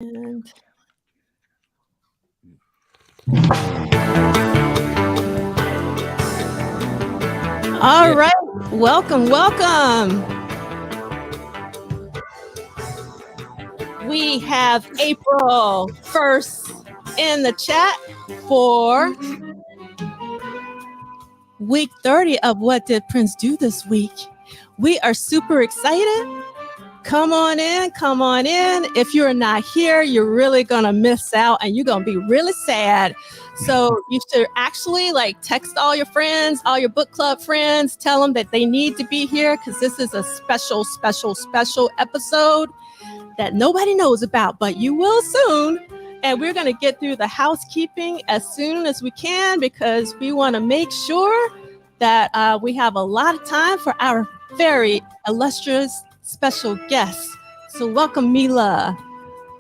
And all right, welcome. We have April 1st in the chat for week 30 of What Did Prince Do This Week. We are super excited. Come on in. If you're not here, you're really going to miss out and you're going to be really sad. So you should actually text all your friends, all your book club friends, tell them that they need to be here because this is a special episode that nobody knows about, but you will soon. And we're going to get through the housekeeping as soon as we can because we want to make sure that we have a lot of time for our very illustrious special guests. So welcome Mila.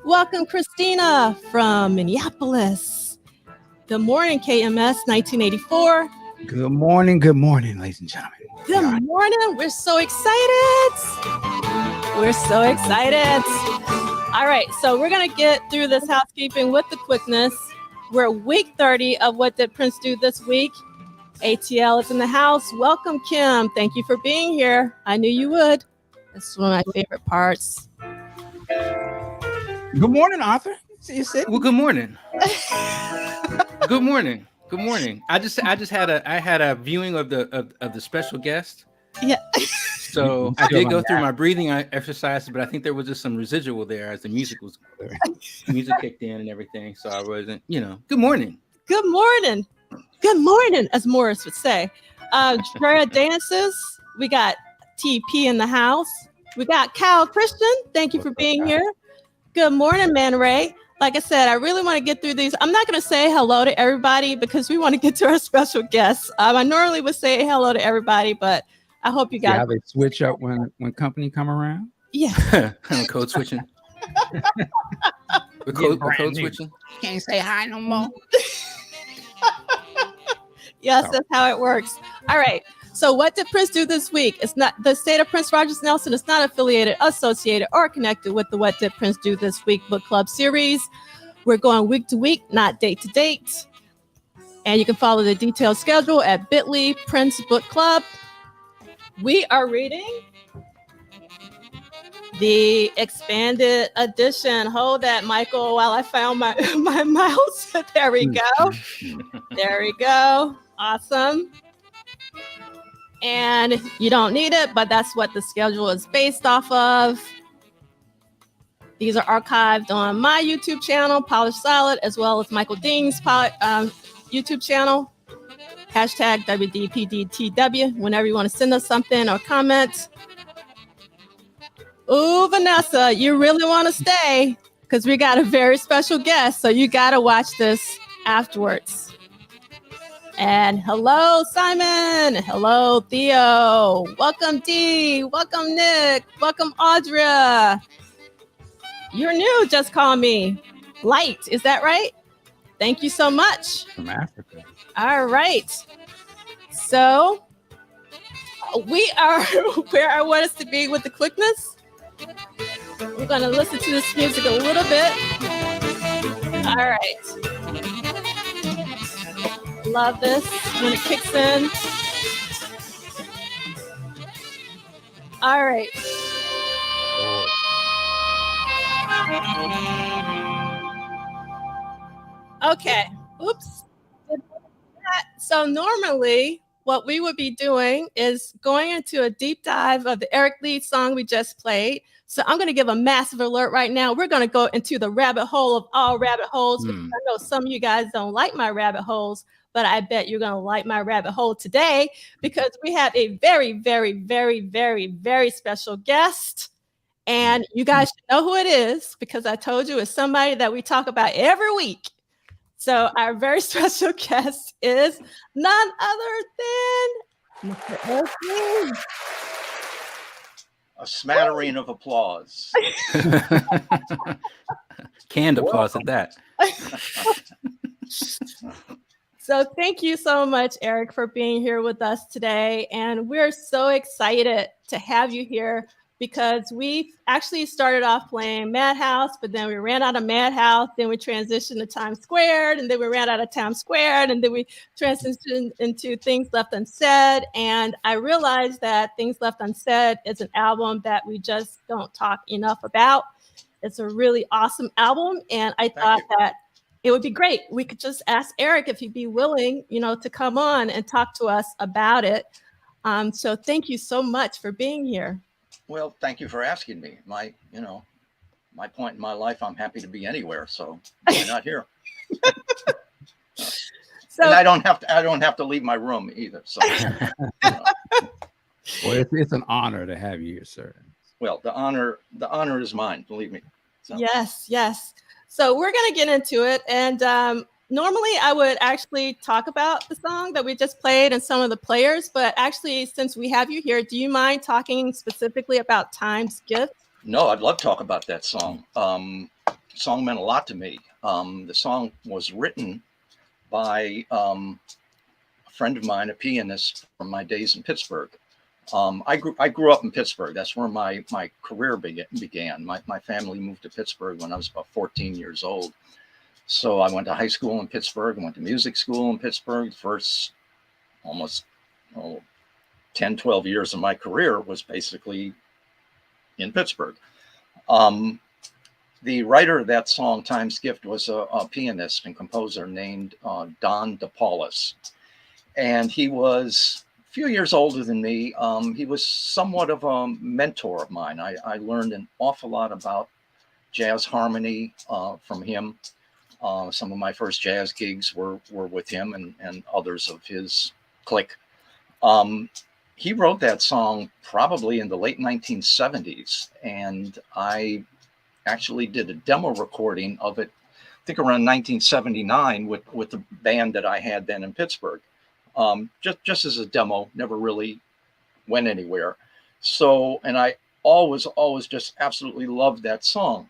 Welcome Christina from Minneapolis. Good morning KMS 1984. Good morning, ladies and gentlemen. Good morning. We're so excited. All right, so we're going to get through this housekeeping with the quickness. We're week 30 of What Did Prince Do This Week. ATL is in the house. Welcome, Kim. Thank you for being here. I knew you would. It's one of my favorite parts. Good morning, Arthur. Well, good morning. Good morning. I had a viewing of the special guest. Yeah. So I did go through my breathing exercises, but I think there was just some residual there as the music kicked in and everything. So I wasn't, Good morning. Good morning, as Morris would say. Drea dances. We got TP in the house. We got Kyle Christian. Thank you for being here. Good morning, Man Ray. Like I said, I really want to get through these. I'm not going to say hello to everybody because we want to get to our special guests. I normally would say hello to everybody, but I hope you guys. Yeah, they switch up when company come around. Yeah. Code switching. Code switching. Can't say hi no more. Yes, that's how it works. All right. So what did Prince do this week? It's not the state of Prince Rogers Nelson is not affiliated, associated, or connected with the What Did Prince Do This Week book club series. We're going week to week, not date to date. And you can follow the detailed schedule at bit.ly Prince Book Club. We are reading the expanded edition. Hold that, Michael, while I found my mouse. There we go. Awesome. And you don't need it, but that's what the schedule is based off of. These are archived on my YouTube channel, Polished Solid, as well as Michael Ding's YouTube channel. Hashtag WDPDTW whenever you want to send us something or comment. Ooh, Vanessa, you really want to stay because we got a very special guest. So you got to watch this afterwards. And hello, Simon. Hello, Theo. Welcome, Dee. Welcome, Nick. Welcome, Audra. You're new. Just call me Light. Is that right? Thank you so much. From Africa. All right. So we are where I want us to be with the quickness. We're going to listen to this music a little bit. All right. Love this when it kicks in. All right. Okay. Oops. So normally what we would be doing is going into a deep dive of the Eric Leeds song we just played. So I'm going to give a massive alert right now. We're going to go into the rabbit hole of all rabbit holes. Because I know some of you guys don't like my rabbit holes, but I bet you're going to like my rabbit hole today because we have a very, very, very, very, very special guest. And you guys should know who it is because I told you it's somebody that we talk about every week. So our very special guest is none other than Mr. Eric Leeds. A smattering of applause. Canned applause at that. So thank you so much, Eric, for being here with us today. And we're so excited to have you here because we actually started off playing Madhouse, but then we ran out of Madhouse, then we transitioned to Times Squared, and then we ran out of Times Squared, and then we transitioned into Things Left Unsaid. And I realized that Things Left Unsaid is an album that we just don't talk enough about. It's a really awesome album, and I thought that it would be great. We could just ask Eric if he'd be willing, to come on and talk to us about it. So thank you so much for being here. Well, thank you for asking me. My point in my life, I'm happy to be anywhere. So why not here? So, and I don't have to leave my room either. So, Well, it's an honor to have you here, sir. Well, the honor is mine. Believe me. So. Yes. So we're gonna get into it, and normally I would actually talk about the song that we just played and some of the players, but actually, since we have you here, do you mind talking specifically about Time's Gift? No, I'd love to talk about that song. Song meant a lot to me. The song was written by a friend of mine, a pianist from my days in Pittsburgh. I grew up in Pittsburgh. That's where my career began. My family moved to Pittsburgh when I was about 14 years old. So I went to high school in Pittsburgh. I went to music school in Pittsburgh. The first almost 10, 12 years of my career was basically in Pittsburgh. The writer of that song, Time's Gift, was a pianist and composer named Don DePaulis. And he was a few years older than me. He was somewhat of a mentor of mine. I learned an awful lot about jazz harmony from him. Some of my first jazz gigs were with him and others of his clique. He wrote that song probably in the late 1970s, and I actually did a demo recording of it, I think around 1979 with the band that I had then in Pittsburgh. Just as a demo, never really went anywhere. So, and I always just absolutely loved that song.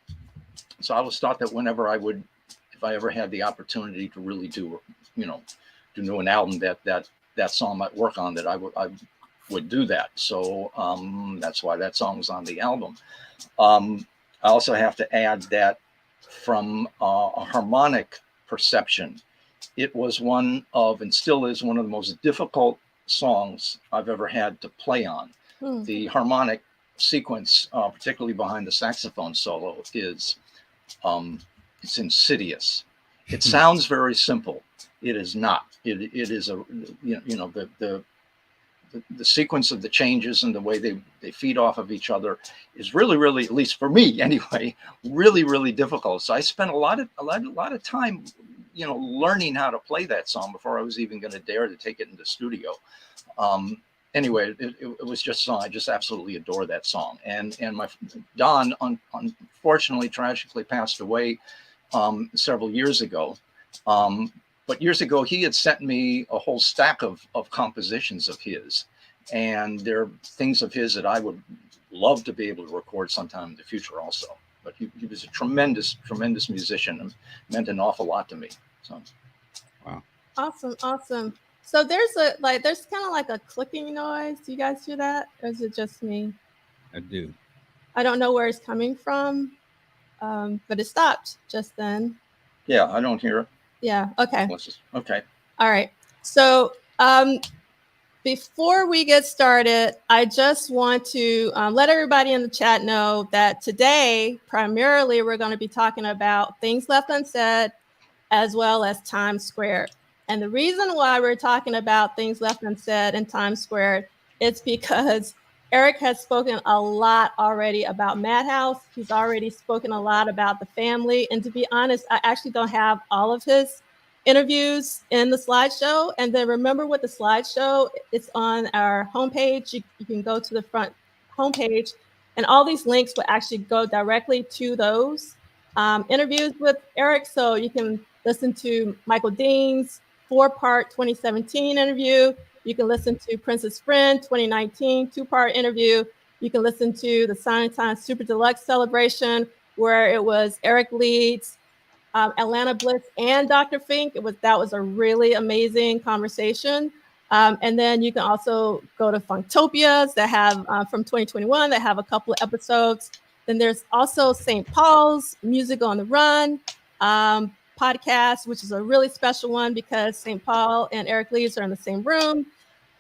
So I always thought that whenever if I ever had the opportunity to really do an album that song might work on, that I would do that. So that's why that song was on the album. I also have to add that from a harmonic perception, it was one of, and still is one of the most difficult songs I've ever had to play on. The harmonic sequence, particularly behind the saxophone solo, is it's insidious. It sounds very simple. It is not. It is the sequence of the changes and the way they feed off of each other is really, at least for me anyway, really difficult. So I spent a lot of time, learning how to play that song before I was even going to dare to take it in the studio. Anyway, it was just a song. I just absolutely adore that song. And my Don unfortunately tragically passed away several years ago. But years ago, he had sent me a whole stack of compositions of his. And there are things of his that I would love to be able to record sometime in the future also. But he was a tremendous musician and meant an awful lot to me. So, wow. Awesome. So there's kind of like a clicking noise. Do you guys hear that? Or is it just me? I do. I don't know where it's coming from, but it stopped just then. Yeah, I don't hear it. Yeah. Okay. Okay. All right. So before we get started, I just want to let everybody in the chat know that today, primarily, we're going to be talking about Things Left Unsaid, as well as Times Squared. And the reason why we're talking about Things Left Unsaid and Times Squared is because Eric has spoken a lot already about Madhouse. He's already spoken a lot about the family. And to be honest, I actually don't have all of his interviews in the slideshow. And then remember with the slideshow, it's on our homepage. You can go to the front homepage, and all these links will actually go directly to those interviews with Eric. So you can listen to Michael Dean's 4-part 2017 interview. You can listen to Prince's Friend 2019 2-part interview. You can listen to the Sign Time Super Deluxe celebration, where it was Eric Leeds, Atlanta Blitz, and Dr. Fink. That was a really amazing conversation. And then you can also go to Funktopias that have from 2021 that have a couple of episodes. Then there's also St. Paul's Music on the Run podcast, which is a really special one because St. Paul and Eric Leeds are in the same room.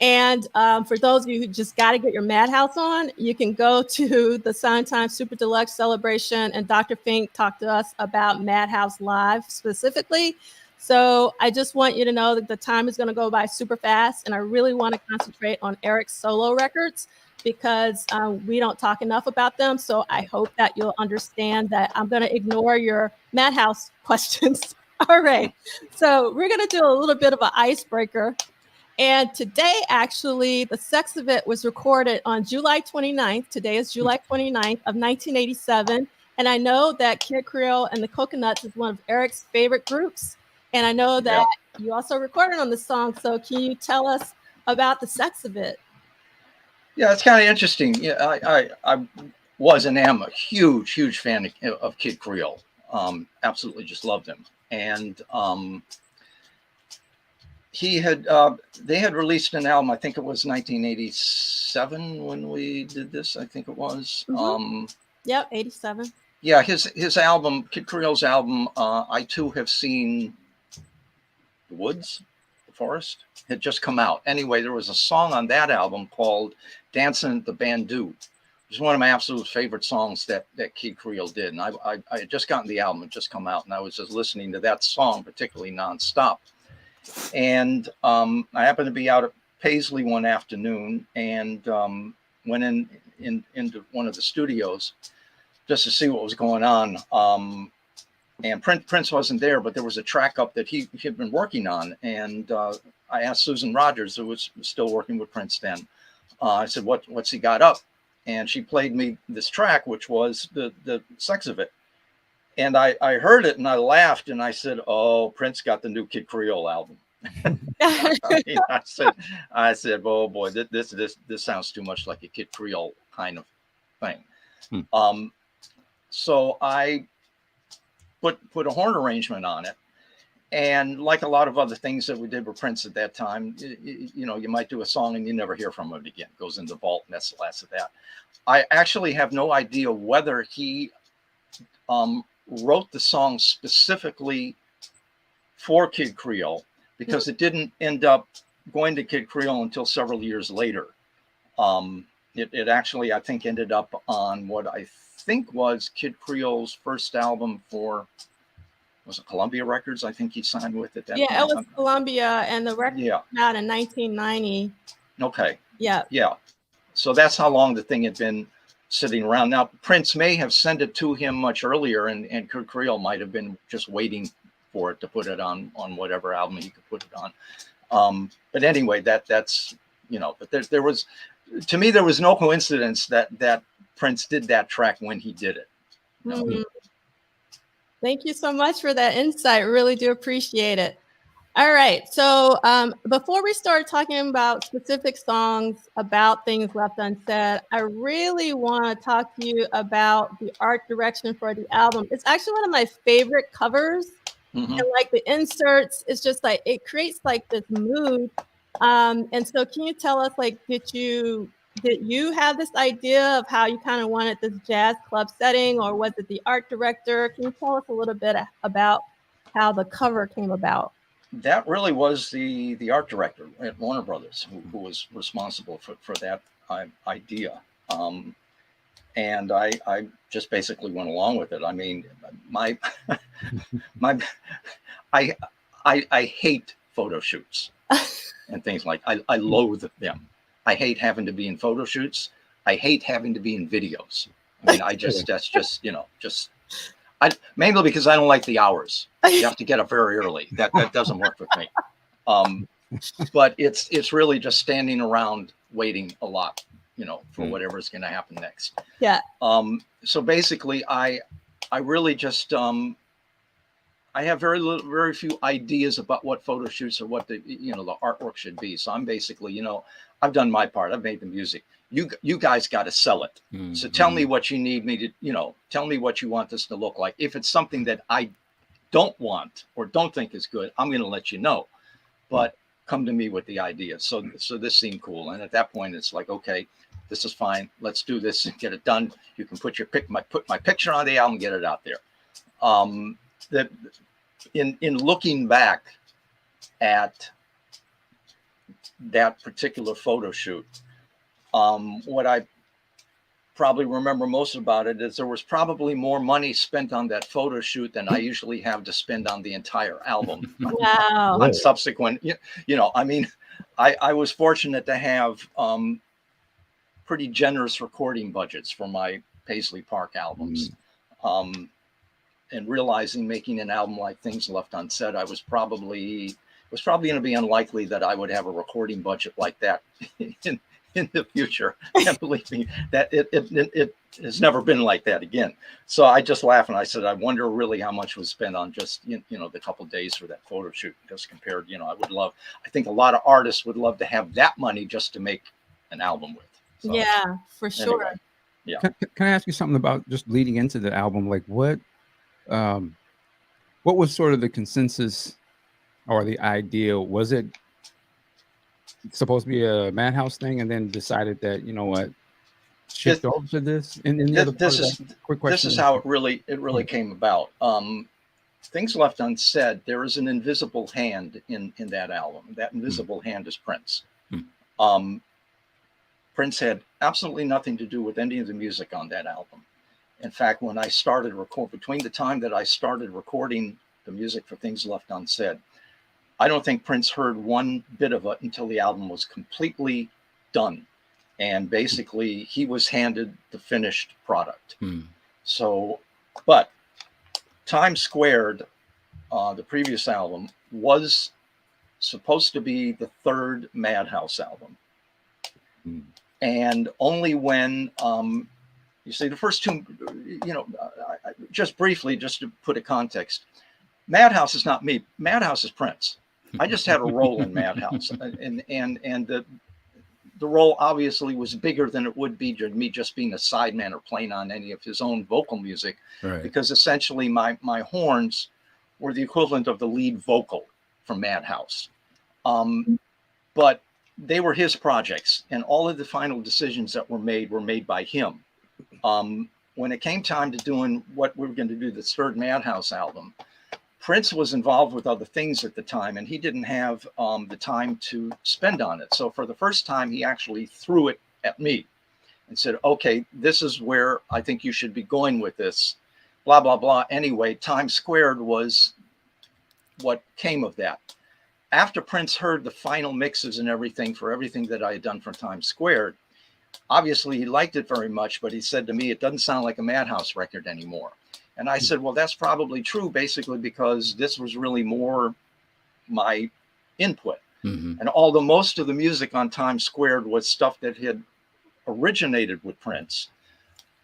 And for those of you who just got to get your Madhouse on, you can go to the Sondheim Super Deluxe Celebration, and Dr. Fink talked to us about Madhouse Live specifically. So I just want you to know that the time is going to go by super fast, and I really want to concentrate on Eric's solo records because we don't talk enough about them. So I hope that you'll understand that I'm going to ignore your Madhouse questions. All right. So we're going to do a little bit of an icebreaker. And today, actually, The Sex of It was recorded on July 29th. Today is July 29th of 1987. And I know that Kid Creole and the Coconuts is one of Eric's favorite groups. And I know that you also recorded on the song. So can you tell us about The Sex of It? Yeah, it's kind of interesting. Yeah, I was and am a huge fan of Kid Creole. Absolutely just loved him. And they had released an album, I think it was 1987 when we did this, I think it was. Yep, 87. Yeah, his album, Kid Creole's album, I too have seen The Woods, The Forest, had just come out. Anyway, there was a song on that album called Dancing at the Bandu. It was one of my absolute favorite songs that Kid Creole did. And I had just gotten the album, it just come out, and I was just listening to that song, particularly nonstop. And I happened to be out at Paisley one afternoon and went into one of the studios just to see what was going on. And Prince wasn't there, but there was a track up that he had been working on. And I asked Susan Rogers, who was still working with Prince then, I said, what's he got up? And she played me this track, which was the Sex of It. And I heard it and I laughed and I said, "Oh, Prince got the new Kid Creole album." I said, "Oh boy, this sounds too much like a Kid Creole kind of thing." So I put a horn arrangement on it, and like a lot of other things that we did with Prince at that time, you know, you might do a song and you never hear from him again. It goes in the vault, and that's the last of that. I actually have no idea whether he wrote the song specifically for Kid Creole, because it didn't end up going to Kid Creole until several years later. It actually, I think, ended up on what I think was Kid Creole's first album for, was it Columbia Records? I think he signed with at that time. Yeah, it was Columbia, and the record came out in 1990. Okay. Yeah. Yeah. So that's how long the thing had been sitting around. Now, Prince may have sent it to him much earlier, and Kid Creole might have been just waiting for it to put it on whatever album he could put it on. But anyway, that's, you know, but there was, to me, there was no coincidence that Prince did that track when he did it. You know? Thank you so much for that insight. Really do appreciate it. All right. So before we start talking about specific songs about Things Left Unsaid, I really want to talk to you about the art direction for the album. It's actually one of my favorite covers. And like the inserts, it's just like, it creates like this mood. And so can you tell us, like, did you have this idea of how you kind of wanted this jazz club setting, or was it the art director? Can you tell us a little bit about how the cover came about? That really was the art director at Warner Brothers who was responsible for that idea. And I just basically went along with it. I mean, I hate photo shoots and things like, I loathe them. I hate having to be in photo shoots. I hate having to be in videos. I mean, that's just, you know, mainly because I don't like the hours. You have to get up very early. That doesn't work with me. But it's really just standing around waiting a lot, you know, for whatever's going to happen next. Yeah. So basically, I really just I have very few ideas about what photo shoots or what the artwork should be. So I'm basically, you know, I've done my part. I've made the music. You guys got to sell it. So tell me what you need me to, you know, tell me what you want this to look like. If it's something that I don't want or don't think is good, I'm going to let you know. But come to me with the idea. So this seemed cool. And at that point, it's like, okay, this is fine. Let's do this and get it done. You can put my picture on the album, get it out there. That in looking back at that particular photo shoot, what I probably remember most about it is there was probably more money spent on that photo shoot than I usually have to spend on the entire album. Wow. On subsequent, I mean, I was fortunate to have pretty generous recording budgets for my Paisley Park albums. And realizing making an album like Things Left Unsaid, it was probably going to be unlikely that I would have a recording budget like that in the future. And believe me, that it has never been like that again. So I just laughed and I said, I wonder really how much was spent on just, the couple of days for that photo shoot, just compared, I think a lot of artists would love to have that money just to make an album with. So, yeah, for sure. Anyway, yeah. Can I ask you something about just leading into the album? Like what was sort of the consensus or the ideal? Was it supposed to be a Madhouse thing and then decided that, shift over to this? This is how it really came about. Things Left Unsaid, there is an invisible hand in that album. That invisible hand is Prince. Prince had absolutely nothing to do with any of the music on that album. In fact, when I started between the time that I started recording the music for Things Left Unsaid, I don't think Prince heard one bit of it until the album was completely done. And basically he was handed the finished product. So, but Time Squared, the previous album, was supposed to be the third Madhouse album. And only when, you see the first two, just briefly, just to put a context, Madhouse is not me. Madhouse is Prince. I just had a role in Madhouse, and the role obviously was bigger than it would be to me just being a sideman or playing on any of his own vocal music, right. Because essentially my horns were the equivalent of the lead vocal from Madhouse. But they were his projects, and all of the final decisions that were made by him. When it came time to doing what we were going to do, the third Madhouse album, Prince was involved with other things at the time, and he didn't have the time to spend on it. So for the first time, he actually threw it at me and said, okay, this is where I think you should be going with this, blah, blah, blah. Anyway, Time Squared was what came of that. After Prince heard the final mixes and everything for everything that I had done for Time Squared, obviously he liked it very much, but he said to me, it doesn't sound like a Madhouse record anymore. And I said, well, that's probably true, basically, because this was really more my input. And although most of the music on Time Squared was stuff that had originated with Prince,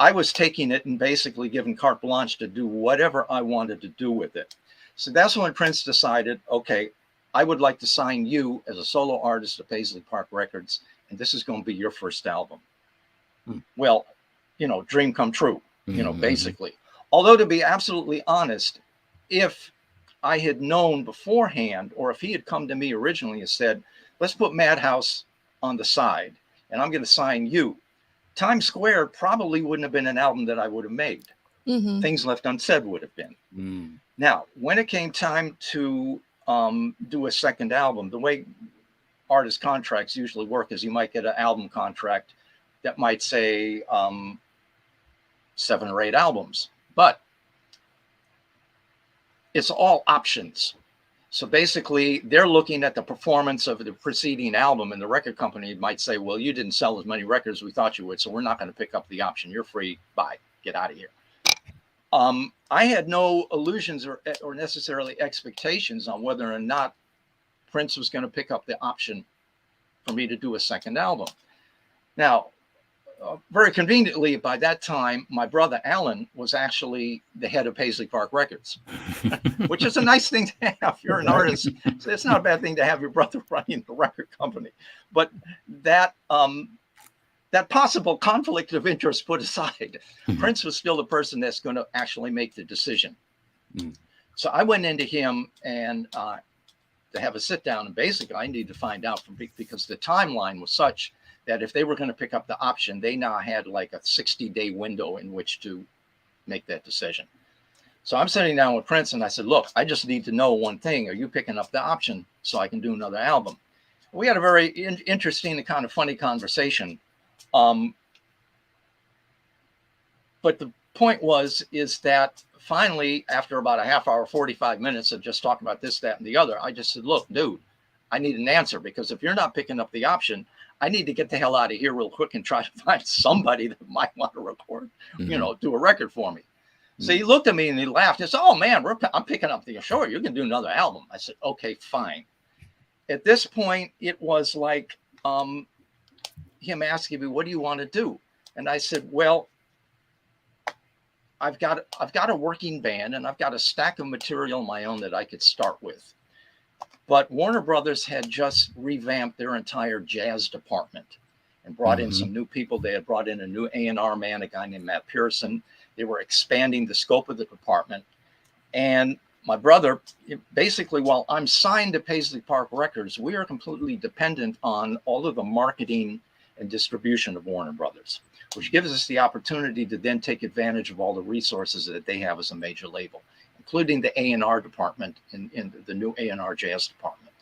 I was taking it and basically giving carte blanche to do whatever I wanted to do with it. So that's when Prince decided, okay, I would like to sign you as a solo artist to Paisley Park Records, and this is going to be your first album. Well, dream come true, basically. Although, to be absolutely honest, if I had known beforehand, or if he had come to me originally and said, let's put Madhouse on the side, and I'm going to sign you, Time Squared probably wouldn't have been an album that I would have made. Things Left Unsaid would have been. Now, when it came time to do a second album, the way artist contracts usually work is you might get an album contract that might say 7 or 8 albums, but it's all options. So basically they're looking at the performance of the preceding album, and the record company might say, well, you didn't sell as many records as we thought you would, so we're not going to pick up the option. You're free. Bye. Get out of here. I had no illusions or necessarily expectations on whether or not Prince was going to pick up the option for me to do a second album. Now, very conveniently, by that time, my brother Alan was actually the head of Paisley Park Records, which is a nice thing to have. You're an artist, so it's not a bad thing to have your brother running the record company. But that possible conflict of interest put aside, Prince was still the person that's going to actually make the decision. So I went into him and to have a sit down. And basically, I needed to find out because the timeline was such that if they were going to pick up the option, they now had like a 60-day window in which to make that decision. So I'm sitting down with Prince and I said, look, I just need to know one thing. Are you picking up the option so I can do another album? We had a very interesting and kind of funny conversation. But the point is that finally, after about a half hour, 45 minutes of just talking about this, that, and the other, I just said, look, dude, I need an answer, because if you're not picking up the option, I need to get the hell out of here real quick and try to find somebody that might want to record, do a record for me. So he looked at me and he laughed and said, oh man, I'm picking up the show. You can do another album. I said, okay, fine. At this point, it was like him asking me, what do you want to do? And I said, well, I've got a working band and I've got a stack of material of my own that I could start with. But Warner Brothers had just revamped their entire jazz department and brought in some new people. They had brought in a new A&R man, a guy named Matt Pearson. They were expanding the scope of the department. And my brother, basically, while I'm signed to Paisley Park Records, we are completely dependent on all of the marketing and distribution of Warner Brothers, which gives us the opportunity to then take advantage of all the resources that they have as a major label, including the A&R department in the new A&R jazz department.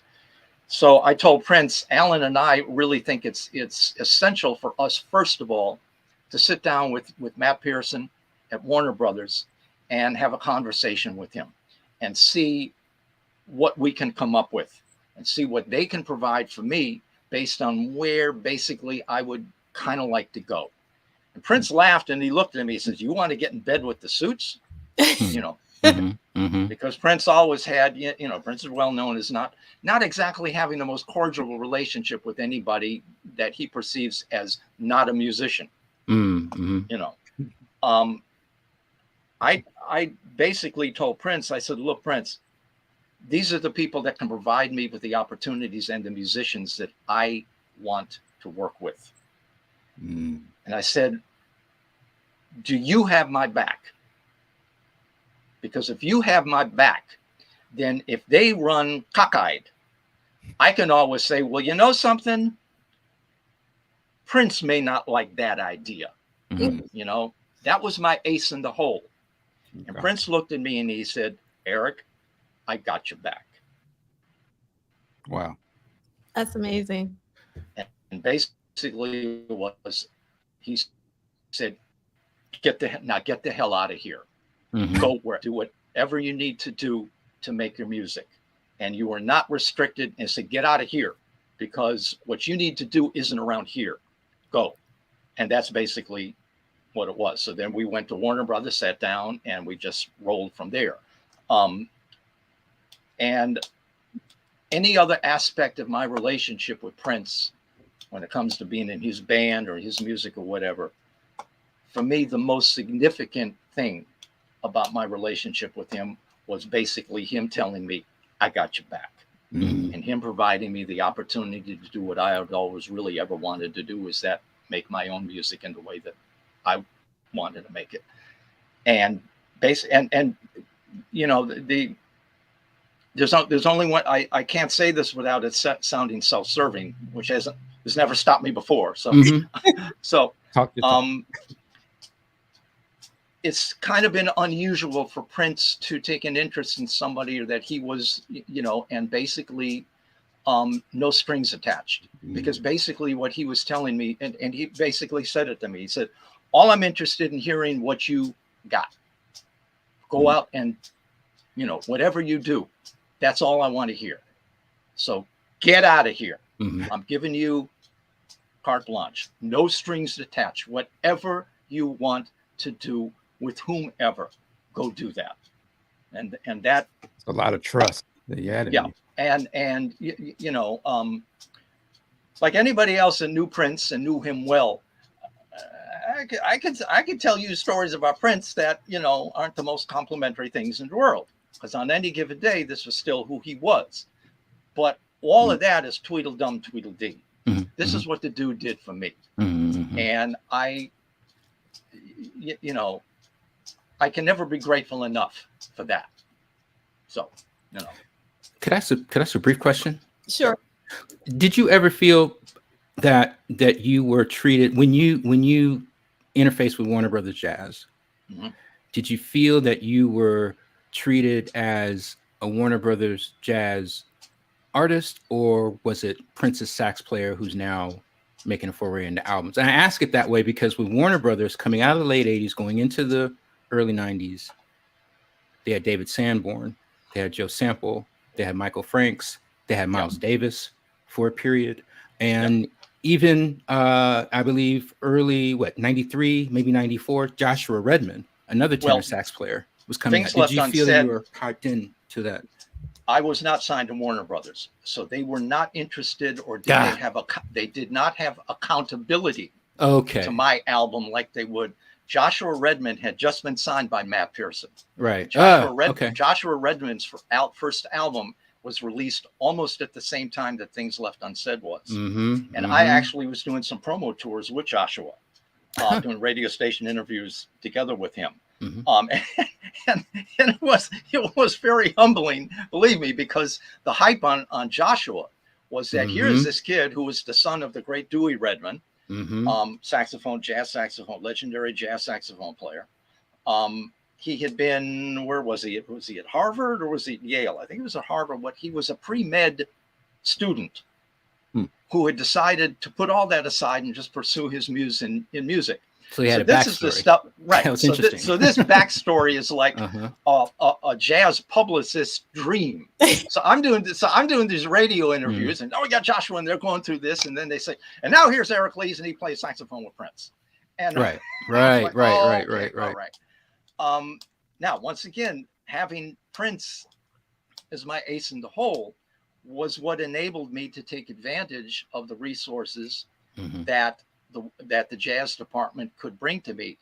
So I told Prince, Alan and I really think it's essential for us, first of all, to sit down with Matt Pearson at Warner Brothers and have a conversation with him and see what we can come up with and see what they can provide for me based on where basically I would kind of like to go. And Prince laughed and he looked at me. He says, you want to get in bed with the Suits? Because Prince always had, Prince is well known as not exactly having the most cordial relationship with anybody that he perceives as not a musician. I basically told Prince, I said, look, Prince, these are the people that can provide me with the opportunities and the musicians that I want to work with. And I said, do you have my back? Because if you have my back, then if they run cockeyed, I can always say, well, you know something? Prince may not like that idea. That was my ace in the hole. And Prince looked at me and he said, Eric, I got your back. Wow. That's amazing. And basically he said, get the hell out of here. Go where, do whatever you need to do to make your music. And you are not restricted, and said, get out of here, because what you need to do isn't around here. Go. And that's basically what it was. So then we went to Warner Brothers, sat down, and we just rolled from there. And any other aspect of my relationship with Prince, when it comes to being in his band or his music or whatever, for me, the most significant thing about my relationship with him was basically him telling me, I got your back. And him providing me the opportunity to do what I had always really ever wanted to do, is that make my own music in the way that I wanted to make it. And there's only one, I can't say this without it sounding self-serving, which has never stopped me before. So, it's kind of been unusual for Prince to take an interest in somebody that he was, and basically no strings attached. Because basically what he was telling me, and he basically said it to me, he said, all I'm interested in hearing what you got. Go out and, whatever you do, that's all I want to hear. So get out of here. I'm giving you carte blanche, no strings attached. Whatever you want to do with whomever, go do that. And that, it's a lot of trust that you had in you. And like anybody else that knew Prince and knew him well, I could tell you stories about Prince that aren't the most complimentary things in the world, because on any given day this was still who he was. But all of that is Tweedledum Tweedledee. This is what the dude did for me. And I can never be grateful enough for that. So, Could I ask a brief question? Sure. Did you ever feel that you were treated when you interfaced with Warner Brothers Jazz? Mm-hmm. Did you feel that you were treated as a Warner Brothers Jazz artist, or was it Prince's sax player who's now making a foray into albums? And I ask it that way because with Warner Brothers coming out of the late 80s, going into the early 90s, they had David Sanborn, they had Joe Sample, they had Michael Franks, they had Miles Davis for a period. And even I believe early 93, maybe 94, Joshua Redman, another tenor sax player, was coming out. Did you feel that you were piped in to that? I was not signed to Warner Brothers, so they were not interested, or they did not have accountability to my album like they would. Joshua Redman had just been signed by Matt Pearson. Right. Joshua Redman's first album was released almost at the same time that Things Left Unsaid was. And I actually was doing some promo tours with Joshua, doing radio station interviews together with him. And it was very humbling, believe me, because the hype on Joshua was that here's this kid who was the son of the great Dewey Redman, jazz saxophone, legendary jazz saxophone player. He had been, where was he? Was he at Harvard or was he at Yale? I think he was at Harvard. He was a pre-med student who had decided to put all that aside and just pursue his muse in music. So he had a backstory. This is the stuff, right? That was interesting. So this backstory is like a jazz publicist's dream. So I'm doing these radio interviews, and we got Joshua, and they're going through this, and then they say, and now here's Eric Leeds, and he plays saxophone with Prince. And right. Now, once again, having Prince as my ace in the hole was what enabled me to take advantage of the resources that the jazz department could bring to me.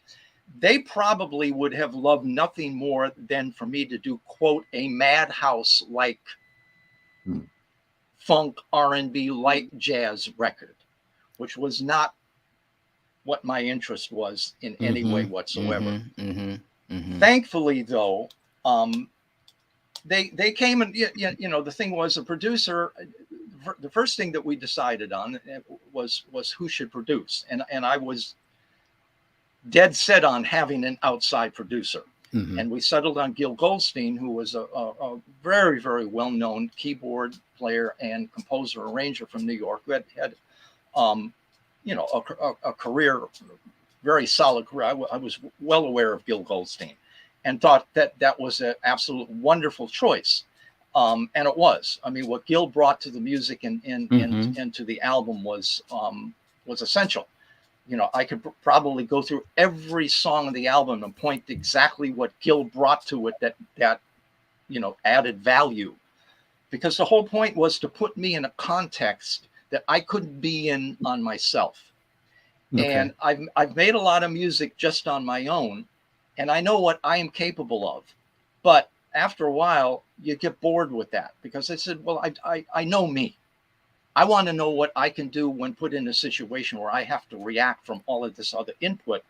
They probably would have loved nothing more than for me to do, quote, a madhouse like funk R&B light jazz record, which was not what my interest was in any way whatsoever. Thankfully, though, they came and the thing was, a producer. The first thing that we decided on was who should produce, and I was dead set on having an outside producer, and we settled on Gil Goldstein, who was a very, very well-known keyboard player and composer arranger from New York, who had a career, very solid career. I was well aware of Gil Goldstein, and thought that was an absolute wonderful choice. And it was. I mean, what Gil brought to the music and to the album was essential. I could probably go through every song of the album and point to exactly what Gil brought to it that added value, because the whole point was to put me in a context that I couldn't be in on myself. Okay. And I've made a lot of music just on my own, and I know what I am capable of, but after a while, you get bored with that, because I said, well, I know me. I want to know what I can do when put in a situation where I have to react from all of this other input.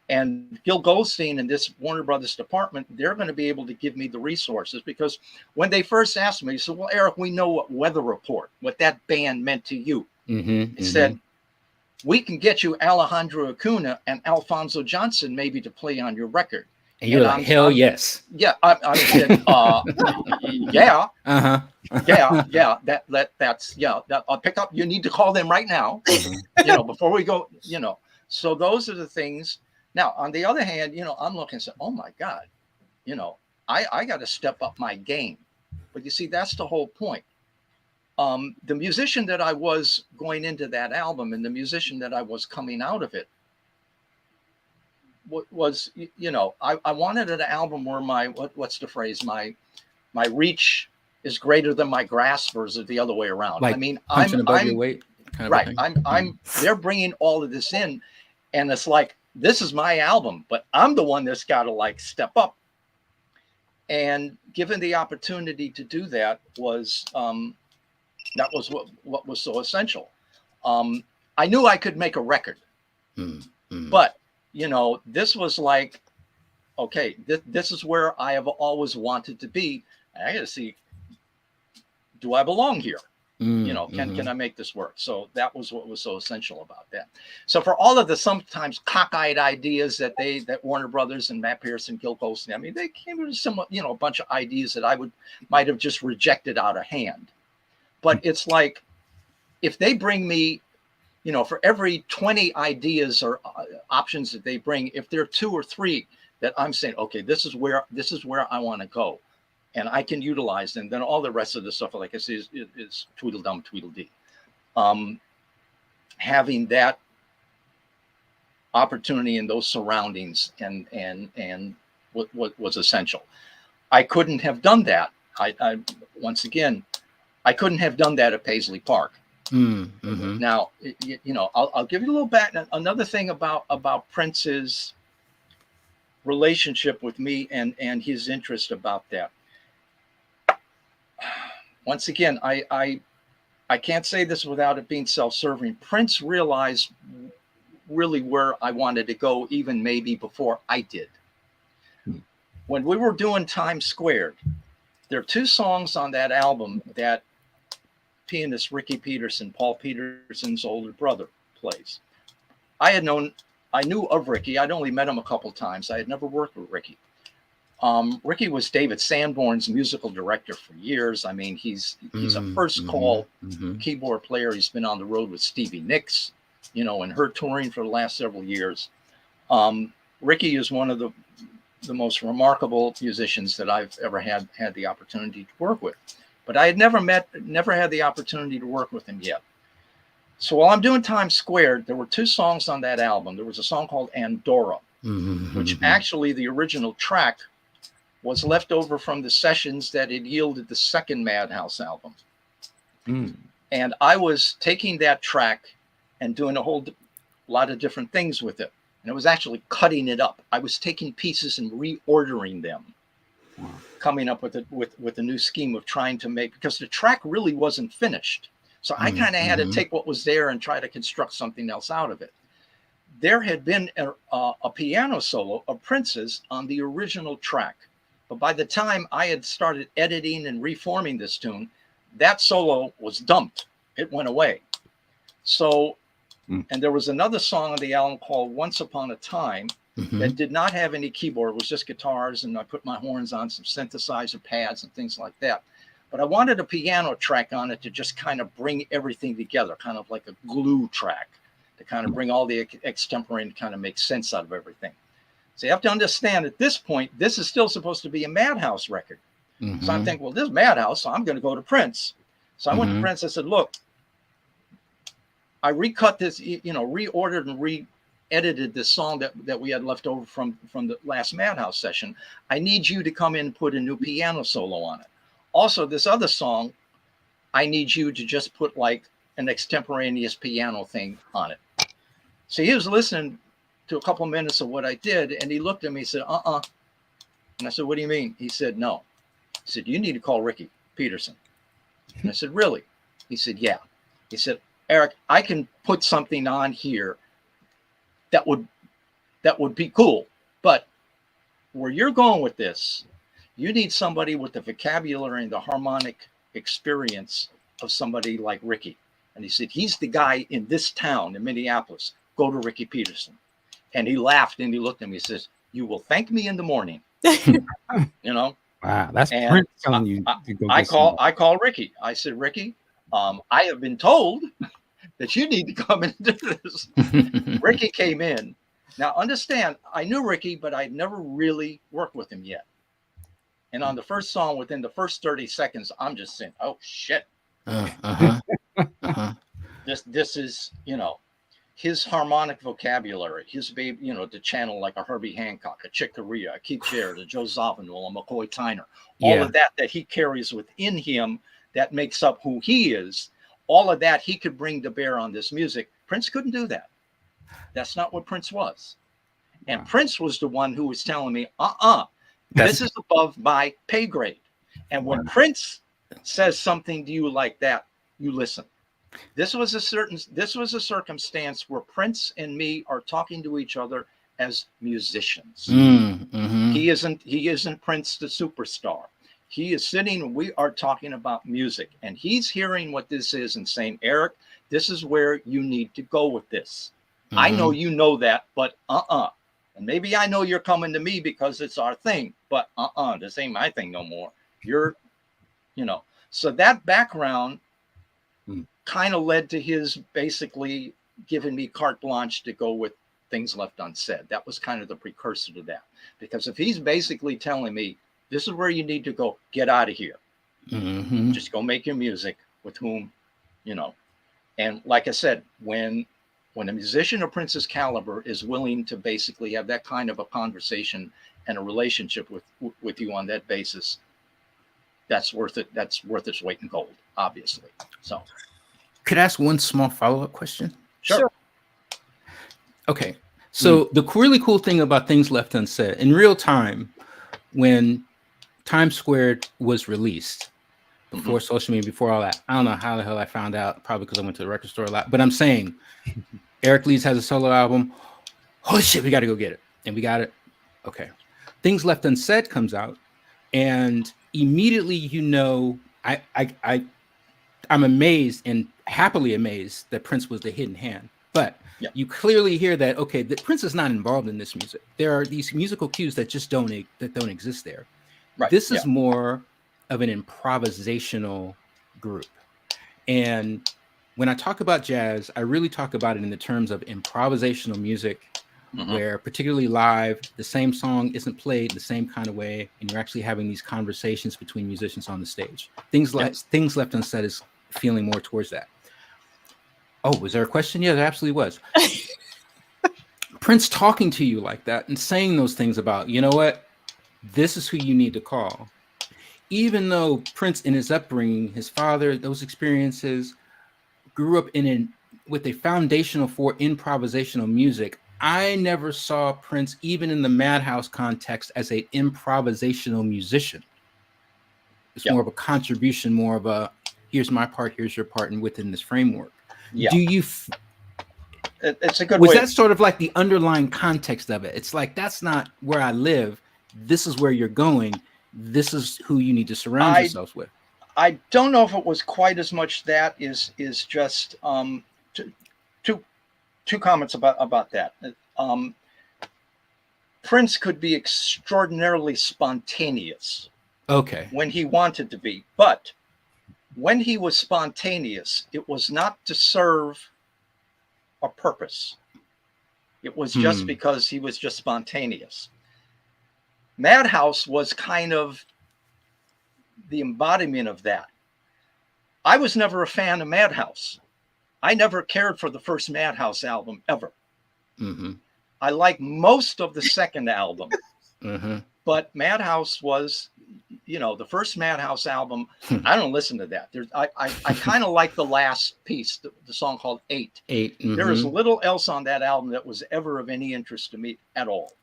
And Gil Goldstein and this Warner Brothers department, they're going to be able to give me the resources, because when they first asked me, they said, well, Eric, we know what Weather Report, what that band meant to you. They said, we can get you Alejandro Acuna and Alfonso Johnson maybe to play on your record. And you're like, hell yes. Yeah. I said, yeah. That's I'll pick up. You need to call them right now, before we go, So those are the things. Now, on the other hand, I'm looking and say, oh my God, I got to step up my game. But you see, that's the whole point. The musician that I was going into that album and the musician that I was coming out of it was, I wanted an album where what's the phrase? My reach is greater than my grasp, or is it the other way around? Like, I mean, I'm above your weight. Right. They're bringing all of this in, and it's like, this is my album, but I'm the one that's got to step up. And given the opportunity to do that was what was so essential. I knew I could make a record, but this was like, okay, this is where I have always wanted to be. I got to see, do I belong here? Mm, You know, can I make this work? So that was what was so essential about that. So for all of the sometimes cockeyed ideas that Warner Brothers and Matt Pierce and Gil Colston, I mean, they came with somewhat, you know, a bunch of ideas that I might have just rejected out of hand. But it's like, if they bring me, you know, for every 20 ideas or options that they bring, if there are 2 or 3 that I'm saying, okay, this is where I want to go, and I can utilize them, then all the rest of the stuff, like I say, is Tweedledum, Tweedledee. Having that opportunity in those surroundings and what was essential. I couldn't have done that. I once again, I couldn't have done that at Paisley Park. Now, you know, I'll give you a little back. Another thing about Prince's relationship with me and his interest about that. Once again, I can't say this without it being self-serving. Prince realized really where I wanted to go, even maybe before I did. When we were doing Times Squared, there are 2 songs on that album that pianist Ricky Peterson, Paul Peterson's older brother, plays. I knew of Ricky. I'd only met him a couple times. I had never worked with Ricky. Ricky was David Sanborn's musical director for years. I mean, he's a first call keyboard player. He's been on the road with Stevie Nicks, you know, and her touring for the last several years. Ricky is one of the most remarkable musicians that I've ever had the opportunity to work with. But I had never had the opportunity to work with him yet. So while I'm doing Times Squared, there were 2 songs on that album. There was a song called Andorra, which actually the original track was left over from the sessions that had yielded the second Madhouse album. And I was taking that track and doing a whole lot of different things with it. And it was actually cutting it up. I was taking pieces and reordering them, coming up with a new scheme of trying to make, because the track really wasn't finished. So I kind of had to take what was there and try to construct something else out of it. There had been a piano solo of Prince's on the original track. But by the time I had started editing and reforming this tune, that solo was dumped. It went away. So, and there was another song on the album called Once Upon a Time that did not have any keyboard. It was just guitars, and I put my horns on some synthesizer pads and things like that. But I wanted a piano track on it to just kind of bring everything together, kind of like a glue track, to kind of bring all the extemporary and kind of make sense out of everything. So you have to understand, at this point, this is still supposed to be a Madhouse record. So I'm thinking, well, this is Madhouse, so I'm going to go to Prince. So I went to Prince. I said, look, I recut this, you know, reordered and re-edited this song that we had left over from the last Madhouse session. I need you to come in and put a new piano solo on it. Also, this other song, I need you to just put like an extemporaneous piano thing on it. So he was listening to a couple of minutes of what I did, and he looked at me and said, And I said, what do you mean? He said, no. He said, you need to call Ricky Peterson. And I said, really? He said, yeah. He said, Eric, I can put something on here that would be cool, but where you're going with this, you need somebody with the vocabulary and the harmonic experience of somebody like Ricky. And he said, he's the guy in this town in Minneapolis. Go to Ricky Peterson. And he laughed and he looked at me and says, you will thank me in the morning. You know? Wow, that's Prince telling you to go. I call Ricky. I said, Ricky, I have been told that you need to come and do this. Ricky came in. Now, understand, I knew Ricky, but I'd never really worked with him yet. And on the first song, within the first 30 seconds, I'm just saying, oh, shit. This is, you know, his harmonic vocabulary, his baby, you know, to channel like a Herbie Hancock, a Chick Corea, a Keith Jarrett, a Joe Zawinul, a McCoy Tyner, all of that he carries within him that makes up who he is. All of that he could bring to bear on this music. Prince couldn't do that. That's not what Prince was. And Prince was the one who was telling me, this is above my pay grade. And when Prince says something to you like that, you listen. This was a circumstance where Prince and me are talking to each other as musicians. He isn't Prince the superstar. He is sitting and we are talking about music, and he's hearing what this is and saying, Eric, this is where you need to go with this. I know you know that, but and maybe I know you're coming to me because it's our thing, but this ain't my thing no more. You're, you know, so that background kind of led to his basically giving me carte blanche to go with Things Left Unsaid. That was kind of the precursor to that, because if he's basically telling me, this is where you need to go, get out of here. Just go make your music with whom, you know. And like I said, when a musician of Prince's caliber is willing to basically have that kind of a conversation and a relationship with you on that basis, that's worth it. That's worth its weight in gold, obviously. So, could I ask one small follow-up question? Sure. Okay. So the really cool thing about Things Left Unsaid, in real time, when Times Squared was released, before social media, before all that, I don't know how the hell I found out, probably because I went to the record store a lot, but I'm saying Eric Leeds has a solo album. Holy shit, we got to go get it. And we got it. Okay. Things Left Unsaid comes out, and immediately, you know, I'm amazed and happily amazed that Prince was the hidden hand. But you clearly hear that, okay, that Prince is not involved in this music. There are these musical cues that just don't exist there. Right. This is more of an improvisational group. And when I talk about jazz, I really talk about it in the terms of improvisational music, where particularly live, the same song isn't played the same kind of way, and you're actually having these conversations between musicians on the stage. Things Left Unsaid is feeling more towards that. Oh, was there a question? Yeah, there absolutely was. Prince talking to you like that and saying those things about, you know what, this is who you need to call. Even though Prince, in his upbringing, his father, those experiences, grew up with a foundational for improvisational music, I never saw Prince, even in the Madhouse context, as an improvisational musician. It's more of a contribution, more of a, here's my part, here's your part, and within this framework. Do you... It's a good was way. that sort of like the underlying context of it? It's like, that's not where I live. This is where you're going. This is who you need to surround yourselves with. I don't know if it was quite as much that is just two comments about that. Prince could be extraordinarily spontaneous. Okay. When he wanted to be, but when he was spontaneous, it was not to serve a purpose. It was just because he was just spontaneous. Madhouse was kind of the embodiment of that. I was never a fan of Madhouse. I never cared for the first Madhouse album ever. I like most of the second album, but Madhouse was, you know, the first Madhouse album. I don't listen to that. I kind of like the last piece, the song called Eight. There is little else on that album that was ever of any interest to me at all.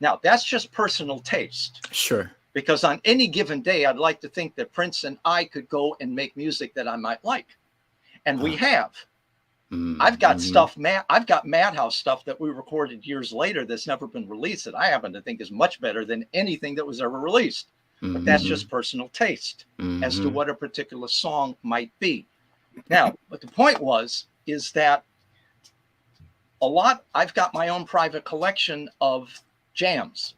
Now, that's just personal taste. Sure. Because on any given day, I'd like to think that Prince and I could go and make music that I might like. And we have. I've got stuff, I've got Madhouse stuff that we recorded years later that's never been released that I happen to think is much better than anything that was ever released. But that's just personal taste as to what a particular song might be. Now, but the point is that I've got my own private collection of jams,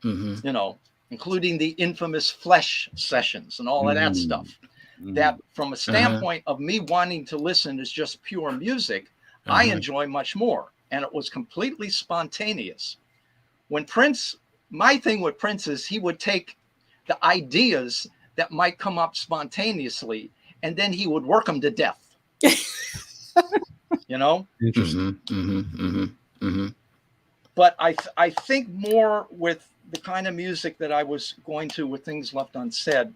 you know, including the infamous Flesh sessions and all of that stuff. That from a standpoint of me wanting to listen as just pure music, I enjoy much more. And it was completely spontaneous. When Prince, my thing with Prince is he would take the ideas that might come up spontaneously, and then he would work them to death. You know? Interesting. But I think more with the kind of music that I was going to with Things Left Unsaid,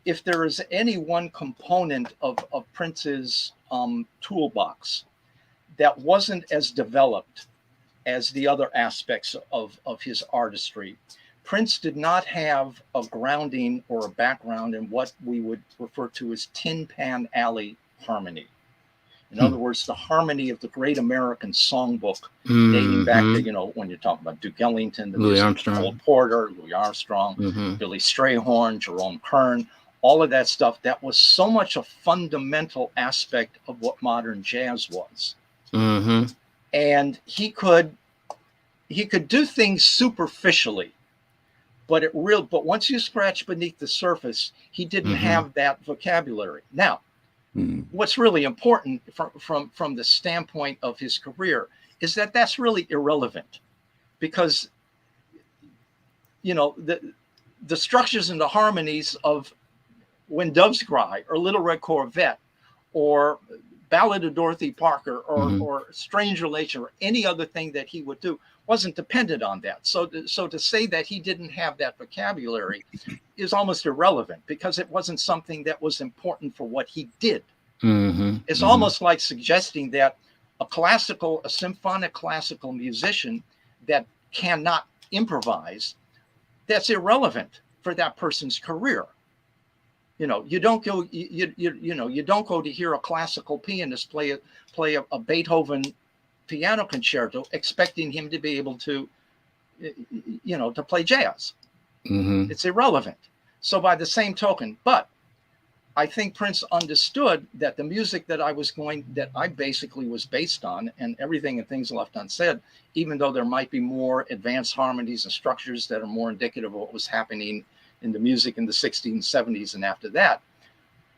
if there is any one component of Prince's toolbox that wasn't as developed as the other aspects of his artistry, Prince did not have a grounding or a background in what we would refer to as Tin Pan Alley harmony. In other words, the harmony of the great American songbook, dating back to, you know, when you're talking about Duke Ellington, the Louis music of Armstrong. Cole Porter, Louis Armstrong, Billy Strayhorn, Jerome Kern, all of that stuff. That was so much a fundamental aspect of what modern jazz was. And he could do things superficially, but once you scratch beneath the surface, he didn't have that vocabulary. Now, what's really important from the standpoint of his career is that that's really irrelevant, because, you know, the structures and the harmonies of When Doves Cry or Little Red Corvette or Ballad of Dorothy Parker or Strange Relation or any other thing that he would do wasn't dependent on that. So to say that he didn't have that vocabulary is almost irrelevant, because it wasn't something that was important for what he did. It's almost like suggesting that a symphonic classical musician that cannot improvise, that's irrelevant for that person's career. You know, you don't go to hear a classical pianist play a Beethoven piano concerto expecting him to be able to, you know, to play jazz. It's irrelevant. So by the same token, but I think Prince understood that the music that I basically was based on, and Everything and Things Left Unsaid, even though there might be more advanced harmonies and structures that are more indicative of what was happening in the music in the 60s and 70s and after that,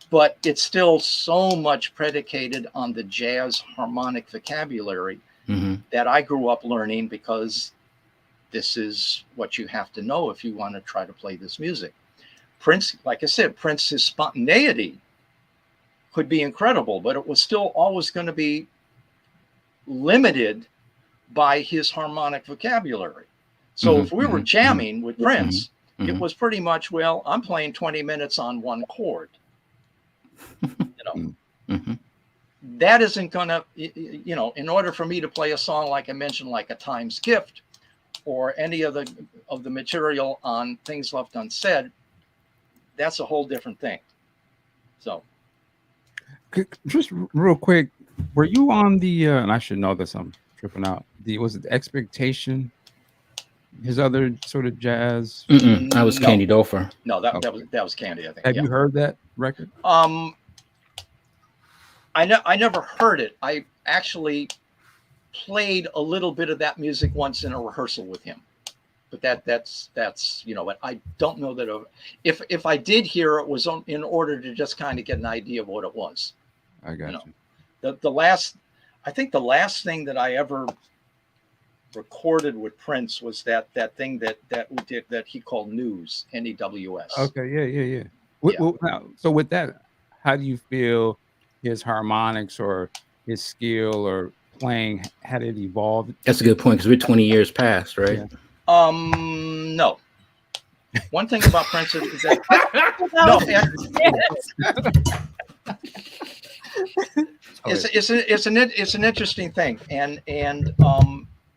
but it's still so much predicated on the jazz harmonic vocabulary that I grew up learning, because this is what you have to know if you want to try to play this music. Prince, like I said, Prince's spontaneity could be incredible, but it was still always going to be limited by his harmonic vocabulary. So if we were jamming with Prince, it was pretty much, well, I'm playing 20 minutes on one chord. You know, that isn't going to, you know, in order for me to play a song, like I mentioned, like A Time's Gift or any of the material on Things Left Unsaid, that's a whole different thing. So just real quick, were you on the and I should know this, I'm tripping out, was it the Expectation, his other sort of jazz? I was Candy Dofer. No, that was Candy, I think. Have you heard that record? I never heard it. I actually played a little bit of that music once in a rehearsal with him, but that's you know, but I don't know that if I did hear it was in order to just kind of get an idea of what it was. I got you. I think the last thing that I ever recorded with Prince was that thing that we did that he called News, N-E-W-S. Okay, yeah. Well, now, so with that, how do you feel his harmonics or his skill or playing, had it evolved? That's a good point, because we're 20 years past, right? Yeah. No. One thing about Prince is that it's an interesting thing, and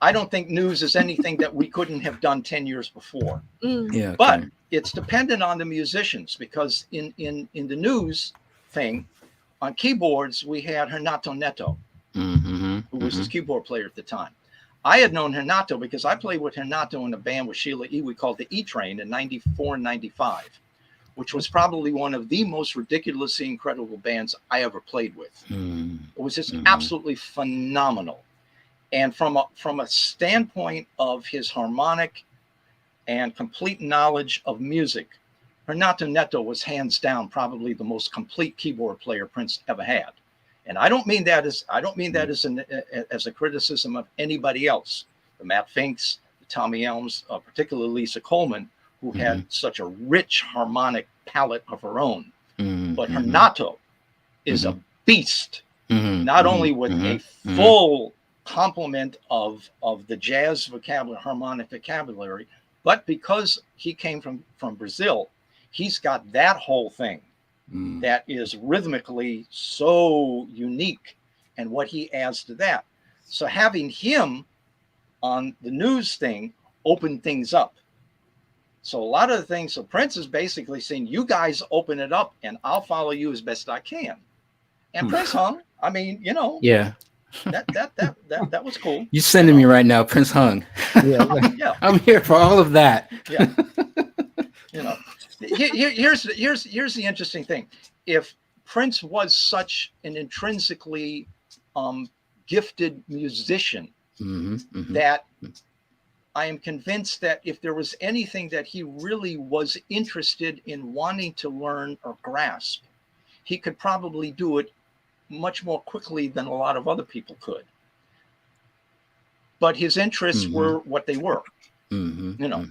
I don't think News is anything that we couldn't have done 10 years before. Yeah, but it's dependent on the musicians, because in the News thing, on keyboards we had Renato Neto, who was his keyboard player at the time. I had known Renato because I played with Renato in a band with Sheila E. We called the E-Train in 94 and 95, which was probably one of the most ridiculously incredible bands I ever played with. It was just absolutely phenomenal. And from a standpoint of his harmonic and complete knowledge of music, Renato Neto was hands down probably the most complete keyboard player Prince ever had. And I don't mean that as a criticism of anybody else. The Matt Finks, the Tommy Elms, particularly Lisa Coleman, who had such a rich harmonic palette of her own. But Renato is a beast, not only with a full complement of the jazz vocabulary, harmonic vocabulary, but because he came from Brazil, he's got that whole thing that is rhythmically so unique, and what he adds to that. So having him on the News thing opened things up. So a lot of the things, so Prince is basically saying, you guys open it up and I'll follow you as best I can. And Prince hung. I mean, you know, Yeah. that was cool. You sending me right now, Prince hung. Yeah. Yeah, I'm here for all of that. yeah. You know, here's the interesting thing. If Prince was such an intrinsically gifted musician, that I am convinced that if there was anything that he really was interested in wanting to learn or grasp, he could probably do it much more quickly than a lot of other people could. But his interests were what they were, you know.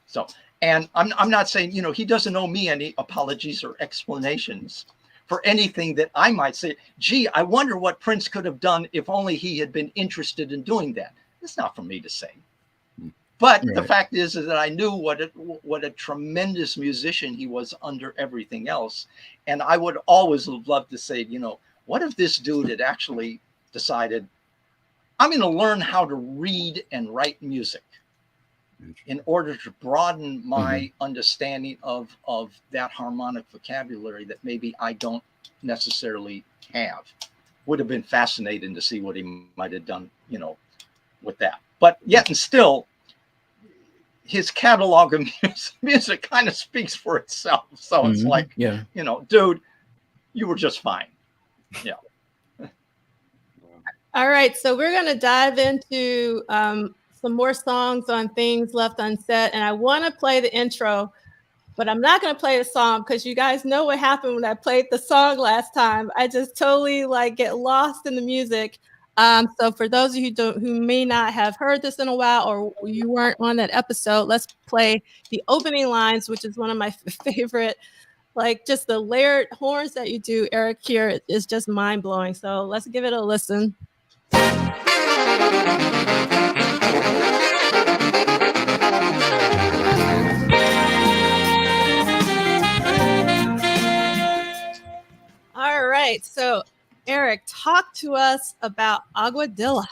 So, and I'm not saying, you know, he doesn't owe me any apologies or explanations for anything that I might say. Gee, I wonder what Prince could have done if only he had been interested in doing that. It's not for me to say. But the fact is that I knew what a tremendous musician he was under everything else. And I would always have loved to say, you know, what if this dude had actually decided, I'm going to learn how to read and write music in order to broaden my understanding of that harmonic vocabulary that maybe I don't necessarily have. Would have been fascinating to see what he might have done, you know, with that. But yet and still, his catalog of music kind of speaks for itself. So it's like, you know, dude, you were just fine. Yeah. All right, so we're going to dive into some more songs on Things Left Unsaid, and I want to play the intro, but I'm not going to play the song because you guys know what happened when I played the song last time. I just totally like get lost in the music. So for those of you who may not have heard this in a while, or you weren't on that episode, let's play the opening lines, which is one of my favorite. Like just the layered horns that you do, Eric, here is just mind blowing. So let's give it a listen. All right. So, Eric, talk to us about Aguadilla.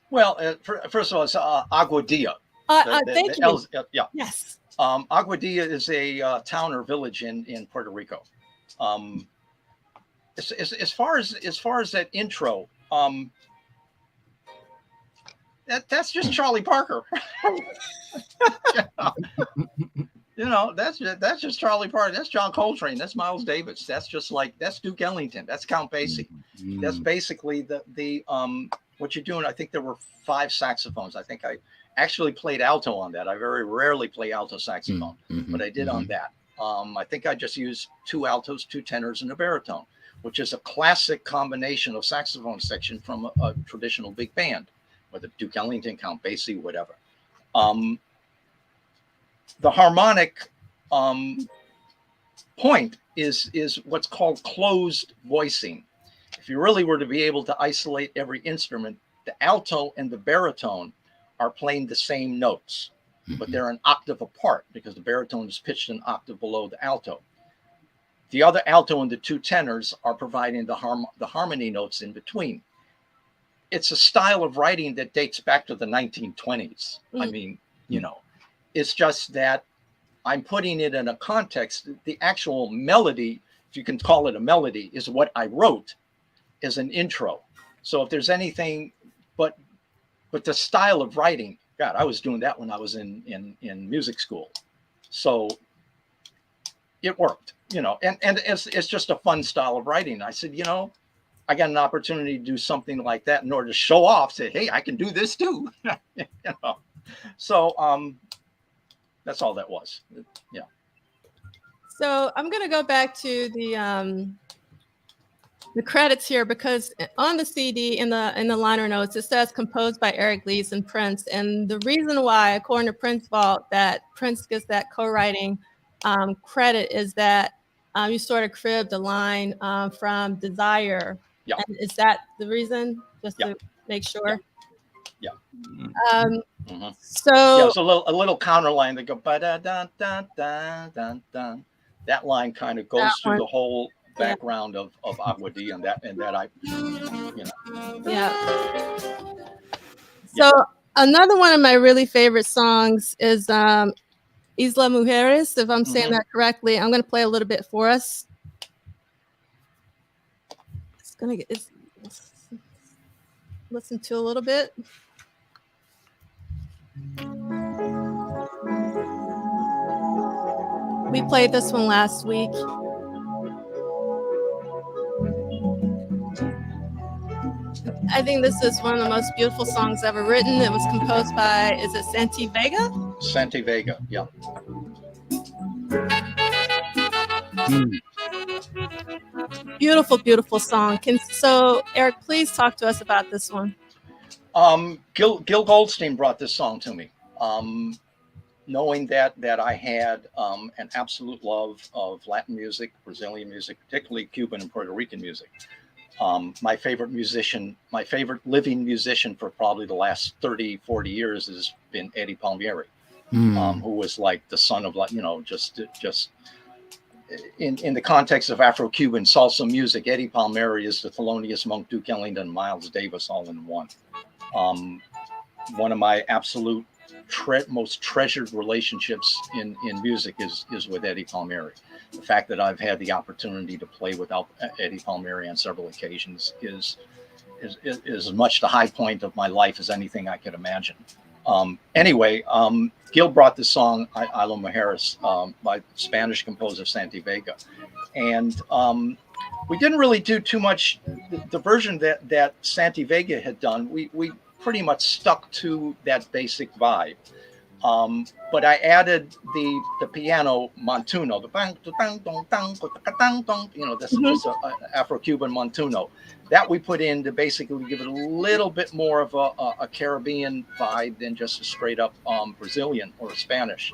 Well, first of all, it's Aguadilla. Thank you. Yeah. Yes. Aguadilla is a town or village in Puerto Rico. As far as that intro, that's just Charlie Parker. You know, that's just Charlie Parker. That's John Coltrane. That's Miles Davis. That's Duke Ellington. That's Count Basie. That's basically the what you're doing. I think there were 5 saxophones. I think I actually played alto on that. I very rarely play alto saxophone, but I did on that. I think I just used 2 altos, 2 tenors, and a baritone, which is a classic combination of saxophone section from a traditional big band, whether Duke Ellington, Count Basie, whatever. The harmonic point is what's called closed voicing. If you really were to be able to isolate every instrument, the alto and the baritone are playing the same notes, but they're an octave apart because the baritone is pitched an octave below the alto. The other alto and the 2 tenors are providing the harmony notes in between. It's a style of writing that dates back to the 1920s. I mean, you know, it's just that I'm putting it in a context. The actual melody, if you can call it a melody, is what I wrote as an intro. So if there's anything, but the style of writing, God, I was doing that when I was in music school. So it worked, you know, and it's just a fun style of writing. I said, you know, I got an opportunity to do something like that in order to show off, say, hey, I can do this too. You know? So that's all that was. Yeah. So I'm going to go back to the credits here, because on the CD in the liner notes, it says composed by Eric Leeds and Prince. And the reason why, according to Prince Vault, that Prince gets that co-writing credit is that you sort of cribbed a line from Desire. Yeah. And is that the reason? Just to make sure. Yeah. So yeah, it's a little counter line that go ba da da da da da da. That line kind of goes through the whole background of Aguadilla and that I, you know. Yeah. So another one of my really favorite songs is Isla Mujeres, if I'm saying that correctly. I'm going to play a little bit for us. gonna get listen to a little bit. We played this one last week. I think this is one of the most beautiful songs ever written. It was composed by, is it Santi Vega? Santi Vega, yeah. Beautiful, beautiful song. So, Eric, please talk to us about this one. Gil Goldstein brought this song to me, knowing that I had an absolute love of Latin music, Brazilian music, particularly Cuban and Puerto Rican music. My favorite living musician for probably the last 30, 40 years has been Eddie Palmieri, who was like the son of, just in the context of Afro-Cuban salsa music. Eddie Palmieri is the Thelonious Monk, Duke Ellington, Miles Davis all in one. One of my absolute most treasured relationships in music is with Eddie Palmieri. The fact that I've had the opportunity to play with Eddie Palmieri on several occasions is as much the high point of my life as anything I could imagine. Anyway, Gil brought the song "A lo Mujeres" by Spanish composer Santi Vega, and we didn't really do too much. The version that Santi Vega had done, we pretty much stuck to that basic vibe. But I added the piano montuno, the bang, dang, dong, dang, dang, dong, this is just an Afro-Cuban montuno that we put in to basically give it a little bit more of a Caribbean vibe than just a straight up Brazilian or Spanish.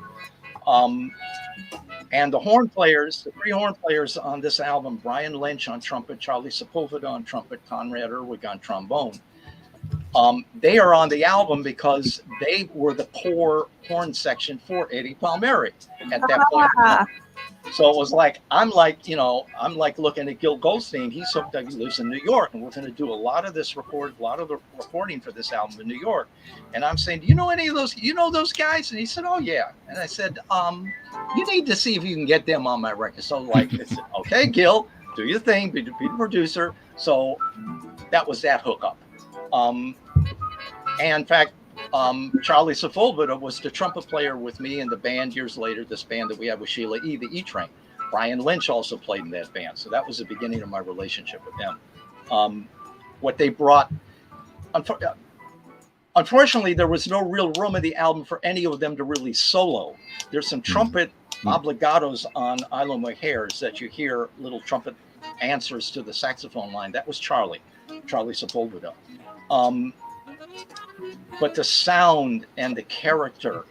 And the horn players, the three horn players on this album, Brian Lynch on trumpet, Charlie Sepulveda on trumpet, Conrad Erwig on trombone. They are on the album because they were the core horn section for Eddie Palmieri at that point. So it was like, I'm like looking at Gil Goldstein. He lives in New York, and we're going to do a lot of the recording for this album in New York. And I'm saying, do you know any of those? You know those guys? And he said, oh yeah. And I said, you need to see if you can get them on my record. So like, I said, okay, Gil, do your thing, be the producer. So that was that hookup. And in fact, Charlie Sepulveda was the trumpet player with me in the band years later, this band that we had with Sheila E., the E-Train. Brian Lynch also played in that band. So that was the beginning of my relationship with them. What they brought, unfortunately, there was no real room in the album for any of them to really solo. There's some trumpet obligatos on "A lo Mujeres" that you hear, little trumpet answers to the saxophone line. That was Charlie Sepulveda. But the sound and the character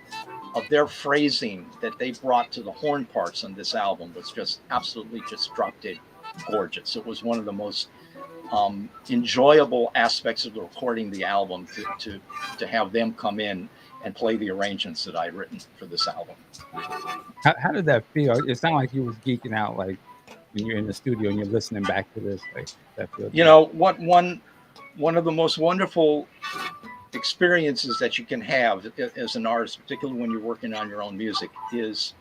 of their phrasing that they brought to the horn parts on this album was just absolutely just drop dead gorgeous. It was one of the most enjoyable aspects of recording the album to have them come in and play the arrangements that I'd written for this album. How did that feel? It sounded like you was geeking out, like when you're in the studio and you're listening back to this. Like that feels. One of the most wonderful experiences that you can have as an artist, particularly when you're working on your own music, is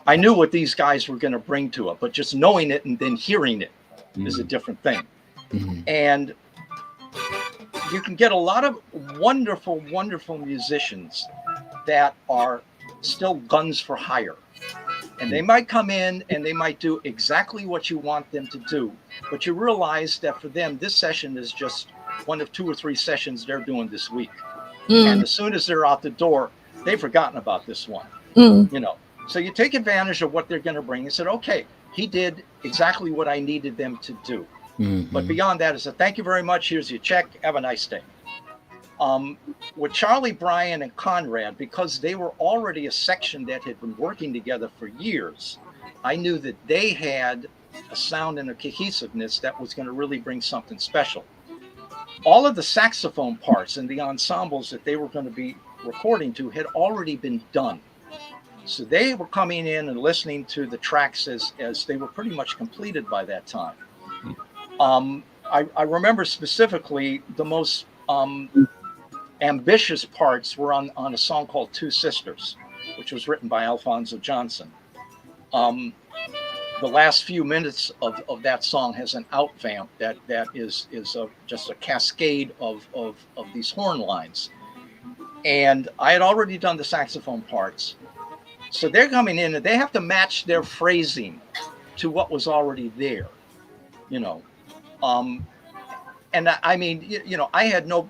I knew what these guys were going to bring to it, but just knowing it and then hearing it is a different thing. And you can get a lot of wonderful, wonderful musicians that are still guns for hire. And they might come in and they might do exactly what you want them to do. But you realize that for them, this session is just one of 2 or 3 sessions they're doing this week. And as soon as they're out the door, they've forgotten about this one. So you take advantage of what they're going to bring and said, okay, he did exactly what I needed them to do. But beyond that, I said, thank you very much. Here's your check. Have a nice day. With Charlie, Brian, and Conrad, because they were already a section that had been working together for years, I knew that they had a sound and a cohesiveness that was going to really bring something special. All of the saxophone parts and the ensembles that they were going to be recording to had already been done. So they were coming in and listening to the tracks as they were pretty much completed by that time. I remember specifically the most ambitious parts were on a song called Two Sisters, which was written by Alphonso Johnson. the last few minutes of that song has an out vamp that is just a cascade of these horn lines. And I had already done the saxophone parts. So they're coming in and they have to match their phrasing to what was already there, you know. And I mean, you know, I had no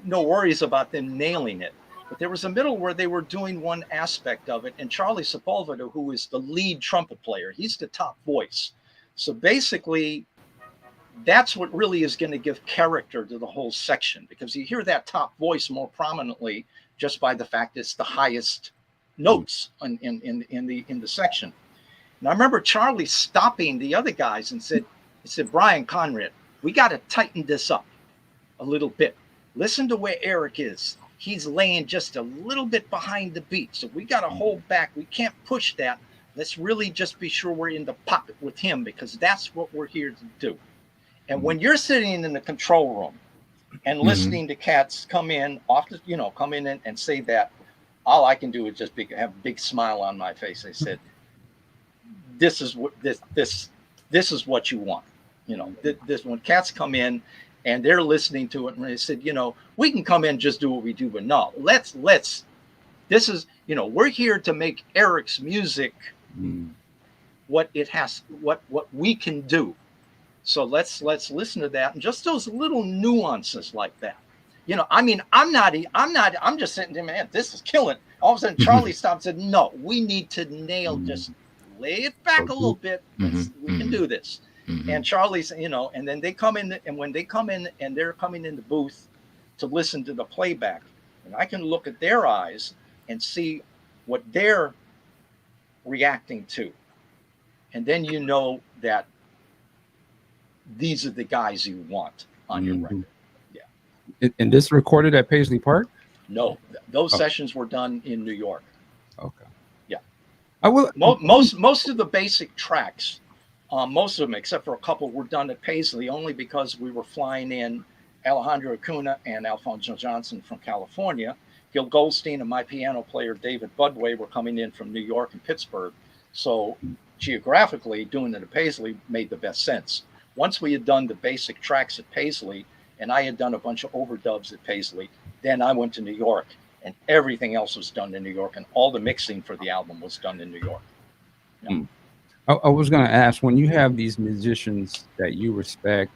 worries about them nailing it. But there was a middle where they were doing one aspect of it. And Charlie Sepulveda, who is the lead trumpet player, he's the top voice. So basically, that's what really is going to give character to the whole section, because you hear that top voice more prominently just by the fact it's the highest notes in the section. And I remember Charlie stopping the other guys and said, Brian Conrad, we got to tighten this up a little bit. Listen to where Eric is. He's laying just a little bit behind the beat. So we got to hold back. We can't push that. Let's really just be sure we're in the pocket with him, because that's what we're here to do. And when you're sitting in the control room and listening to cats come in, come in and say that, all I can do is just have a big smile on my face. They said, this is what you want. You know, this when cats come in and they're listening to it and they said, you know, we can come in and just do what we do, but no, let's this is, you know, we're here to make Eric's music what it has, what we can do. So let's listen to that, and just those little nuances like that. You know, I mean, I'm just sitting there, man, this is killing. All of a sudden, Charlie stopped and said, no, we need to nail, just lay it back a little bit. We can do this. And Charlie's, you know, and then they come in, and when they come in and they're coming in the booth to listen to the playback, and I can look at their eyes and see what they're reacting to. And then you know that these are the guys you want on your record. Yeah. And this recorded at Paisley Park? No, those sessions were done in New York. Okay. Yeah. I will. Most of the basic tracks, most of them except for a couple, were done at Paisley only because we were flying in Alejandro Acuna and Alfonso Johnson from California. Gil Goldstein and my piano player David Budway were coming in from New York and Pittsburgh. So geographically, doing it at Paisley made the best sense. Once we had done the basic tracks at Paisley, and I had done a bunch of overdubs at Paisley, then I went to New York, and everything else was done in New York, and all the mixing for the album was done in New York. Yeah. I was going to ask, when you have these musicians that you respect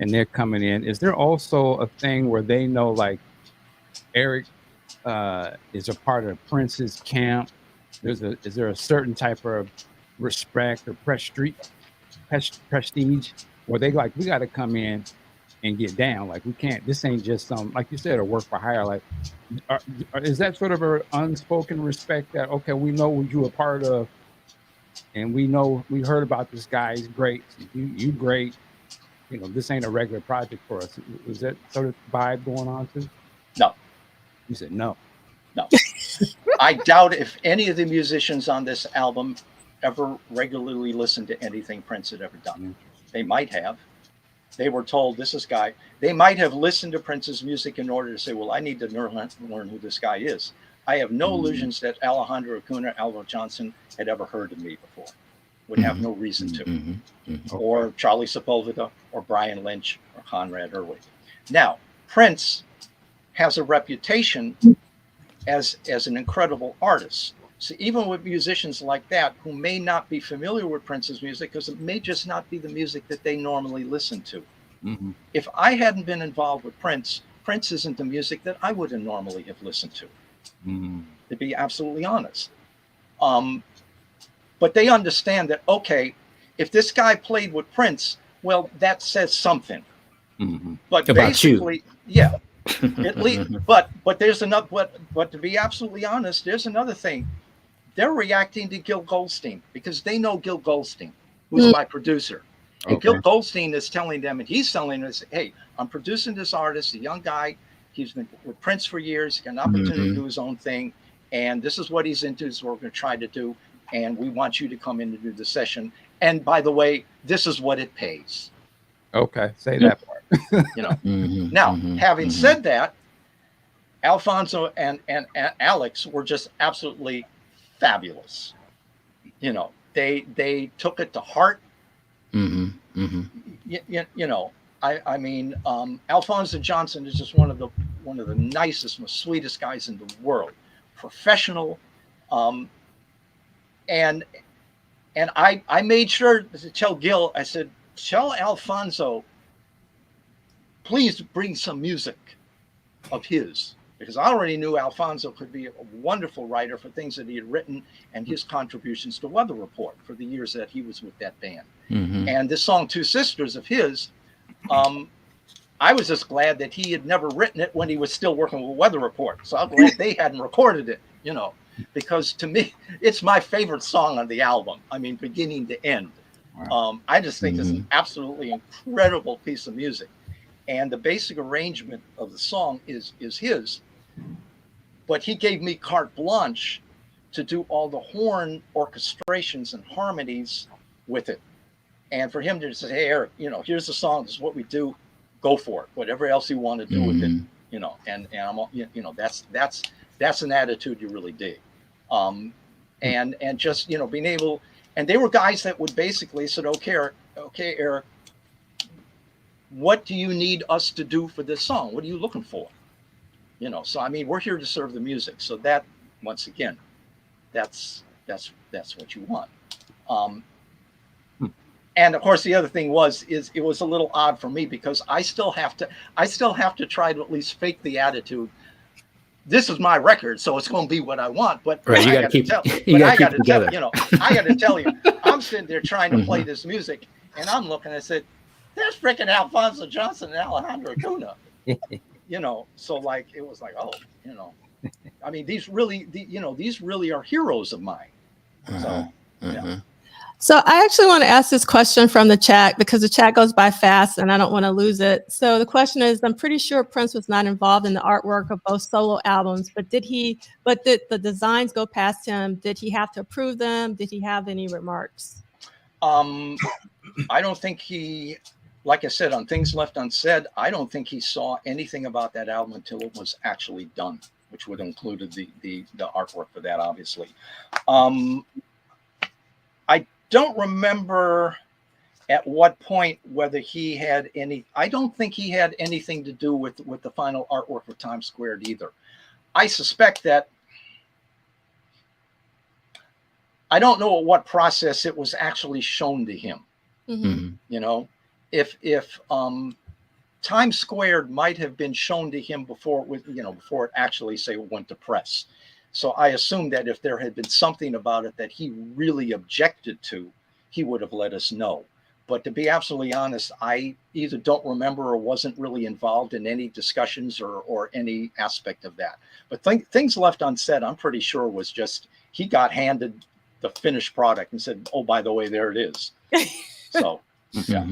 and they're coming in, is there also a thing where they know, like, Eric is a part of Prince's camp? Is there a certain type of respect or prestige where they like, we got to come in and get down? Like, we can't, this ain't just some, like you said, a work for hire. Like, is that sort of an unspoken respect that, okay, we know what you a part of, and we know, we heard about this guy, he's great, you great, you know, this ain't a regular project for us? Is that sort of vibe going on too? No. You said no. No. I doubt if any of the musicians on this album ever regularly listened to anything Prince had ever done. They might have. They were told, this is guy. They might have listened to Prince's music in order to say, well, I need to learn who this guy is. I have no illusions that Alejandro Acuna, Alvo Johnson had ever heard of me before. Would have no reason to. Or Charlie Sepulveda, or Brian Lynch, or Conrad Irwin. Now, Prince has a reputation as an incredible artist. So even with musicians like that who may not be familiar with Prince's music, because it may just not be the music that they normally listen to. If I hadn't been involved with Prince, Prince isn't the music that I would have normally have listened to, to be absolutely honest. But they understand that, okay, if this guy played with Prince, well, that says something. But about basically, you. Yeah. At least, but there's enough. But to be absolutely honest, there's another thing. They're reacting to Gil Goldstein because they know Gil Goldstein, who's my producer. And Gil Goldstein is telling them, and he's telling us, hey, I'm producing this artist, a young guy. He's been with Prince for years. He got an opportunity to do his own thing. And this is what he's into. This is what we're going to try to do. And we want you to come in and do the session. And by the way, this is what it pays. Okay, say that part. You know. Now, having said that, Alfonso and Alex were just absolutely fabulous. You know, They took it to heart. Mm-hmm. Mm-hmm. You know, I mean, Alphonso Johnson is just one of the nicest, most sweetest guys in the world, professional, and I made sure to tell Gil. I said, tell Alfonso, please bring some music of his, because I already knew Alfonso could be a wonderful writer for things that he had written and his contributions to Weather Report for the years that he was with that band. Mm-hmm. And this song, Two Sisters of his, I was just glad that he had never written it when he was still working with Weather Report. So I'm glad they hadn't recorded it, you know, because to me, it's my favorite song on the album. I mean, beginning to end. Wow. I just think it's an absolutely incredible piece of music. And the basic arrangement of the song is his. But he gave me carte blanche to do all the horn orchestrations and harmonies with it. And for him to just say, hey, Eric, you know, here's the song. This is what we do. Go for it. Whatever else you want to do with it, you know. And I'm, you know, that's an attitude you really dig. And just, you know, being able. And they were guys that would basically said, okay, Eric, what do you need us to do for this song? What are you looking for? You know, so I mean, we're here to serve the music. So that, once again, that's what you want. And of course, the other thing is it was a little odd for me because I still have to try to at least fake the attitude. This is my record, so it's going to be what I want. But right, you got to keep it together. You know, I got to tell you, I'm sitting there trying to play this music, and I'm looking. I said, "There's freaking Alfonso Johnson and Alejandro Acuna." You know, so like it was like, oh, you know, I mean, these really are heroes of mine. So, yeah. So I actually want to ask this question from the chat because the chat goes by fast and I don't want to lose it. So the question is, I'm pretty sure Prince was not involved in the artwork of both solo albums, but did the designs go past him? Did he have to approve them? Did he have any remarks? I don't think he, like I said, on Things Left Unsaid, I don't think he saw anything about that album until it was actually done, which would have included the artwork for that, obviously. I don't remember at what point whether he had any. I don't think he had anything to do with the final artwork for Times Squared either. I suspect that. I don't know at what process it was actually shown to him. Mm-hmm. You know, if Times Squared might have been shown to him before it actually went to press. So I assume that if there had been something about it that he really objected to, he would have let us know. But to be absolutely honest, I either don't remember or wasn't really involved in any discussions or any aspect of that. But Things Left Unsaid, I'm pretty sure was just, he got handed the finished product and said, oh, by the way, there it is. So, yeah.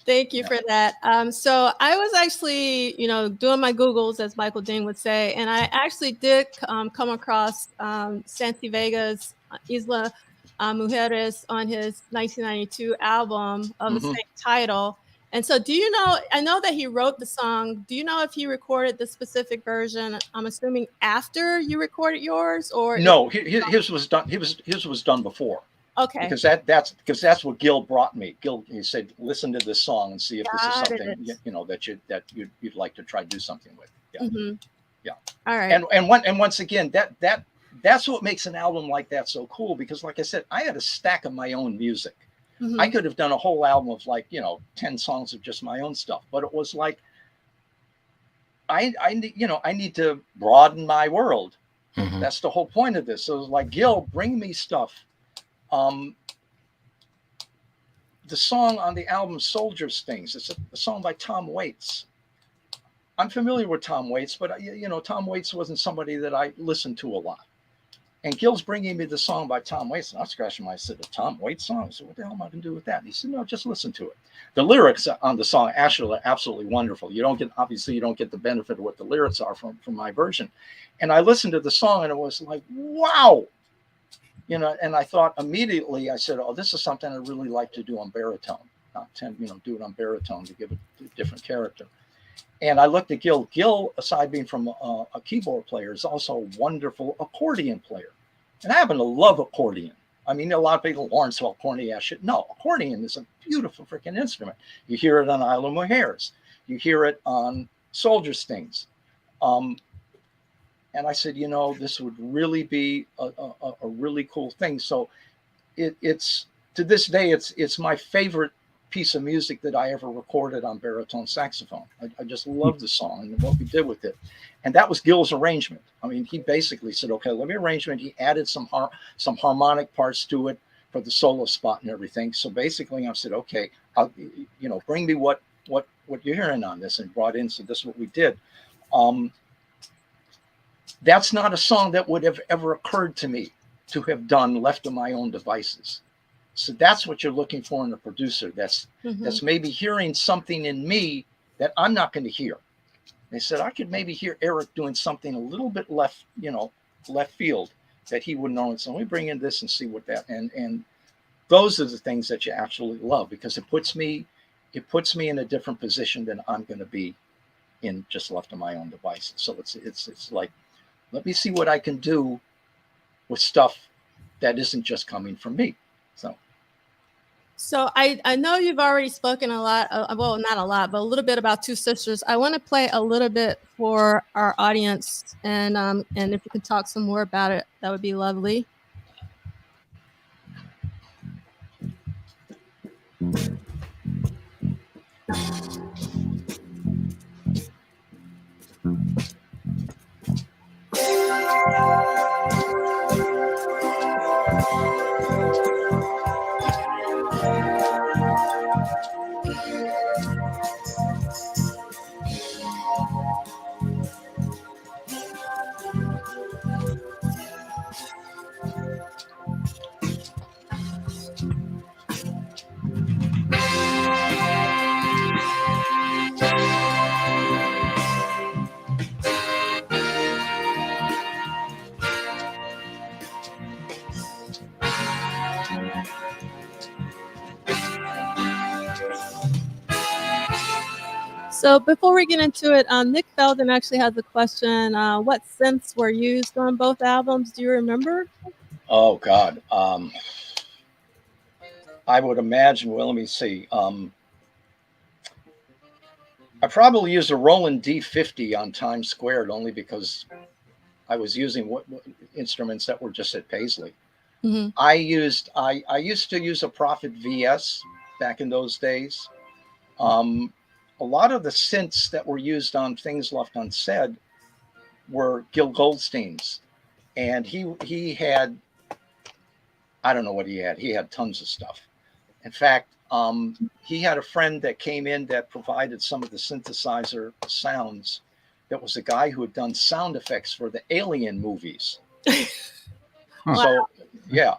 Thank you for that. So I was actually, doing my Googles, as Michael Dean would say, and I actually did come across Santi Vega's Isla Mujeres on his 1992 album of the same title. And so do you know, I know that he wrote the song. Do you know if he recorded the specific version? I'm assuming after you recorded yours, or no, his was done. His was done before. Okay. Because that's what Gil brought me. Gil, he said, listen to this song and see if this is something that you'd like to try to do something with. Yeah. Mm-hmm. Yeah. All right. And once again, that's what makes an album like that so cool, because like I said, I had a stack of my own music. Mm-hmm. I could have done a whole album of 10 songs of just my own stuff, but it was like I need to broaden my world. Mm-hmm. That's the whole point of this. So it was like, Gil, bring me stuff. The song on the album Soldiers Things, it's a song by Tom Waits. I'm familiar with Tom Waits, but Tom Waits wasn't somebody that I listened to a lot. And Gil's bringing me the song by Tom Waits, and I'm scratching my head. I said, a Tom Waits song? I said, what the hell am I going to do with that? And he said, no, just listen to it. The lyrics on the song actually are absolutely wonderful. You don't get the benefit of what the lyrics are from my version. And I listened to the song, and it was like, wow. And I thought immediately, I said, oh, this is something I really like to do on baritone, do it on baritone to give it a different character. And I looked at Gil. Gil, aside being from a keyboard player, is also a wonderful accordion player. And I happen to love accordion. I mean, a lot of people, Lawrence, well, corny ass shit. No, accordion is a beautiful freaking instrument. You hear it on Isle of Mujeres. You hear it on Soldier Stings. And I said, you know, this would really be a really cool thing. So it's to this day, it's my favorite piece of music that I ever recorded on baritone saxophone. I just love the song and what we did with it. And that was Gil's arrangement. I mean, he basically said, okay, let me arrange it. He added some harmonic parts to it for the solo spot and everything. So basically I said, okay, you know, bring me what you're hearing on this, and brought in. So this is what we did. That's not a song that would have ever occurred to me to have done left to my own devices. So that's what you're looking for in a producer. That's maybe hearing something in me that I'm not going to hear. They said I could maybe hear Eric doing something a little bit left field that he wouldn't know. And so let me bring in this and see what that, and those are the things that you actually love, because it puts me in a different position than I'm going to be in just left to my own devices. So it's like, let me see what I can do with stuff that isn't just coming from me. So I know you've already spoken a lot, well, not a lot, but a little bit about Two Sisters. I want to play a little bit for our audience, and if you could talk some more about it, that would be lovely. So before we get into it, Nick Felden actually has a question. What synths were used on both albums? Do you remember? Oh God, I would imagine. Well, let me see. I probably used a Roland D50 on Times Squared only because I was using what instruments that were just at Paisley. Mm-hmm. I used to use a Prophet VS back in those days. A lot of the synths that were used on Things Left Unsaid were Gil Goldstein's, and he had, I don't know what he had. He had tons of stuff. In fact, he had a friend that came in that provided some of the synthesizer sounds. That was a guy who had done sound effects for the Alien movies. So yeah,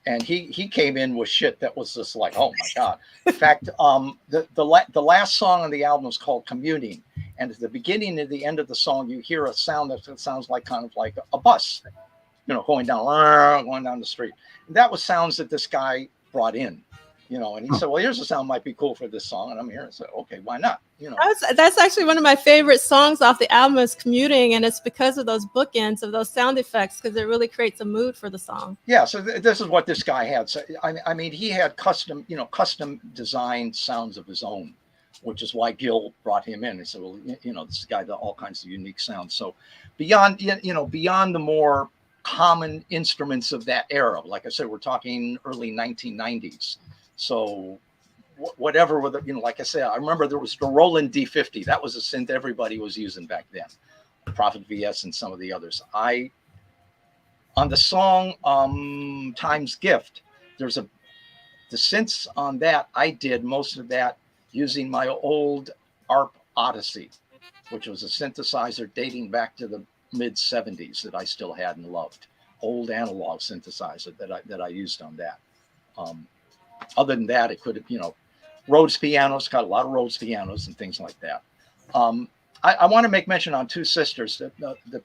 and he came in with shit that was just like, oh my God. In fact, the last song on the album was called Communing, and at the beginning and the end of the song, you hear a sound that sounds like kind of like a bus, you know, going down the street. And that was sounds that this guy brought in, you know, and he said, well, here's a sound might be cool for this song, and I'm here and said, okay, why not? You know, that's actually one of my favorite songs off the album is Commuting, and it's because of those bookends of those sound effects, because it really creates a mood for the song. Yeah, so this is what this guy had. So I mean, he had custom designed sounds of his own, which is why Gil brought him in. He said, well, you know, this guy got all kinds of unique sounds. So beyond the more common instruments of that era, like I said, we're talking early 1990s. So whatever, like I said, I remember there was the Roland D50. That was a synth everybody was using back then. Prophet VS and some of the others. On the song Time's Gift, there's the synths on that. I did most of that using my old ARP Odyssey, which was a synthesizer dating back to the mid 70s that I still had and loved. Old analog synthesizer that I used on that. Other than that, it could have, Rhodes pianos, got a lot of Rhodes pianos and things like that. I want to make mention on Two Sisters that the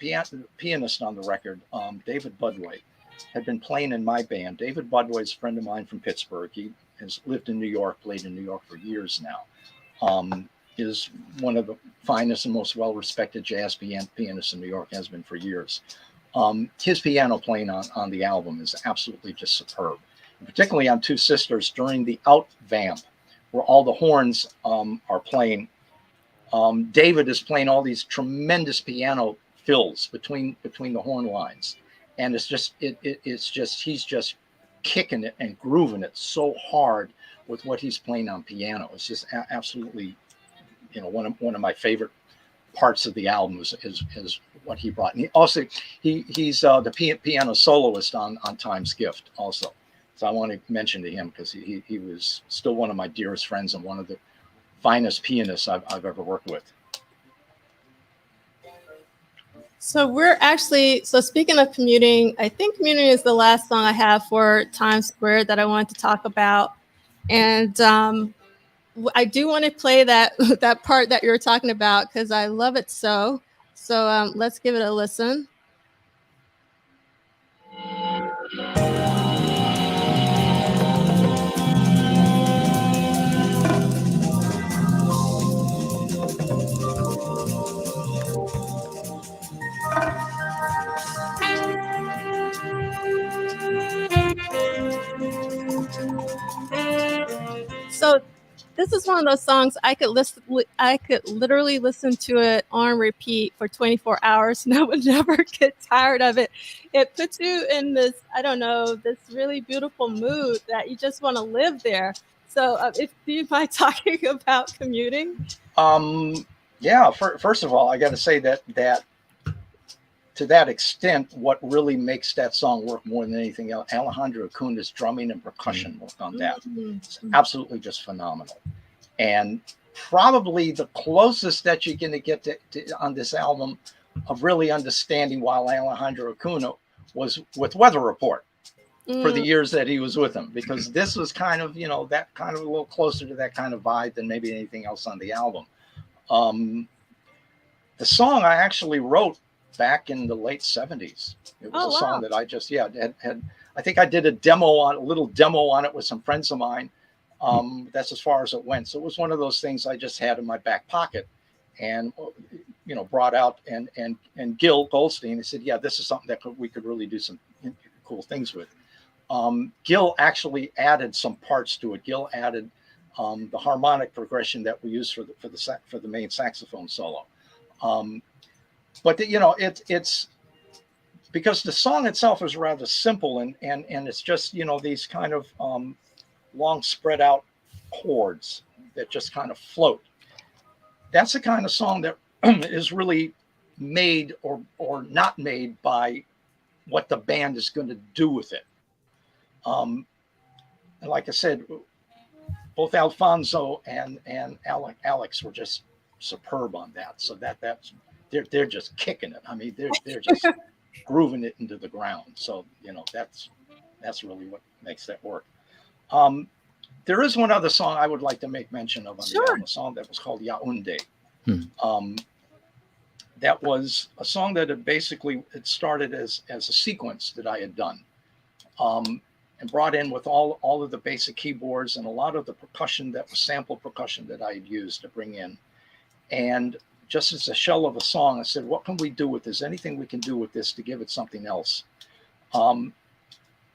pianist on the record, David Budway, had been playing in my band. David Budway is a friend of mine from Pittsburgh. He has lived in New York, played in New York for years now. Is one of the finest and most well-respected jazz pianists in New York, has been for years. His piano playing on the album is absolutely just superb, and particularly on Two Sisters during the out vamp, where all the horns are playing. David is playing all these tremendous piano fills between the horn lines, and it's just he's just kicking it and grooving it so hard with what he's playing on piano. It's just absolutely, one of my favorite parts of the album is what he brought. And he's the piano soloist on Time's Gift also. So I want to mention to him because he was still one of my dearest friends and one of the finest pianists I've ever worked with. So speaking of commuting, I think Commuting is the last song I have for Times Square that I wanted to talk about. And I do want to play that part that you're talking about because I love it so. So let's give it a listen. So this is one of those songs I could literally listen to it on repeat for 24 hours and I would never get tired of it. It puts you in this, this really beautiful mood that you just want to live there. So do you mind talking about commuting? Yeah, first of all, I got to say that to that extent, what really makes that song work more than anything else, Alejandro Acuna's drumming and percussion work on that. It's absolutely just phenomenal. And probably the closest that you're going to get to on this album of really understanding why Alejandro Acuna was with Weather Report for the years that he was with him, because this was kind of, that kind of a little closer to that kind of vibe than maybe anything else on the album. The song I actually wrote back in the late 70s. It was a song that I just, had I think I did a little demo on it with some friends of mine. That's as far as it went. So it was one of those things I just had in my back pocket and, brought out and Gil Goldstein, he said, this is something that we could really do some cool things with. Gil actually added some parts to it. Gil added the harmonic progression that we use for the main saxophone solo. But it's because the song itself is rather simple and it's just, these kind of long spread out chords that just kind of float. That's the kind of song that is really made or not made by what the band is going to do with it. And like I said, both Alfonso and Alex were just superb on that. So they're just kicking it. I mean, they're just grooving it into the ground. So that's really what makes that work. There is one other song I would like to make mention of on the album, a song that was called Yaoundé. That was a song that it started as a sequence that I had done, and brought in with all of the basic keyboards and a lot of the percussion that was sample percussion that I had used to bring in. And just as a shell of a song, I said, what can we do with this? Anything we can do with this to give it something else?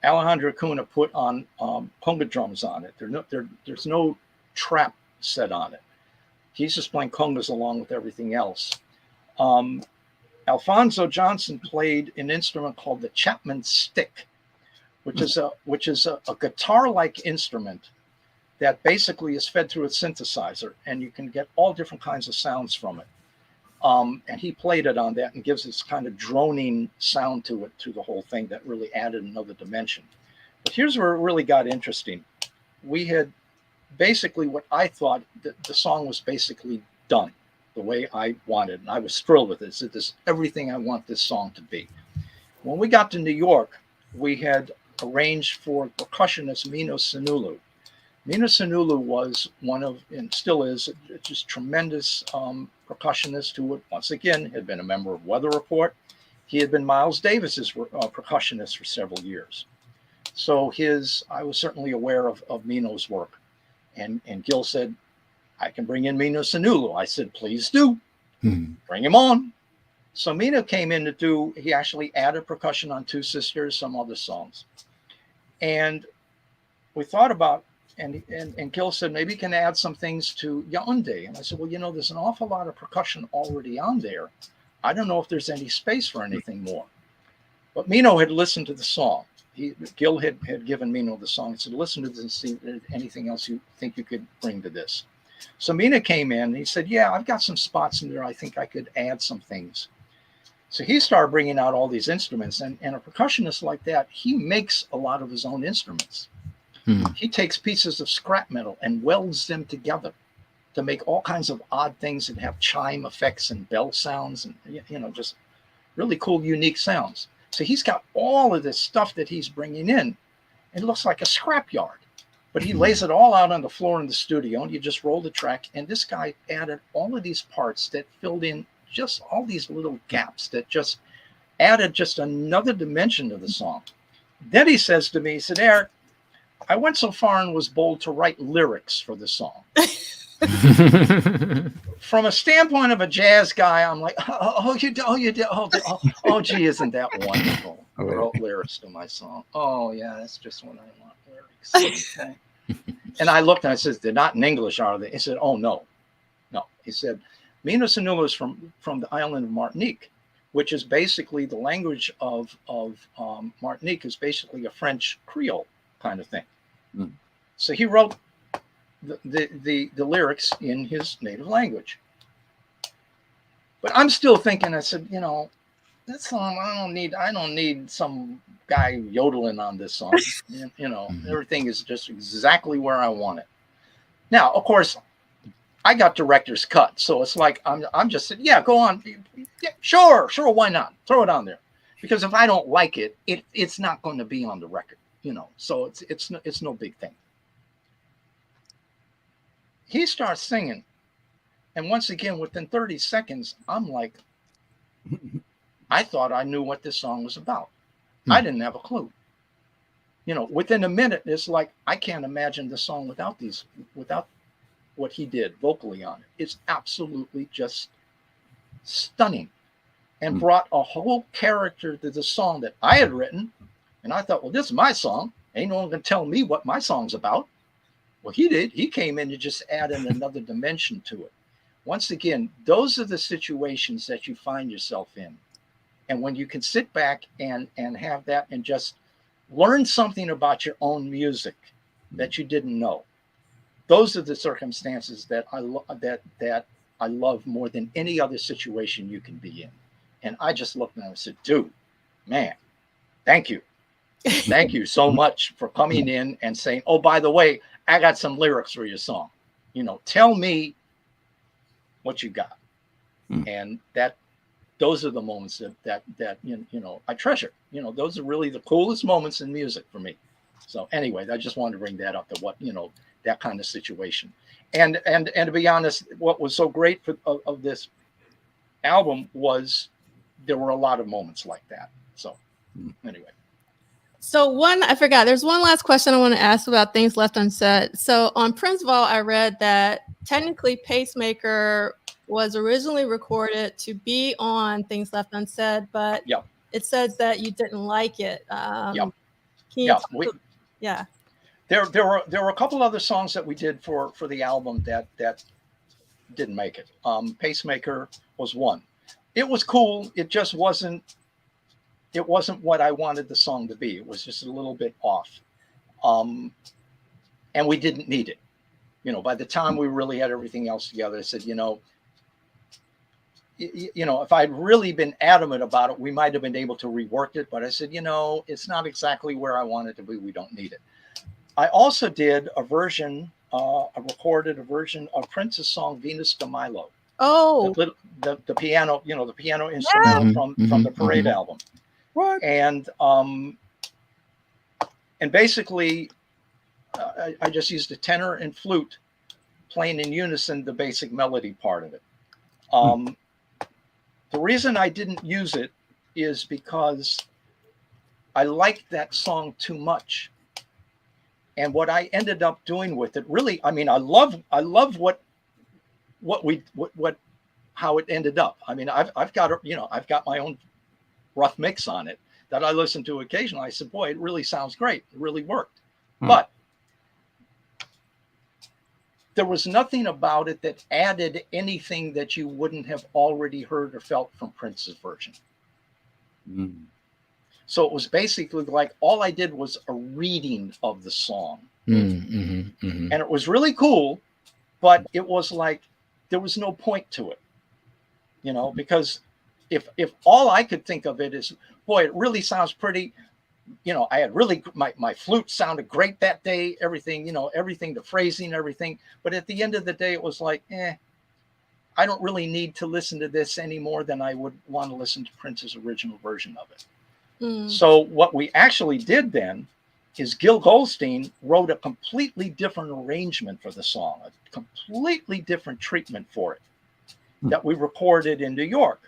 Alejandro Acuna put on conga drums on it. There's no trap set on it. He's just playing congas along with everything else. Alfonso Johnson played an instrument called the Chapman stick, which is a guitar-like instrument that basically is fed through a synthesizer, and you can get all different kinds of sounds from it. And he played it on that and gives this kind of droning sound to it, to the whole thing that really added another dimension. But here's where it really got interesting. We had basically what I thought that the song was basically done the way I wanted. And I was thrilled with it. This is everything I want this song to be. When we got to New York, we had arranged for percussionist Mino Sunulu. Mino Sunulu was one of, and still is, just tremendous percussionist who would, once again, had been a member of Weather Report. He had been Miles Davis's percussionist for several years. So I was certainly aware of Mino's work. And Gil said, I can bring in Mino Sunulu. I said, please do. Bring him on. So Mino came in to do, he actually added percussion on Two Sisters, some other songs. And we thought about, and Gil said, maybe you can add some things to Yaoundé. And I said, well, you know, there's an awful lot of percussion already on there. I don't know if there's any space for anything more. But Mino had listened to the song. Gil had given Mino the song and said, listen to this and see if there's anything else you think you could bring to this. So Mino came in and he said, yeah, I've got some spots in there. I think I could add some things. So he started bringing out all these instruments, and a percussionist like that, he makes a lot of his own instruments. He takes pieces of scrap metal and welds them together to make all kinds of odd things that have chime effects and bell sounds and, you know, just really cool, unique sounds. So he's got all of this stuff that he's bringing in. It looks like a scrapyard, but he lays it all out on the floor in the studio, and you just roll the track. And this guy added all of these parts that filled in just all these little gaps that just added just another dimension to the song. Then he says to me, he said, Eric, I went so far and was bold to write lyrics for the song. From a standpoint of a jazz guy, I'm like, you did. Oh, gee, isn't that wonderful? I wrote lyrics to my song. Oh, yeah, that's just what I want, lyrics. Okay. And I looked and I said, they're not in English, are they? He said, oh, no. He said, Mino Sanula is from the island of Martinique, which is basically the language of Martinique is basically a French Creole kind of thing. So he wrote the lyrics in his native language. But I'm still thinking, I said, you know, this song, I don't need some guy yodeling on this song. You know, everything is just exactly where I want it. Now, of course, I got director's cut, so it's like I'm just saying, yeah, go on, yeah, sure, why not? Throw it on there, because if I don't like it, it's not going to be on the record, you know. So it's no big thing. He starts singing, and once again, within 30 seconds, I'm like, I thought I knew what this song was about. I didn't have a clue. You know, within a minute, it's like I can't imagine the song without what he did vocally on it. It's absolutely just stunning, and brought a whole character to the song that I had written. And I thought, well, this is my song. Ain't no one gonna tell me what my song's about. Well, he did. He came in to just add in another dimension to it. Once again, those are the situations that you find yourself in. And when you can sit back and have that and just learn something about your own music that you didn't know. Those are the circumstances that I love more than any other situation you can be in. And I just looked at him and said, dude, man, thank you. Thank you so much for coming in and saying, oh, by the way, I got some lyrics for your song. You know, tell me what you got. And those are the moments that you know, I treasure. You know, those are really the coolest moments in music for me. So anyway, I just wanted to bring that up, to what, you know, that kind of situation. And to be honest, what was so great of this album was there were a lot of moments like that. So anyway. So I forgot, there's one last question I want to ask about Things Left Unsaid. So on Prince Vault, I read that technically Pacemaker was originally recorded to be on Things Left Unsaid, but it says that you didn't like it. There were a couple other songs that we did for the album that didn't make it. Pacemaker was one. It was cool. It just wasn't what I wanted the song to be. It was just a little bit off. And we didn't need it. You know, by the time we really had everything else together, I said, you know, if I'd really been adamant about it, we might have been able to rework it. But I said, you know, it's not exactly where I want it to be. We don't need it. I also did a recorded version of Prince's song Venus de Milo. Oh, the piano, you know, the piano instrumental from the Parade album. What? And basically, I just used a tenor and flute playing in unison the basic melody part of it. The reason I didn't use it is because I liked that song too much. And what I ended up doing with it, really, I mean, I love how it ended up. I mean, I've got, you know, I've got my own rough mix on it that I listen to occasionally. I said, boy, it really sounds great. It really worked. But there was nothing about it that added anything that you wouldn't have already heard or felt from Prince's version. So it was basically like all I did was a reading of the song. And it was really cool, but it was like there was no point to it, you know, because if all I could think of it is, boy, it really sounds pretty, you know, I had really, my flute sounded great that day, everything, you know, everything, the phrasing, everything. But at the end of the day, it was like, I don't really need to listen to this any more than I would want to listen to Prince's original version of it. So what we actually did then is Gil Goldstein wrote a completely different arrangement for the song, a completely different treatment for it that we recorded in New York,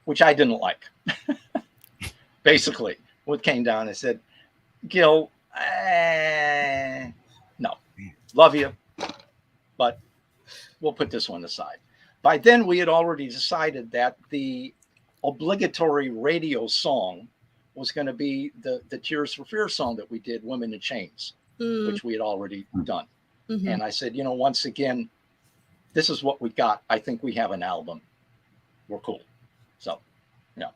which I didn't like. Basically, what came down and said, Gil, no, love you, but we'll put this one aside. By then, we had already decided that the obligatory radio song was going to be the Tears for Fears song that we did, Women in Chains, which we had already done. And I said, you know, once again, this is what we got. I think we have an album. We're cool. So, yeah.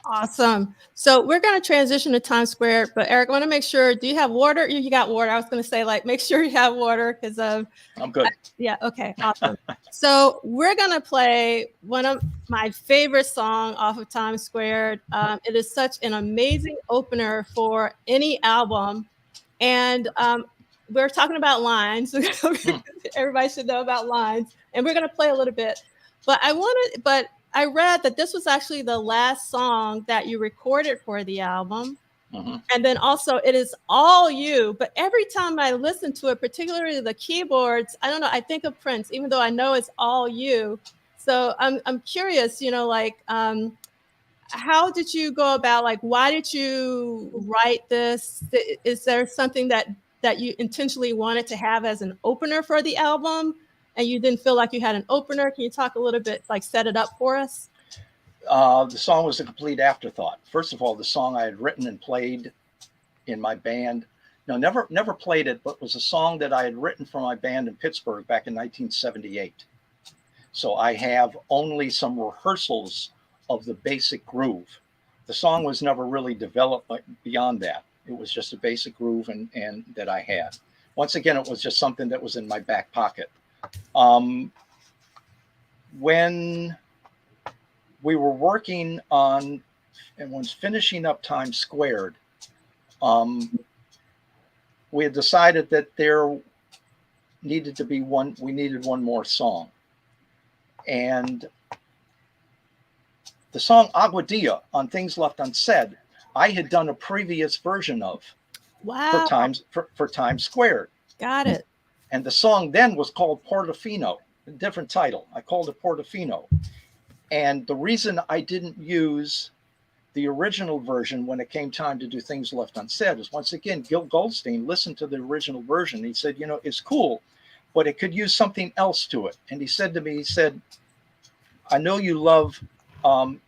Awesome. So we're going to transition to Times Square, but Eric, I want to make sure, do you have water? You got water. I was going to say, like, make sure you have water because I'm good. yeah. Okay. Awesome. So we're going to play one of my favorite songs off of Times Square. It is such an amazing opener for any album. And we're talking about lines. Everybody should know about lines. And we're going to play a little bit. But I read that this was actually the last song that you recorded for the album. And then also it is all you, but every time I listen to it, particularly the keyboards, I don't know, I think of Prince, even though I know it's all you. So I'm curious, you know, like, how did you go about, like, why did you write this? Is there something that you intentionally wanted to have as an opener for the album and you didn't feel like you had an opener? Can you talk a little bit, like, set it up for us? The song was a complete afterthought. First of all, the song I had written and played in my band, no, never played it, but was a song that I had written for my band in Pittsburgh back in 1978. So I have only some rehearsals of the basic groove. The song was never really developed beyond that. It was just a basic groove and that I had. Once again, it was just something that was in my back pocket. When we were working on and was finishing up Times Squared, we had decided that there needed to be we needed one more song. And the song Agua Dia on Things Left Unsaid, I had done a previous version of for Times Squared. Got it. And the song then was called Portofino, a different title. I called it Portofino. And the reason I didn't use the original version when it came time to do Things Left Unsaid is, once again, Gil Goldstein listened to the original version. He said, you know, it's cool, but it could use something else to it. And he said to me, he said, I know you love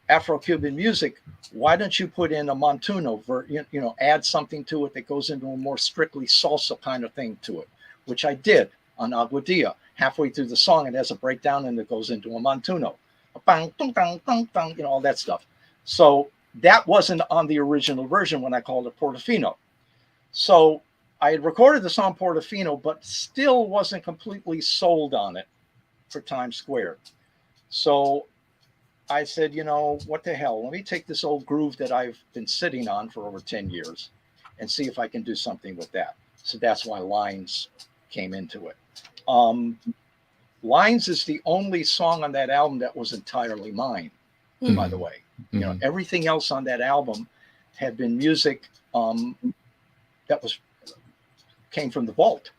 Afro-Cuban music. Why don't you put in a montuno, you know, add something to it that goes into a more strictly salsa kind of thing to it, which I did on Agua Dia. Halfway through the song, it has a breakdown and it goes into a montuno. Bang, dong, dong, dong, dong, you know, all that stuff. So that wasn't on the original version when I called it Portofino. So I had recorded the song Portofino, but still wasn't completely sold on it for Times Square. So I said, you know, what the hell? Let me take this old groove that I've been sitting on for over 10 years and see if I can do something with that. So that's why Lines came into it. Lines is the only song on that album that was entirely mine, by the way. You know, everything else on that album had been music that came from the vault,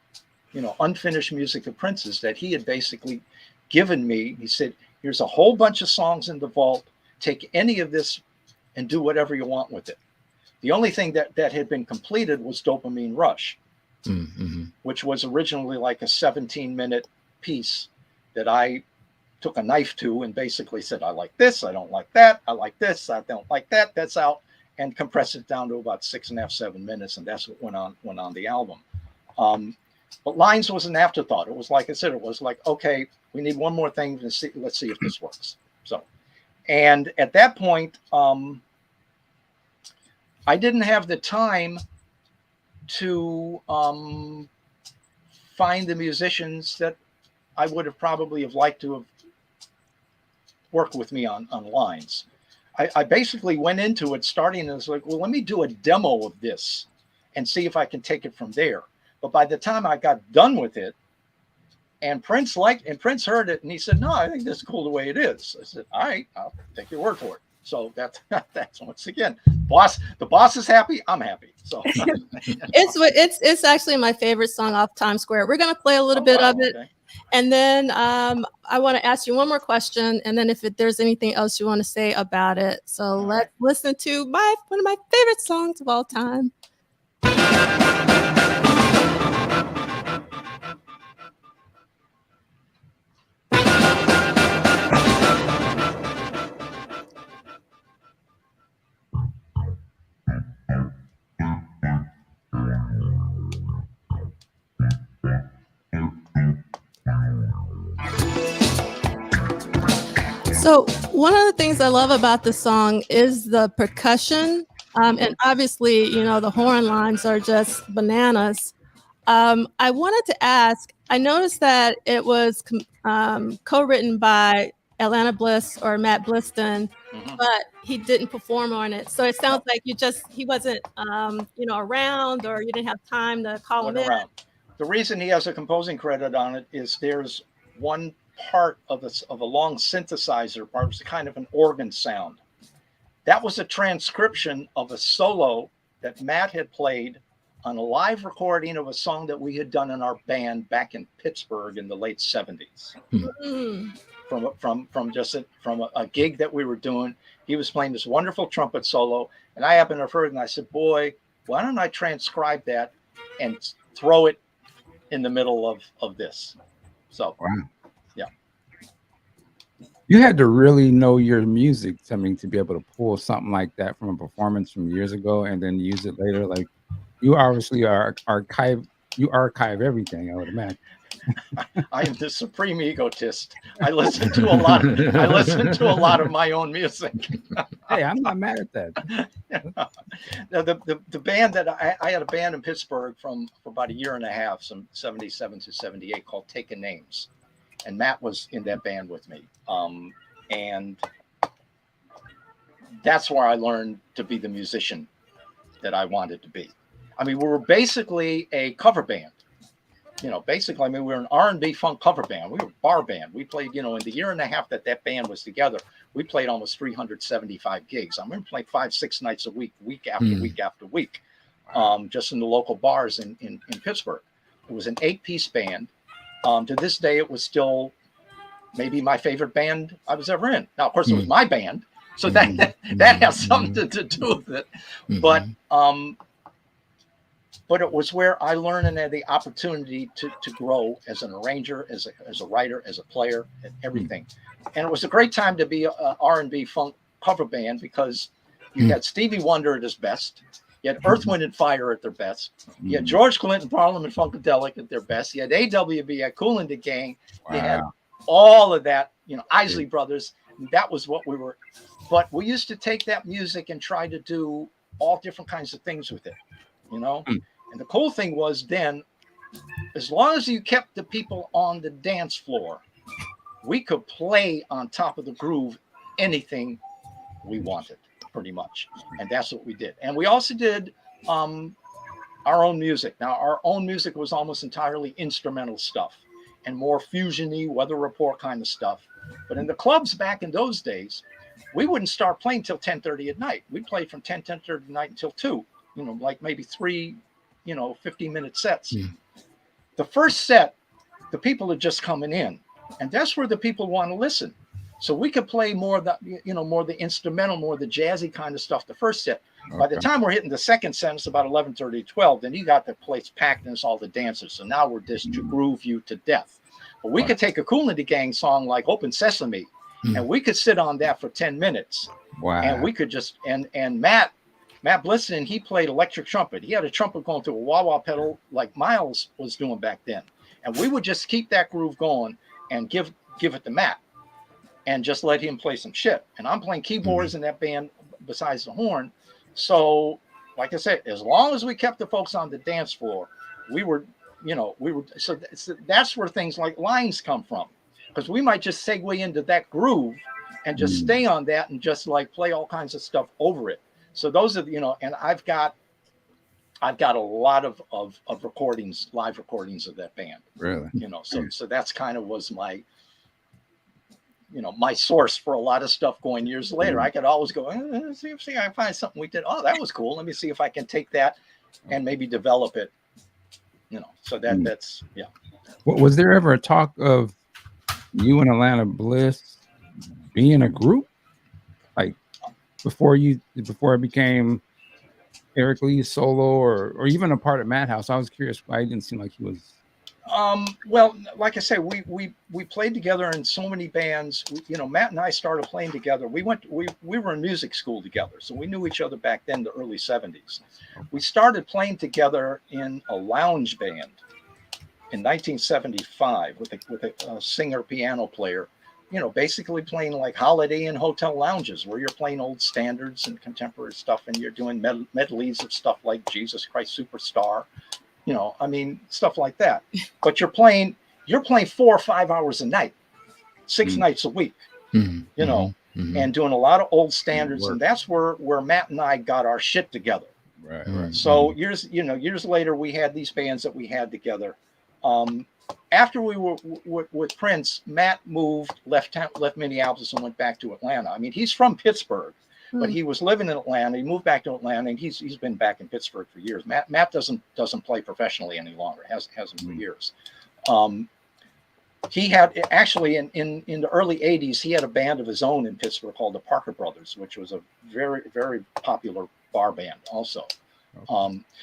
you know, unfinished music of Prince's that he had basically given me. He said, here's a whole bunch of songs in the vault. Take any of this and do whatever you want with it. The only thing that had been completed was Dopamine Rush, which was originally like a 17-minute piece that I took a knife to and basically said, I like this, I don't like that, I like this, I don't like that, that's out, and compressed it down to about 6.5, 7 minutes, and that's what went on the album. But lines was an afterthought. It was like I said, it was like, okay, we need one more thing to see. Let's see if this works. So, and at that point, I didn't have the time to find the musicians that I would have probably have liked to have worked with me on lines. I basically went into it starting and was like, well, let me do a demo of this and see if I can take it from there. But by the time I got done with it, and Prince heard it, and he said, no, I think this is cool the way it is. I said, all right, I'll take your word for it. So that's once again, the boss is happy, I'm happy. So it's actually my favorite song off Times Square. We're gonna play a little bit of it. Okay. And then I want to ask you one more question, and then if there's anything else you want to say about it. So let's listen to one of my favorite songs of all time. So one of the things I love about the song is the percussion. And obviously, the horn lines are just bananas. I wanted to ask, I noticed that it was co-written by Atlanta Bliss or Matt Bliston, but he didn't perform on it. So it sounds like he wasn't, around, or you didn't have time to call him in. The reason he has a composing credit on it is there's one part of a long synthesizer part. It was kind of an organ sound. That was a transcription of a solo that Matt had played on a live recording of a song that we had done in our band back in Pittsburgh in the late 70s. From a gig that we were doing. He was playing this wonderful trumpet solo, and I happened to have heard it, and I said, boy, why don't I transcribe that and throw it in the middle of this? So wow. Yeah. You had to really know your music, to be able to pull something like that from a performance from years ago and then use it later. Like, you obviously archive everything, I would imagine. I am the supreme egotist. I listen to a lot of my own music. Hey, I'm not mad at that. The band that I had a band in Pittsburgh for about a year and a half, some 77 to 78, called Taking Names. And Matt was in that band with me. And that's where I learned to be the musician that I wanted to be. I mean, we were basically a cover band. We were an R&B funk cover band. We were a bar band. We played, in the year and a half that band was together, we played almost 375 gigs. I remember playing 5-6 nights a week, week after week after week, just in the local bars in Pittsburgh. It was an 8-piece band. To this day, it was still maybe my favorite band I was ever in. Now, of course, it was my band, so that has something to do with it. But it was where I learned and had the opportunity to grow as an arranger, as a writer, as a player, and everything. And it was a great time to be an R&B funk cover band because you had Stevie Wonder at his best. You had Earth, Wind, and Fire at their best. You had George Clinton, Parliament Funkadelic at their best. You had AWB, you had Kool and the Gang. Wow. You had all of that, Isley Brothers. That was what we were. But we used to take that music and try to do all different kinds of things with it, And the cool thing was then, as long as you kept the people on the dance floor, we could play on top of the groove anything we wanted, pretty much. And that's what we did. And we also did our own music. Now, our own music was almost entirely instrumental stuff and more fusion-y, Weather Report kind of stuff. But in the clubs back in those days, we wouldn't start playing till 10:30 at night. We played from 10:30 at night until 2, like maybe 3 15-minute sets. The first set, the people are just coming in, and that's where the people want to listen. So we could play more of the, more the instrumental, more the jazzy kind of stuff the first set. Okay. By the time we're hitting the second set, it's about 11:30, 12. Then you got the place packed and it's all the dancers. So now we're just to groove you to death. But we could take a Kool and the Gang song like Open Sesame, and we could sit on that for 10 minutes. Wow. And we could just, and Matt Blisson, he played electric trumpet. He had a trumpet going through a wah-wah pedal like Miles was doing back then. And we would just keep that groove going and give it to Matt and just let him play some shit. And I'm playing keyboards in that band besides the horn. So, like I said, as long as we kept the folks on the dance floor, so that's where things like lines come from, because we might just segue into that groove and just stay on that and just like play all kinds of stuff over it. So those are, and I've got a lot of recordings, live recordings of that band. Really? So that's kind of was my, my source for a lot of stuff going years later. I could always go, see if I can find something we did. Oh, that was cool. Let me see if I can take that and maybe develop it. So that's, yeah. Was there ever a talk of you and Atlanta Bliss being a group? Like before it became Eric Leeds solo or even a part of Madhouse? I was curious why it didn't seem like he was. Well, like I say, we played together in so many bands. Matt and I started playing together. We were in music school together, so we knew each other back then, the early 70s. We started playing together in a lounge band in 1975 with a singer piano player. Basically playing like Holiday Inn hotel lounges where you're playing old standards and contemporary stuff, and you're doing medleys of stuff like Jesus Christ Superstar. Stuff like that. But you're playing 4 or 5 hours a night, 6 nights a week, and doing a lot of old standards. And that's where Matt and I got our shit together. Right. So years later, we had these bands that we had together. After we were with Prince, Matt left Minneapolis and went back to Atlanta. He's from Pittsburgh. But he was living in Atlanta. He moved back to Atlanta, and he's been back in Pittsburgh for years. Matt doesn't play professionally any longer. Hasn't for years. He had actually in the early 80s, he had a band of his own in Pittsburgh called the Parker Brothers, which was a very, very popular bar band also.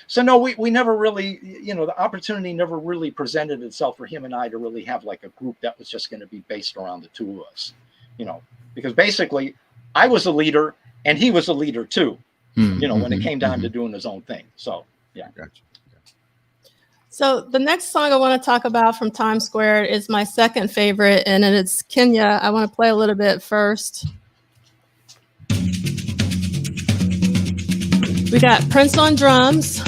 So no, we never really, the opportunity never really presented itself for him and I to really have like a group that was just going to be based around the two of us, because basically I was a leader and he was a leader too, when it came down to doing his own thing. So, yeah. Gotcha. So the next song I want to talk about from Times Square is my second favorite, and it's Kenya. I want to play a little bit first. We got Prince on drums.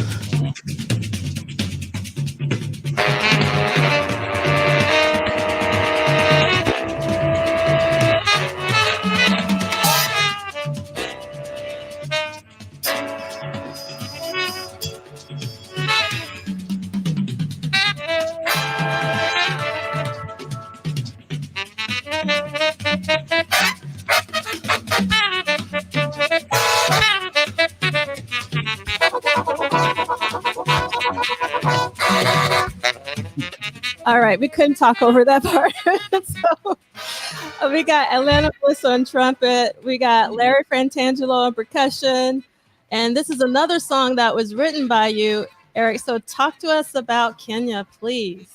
All right, we couldn't talk over that part. So we got Atlanta Bliss on trumpet. We got Larry Frantangelo on percussion. And this is another song that was written by you, Eric. So talk to us about Kenya, please.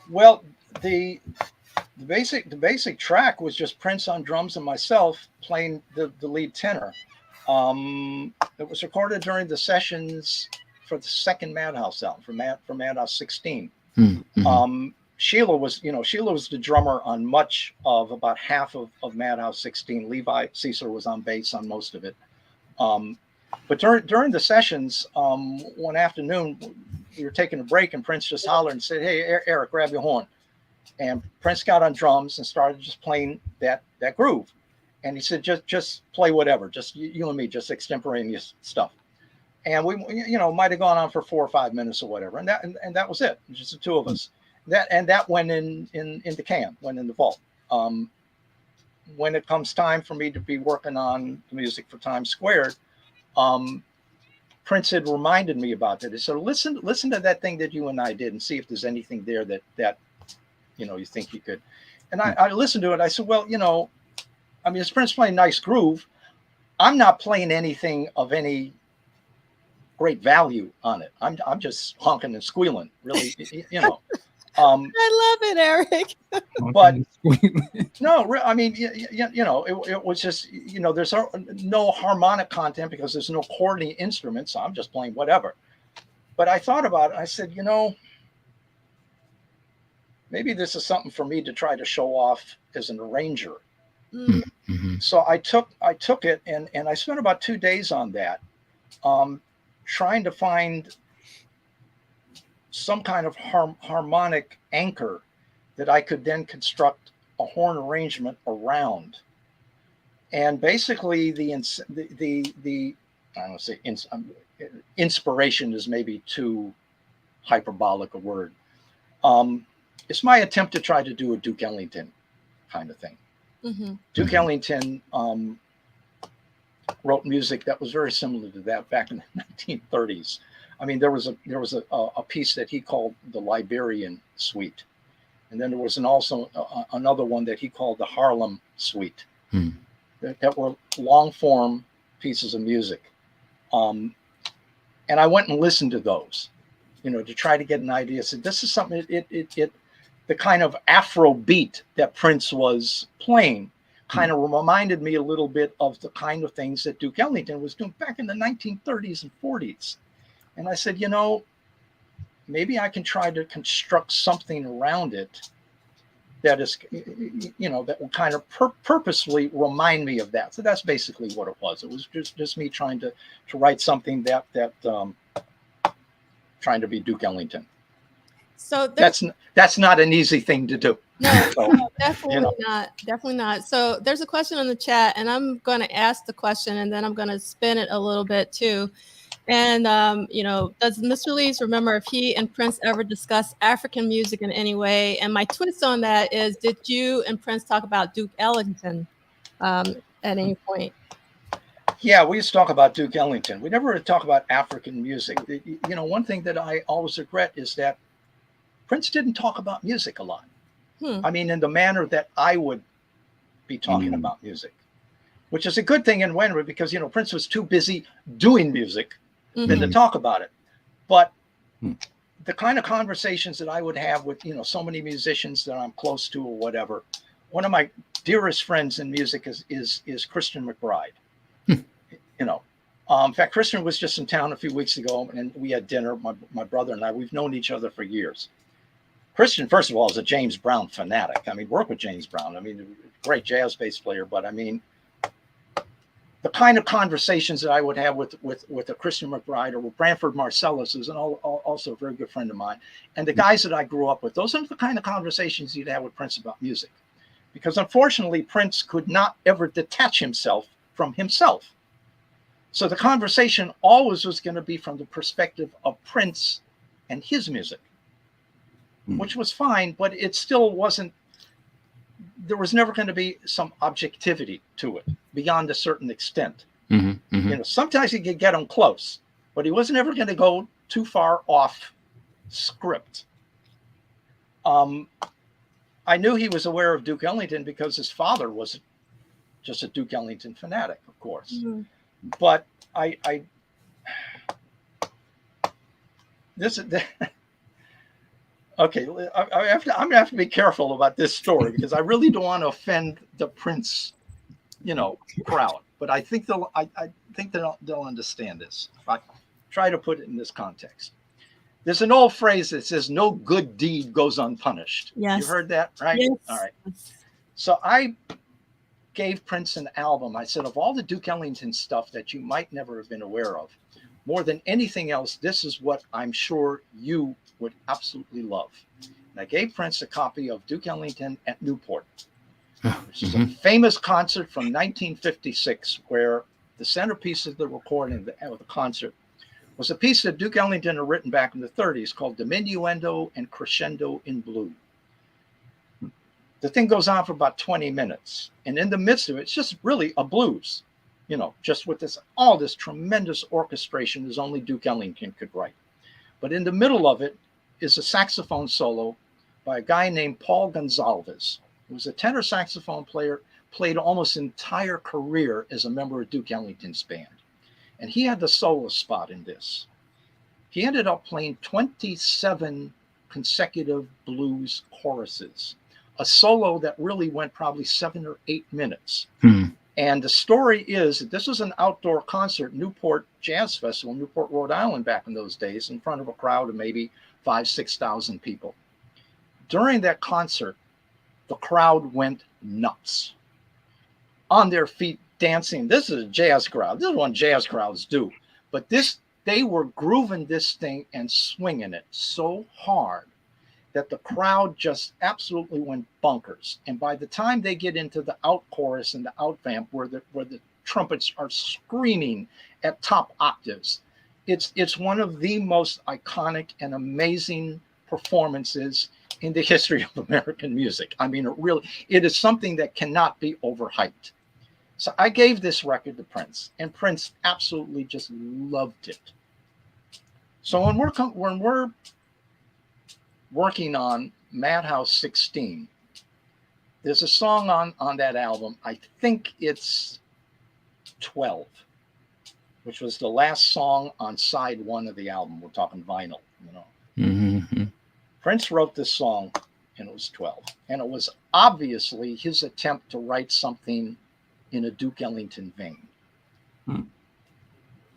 Well, the basic track was just Prince on drums and myself playing the lead tenor. It was recorded during the sessions for the second Madhouse album, for Madhouse 16. Sheila was the drummer on much of about half of Madhouse 16. Levi Cesar was on bass on most of it. But during the sessions, one afternoon, we were taking a break and Prince just hollered and said, "Hey, Eric, grab your horn." And Prince got on drums and started just playing that groove. And he said, just play whatever, just you and me, just extemporaneous stuff. And we, might have gone on for 4 or 5 minutes or whatever. And that was it. Just the two of us. That went in the can, went in the vault. When it comes time for me to be working on the music for Times Squared, Prince had reminded me about that. He said, listen to that thing that you and I did and see if there's anything there that you think you could. And I listened to it. I said, well, it's Prince playing nice groove. I'm not playing anything of any great value on it. I'm just honking and squealing, really, I love it, Eric. But no, I mean, you know, it was just, you know, there's no harmonic content because there's no chording instruments. So I'm just playing whatever. But I thought about it. I said, you know, maybe this is something for me to try to show off as an arranger. Mm-hmm. So I took it and I spent about 2 days on that, trying to find some kind of harmonic anchor that I could then construct a horn arrangement around. And basically the I don't say inspiration is maybe too hyperbolic a word. It's my attempt to try to do a Duke Ellington kind of thing. Mm-hmm. Duke Ellington wrote music that was very similar to that back in the 1930s. I mean, there was a piece that he called the Liberian Suite, and then there was also another one that he called the Harlem Suite. That were long form pieces of music, and I went and listened to those, you know, to try to get an idea. So this is something. The kind of Afro beat that Prince was playing kind of reminded me a little bit of the kind of things that Duke Ellington was doing back in the 1930s and 40s. And I said, you know, maybe I can try to construct something around it that is, you know, that will kind of purposely remind me of that. So that's basically what it was. It was just me trying to write something that trying to be Duke Ellington. So that's not an easy thing to do. No, So, no, definitely you know. not. Definitely not. So there's a question in the chat, and I'm going to ask the question, and then I'm going to spin it a little bit too. And, you know, does Mr. Leeds remember if he and Prince ever discussed African music in any way? And my twist on that is, did you and Prince talk about Duke Ellington at any point? Yeah, we used to talk about Duke Ellington. We never talk about African music. You know, one thing that I always regret is that Prince didn't talk about music a lot. I mean, in the manner that I would be talking about music, which is a good thing in one way because, you know, Prince was too busy doing music than to talk about it. But the kind of conversations that I would have with, you know, so many musicians that I'm close to or whatever, one of my dearest friends in music is Christian McBride. You know, in fact, Christian was just in town a few weeks ago and we had dinner, my brother and I. We've known each other for years. Christian, first of all, is a James Brown fanatic. I mean, work with James Brown. I mean, great jazz bass player, but I mean, the kind of conversations that I would have with a Christian McBride or with Branford Marcellus, who's also a very good friend of mine, and the guys that I grew up with, those are the kind of conversations you'd have with Prince about music. Because unfortunately, Prince could not ever detach himself from himself. So the conversation always was going to be from the perspective of Prince and his music, which was fine, but it still wasn't, there was never going to be some objectivity to it beyond a certain extent. You know, sometimes he could get him close, but he wasn't ever going to go too far off script. I knew he was aware of Duke Ellington because his father was just a Duke Ellington fanatic, of course. But okay, I'm gonna have to be careful about this story because I really don't want to offend the Prince, you know, crowd. But I think they'll understand this. I try to put it in this context. There's an old phrase that says, "No good deed goes unpunished." Yes. You heard that, right? Yes. All right. So I gave Prince an album. I said, of all the Duke Ellington stuff that you might never have been aware of, more than anything else, this is what I'm sure you would absolutely love. And I gave Prince a copy of Duke Ellington at Newport, which is a famous concert from 1956, where the centerpiece of the recording of the concert was a piece that Duke Ellington had written back in the 30s called Diminuendo and Crescendo in Blue. The thing goes on for about 20 minutes. And in the midst of it, it's just really a blues, you know, just with all this tremendous orchestration as only Duke Ellington could write. But in the middle of it is a saxophone solo by a guy named Paul Gonsalves, who was a tenor saxophone player, played almost his entire career as a member of Duke Ellington's band. And he had the solo spot in this. He ended up playing 27 consecutive blues choruses, a solo that really went probably 7 or 8 minutes. And the story is that this was an outdoor concert, Newport Jazz Festival, Newport, Rhode Island, back in those days, in front of a crowd of maybe 5,000-6,000 people. During that concert, the crowd went nuts, on their feet, dancing. This is a jazz crowd. This is what jazz crowds do. But they were grooving this thing and swinging it so hard that the crowd just absolutely went bonkers. And by the time they get into the out chorus and the out vamp, where the trumpets are screaming at top octaves, it's one of the most iconic and amazing performances in the history of American music. I mean, it is something that cannot be overhyped. So I gave this record to Prince, and Prince absolutely just loved it. So when we're working on Madhouse 16, there's a song on that album, I think it's 12, which was the last song on side 1 of the album. We're talking vinyl, you know. Mm-hmm. Prince wrote this song, and it was 12. And it was obviously his attempt to write something in a Duke Ellington vein.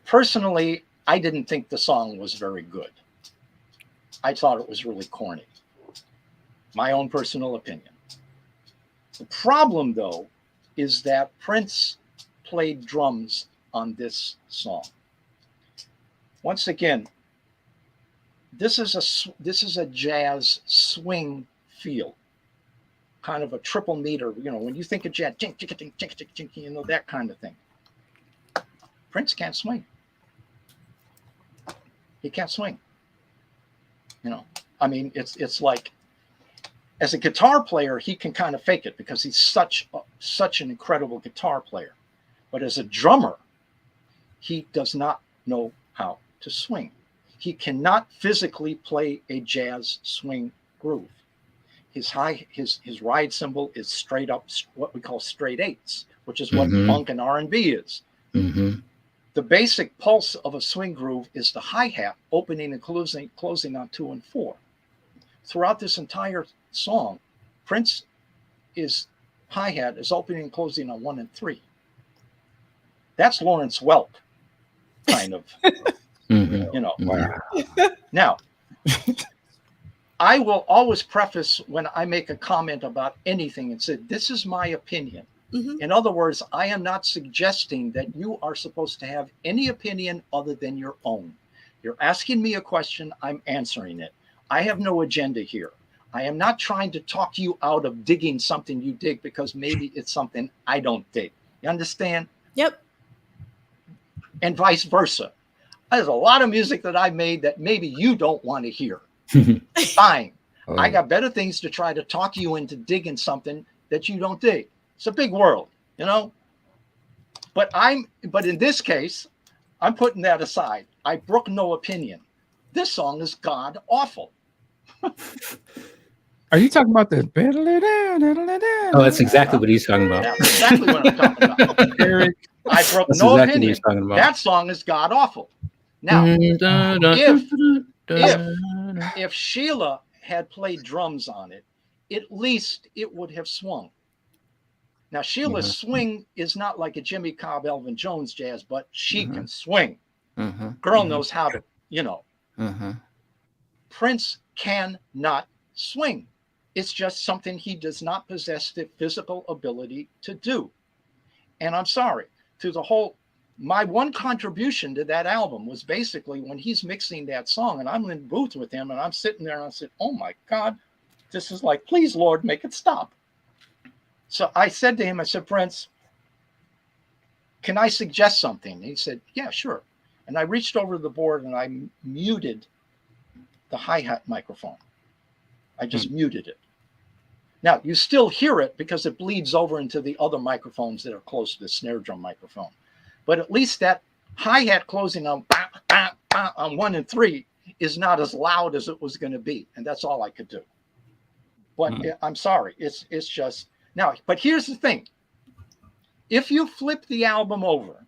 Personally, I didn't think the song was very good. I thought it was really corny. My own personal opinion. The problem, though, is that Prince played drums on this song. Once again, this is a jazz swing feel, kind of a triple meter. You know, when you think of jazz, chink, chink, chink, chink, chink, chink, you know, that kind of thing. Prince can't swing. He can't swing. You know, I mean, it's like, as a guitar player, he can kind of fake it because he's such an incredible guitar player. But as a drummer, he does not know how to swing. He cannot physically play a jazz swing groove. His ride cymbal is straight up, what we call straight eights, which is what funk and R&B is. Mm-hmm. The basic pulse of a swing groove is the hi-hat opening and closing on 2 and 4. Throughout this entire song, Prince hi-hat is opening and closing on 1 and 3. That's Lawrence Welk, kind of. You know. Wow. Now, I will always preface when I make a comment about anything and say, this is my opinion. In other words, I am not suggesting that you are supposed to have any opinion other than your own. You're asking me a question, I'm answering it. I have no agenda here. I am not trying to talk you out of digging something you dig because maybe it's something I don't dig. You understand? Yep. And vice versa. There's a lot of music that I made that maybe you don't want to hear. Fine. Oh. I got better things to try to talk you into digging something that you don't dig. It's a big world, you know. But in this case, I'm putting that aside. I brook no opinion. This song is god awful. Are you talking about the? Oh, that's exactly what he's talking about. That's exactly what I'm talking about. Eric, I brook That's no exactly what opinion. he's talking about. That song is god awful. Now, if Sheila had played drums on it, at least it would have swung. Now, Sheila's swing is not like a Jimmy Cobb, Elvin Jones jazz, but she can swing. Girl knows how to, you know. Prince cannot swing. It's just something he does not possess the physical ability to do. And I'm sorry, my one contribution to that album was basically when he's mixing that song and I'm in the booth with him and I'm sitting there and I said, oh my God, this is like, please, Lord, make it stop. So I said to him, I said, Prince, can I suggest something? And he said, yeah, sure. And I reached over to the board and I muted the hi-hat microphone. I just muted it. Now, you still hear it because it bleeds over into the other microphones that are close to the snare drum microphone. But at least that hi-hat closing on 1 and 3 is not as loud as it was going to be. And that's all I could do. But I'm sorry. It's just... Now, but here's the thing. If you flip the album over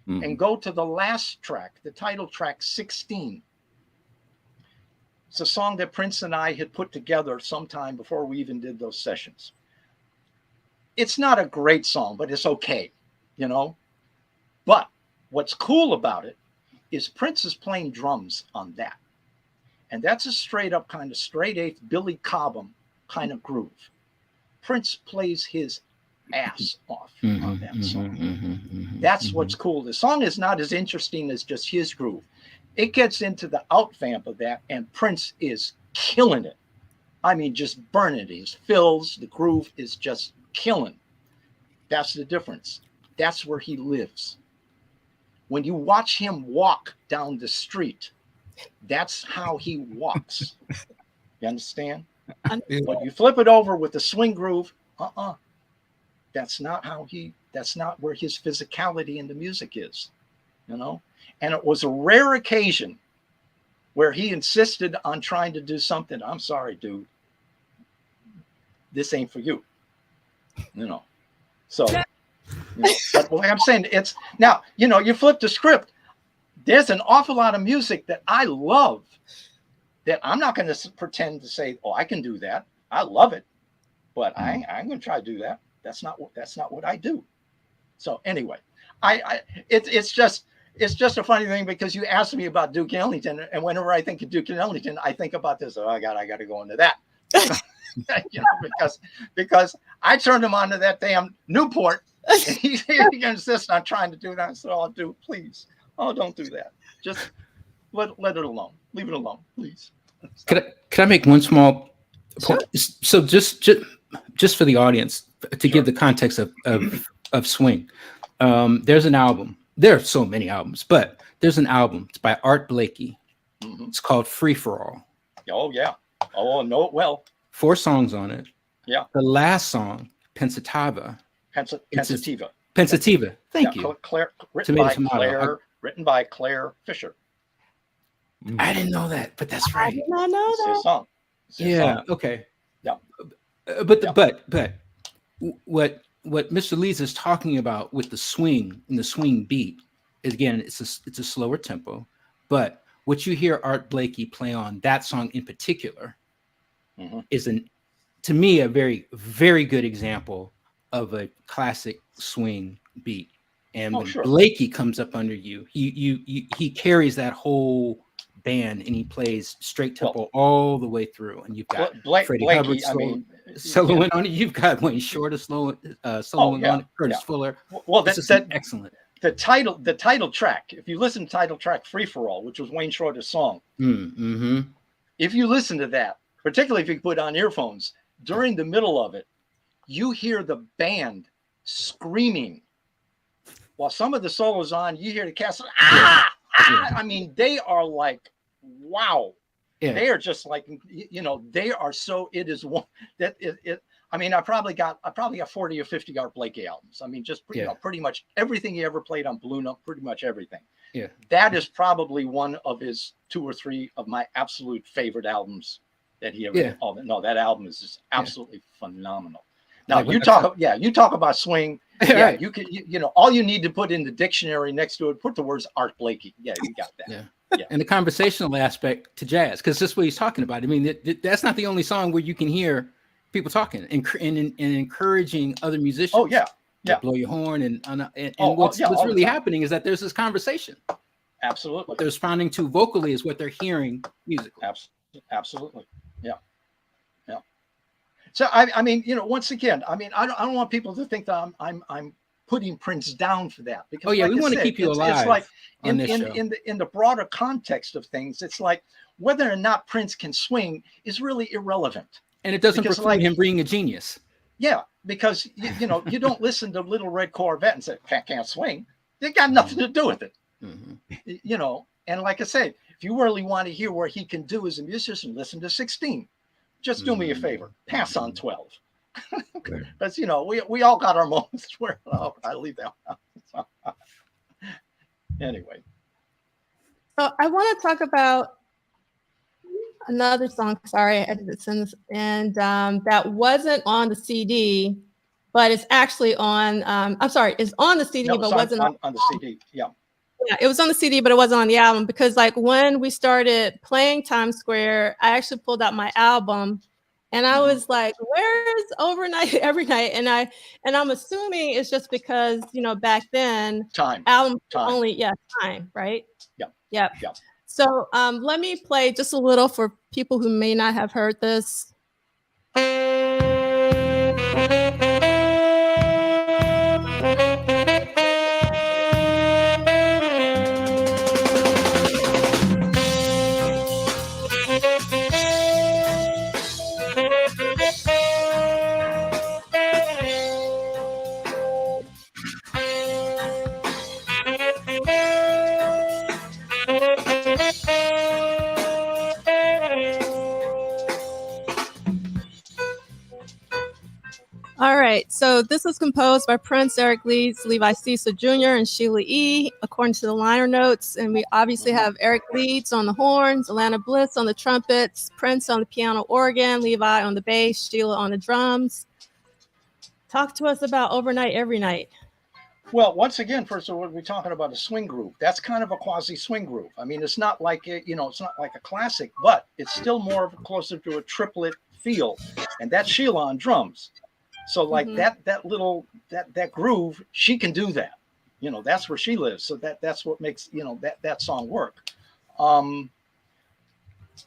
and go to the last track, the title track 16, It's a song that Prince and I had put together sometime before we even did those sessions. It's not a great song, but it's okay, you know. But what's cool about it is Prince is playing drums on that. And that's a straight up kind of straight eighth Billy Cobham kind of groove. Prince plays his ass off on that song. That's what's cool. The song is not as interesting as just his groove. It gets into the out vamp of that, and Prince is killing it. I mean, just burning it. His fills, the groove is just killing. That's the difference. That's where he lives. When you watch him walk down the street, that's how he walks. You understand? When you flip it over with the swing groove, that's not where his physicality in the music is, you know? And it was a rare occasion where he insisted on trying to do something. I'm sorry, dude. This ain't for you, you know? So, you know, but like I'm saying, it's now, you know, you flip the script. There's an awful lot of music that I love that I'm not going to pretend to say, oh, I can do that. I love it, but I'm going to try to do that. That's not what I do. So anyway, it's just a funny thing because you asked me about Duke Ellington, and whenever I think of Duke Ellington, I think about this. Oh, I got to go into that, you know, because I turned him on to that damn Newport, and he insists on trying to do that. I said, "Oh, dude, please, oh, don't do that. Just let it alone. Leave it alone, please." Could I make one small point? Sure. So just for the audience to give the context of swing, there's an album. There are so many albums, but there's an album. It's by Art Blakey. It's called Free for All. Oh yeah. Oh, I know it well. 4 songs on it. Yeah. The last song, Pensativa. Pensativa. Thank you. Written by Claire Fisher. I didn't know that, but that's right. I did not know that. It's a song. Yeah. Okay. Yeah. But what Mr. Leeds is talking about with the swing and the swing beat is, again, it's a slower tempo, but what you hear Art Blakey play on that song in particular is to me a very, very good example of a classic swing beat. And when Blakey comes up under you, he carries that whole band and he plays straight tempo all the way through. And you've got Freddie Hubbard soloing on it. You've got Wayne Shorter soloing on it. Curtis Fuller. Well, that's excellent. The title track. If you listen to title track "Free for All," which was Wayne Shorter's song, if you listen to that, particularly if you put on earphones during the middle of it, you hear the band screaming. While some of the solos on, you hear the cast. I mean, they are like, wow. Yeah. They are just like, you know, they are so. It is one that it. I mean, I probably got 40 or 50 Art Blakey albums. I mean, just you know, pretty much everything he ever played on Blue Note, pretty much everything. Yeah, that is probably one of his 2 or 3 of my absolute favorite albums that he ever. Yeah. Oh no, that album is just absolutely phenomenal. Now you talk about swing. Yeah, right. You can, you know, all you need to put in the dictionary next to it, put the words Art Blakey. Yeah, you got that. Yeah. And the conversational aspect to jazz, because that's what he's talking about. I mean, that's not the only song where you can hear people talking and encouraging other musicians. Oh yeah, blow your horn and what's really happening is that there's this conversation. Absolutely. What they're responding to vocally is what they're hearing musically. Absolutely. Yeah. So I mean, you know, once again, I mean, I don't want people to think that I'm putting Prince down for that, because we want to keep you alive. It's like in the broader context of things, it's like whether or not Prince can swing is really irrelevant. And it doesn't preclude him being a genius. Yeah, because you know, you don't listen to Little Red Corvette and say can't swing. They got nothing to do with it. You know, and like I said, if you really want to hear what he can do as a musician, listen to 16. Just do me a favor, pass on 12. Because, you know, we all got our moments where I leave that out. Anyway. So I want to talk about another song. Sorry, I did send this. And that wasn't on the CD, but it's actually on, it's on the CD, but wasn't on the CD. Yeah. Yeah, it was on the CD, but it wasn't on the album because like when we started playing Times Square, I actually pulled out my album and I was like, where's Overnight Every Night? And I'm assuming it's just because, back then albums only time, right? Yeah. So let me play just a little for people who may not have heard this. All right, so this was composed by Prince, Eric Leeds, Levi Cecil Jr., and Sheila E., according to the liner notes. And we obviously have Eric Leeds on the horns, Alana Bliss on the trumpets, Prince on the piano organ, Levi on the bass, Sheila on the drums. Talk to us about Overnight Every Night. Well, once again, first of all, we're talking about a swing groove. That's kind of a quasi swing groove. I mean, it's not like it's not like a classic, but it's still more closer to a triplet feel, and that's Sheila on drums. So like that groove, she can do that. That's where she lives. So that's what makes that song work.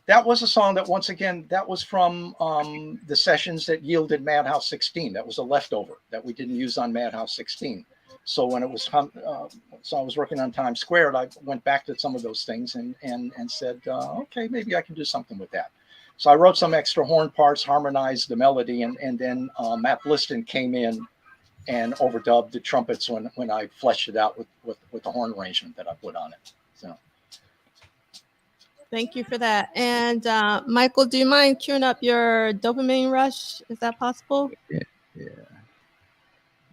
That was a song that, once again, that was from the sessions that yielded Madhouse 16. That was a leftover that we didn't use on Madhouse 16. So when it was so I was working on Times Square, I went back to some of those things and said, okay, maybe I can do something with that. So I wrote some extra horn parts, harmonized the melody, and then Matt Bliston came in and overdubbed the trumpets when I fleshed it out with the horn arrangement that I put on it. So. Thank you for that. And Michael, do you mind queuing up your Dopamine Rush? Is that possible? Yeah.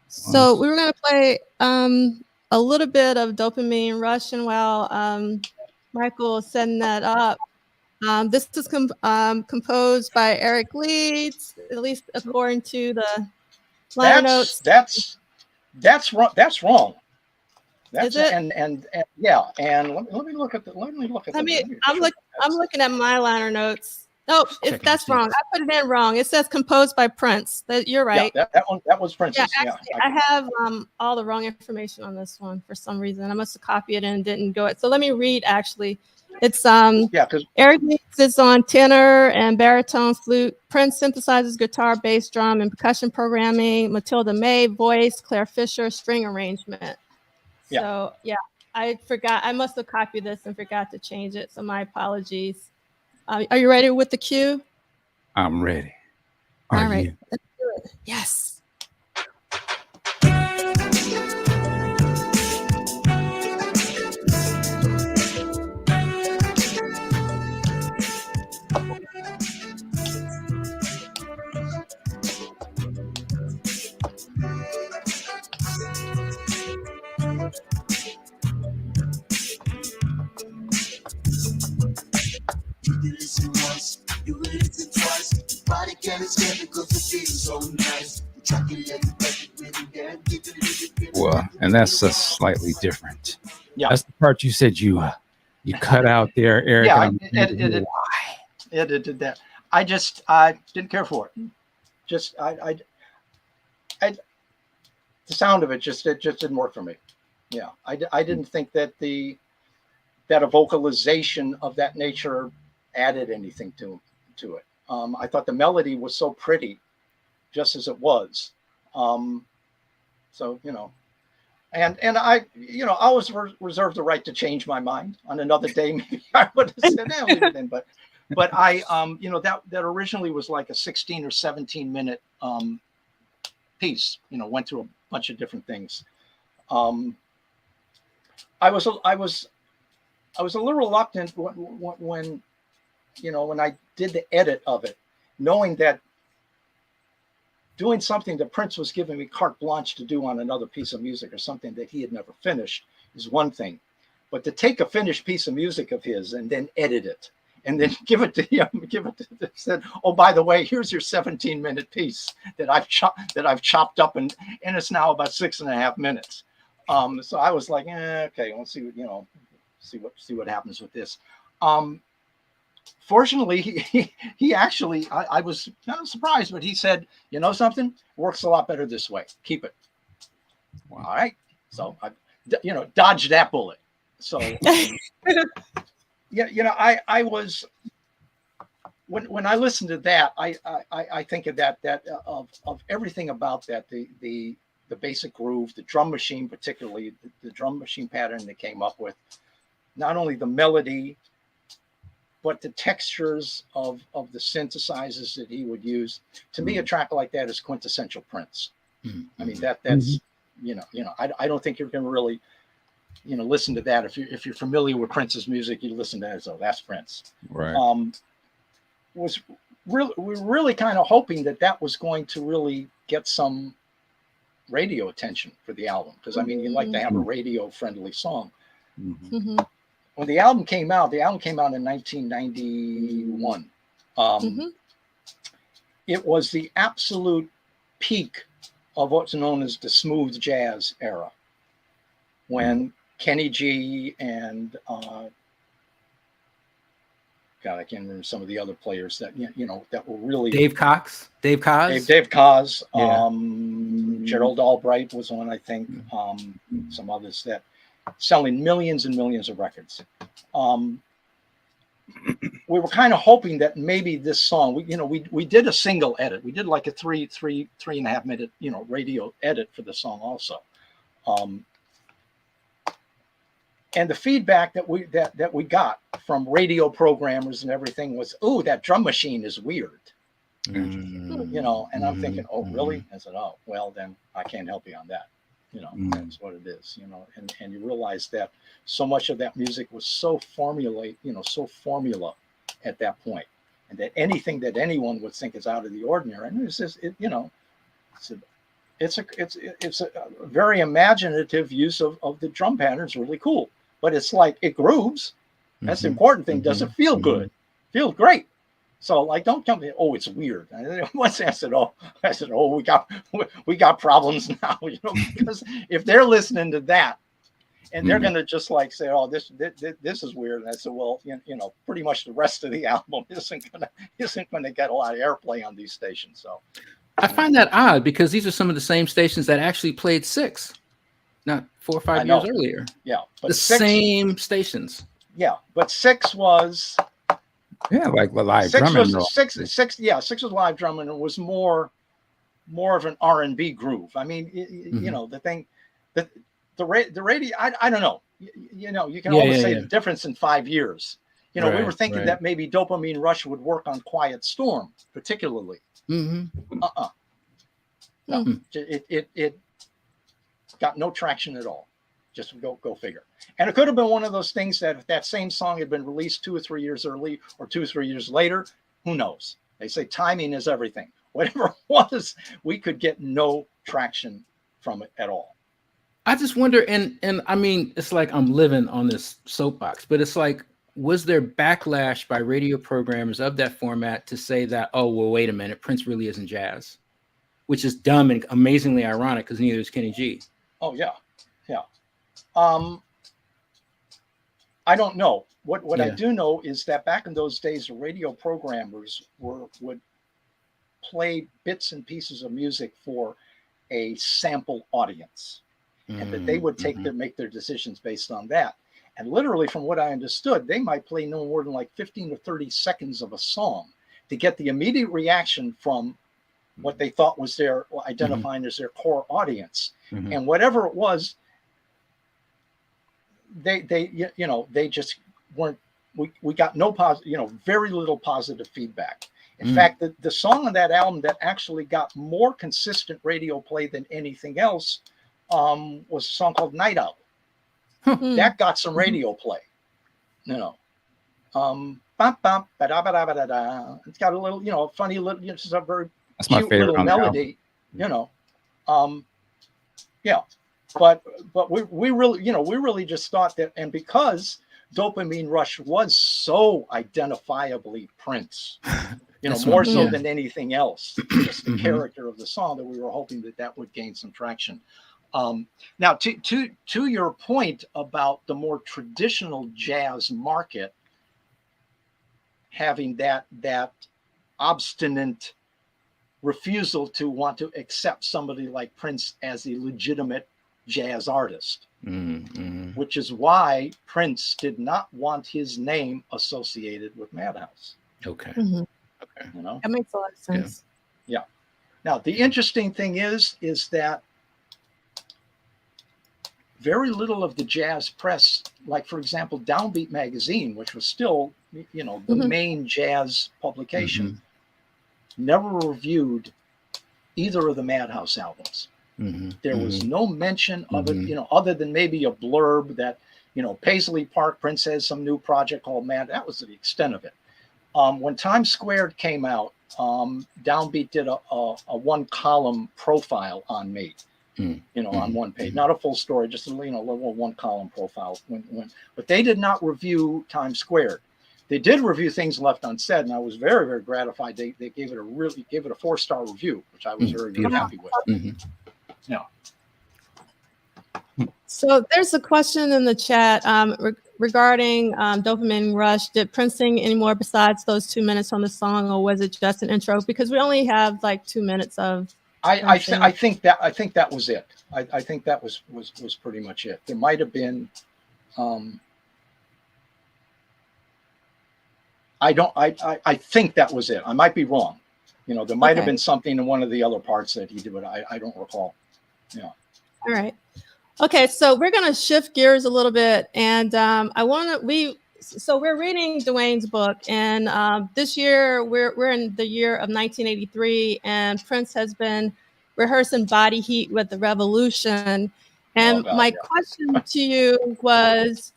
So we were going to play a little bit of Dopamine Rush, and while Michael is setting that up, this is composed by Eric Leeds, at least according to the liner notes. That's wrong. That's is it? And yeah. And let me look at the. I'm looking at my liner notes. No, that's wrong. I put it in wrong. It says composed by Prince. You're right. Yeah, that was Prince's. Yeah, actually, I have all the wrong information on this one for some reason. I must have copied it and didn't go it. So let me read. Actually, it's because Eric Leeds is on tenor and baritone flute. Prince synthesizes guitar, bass, drum, and percussion programming. Matilda May voice. Claire Fisher string arrangement. Yeah. So yeah, I forgot. I must have copied this and forgot to change it. So my apologies. Are you ready with the cue? I'm ready. All right, let's do it. Yes. You listen once, you listen twice. Your body can't escape because it feels so nice. Well, and that's a slightly different. Yeah, that's the part you said you cut out there, Eric. Yeah, I edited that. I didn't care for it. Just I the sound of it just didn't work for me. Yeah, I didn't think that a vocalization of that nature added anything to it. I thought the melody was so pretty, just as it was. So and I always reserve the right to change my mind on another day. Maybe I would have said that, leave it in, but I that originally was like a 16 or 17 minute piece. Went through a bunch of different things. I was a little reluctant when I did the edit of it, knowing that doing something that Prince was giving me carte blanche to do on another piece of music or something that he had never finished is one thing, but to take a finished piece of music of his and then edit it and then give it to him, said, oh, by the way, here's your 17-minute piece that I've chopped up and it's now about 6.5 minutes. So I was like, okay, let's see what see what happens with this. Fortunately, he actually, I was kind of surprised, but he said, you know something, works a lot better this way. Keep it. Wow. All right. So I, dodged that bullet. So yeah, I was when I listen to that, I think of that of everything about that, the basic groove, the drum machine, particularly the drum machine pattern they came up with, not only the melody, but the textures of the synthesizers that he would use. To me, a track like that is quintessential Prince. I mean, that's I don't think you're going to really listen to that if you're familiar with Prince's music. You listen to that, so that's Prince. Right. We were really kind of hoping that was going to really get some radio attention for the album, because I mean, you like to have a radio friendly song. Mm-hmm. When the album came out in 1991. It was the absolute peak of what's known as the smooth jazz era, when Kenny G and God, I can't remember some of the other players that that were really Dave Cox. Dave Koz, Yeah. Gerald Albright was on, I think, some others that selling millions and millions of records. We were kind of hoping that maybe this song, we did a single edit. We did like a three and a half minute, radio edit for the song also. And the feedback that we got from radio programmers and everything was, "Oh, that drum machine is weird." And I'm thinking, "Oh, really?" I said, "Oh, well, then I can't help you on that." That's what it is. And you realize that so much of that music was so formula at that point, and that anything that anyone would think is out of the ordinary, and it's just, it's a very imaginative use of the drum patterns. Really cool, but it's like it grooves. That's the important thing. Does it feel good? Feels great. So like, don't come in, "Oh, it's weird." Once I said, "Oh, we got problems now," because if they're listening to that and they're going to just like say, "Oh, this is weird," and I said, "Well, pretty much the rest of the album isn't gonna get a lot of airplay on these stations." So I find that odd, because these are some of the same stations that actually played Six, not 4 or 5 years earlier. Yeah, but the same stations. Yeah, but Six was. Yeah, like the live Six drumming. was Six was live drumming. It was more of an R&B groove. I mean, the thing that the radio. I don't know. You can almost say the difference in 5 years. We were thinking that maybe Dopamine Rush would work on Quiet Storm, particularly. No, it got no traction at all. Just go figure. And it could have been one of those things that if that same song had been released 2 or 3 years early or 2 or 3 years later, who knows? They say timing is everything. Whatever it was, we could get no traction from it at all. I just wonder, and I mean, it's like I'm living on this soapbox, but it's like, was there backlash by radio programmers of that format to say that, "Oh, well, wait a minute, Prince really isn't jazz," which is dumb and amazingly ironic, because neither is Kenny G. Oh yeah. I don't know. What I do know is that back in those days, radio programmers would play bits and pieces of music for a sample audience, and that they would make their decisions based on that. And literally, from what I understood, they might play no more than like 15 or 30 seconds of a song to get the immediate reaction from what they thought was their identifying as their core audience. And whatever it was, they just weren't. We got no positive, very little positive feedback. In fact, the song on that album that actually got more consistent radio play than anything else was a song called "Night Owl." That got some radio play. It's got a little, funny little, just a very cute little melody. But we really just thought that, and because Dopamine Rush was so identifiably Prince, more so than anything else, just the character of the song, that we were hoping that would gain some traction. Now, to your point about the more traditional jazz market having that obstinate refusal to want to accept somebody like Prince as a legitimate jazz artist, which is why Prince did not want his name associated with Madhouse. Okay. Mhm. Okay. You know, That makes a lot of sense. yeah. Now, the interesting thing is that very little of the jazz press, like, for example, Downbeat magazine, which was still, you know, the main jazz publication, never reviewed either of the Madhouse albums. There was no mention of it, you know, other than maybe a blurb that, you know, Paisley Park Prince has some new project called Mad. That was the extent of it. When Times Squared came out, Downbeat did a one-column profile on me, you know, on one page, not a full story, just a, you know, little one-column profile. But they did not review Times Squared. They did review things left unsaid, and I was very, very gratified. They gave it a 4-star review, which I was very, very happy with. Yeah. So there's a question in the chat regarding Dopamine Rush. Did Prince sing any more besides those 2 minutes on the song, or was it just an intro? Because we only have like 2 minutes of. I think that was it. I think that was pretty much it. There might have been. I think that was it. I might be wrong. You know, there might have been something in one of the other parts that he did, but I don't recall. Yeah. All right. Okay, so we're going to shift gears a little bit, and so we're reading Duane's book, and this year we're in the year of 1983, and Prince has been rehearsing Body Heat with the Revolution. And my question to you was,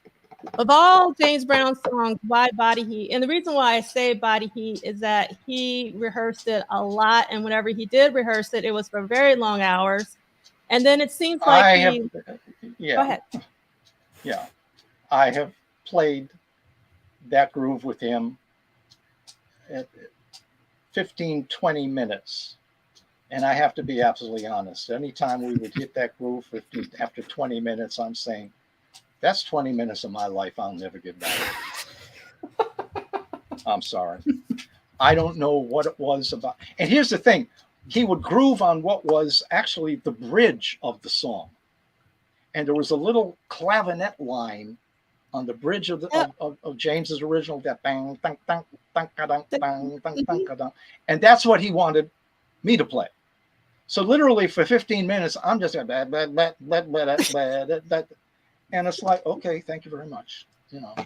of all James Brown's songs, why Body Heat? And the reason why I say Body Heat is that he rehearsed it a lot, and whenever he did rehearse it, it was for very long hours. And then it seems like Go ahead. Yeah, I have played that groove with him at 15, 20 minutes. And I have to be absolutely honest. Anytime we would hit that groove after 20 minutes, I'm saying, that's 20 minutes of my life I'll never get back. I'm sorry. I don't know what it was about. And here's the thing. He would groove on what was actually the bridge of the song. And there was a little clavinet line on the bridge of James's original, that bang, bang, bang, bang, bang, bang, bang, bang, and that's what he wanted me to play. So literally for 15 minutes, I'm just and it's like, okay, thank you very much. You know,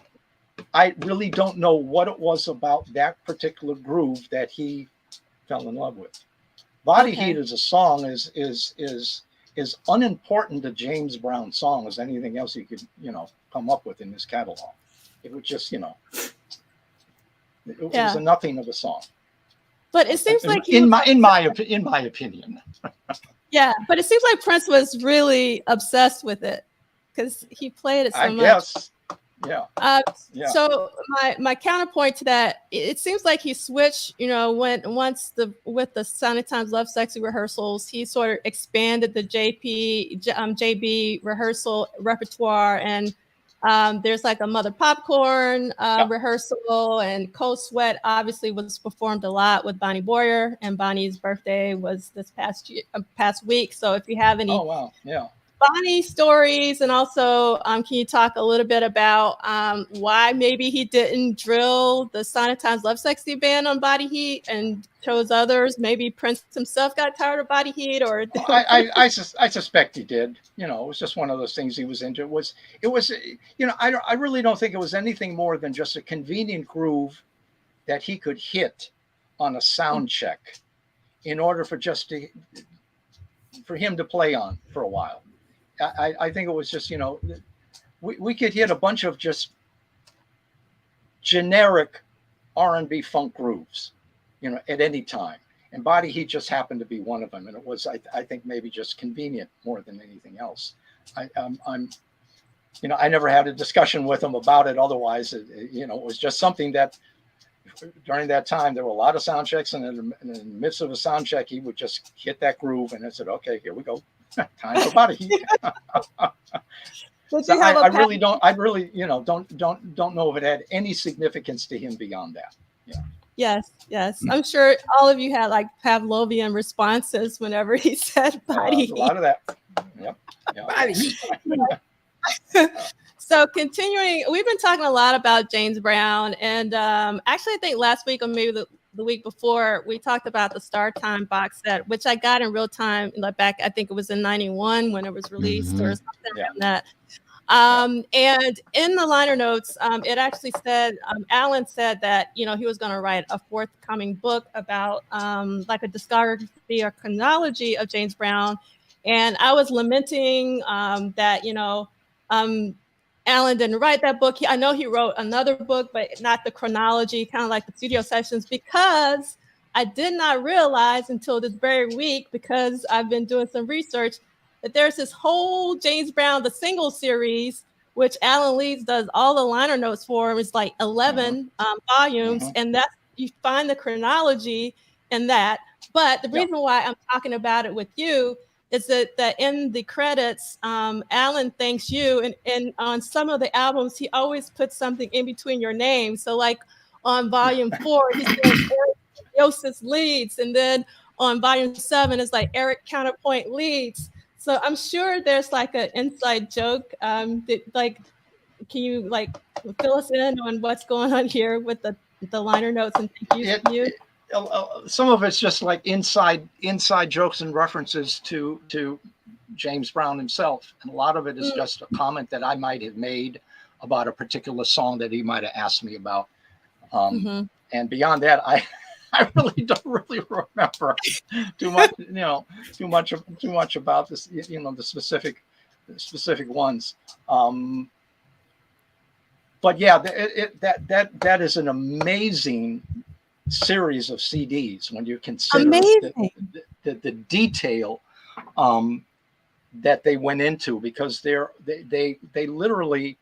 I really don't know what it was about that particular groove that he fell in love with. Body Heat as a song is unimportant to James Brown song as anything else he could, you know, come up with in his catalog. It was just, you know, it was a nothing of a song. But it seems like in my opinion. Yeah, but it seems like Prince was really obsessed with it because he played it so much. I guess. Yeah. So my counterpoint to that, it seems like he switched, you know, with the Sonic Times Love Sexy rehearsals, he sort of expanded the JB rehearsal repertoire, and there's like a Mother Popcorn rehearsal, and Cold Sweat obviously was performed a lot with Bonnie Boyer, and Bonnie's birthday was this past week. So if you have any Bonnie stories, and also can you talk a little bit about why maybe he didn't drill the Sonic Times Love Sexy band on Body Heat and chose others? Maybe Prince himself got tired of Body Heat, or I suspect he did. You know, it was just one of those things he was into. It was you know, I really don't think it was anything more than just a convenient groove that he could hit on a sound check in order for him to play on for a while. I think it was just, you know, we could hit a bunch of just generic R&B funk grooves, you know, at any time. And Body Heat just happened to be one of them. And it was, I think, maybe just convenient more than anything else. I'm, you know, I never had a discussion with him about it. Otherwise, you know, it was just something that during that time, there were a lot of sound checks. And in the midst of a sound check, he would just hit that groove. And I said, okay, here we go. Time for body heat. Did So you have I a really don't. I really, don't know if it had any significance to him beyond that. Yeah. Yes. I'm sure all of you had like Pavlovian responses whenever he said body A lot of that. Yep. Body heat. So continuing, we've been talking a lot about James Brown, and actually I think last week or maybe the week before, we talked about the Star Time box set, which I got in real time, like back, I think it was in 91 when it was released or something like that. And in the liner notes, it actually said, Alan said that, he was going to write a forthcoming book about like a discography or chronology of James Brown. And I was lamenting that, Alan didn't write that book. I know he wrote another book, but not the chronology, kind of like the studio sessions, because I did not realize until this very week, because I've been doing some research, that there's this whole James Brown, the single series, which Alan Leeds does all the liner notes for. It's like 11 volumes, and that's, you find the chronology in that. But the reason why I'm talking about it with you is that in the credits, Alan thanks you, and on some of the albums, he always puts something in between your names. So like on volume 4, he says Eric Yosis Leeds, and then on volume 7, it's like Eric Counterpoint Leeds. So I'm sure there's like an inside joke. Can you like fill us in on what's going on here with the liner notes and thank yous from you? Some of it's just like inside jokes and references to James Brown himself, and a lot of it is just a comment that I might have made about a particular song that he might have asked me about. And beyond that, I really don't really remember too much about this, the specific ones. But yeah, that is an amazing series of CDs when you consider the detail that they went into, because they literally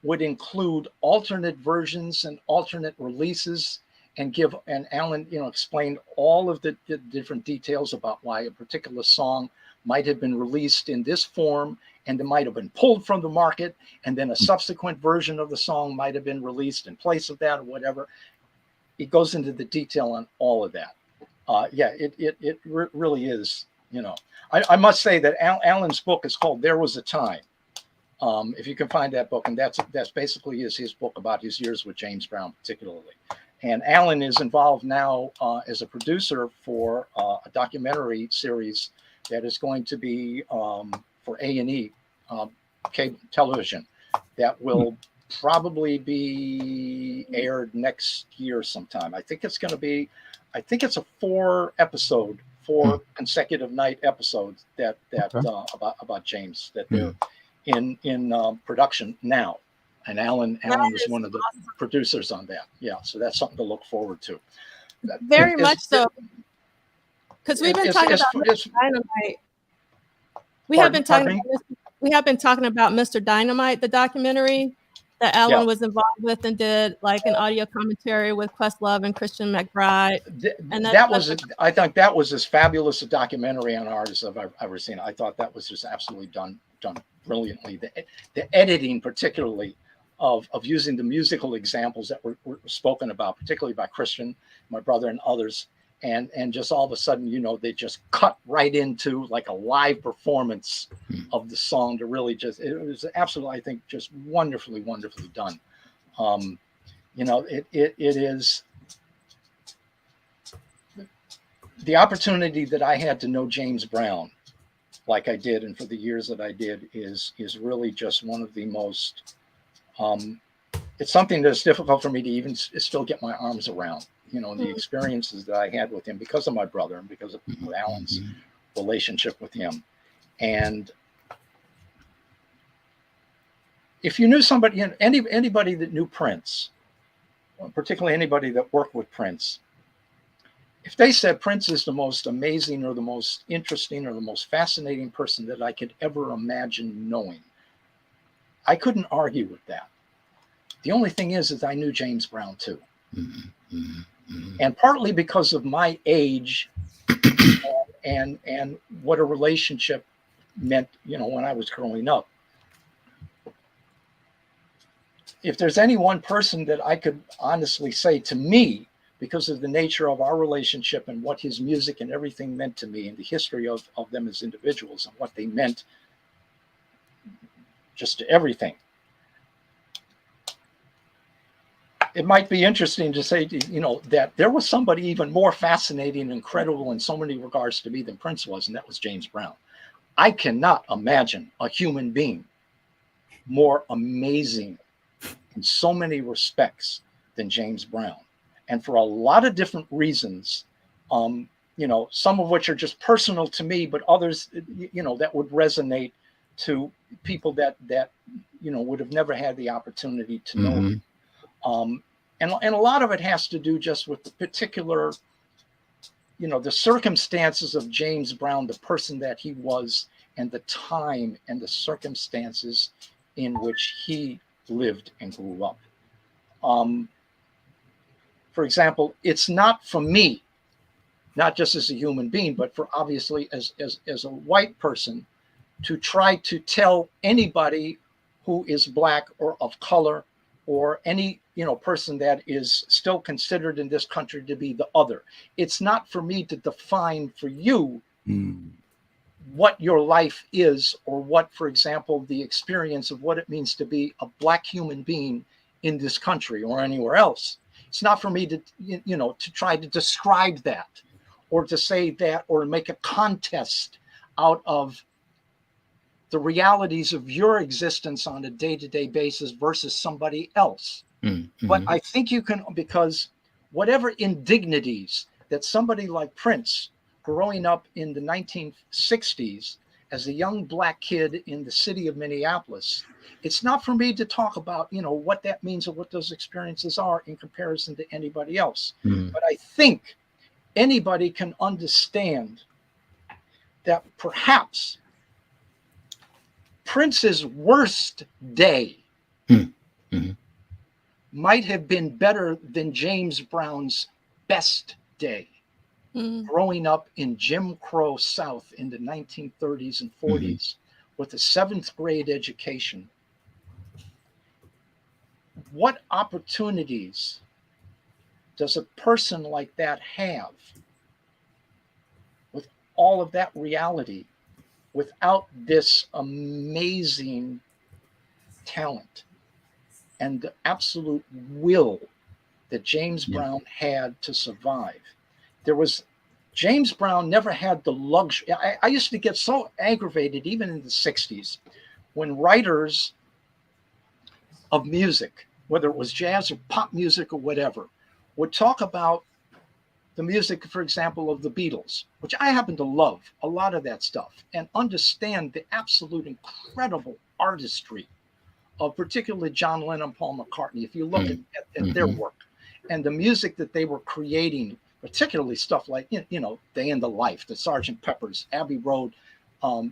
would include alternate versions and alternate releases, and Alan explained all of the different details about why a particular song might have been released in this form, and it might have been pulled from the market, and then a subsequent version of the song might have been released in place of that, or whatever. It goes into the detail on all of that. It really is. I must say that Alan's book is called "There Was a Time." If you can find that book, and that's basically his book about his years with James Brown, particularly. And Alan is involved now as a producer for a documentary series that is going to be for A&E cable television that will probably be aired next year sometime. I think it's a 4 consecutive night episodes that about James that they're in production now. And Alan is one of the producers on that. Yeah, so that's something to look forward to. Very much so. Because we've been talking about Mr. Dynamite. We have been talking about Mr. Dynamite, the documentary that Alan was involved with and did like an audio commentary with Questlove and Christian McBride. I think that was as fabulous a documentary on artists I've ever seen. I thought that was just absolutely done brilliantly. The editing, particularly of using the musical examples that were spoken about, particularly by Christian, my brother, and others, and just all of a sudden, they just cut right into like a live performance of the song to really it was absolutely, I think, just wonderfully done. It is the opportunity that I had to know James Brown like I did, and for the years that I did, is really just one of the most, it's something that's difficult for me to even still get my arms around, the experiences that I had with him because of my brother and because of Alan's relationship with him. And if you knew somebody, anybody that knew Prince, particularly anybody that worked with Prince, if they said Prince is the most amazing or the most interesting or the most fascinating person that I could ever imagine knowing, I couldn't argue with that. The only thing is I knew James Brown too. And partly because of my age and what a relationship meant, when I was growing up. If there's any one person that I could honestly say to me, because of the nature of our relationship and what his music and everything meant to me and the history of them as individuals and what they meant just to everything. It might be interesting to say, that there was somebody even more fascinating and incredible in so many regards to me than Prince was, and that was James Brown. I cannot imagine a human being more amazing in so many respects than James Brown. And for a lot of different reasons, some of which are just personal to me, but others, that would resonate to people that would have never had the opportunity to know him. And a lot of it has to do just with the particular, the circumstances of James Brown, the person that he was, and the time and the circumstances in which he lived and grew up. For example, it's not for me, not just as a human being, but for obviously as a white person, to try to tell anybody who is Black or of color or any person that is still considered in this country to be the other. It's not for me to define for you what your life is, or what, for example, the experience of what it means to be a Black human being in this country or anywhere else. It's not for me to, to try to describe that, or to say that, or make a contest out of the realities of your existence on a day-to-day basis versus somebody else. But I think you can, because whatever indignities that somebody like Prince, growing up in the 1960s as a young Black kid in the city of Minneapolis, it's not for me to talk about, what that means or what those experiences are in comparison to anybody else. But I think anybody can understand that perhaps Prince's worst day might have been better than James Brown's best day. Growing up in Jim Crow South in the 1930s and 40s with a 7th grade education. What opportunities does a person like that have with all of that reality without this amazing talent and the absolute will that James Brown had to survive? James Brown never had the luxury. I used to get so aggravated, even in the 60s, when writers of music, whether it was jazz or pop music or whatever, would talk about the music, for example, of the Beatles, which I happen to love a lot of that stuff, and understand the absolute incredible artistry of particularly John Lennon, Paul McCartney. If you look at their work and the music that they were creating, particularly stuff like, Day in the Life, the Sgt. Pepper's, Abbey Road,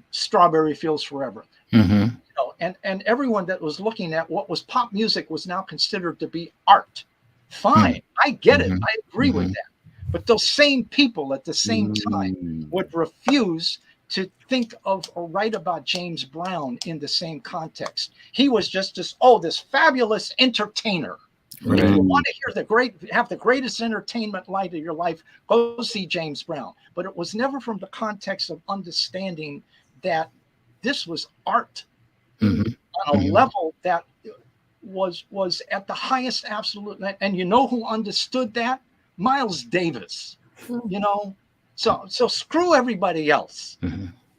Strawberry Fields Forever. And everyone that was looking at what was pop music was now considered to be art. Fine, I get it. I agree with that. But those same people at the same time would refuse to think of or write about James Brown in the same context. He was just this fabulous entertainer. Right. If you want to have the greatest entertainment light of your life, go see James Brown. But it was never from the context of understanding that this was art on a level that was at the highest absolute. And who understood that? Miles Davis. So screw everybody else.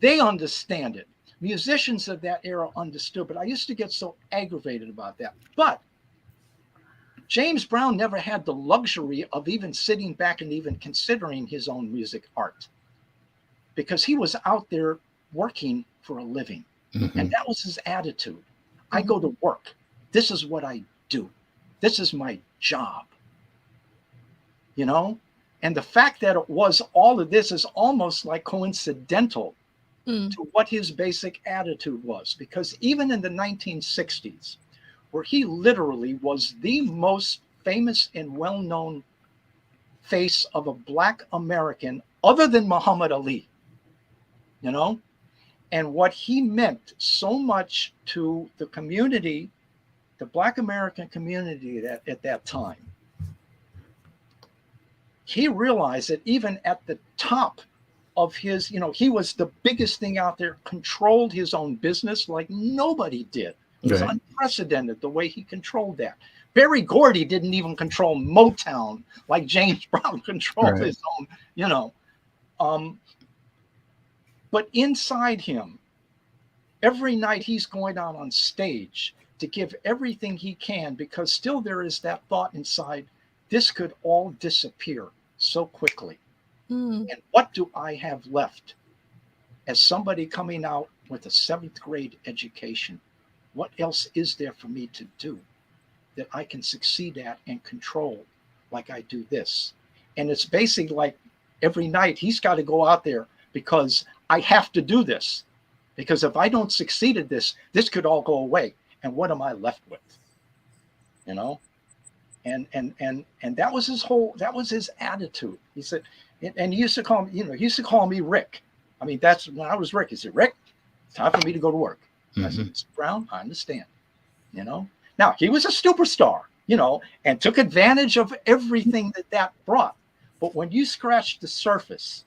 They understand it. Musicians of that era understood, but I used to get so aggravated about that. But James Brown never had the luxury of even sitting back and even considering his own music art, because he was out there working for a living. And that was his attitude. I go to work. This is what I do. This is my job. And the fact that it was all of this is almost like coincidental to what his basic attitude was, because even in the 1960s, where he literally was the most famous and well-known face of a Black American other than Muhammad Ali, and what he meant so much to the community, the Black American community at that time. He realized that even at the top of his, he was the biggest thing out there, controlled his own business like nobody did. It was unprecedented the way he controlled that. Berry Gordy didn't even control Motown like James Brown controlled his own, but inside him, every night he's going out on stage to give everything he can, because still there is that thought inside, this could all disappear so quickly. And what do I have left as somebody coming out with a 7th grade education? What else is there for me to do that I can succeed at and control like I do this? And it's basically like every night he's got to go out there because I have to do this. Because if I don't succeed at this, this could all go away. And what am I left with? And that was that was his attitude. He said, and he used to call me, he used to call me Rick. I mean, that's when I was Rick. He said, Rick, it's time for me to go to work. I said, Mr. Brown, I understand. Now he was a superstar, and took advantage of everything that brought. But when you scratch the surface,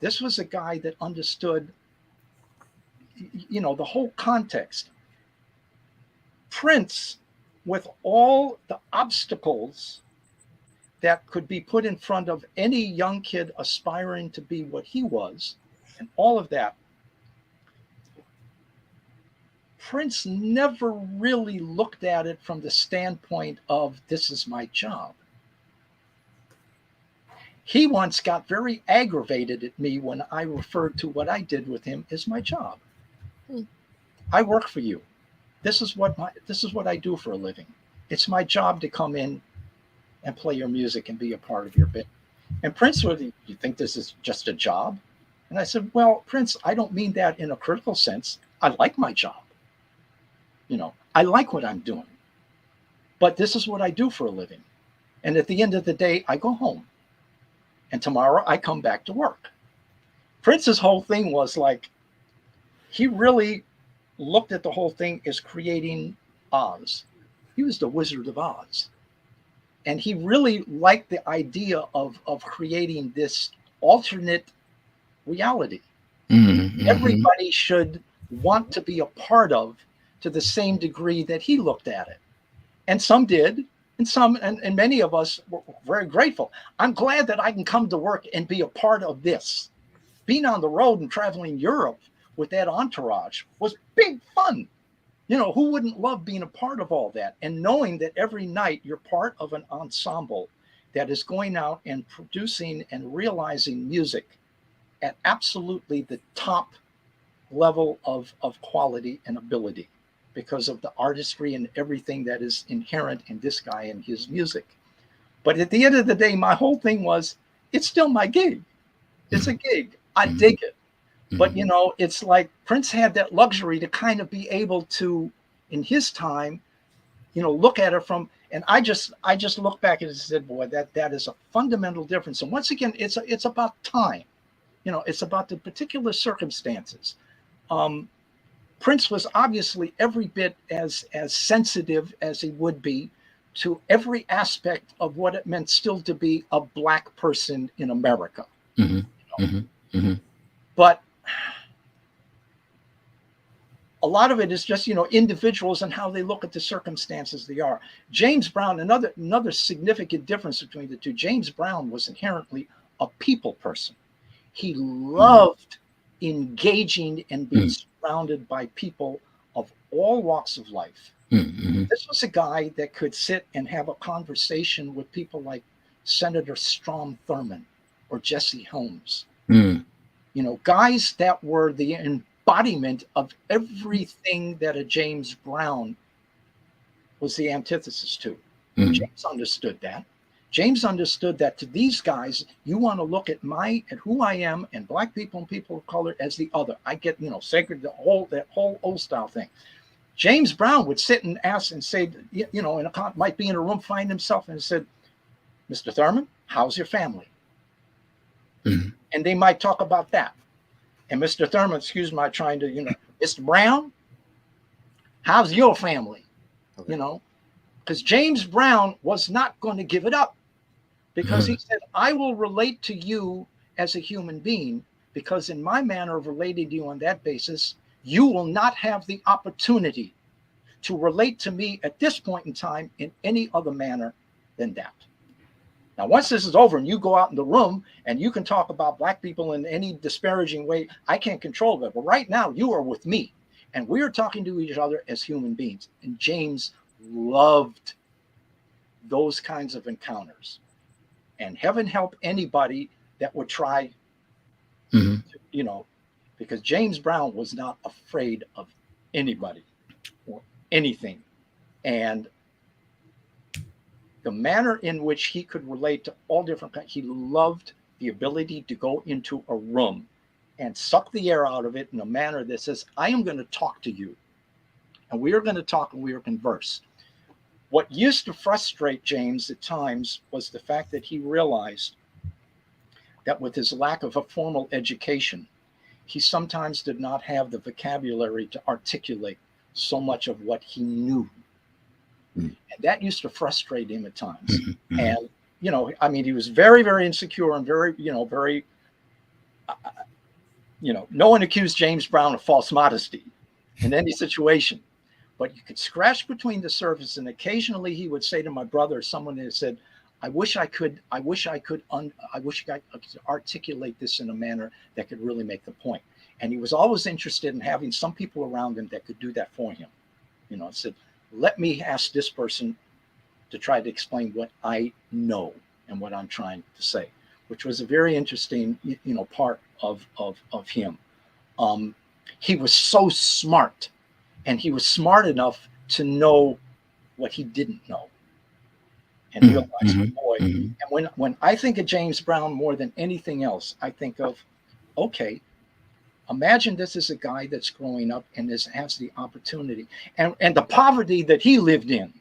this was a guy that understood, the whole context. Prince, with all the obstacles that could be put in front of any young kid aspiring to be what he was, and all of that, Prince never really looked at it from the standpoint of, this is my job. He once got very aggravated at me when I referred to what I did with him as my job. I work for you. This is what I do for a living. It's my job to come in and play your music and be a part of your bit. And Prince would, you think this is just a job? And I said, well, Prince, I don't mean that in a critical sense. I like my job. I like what I'm doing. But this is what I do for a living. And at the end of the day, I go home. And tomorrow I come back to work. Prince's whole thing was like, he really looked at the whole thing as creating Oz. He was the Wizard of Oz. And he really liked the idea of creating this alternate reality. Everybody should want to be a part of, to the same degree that he looked at it. And some did, and many of us were very grateful. I'm glad that I can come to work and be a part of this. Being on the road and traveling Europe with that entourage was big fun. Who wouldn't love being a part of all that? And knowing that every night you're part of an ensemble that is going out and producing and realizing music at absolutely the top level of quality and ability, because of the artistry and everything that is inherent in this guy and his music. But at the end of the day, my whole thing was, it's still my gig. It's a gig. I dig it. But, it's like Prince had that luxury to kind of be able to, in his time, look at it from, and I just look back and said, boy, that is a fundamental difference. And once again, it's about time. It's about the particular circumstances. Prince was obviously every bit as sensitive as he would be to every aspect of what it meant still to be a Black person in America. But a lot of it is just, individuals and how they look at the circumstances they are. James Brown, another significant difference between the two, James Brown was inherently a people person. He loved engaging and being surrounded by people of all walks of life. This was a guy that could sit and have a conversation with people like Senator Strom Thurmond or Jesse Helms. Guys that were the embodiment of everything that a James Brown was the antithesis to. James understood that. James understood that to these guys, you want to look at who I am and Black people and people of color as the other. I get, sacred, that whole old style thing. James Brown would sit and ask and say, might be in a room, find himself and said, Mr. Thurmond, how's your family? And they might talk about that. And Mr. Thurman, excuse my trying to, Mr. Brown, how's your family? Okay. Because James Brown was not going to give it up, because he said, I will relate to you as a human being, because in my manner of relating to you on that basis, you will not have the opportunity to relate to me at this point in time in any other manner than that. Now, once this is over and you go out in the room and you can talk about black people in any disparaging way, I can't control that. But right now you are with me and we are talking to each other as human beings. And James loved those kinds of encounters. And heaven help anybody that would try, because James Brown was not afraid of anybody or anything. And the manner in which he could relate to all different kinds, he loved the ability to go into a room and suck the air out of it in a manner that says, I am going to talk to you. And we are going to talk and we are converse. What used to frustrate James at times was the fact that he realized that with his lack of a formal education, he sometimes did not have the vocabulary to articulate so much of what he knew. And that used to frustrate him at times. And, he was very, very insecure and very, no one accused James Brown of false modesty in any situation. But you could scratch between the surface, and occasionally he would say to my brother, someone that said, I wish I could articulate this in a manner that could really make the point. And he was always interested in having some people around him that could do that for him. I said, let me ask this person to try to explain what I know and what I'm trying to say, which was a very interesting, part of him. He was so smart. And he was smart enough to know what he didn't know and realize, boy. And when I think of James Brown more than anything else, I think of, okay, imagine this is a guy that's growing up and has the opportunity and the poverty that he lived in.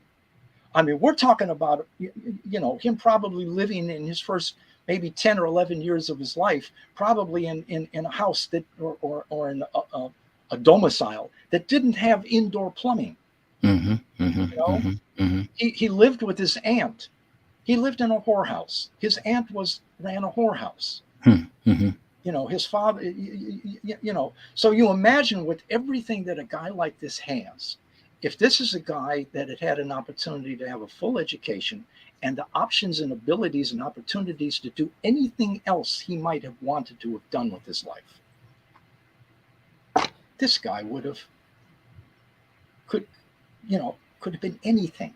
I mean, we're talking about, him probably living in his first maybe 10 or 11 years of his life, probably in a house that or in a domicile that didn't have indoor plumbing. He lived with his aunt. He lived in a whorehouse. His aunt ran a whorehouse. His father, so you imagine with everything that a guy like this has, if this is a guy that had an opportunity to have a full education and the options and abilities and opportunities to do anything else he might have wanted to have done with his life, this guy could have been anything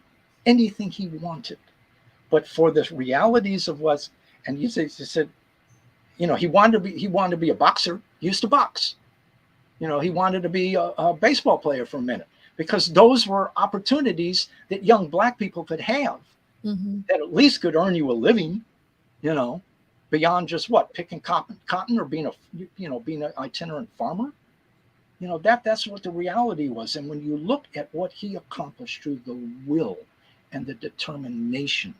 he wanted. But for the realities of and he said, he wanted to be a boxer. He used to box. He wanted to be a baseball player for a minute, because those were opportunities that young black people could have that at least could earn you a living, beyond just picking cotton or being an itinerant farmer. That's what the reality was. And when you look at what he accomplished through the will and the determination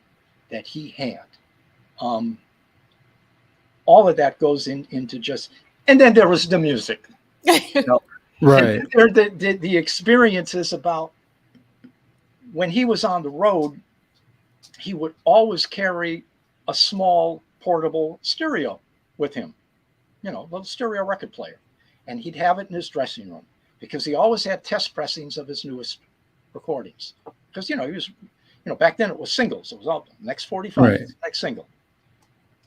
that he had, all of that goes into just, and then there was the music, right? The experiences about when he was on the road, he would always carry a small portable stereo with him, little stereo record player. And he'd have it in his dressing room because he always had test pressings of his newest recordings. Because, he was, back then it was singles. It was all next 45, next single.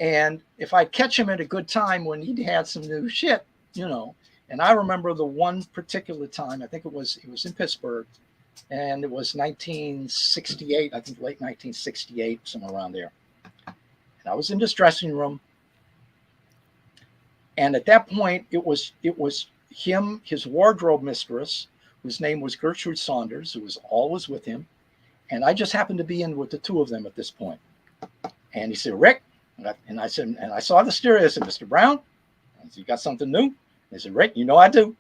And if I'd catch him at a good time when he'd had some new shit, and I remember the one particular time, I think it was in Pittsburgh, and it was 1968, I think late 1968, somewhere around there. And I was in this dressing room. And at that point, it was him, his wardrobe mistress, whose name was Gertrude Saunders, who was always with him. And I just happened to be in with the two of them at this point. And he said, Rick, and I said, and I saw the stereo. I said, Mr. Brown, I said, you got something new? He said, Rick, I do.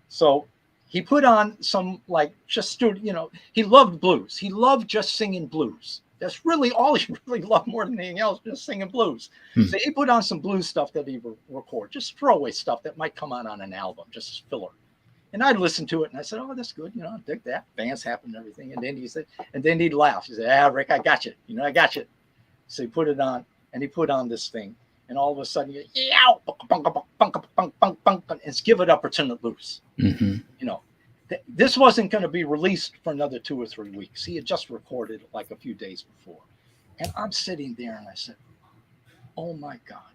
So he put on some just he loved blues. He loved just singing blues. That's really all he really loved more than anything else, just singing blues. So he put on some blues stuff that he would record, just throwaway stuff that might come out on an album, just as filler. And I'd listen to it and I said, oh, that's good. I dig that. Bands happen and everything. And then he said, and then he'd laugh. He said, Rick, I got you. I got you. So he put it on and he put on this thing. And all of a sudden, and give it up or turn it loose. This wasn't going to be released for another 2 or 3 weeks. He had just recorded it like a few days before. And I'm sitting there and I said, oh my God,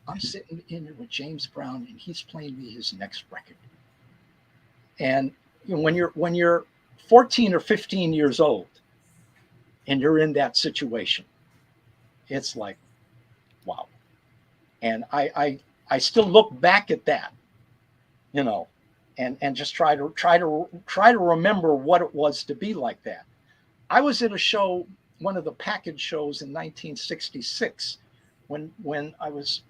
I'm sitting in there with James Brown and he's playing me his next record. And when you're 14 or 15 years old and you're in that situation, it's like, wow. And I still look back at that, and just try to remember what it was to be like that. I was at a show, one of the package shows in 1966, when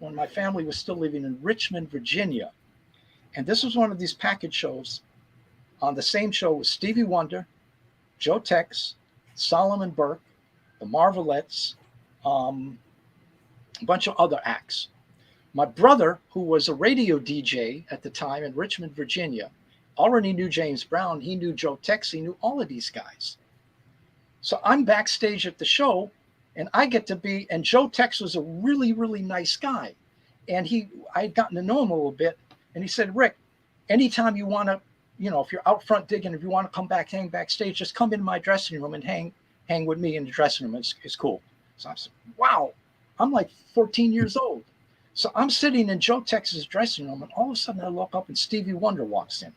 my family was still living in Richmond, Virginia, and this was one of these package shows. On the same show was Stevie Wonder, Joe Tex, Solomon Burke, the Marvelettes, a bunch of other acts. My brother, who was a radio DJ at the time in Richmond, Virginia, already knew James Brown. He knew Joe Tex. He knew all of these guys. So I'm backstage at the show, and I get to be, and Joe Tex was a really, really nice guy. And I'd gotten to know him a little bit. And he said, Rick, anytime you want to, if you're out front digging, if you want to come back, hang backstage, just come into my dressing room and hang with me in the dressing room. It's cool. So I said, wow, I'm like 14 years old. So I'm sitting in Joe Tex's dressing room, and all of a sudden I look up and Stevie Wonder walks in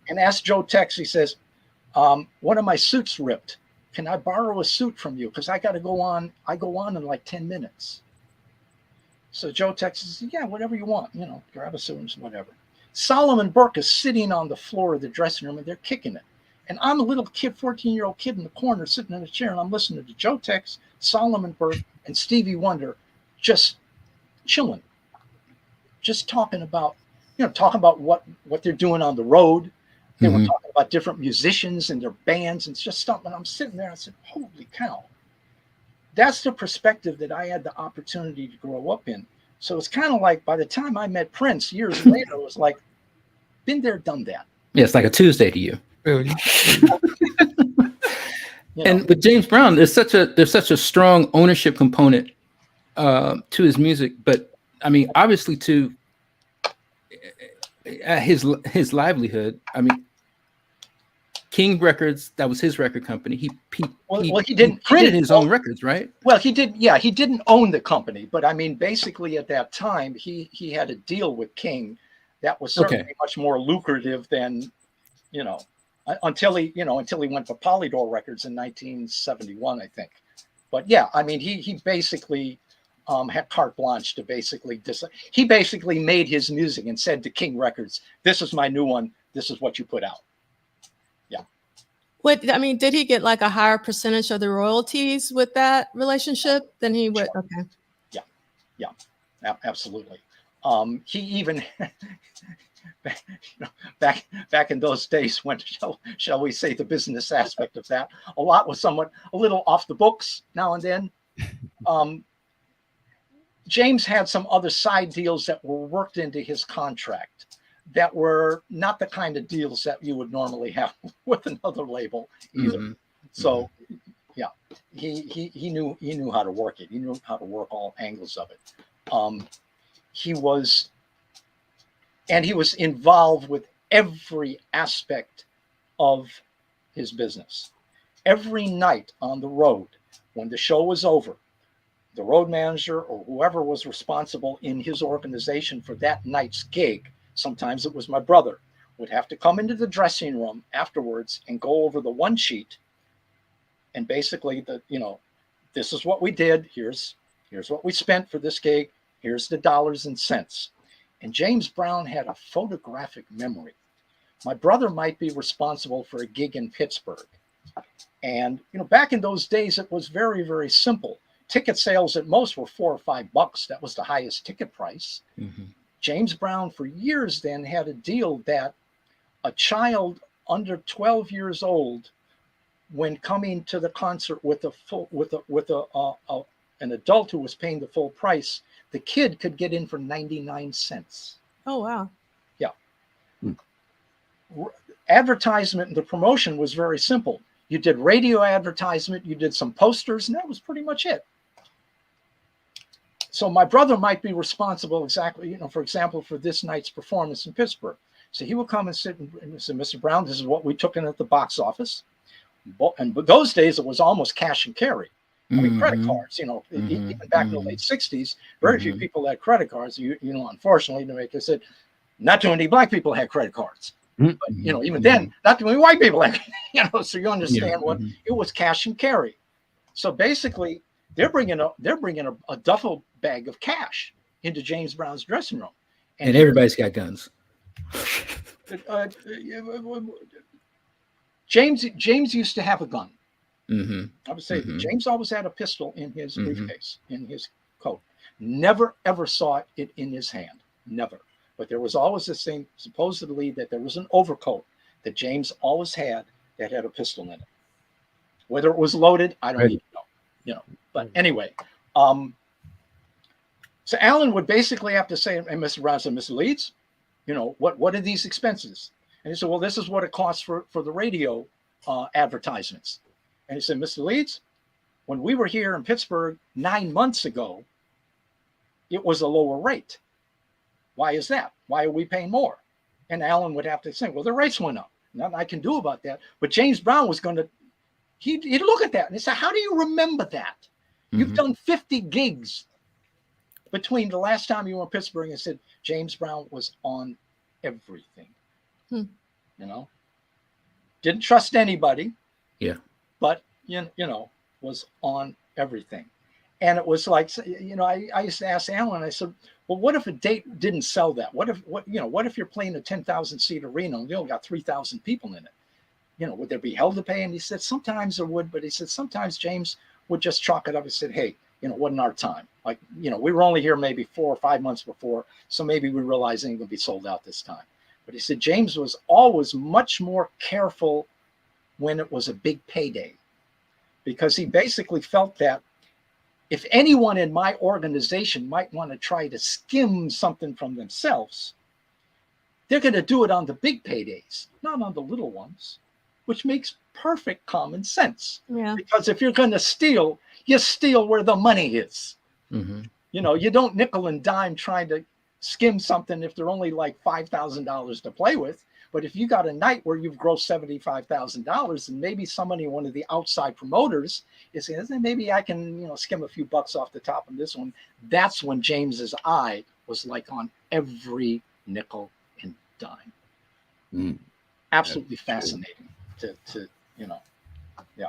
and asks Joe Tex, he says, one of my suits ripped. Can I borrow a suit from you? Because I got to go on. I go on in like 10 minutes. So Joe Tex says, yeah, whatever you want, grab a suit and whatever. Solomon Burke is sitting on the floor of the dressing room and they're kicking it. And I'm a little kid, 14-year-old kid in the corner sitting in a chair, and I'm listening to Joe Tex, Solomon Burke, and Stevie Wonder just chilling, just talking about what they're doing on the road. They were talking about different musicians and their bands and just stuff. And I'm sitting there, I said, holy cow. That's the perspective that I had the opportunity to grow up in. So it's kind of like by the time I met Prince years later, it was like, been there, done that. Yeah, it's like a Tuesday to you. You And know, with James Brown, there's such a strong ownership component to his music, but I mean, obviously to his livelihood. I mean, King Records, that was his record company. He didn't print his own records, right? Well, he did. Yeah, he didn't own the company, but I mean, basically at that time, he had a deal with King that was certainly much more lucrative than, until he went to Polydor Records in 1971, I think. But yeah, I mean, he basically had carte blanche to basically he basically made his music and said to King Records, "This is my new one. This is what you put out." Yeah. Did he get like a higher percentage of the royalties with that relationship than he would? Sure. Okay. Yeah, absolutely. He even back in those days when shall we say the business aspect of that a lot was somewhat a little off the books now and then. James had some other side deals that were worked into his contract that were not the kind of deals that you would normally have with another label either. Mm-hmm. So yeah, he knew how to work it. He knew how to work all angles of it. He was involved with every aspect of his business. Every night on the road, when the show was over, the road manager or whoever was responsible in his organization for that night's gig, sometimes it was my brother, would have to come into the dressing room afterwards and go over the one sheet and basically this is what we did. Here's what we spent for this gig. Here's the dollars and cents. And James Brown had a photographic memory. My brother might be responsible for a gig in Pittsburgh. And, back in those days, it was very, very simple. Ticket sales at most were $4 or $5. That was the highest ticket price. Mm-hmm. James Brown for years then had a deal that a child under 12 years old when coming to the concert with an adult who was paying the full price, the kid could get in for 99 cents. Oh, wow. Yeah. Advertisement and the promotion was very simple. You did radio advertisement, you did some posters, and that was pretty much it. So my brother might be responsible exactly, for example, for this night's performance in Pittsburgh. So he would come and sit and say, Mr. Brown, this is what we took in at the box office. And those days, it was almost cash and carry. I mean, credit cards, even back in the late 60s, very few people had credit cards. Unfortunately, to make it said, not too many black people had credit cards. But, even then, not too many white people had, so you understand what it was, cash and carry. So basically, they're bringing a duffel bag of cash into James Brown's dressing room. And everybody's got guns. James used to have a gun. Mm-hmm. I would say James always had a pistol in his briefcase, in his coat. Never, ever saw it in his hand. Never. But there was always this thing, supposedly, that there was an overcoat that James always had that had a pistol in it. Whether it was loaded, I don't even know. But anyway, so Alan would basically have to say, and Mr. Brown said, Mr. Leeds, what are these expenses? And he said, well, this is what it costs for the radio advertisements. And he said, Mr. Leeds, when we were here in Pittsburgh 9 months ago, it was a lower rate. Why is that? Why are we paying more? And Alan would have to say, well, the rates went up. Nothing I can do about that. But James Brown was going to, he'd look at that and he'd say, how do you remember that? You've done 50 gigs between the last time you were in Pittsburgh, and said, James Brown was on everything. Didn't trust anybody. Yeah. But, was on everything. And it was like, I used to ask Alan, I said, well, what if a date didn't sell that? What if you're playing a 10,000 seat arena and you only got 3,000 people in it? Would there be hell to pay? And he said, sometimes there would, but he said, sometimes James would just chalk it up and said, hey, wasn't our time. Like, we were only here maybe 4 or 5 months before, so maybe we realized it ain't gonna be sold out this time. But he said James was always much more careful when it was a big payday, because he basically felt that if anyone in my organization might want to try to skim something from themselves, they're going to do it on the big paydays, not on the little ones, which makes perfect common sense. Yeah. Because if you're going to steal, you steal where the money is. You don't nickel and dime trying to skim something if they're only like $5,000 to play with. But if you got a night where you've grossed $75,000, and maybe somebody, one of the outside promoters, is saying, maybe I can, skim a few bucks off the top of this one. That's when James's eye was like on every nickel and dime. Absolutely fascinating to yeah.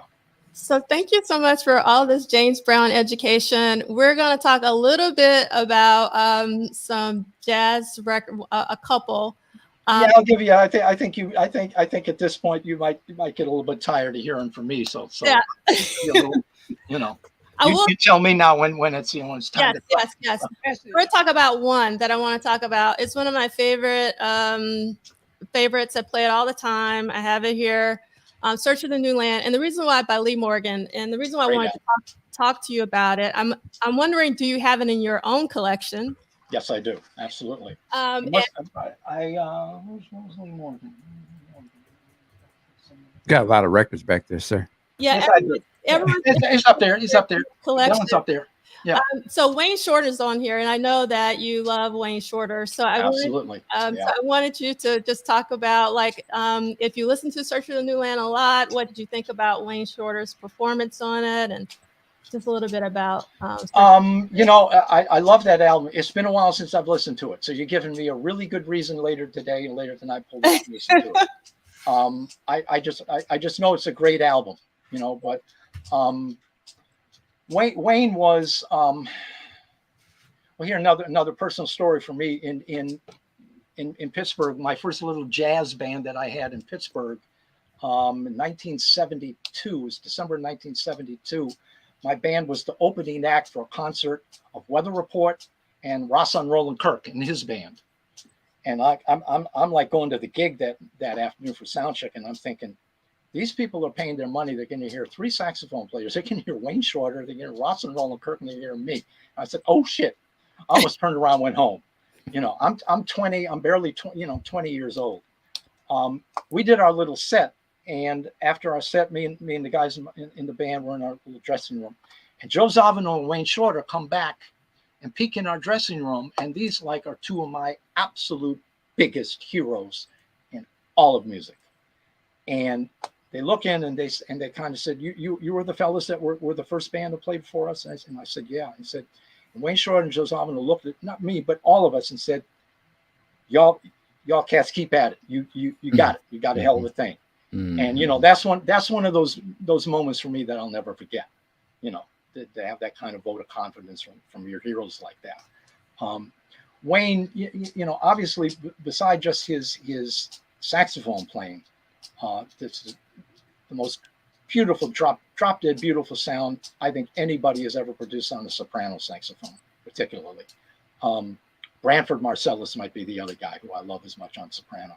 So thank you so much for all this James Brown education. We're going to talk a little bit about some jazz record, a couple. I'll give you. I think at this point you might get a little bit tired of hearing from me. So yeah. You tell me now when it's when it's time. Yes. We're going to talk about one that I want to talk about. It's one of my favorites. I play it all the time. I have it here. Search for the New Land, and the reason why by Lee Morgan, and the reason why I wanted to talk to you about it. I'm wondering, do you have it in your own collection? Yes, I do. Absolutely. Got a lot of records back there, sir. Yeah, yes, he's up there. He's up there. Collection. That one's up there. Yeah. So Wayne Shorter's on here, and I know that you love Wayne Shorter. So Absolutely. So I wanted you to just talk about, if you listen to Search for the New Land a lot, what did you think about Wayne Shorter's performance on it, and just a little bit about. I love that album. It's been a while since I've listened to it, so you're giving me a really good reason later today and later tonight to listen to it. I just know it's a great album, but Wayne was here another personal story for me in Pittsburgh. My first little jazz band that I had in Pittsburgh in 1972, it was December 1972. My band was the opening act for a concert of Weather Report and Rosson Roland Kirk and his band. And I'm like going to the gig that afternoon for sound check, and I'm thinking, these people are paying their money. They're going to hear 3 saxophone players. They can hear Wayne Shorter. They can hear Ross and Roland Kirk, and they hear me. I said, oh shit. I almost turned around and went home. You know, I'm 20. I'm barely 20, 20 years old. We did our little set. And after our set, me and the guys in the band were in our little dressing room. And Joe Zawinul and Wayne Shorter come back and peek in our dressing room. And these like are 2 of my absolute biggest heroes in all of music. And they look in and they kind of said, you were the fellas that were the first band to play before us? And I said, yeah. He said, and Wayne Shorter and Joe Zawinul looked at, not me, but all of us, and said, y'all cats keep at it. You got it. You got a hell of a thing. Mm-hmm. And, you know, that's one of those moments for me that I'll never forget, you know, to have that kind of vote of confidence from your heroes like that. Wayne, you know, obviously, beside just his saxophone playing, this is the most beautiful drop dead beautiful sound I think anybody has ever produced on a soprano saxophone, particularly. Branford Marsalis might be the other guy who I love as much on soprano.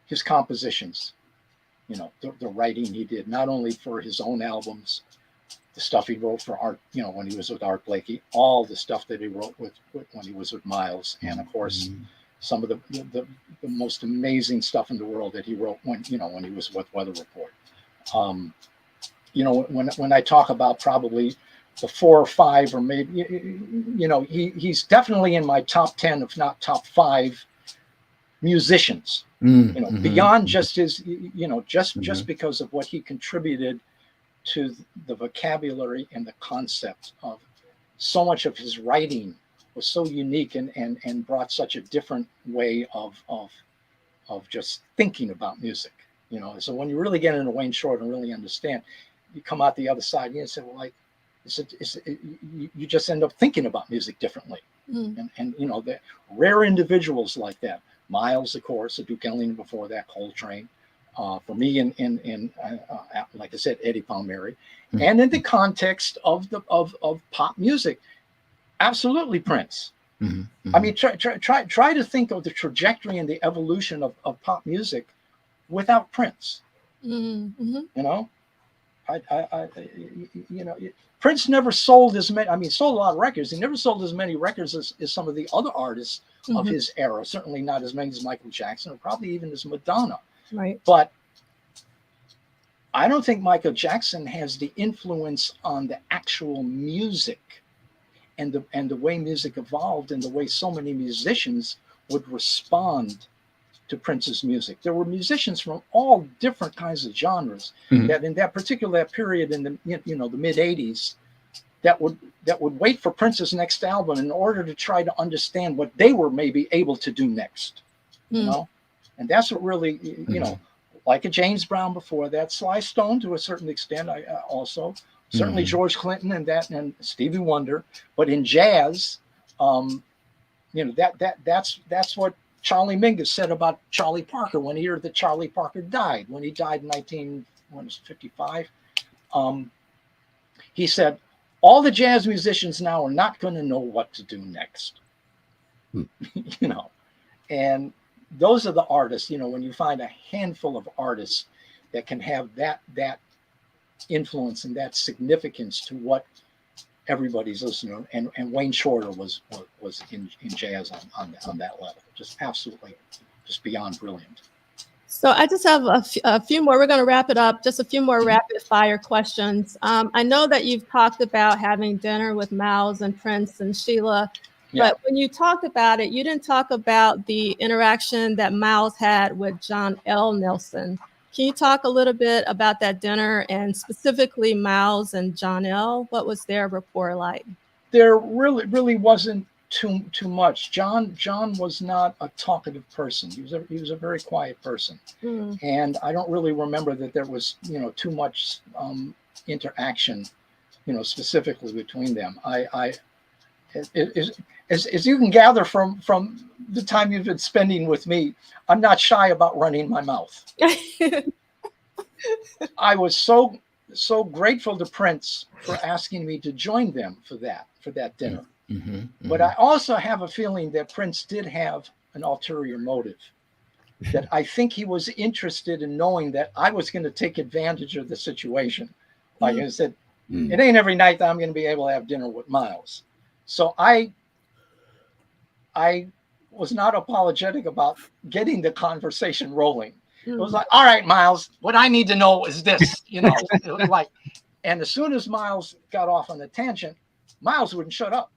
His compositions, you know, the writing he did, not only for his own albums, the stuff he wrote for Art, you know, when he was with Art Blakey, all the stuff that he wrote when he was with Miles, and of course, some of the most amazing stuff in the world that he wrote when he was with Weather Report. You know, when I talk about probably the 4 or 5, or maybe, you know, he's definitely in my top 10, if not top 5 musicians. You know, beyond just his, you know, just because of what he contributed to the vocabulary and the concept of so much of his writing was so unique and brought such a different way of just thinking about music, you know. So when you really get into Wayne Shorter and really understand, you come out the other side, you say, well, like, you just end up thinking about music differently. And you know, the rare individuals like that. Miles, of course, Duke Ellington before that, Coltrane. For me, in like I said, Eddie Palmieri, and in the context of pop music, absolutely Prince. I mean, try to think of the trajectory and the evolution of pop music without Prince. You know, you know, Prince never sold as many. I mean, sold a lot of records. He never sold as many records as some of the other artists of his era. Certainly not as many as Michael Jackson, or probably even as Madonna. Right. But I don't think Michael Jackson has the influence on the actual music and the way music evolved and the way so many musicians would respond to Prince's music. There were musicians from all different kinds of genres that in that particular period in the the mid 80s that would wait for Prince's next album in order to try to understand what they were maybe able to do next. You know, and that's what really you know, like a James Brown before that, Sly Stone to a certain extent. I also certainly George Clinton and Stevie Wonder, but in jazz, you know, that's what Charlie Mingus said about Charlie Parker when he heard that Charlie Parker died. When he died in 1955, he said, all the jazz musicians now are not going to know what to do next. You know, and those are the artists, you know, when you find a handful of artists that can have that influence and that significance to what everybody's listening to. And Wayne Shorter was in jazz on that level. Just absolutely, just beyond brilliant. So I just have a few more. We're going to wrap it up. Just a few more rapid fire questions. I know that you've talked about having dinner with Miles and Prince and Sheila, but when you talked about it, you didn't talk about the interaction that Miles had with John L. Nelson. Can you talk a little bit about that dinner and specifically Miles and John L.? What was their rapport like? There really wasn't too much. John was not a talkative person. He was a very quiet person, and I don't really remember that there was too much interaction, specifically between them. As you can gather from the time you've been spending with me, I'm not shy about running my mouth. I was so grateful to Prince for asking me to join them for that dinner. But I also have a feeling that Prince did have an ulterior motive that I think he was interested in knowing that I was going to take advantage of the situation. Like I said, it ain't every night that I'm going to be able to have dinner with Miles. So I was not apologetic about getting the conversation rolling. It was like, all right, Miles, what I need to know is this, you know, it was like, and as soon as Miles got off on a tangent, Miles wouldn't shut up.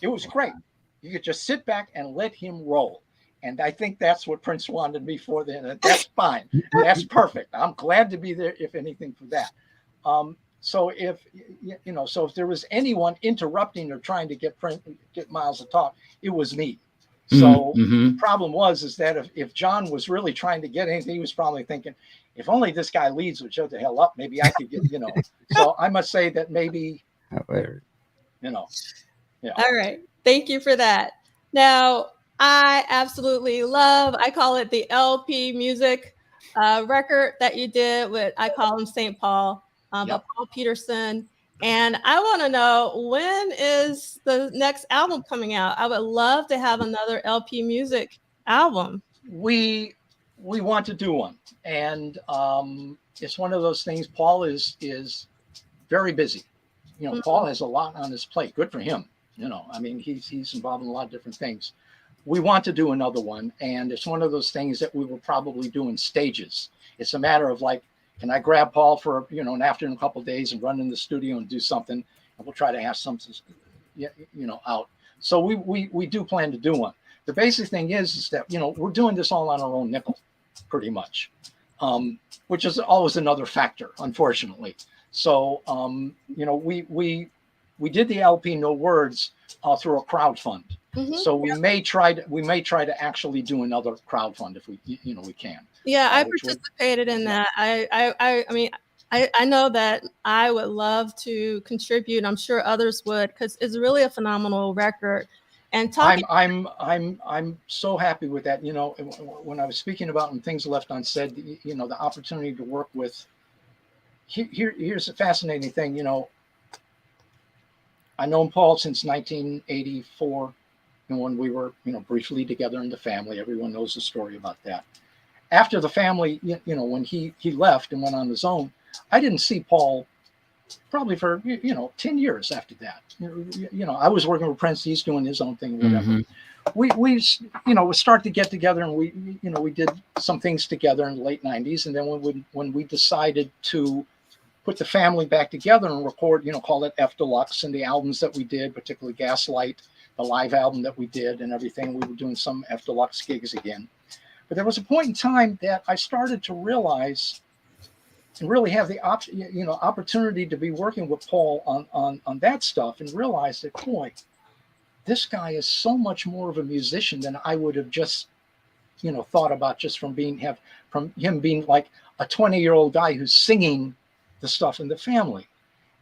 It was great. You could just sit back and let him roll. And I think that's what Prince wanted me for then. And that's fine. That's perfect. I'm glad to be there, if anything, for that. So if, you know, so if there was anyone interrupting or trying to get Miles to talk, it was me. So the problem is that if John was really trying to get anything, he was probably thinking, if only this guy Leeds would shut the hell up, maybe I could get, you know. So I must say that maybe, you know. Yeah. All right. Thank you for that. Now, I absolutely love, I call it the LP music record that you did with, I call him St. Paul, but Paul Peterson. And I want to know, when is the next album coming out? I would love to have another LP music album. We want to do one. And it's one of those things. Paul is very busy. You know, Paul has a lot on his plate. Good for him. You know, I mean, he's involved in a lot of different things. We want to do another one, and it's one of those things that we will probably do in stages. It's a matter of like, can I grab Paul for, you know, an afternoon, a couple of days, and run in the studio and do something, and we'll try to have something, you know, out. So we do plan to do one. The basic thing is that, you know, we're doing this all on our own nickel, pretty much, which is always another factor, unfortunately. So, you know, we did the LP No Words through a crowdfund. So we may try to actually do another crowdfund if we can. Yeah, I participated in that. I mean, I know that I would love to contribute. I'm sure others would, because it's really a phenomenal record. And I'm so happy with that. You know, when I was speaking about Things Left Unsaid, you know, the opportunity to work with. Here's a fascinating thing. You know, I known Paul since 1984, and when we were, you know, briefly together in the family. Everyone knows the story about that. After the family, you know, when he left and went on his own, I didn't see Paul probably for, you know, 10 years after that. You know, I was working with Prince, he's doing his own thing, whatever. We you know, we start to get together, and we did some things together in the late 90s. And then when we decided to put the family back together and record, you know, call it F Deluxe, and the albums that we did, particularly Gaslight, the live album that we did and everything, we were doing some F Deluxe gigs again. But there was a point in time that I started to realize and really have the opportunity to be working with Paul on that stuff, and realize that, boy, this guy is so much more of a musician than I would have just, you know, thought about, just from him being like a 20-year-old guy who's singing the stuff in the family,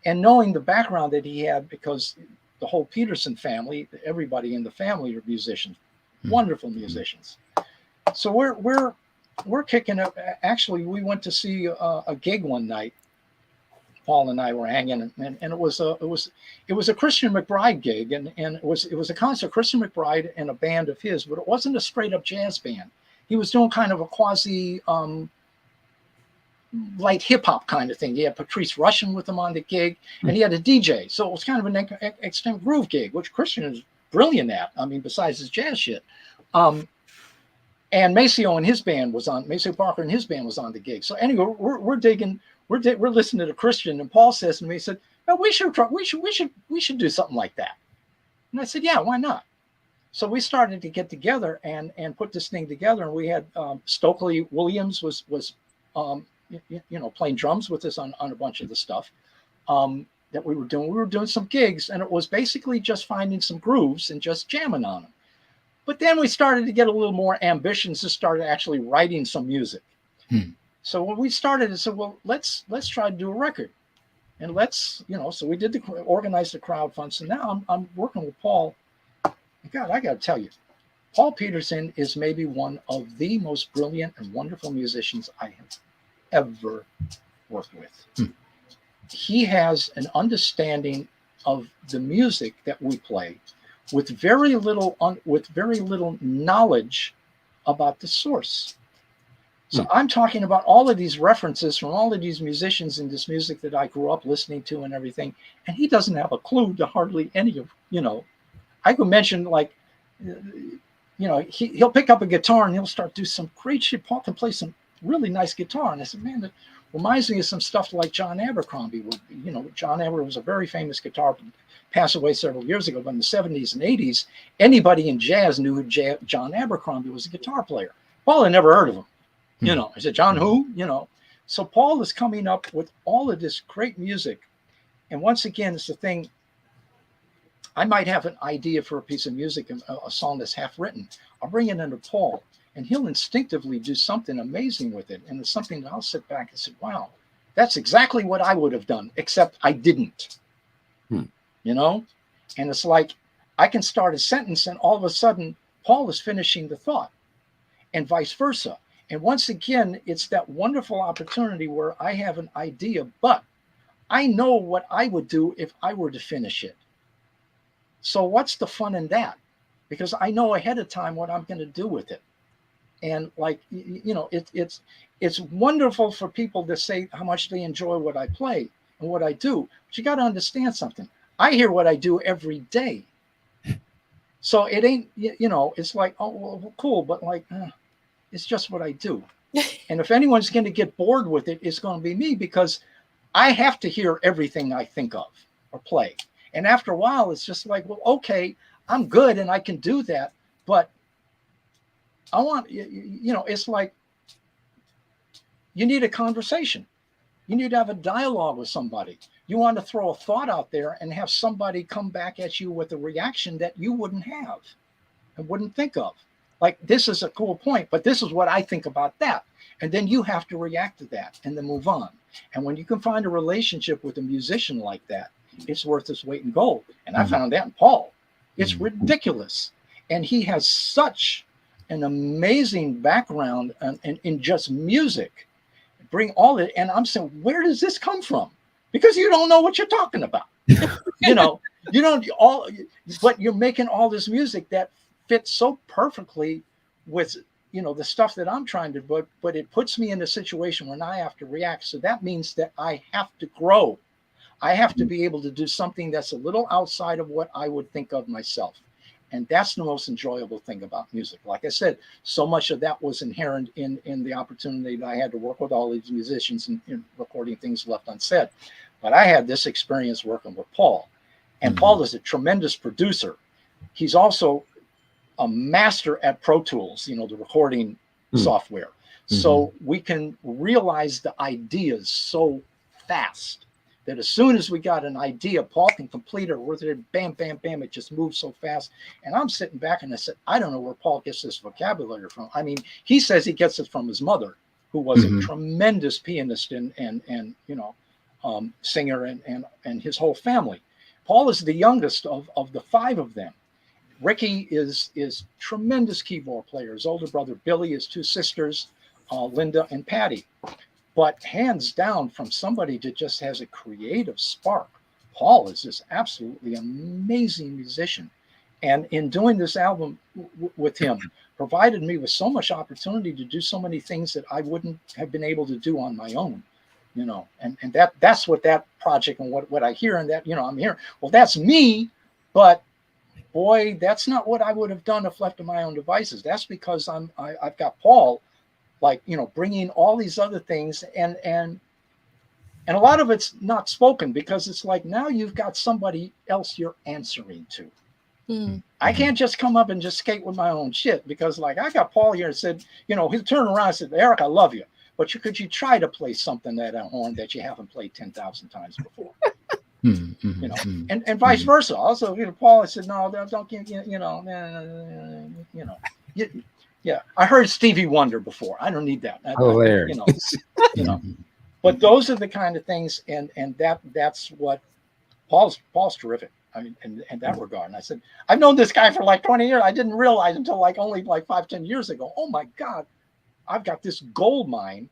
and knowing the background that he had, because the whole Peterson family, everybody in the family are musicians, wonderful musicians. So we're kicking up. Actually, we went to see a gig one night. Paul and I were hanging, and it was a Christian McBride gig, and it was a concert, Christian McBride and a band of his, but it wasn't a straight up jazz band. He was doing kind of a quasi light hip hop kind of thing. He had Patrice Rushen with him on the gig, and he had a DJ. So it was kind of an extreme groove gig, which Christian is brilliant at. I mean, besides his jazz shit. And Maceo and his band was on. Maceo Parker and his band was on the gig. So anyway, we're listening to Christian, and Paul says to me, he said, "No, we should do something like that." And I said, "Yeah, why not?" So we started to get together and put this thing together, and we had Stokely Williams was playing drums with us on a bunch of the stuff that we were doing. We were doing some gigs, and it was basically just finding some grooves and just jamming on them. But then we started to get a little more ambitious and started actually writing some music. So when we started, I said, well, let's try to do a record, and so we did organize the crowdfund. So now I'm working with Paul. God, I got to tell you, Paul Peterson is maybe one of the most brilliant and wonderful musicians I have ever worked with. He has an understanding of the music that we play, with very little knowledge about the source. So I'm talking about all of these references from all of these musicians in this music that I grew up listening to and everything. And he doesn't have a clue to hardly any of, I could mention like, he'll pick up a guitar and he'll start do some great shit. Paul can play some really nice guitar. And I said, man, that reminds me of some stuff like John Abercrombie would be. John Abercrombie was a very famous guitar, passed away several years ago, but in the 70s and 80s, anybody in jazz knew who John Abercrombie was a guitar player. Paul had never heard of him. I said, John who? So Paul is coming up with all of this great music. And once again, it's the thing, I might have an idea for a piece of music, a song that's half written. I'll bring it into Paul and he'll instinctively do something amazing with it. And it's something that I'll sit back and say, wow, that's exactly what I would have done, except I didn't, And it's like, I can start a sentence and all of a sudden Paul is finishing the thought and vice versa. And once again, it's that wonderful opportunity where I have an idea, but I know what I would do if I were to finish it. So what's the fun in that? Because I know ahead of time what I'm going to do with it. And like, it's wonderful for people to say how much they enjoy what I play and what I do. But you got to understand something. I hear what I do every day. So it ain't, it's like, oh, well, cool. But like, it's just what I do. And if anyone's going to get bored with it, it's going to be me, because I have to hear everything I think of or play. And after a while, it's just like, well, okay, I'm good and I can do that. But I want, it's like you need a conversation. You need to have a dialogue with somebody. You want to throw a thought out there and have somebody come back at you with a reaction that you wouldn't have and wouldn't think of. Like, this is a cool point, but this is what I think about that. And then you have to react to that and then move on. And when you can find a relationship with a musician like that, it's worth its weight in gold. And I found that in Paul. It's ridiculous. And he has such an amazing background in just music. Bring all it. And I'm saying, where does this come from? Because you don't know what you're talking about. You don't but you're making all this music that fits so perfectly with the stuff that I'm trying to do, but it puts me in a situation when I have to react. So that means that I have to grow. I have to be able to do something that's a little outside of what I would think of myself. And that's the most enjoyable thing about music. Like I said, so much of that was inherent in the opportunity that I had to work with all these musicians and recording things left unsaid. But I had this experience working with Paul. And Paul is a tremendous producer. He's also a master at Pro Tools, the recording software. So we can realize the ideas so fast that as soon as we got an idea, Paul can complete it with it. Bam, bam, bam. It just moves so fast. And I'm sitting back and I said, I don't know where Paul gets this vocabulary from. I mean, he says he gets it from his mother, who was a tremendous pianist and singer and his whole family. Paul is the youngest of the five of them. Ricky is tremendous keyboard player. His older brother, Billy, his two sisters, Linda and Patty. But hands down, from somebody that just has a creative spark, Paul is this absolutely amazing musician. And in doing this album with him, provided me with so much opportunity to do so many things that I wouldn't have been able to do on my own. And that's what that project and what I hear, and that, I'm hearing, well, that's me, but boy, that's not what I would have done if left to my own devices. That's because I've got Paul, like, bringing all these other things, and a lot of it's not spoken, because it's like, now you've got somebody else you're answering to. I can't just come up and just skate with my own shit, because like, I got Paul here and said, he'll turn around and said, Eric, I love you, but could you try to play something that a horn that you haven't played 10,000 times before? And vice versa. Also, Paul, I said, no, don't give, yeah, I heard Stevie Wonder before. I don't need that. Hilarious. But those are the kind of things, and that's what Paul's terrific. I mean, in that regard. And I said, I've known this guy for like 20 years. I didn't realize until only 5-10 years ago. Oh my God, I've got this gold mine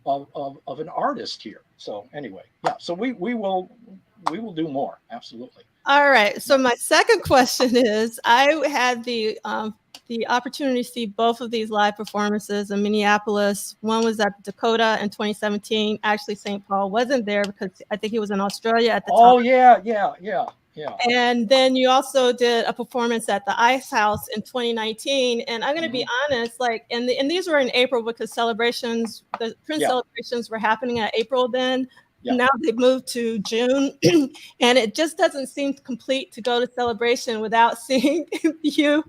of an artist here. So anyway, yeah. So we will do more. Absolutely. All right. So my second question is, I had the opportunity to see both of these live performances in Minneapolis. One was at Dakota in 2017. Actually, St. Paul wasn't there because I think he was in Australia at the time. Oh yeah. And then you also did a performance at the Ice House in 2019. And I'm going to be honest, like, and these were in April because celebrations, the Prince celebrations were happening in April then. Yeah. Now they've moved to June, and it just doesn't seem complete to go to celebration without seeing you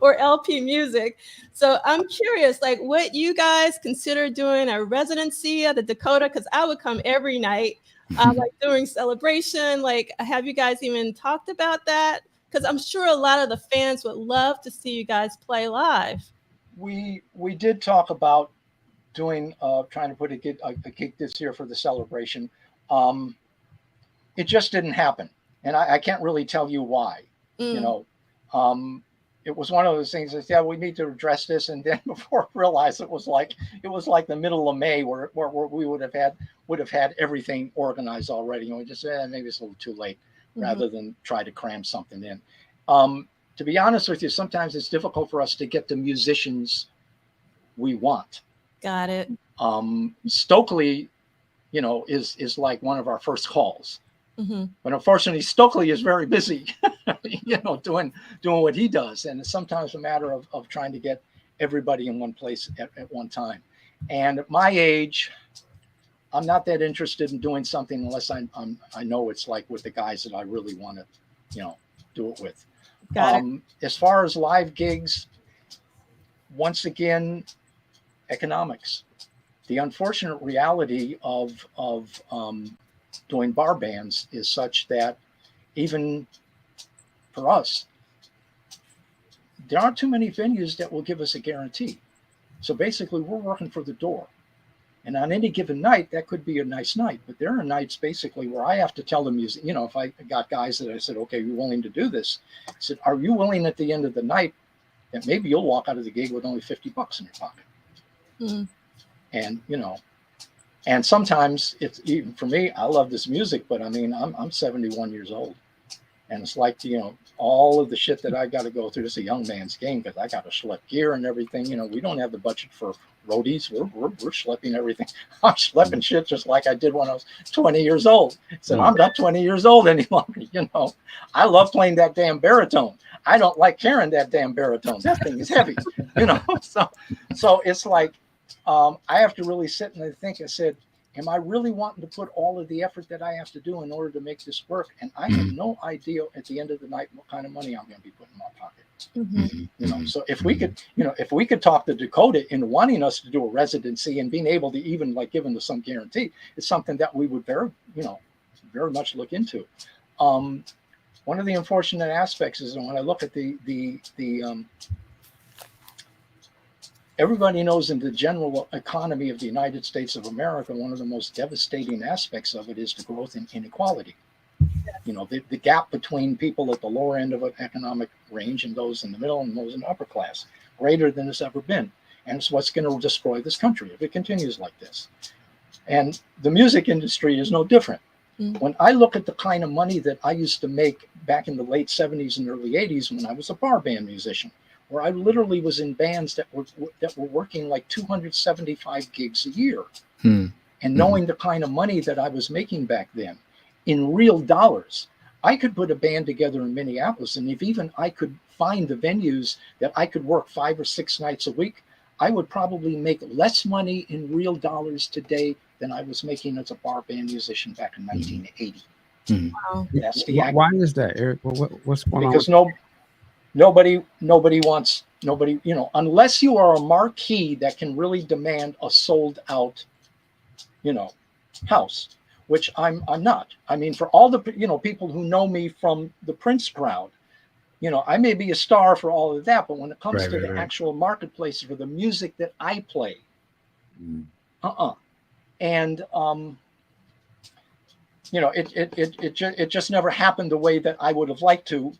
or LP music. So I'm curious, like, what you guys consider doing a residency at the Dakota? Because I would come every night. Like during celebration, like, have you guys even talked about that? Because I'm sure a lot of the fans would love to see you guys play live. We did talk about doing trying to put a gig this year for the celebration. It just didn't happen, and I can't really tell you why. You know, it was one of those things that, yeah, we need to address this, and then before I realized it was like the middle of May where we would have had everything organized already, and we just said maybe it's a little too late, rather than try to cram something in. To be honest with you, sometimes it's difficult for us to get the musicians we want. Got it. Stokely, you know, is like one of our first calls. But unfortunately, Stokely is very busy, you know, doing what he does. And it's sometimes a matter of trying to get everybody in one place at one time. And at my age, I'm not that interested in doing something unless I know it's like with the guys that I really want to, you know, do it with. Got it. As far as live gigs, once again, economics. The unfortunate reality of doing bar bands is such that even for us, there aren't too many venues that will give us a guarantee. So basically, we're working for the door. And on any given night, that could be a nice night. But there are nights basically where I have to tell the music, you know, if I got guys that I said, okay, you're willing to do this. I said, are you willing at the end of the night that maybe you'll walk out of the gig with only $50 in your pocket? And, you know, and sometimes it's even for me, I love this music, but I mean, I'm 71 years old, and it's like, you know, all of the shit that I got to go through. This is a young man's game because I got to schlep gear and everything. You know, we don't have the budget for roadies. We're schlepping everything. I'm schlepping shit just like I did when I was 20 years old. So I'm not 20 years old any longer. You know, I love playing that damn baritone. I don't like carrying that damn baritone. That thing is heavy, you know. So it's like, I have to really sit and think. I said, am I really wanting to put all of the effort that I have to do in order to make this work? And I have no idea at the end of the night what kind of money I'm going to be putting in my pocket. You know, so if we could talk to Dakota in wanting us to do a residency and being able to even like giving us some guarantee, it's something that we would very much look into. One of the unfortunate aspects is when I look at the everybody knows in the general economy of the United States of America, one of the most devastating aspects of it is the growth in inequality. You know, the gap between people at the lower end of an economic range and those in the middle and those in the upper class, greater than it's ever been. And it's what's going to destroy this country if it continues like this. And the music industry is no different. When I look at the kind of money that I used to make back in the late 70s and early 80s when I was a bar band musician, where I literally was in bands that were working like 275 gigs a year. And knowing the kind of money that I was making back then in real dollars, I could put a band together in Minneapolis. And if even I could find the venues that I could work 5 or 6 nights a week, I would probably make less money in real dollars today than I was making as a bar band musician back in 1980. Wow. That's the Why is that, Eric? What's going on? Because nobody wants, you know, unless you are a marquee that can really demand a sold out, you know, house, which I'm not. I mean, for all the, you know, people who know me from the Prince crowd, you know, I may be a star for all of that, but when it comes to the actual marketplace for the music that I play, and you know, it just never happened the way that I would have liked to,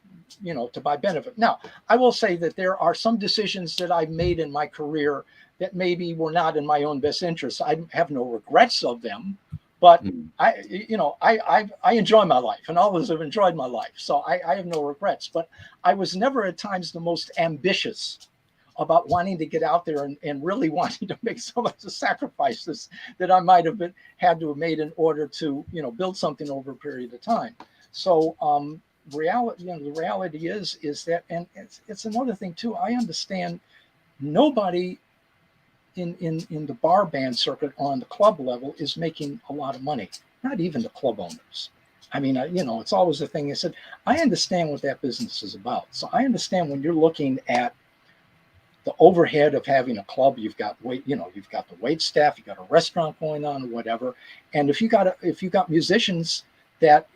you know, to my benefit. Now, I will say that there are some decisions that I've made in my career that maybe were not in my own best interest. I have no regrets of them, But Mm. I enjoy my life, and always have enjoyed my life. So I have no regrets. But I was never at times the most ambitious about wanting to get out there and really wanting to make so much of sacrifices that I might have had to have made in order to, build something over a period of time. So reality, the reality is that, and it's another thing too. I understand nobody in the bar band circuit on the club level is making a lot of money. Not even the club owners. I mean, it's always the thing. I said, I understand what that business is about. So I understand when you're looking at the overhead of having a club, you've got you've got the wait staff, you've got a restaurant going on or whatever. And if you got musicians that,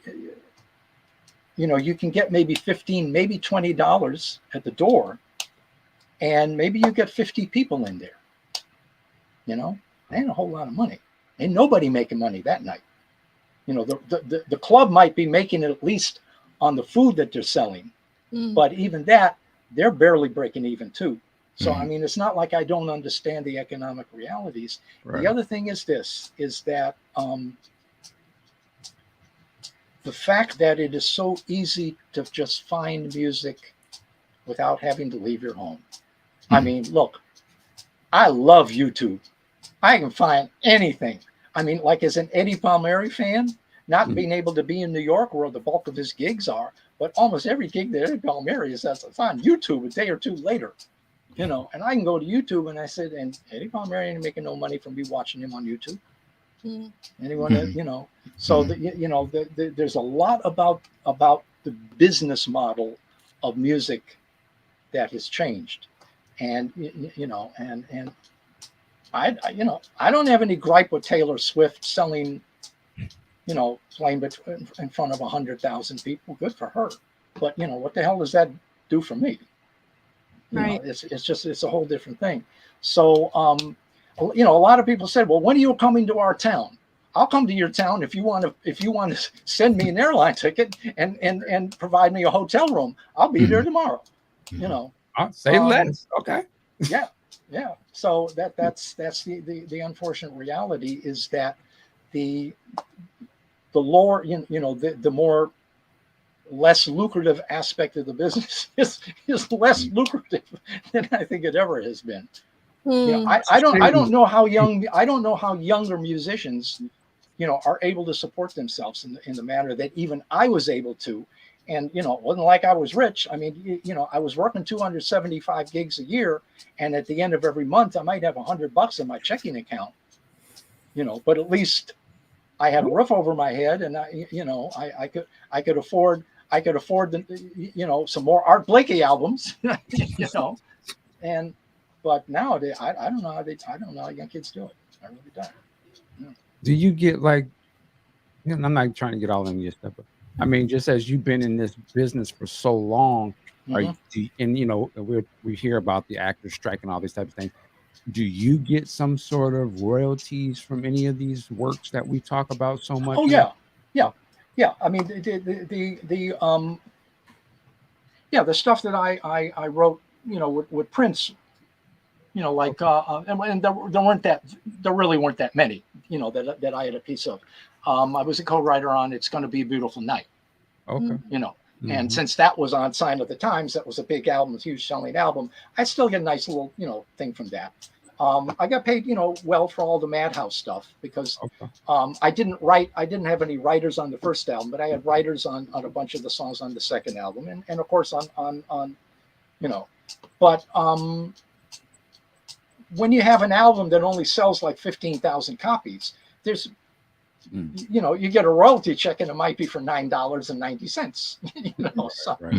you can get maybe $15, maybe $20 at the door, and maybe you get 50 people in there. Ain't a whole lot of money. Ain't nobody making money that night. The club might be making it at least on the food that they're selling, but even that, they're barely breaking even too. So, I mean, it's not like I don't understand the economic realities. Right. The other thing is that the fact that it is so easy to just find music without having to leave your home. I mean, look, I love YouTube. I can find anything. I mean, like as an Eddie Palmieri fan, not being able to be in New York where the bulk of his gigs are, but almost every gig that Eddie Palmieri is on YouTube a day or two later. And I can go to YouTube and I said, and Eddie Palmieri ain't making no money from me watching him on YouTube. Anyone that, so there's a lot about the business model of music that has changed. And, and I don't have any gripe with Taylor Swift selling, playing in front of 100,000 people. Good for her. But, what the hell does that do for me? Right. It's a whole different thing. So, a lot of people said, well, when are you coming to our town? I'll come to your town if you want to send me an airline ticket and provide me a hotel room. I'll be there tomorrow. I'll say less. Okay. Yeah. Yeah. So that's the unfortunate reality is that the lower, the more less lucrative aspect of the business is less lucrative than I think it ever has been. I don't know how younger musicians, are able to support themselves in the manner that even I was able to. And, it wasn't like I was rich. I mean, I was working 275 gigs a year. And at the end of every month, I might have $100 in my checking account, but at least I had a roof over my head and I could afford the, some more Art Blakey albums, but nowadays, I don't know how young kids do it. I really don't. Do you get like, I'm not trying to get all in your stuff, but I mean, just as you've been in this business for so long, we hear about the actors strike and all these types of things. Do you get some sort of royalties from any of these works that we talk about so much? Oh yeah. I mean, the stuff that I wrote, with Prince, and there really weren't that many, that I had a piece of. I was a co-writer on "It's Gonna Be a Beautiful Night." Okay. And since that was on Sign of the Times, that was a big album, a huge selling album. I still get a nice little, thing from that. I got paid, well for all the Madhouse stuff because I didn't have any writers on the first album, but I had writers on a bunch of the songs on the second album, and of course on but when you have an album that only sells like 15,000 copies, there's you get a royalty check and it might be for $9.90. So. Right.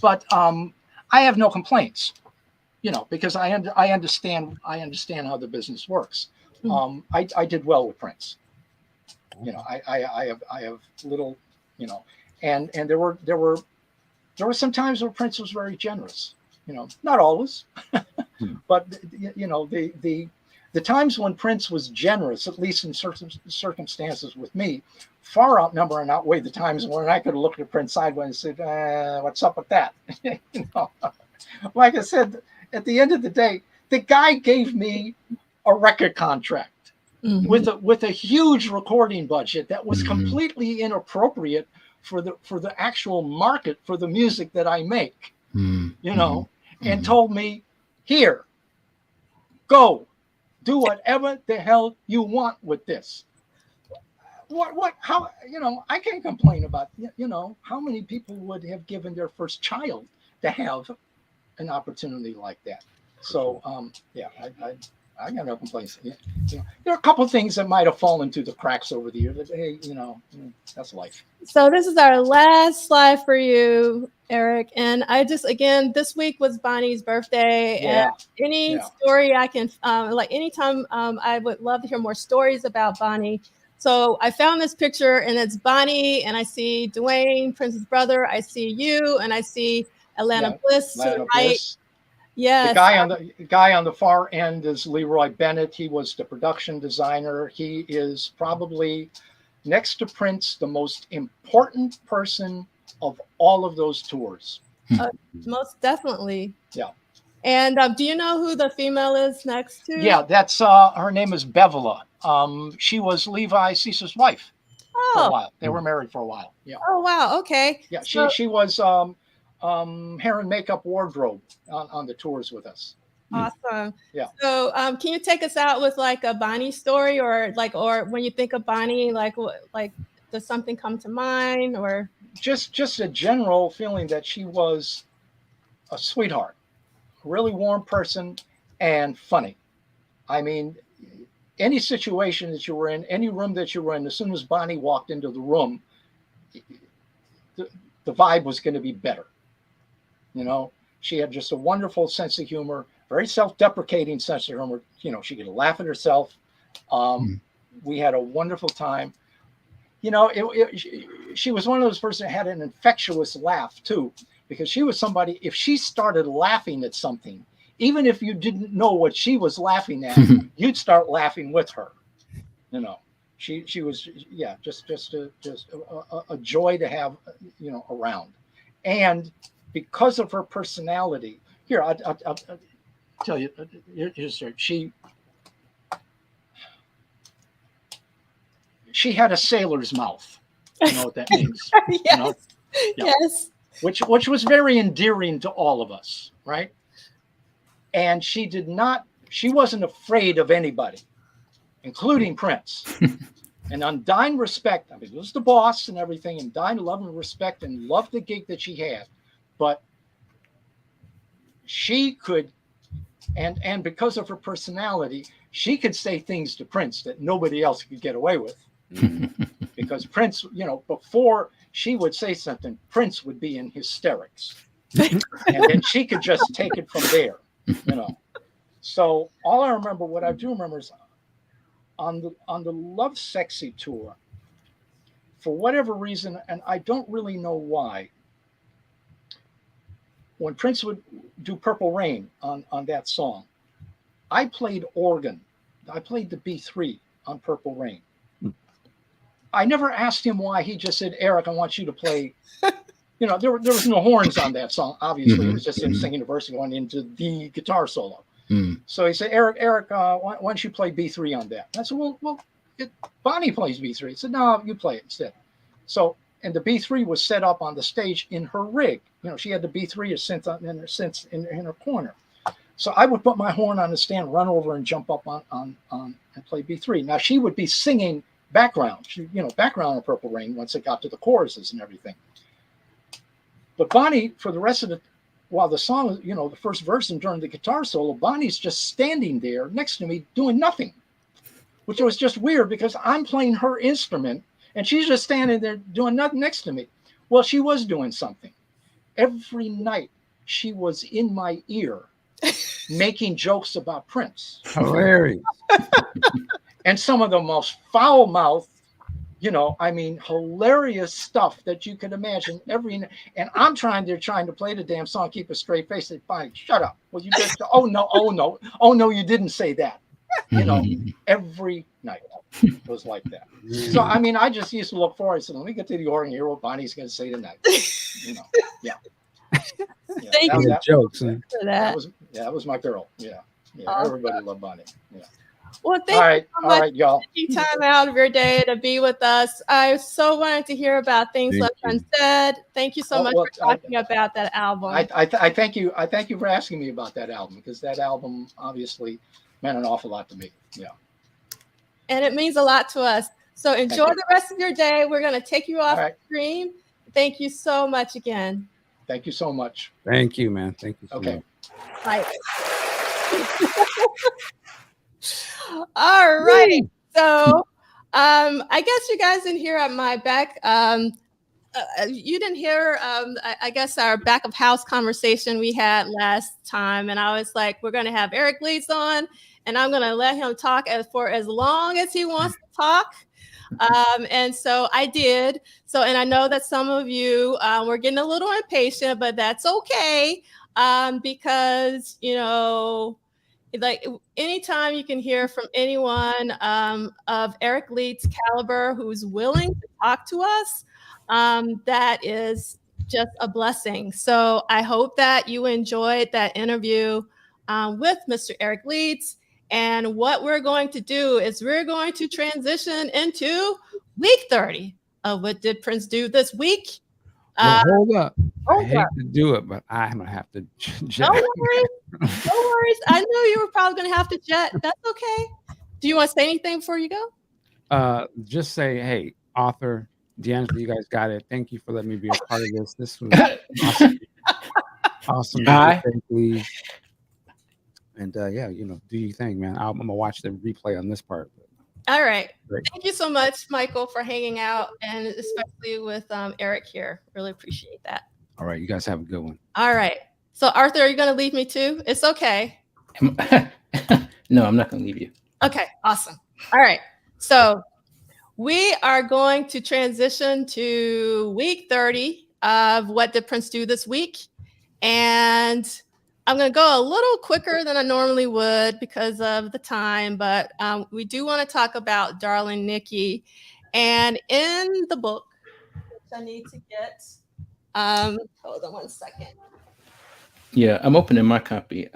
But I have no complaints, because I understand how the business works. I did well with Prince. I have little, and there were some times where Prince was very generous. Not always, but the times when Prince was generous, at least in certain circumstances with me, far outnumber and outweigh the times when I could have looked at Prince sideways and said, what's up with that? Like I said, at the end of the day, the guy gave me a record contract. Mhm. with a huge recording budget that was completely inappropriate for the actual market for the music that I make, you know, and told me, here, go, do whatever the hell you want with this. How, you know, I can't complain about, you know, how many people would have given their first child to have an opportunity like that. So, yeah, I got no complaints. You know, there are a couple of things that might have fallen through the cracks over the years. But, hey, you know, that's life. So this is our last slide for you, Eric. And I just, again, this week was Bonnie's birthday. Yeah. And any story I can, like anytime, I would love to hear more stories about Bonnie. So I found this picture, and it's Bonnie, and I see Duane, Prince's brother. I see you, and I see Atlanta Bliss to the right. Bliss. Yes. The guy on the far end is Leroy Bennett. He was the production designer. He is probably, next to Prince, the most important person of all of those tours. Most definitely. Yeah. And do you know who the female is next to? Yeah, that's her name is Bevola. She was Levi Cease's wife for a while. They were married for a while. Yeah. Oh wow. Okay. Yeah, So, she was hair and makeup wardrobe on the tours with us. awesome. Yeah. So can you take us out with like a Bonnie story, or when you think of Bonnie, like does something come to mind, or just a general feeling that she was a sweetheart, a really warm person, and funny. I mean, any situation that you were in, any room that you were in, as soon as Bonnie walked into the room, the vibe was going to be better. You know, she had just a wonderful sense of humor, very self-deprecating sense of humor. You know, she could laugh at herself. We had a wonderful time. You know, she was one of those persons that had an infectious laugh too, because she was somebody, if she started laughing at something, even if you didn't know what she was laughing at, you'd start laughing with her. You know, she was, yeah, just a joy to have, you know, around. And because of her personality, here, I'll tell you, here's her. She had a sailor's mouth. You know what that means? yes, you know? Yeah. Yes, Which was very endearing to all of us, right? And she wasn't afraid of anybody, including Prince. And undying respect. I mean, it was the boss and everything, and dying love and respect, and loved the gig that she had. But she could, and because of her personality, she could say things to Prince that nobody else could get away with. Because Prince, you know, before she would say something, Prince would be in hysterics. And then she could just take it from there, you know. So all I remember, what I do remember is on the Love Sexy tour, for whatever reason, and I don't really know why, when Prince would do Purple Rain on that song, I played organ. I played the B3 on Purple Rain. I never asked him why. He just said, Eric, I want you to play. You know, there was no horns on that song. Obviously, it was just him singing the verse and going into the guitar solo. So he said, Eric, why don't you play B3 on that? And I said, well, Bonnie plays B3. He said, no, you play it instead. So, and the B3 was set up on the stage in her rig. You know, she had the B3 synth in her corner. So I would put my horn on the stand, run over and jump up on and play B3. Now she would be singing background, background on Purple Rain once it got to the choruses and everything. But Bonnie, for the rest of while the song, you know, the first verse and during the guitar solo, Bonnie's just standing there next to me doing nothing, which was just weird because I'm playing her instrument and she's just standing there doing nothing next to me. Well, she was doing something. Every night she was in my ear making jokes about Prince. Hilarious. And some of the most foul-mouthed, you know, I mean, hilarious stuff that you could imagine. And I'm trying to play the damn song, keep a straight face. Say, fine, shut up. Well, you just, oh no, you didn't say that. You know, every night was like that. So, I mean, I just used to look forward. I said, let me get to the organ, hear what Bonnie's going to say tonight. You know, yeah. Thank you jokes. for that. That was my girl. Yeah. Awesome. Everybody loved Bonnie. Yeah. Well, All thank you right, so all much right, y'all. for taking time out of your day to be with us. I so wanted to hear about things Thank left you. unsaid. Thank you so Oh, much well, for talking about that album. I thank you. I thank you for asking me about that album, because that album obviously meant an awful lot to me. Yeah. And it means a lot to us. So enjoy you. the rest of your day. We're going to take you off All right. the stream. Thank you so much again. Thank you so much. Thank you, man. Thank you so Okay. much. Bye. All right. So I guess you guys didn't hear at my back. You didn't hear, I guess, our back of house conversation we had last time. And I was like, we're going to have Eric Leeds on, and I'm going to let him talk for as long as he wants to talk. And so I did. So, and I know that some of you were getting a little impatient, but that's okay. Because, you know, like anytime you can hear from anyone of Eric Leeds' caliber who's willing to talk to us, that is just a blessing. So I hope that you enjoyed that interview with Mr. Eric Leeds. And what we're going to do is we're going to transition into week 30 of What Did Prince Do This Week? Well, hold up. I hold hate up. to do it, but I'm gonna have to No jet. worries. No worries. I knew you were probably going to have to jet. That's okay. Do you want to say anything before you go? Just say, hey, author D'Angelo, you guys got it. Thank you for letting me be a part of this. This was awesome. Awesome. Hi. Please. And yeah, you know, do your thing, man. I'm gonna watch the replay on this part. All right. Great. Thank you so much, Michael, for hanging out, and especially with Eric here. Really appreciate that. All right, you guys have a good one. All right. So, Arthur, are you going to leave me too? It's okay. No, I'm not going to leave you. Okay, awesome. All right. So, we are going to transition to week 30 of What Did Prince Do This Week? And I'm going to go a little quicker than I normally would because of the time, but we do want to talk about Darling Nikki. And in the book, which I need to get, hold on one second. Yeah, I'm opening my copy.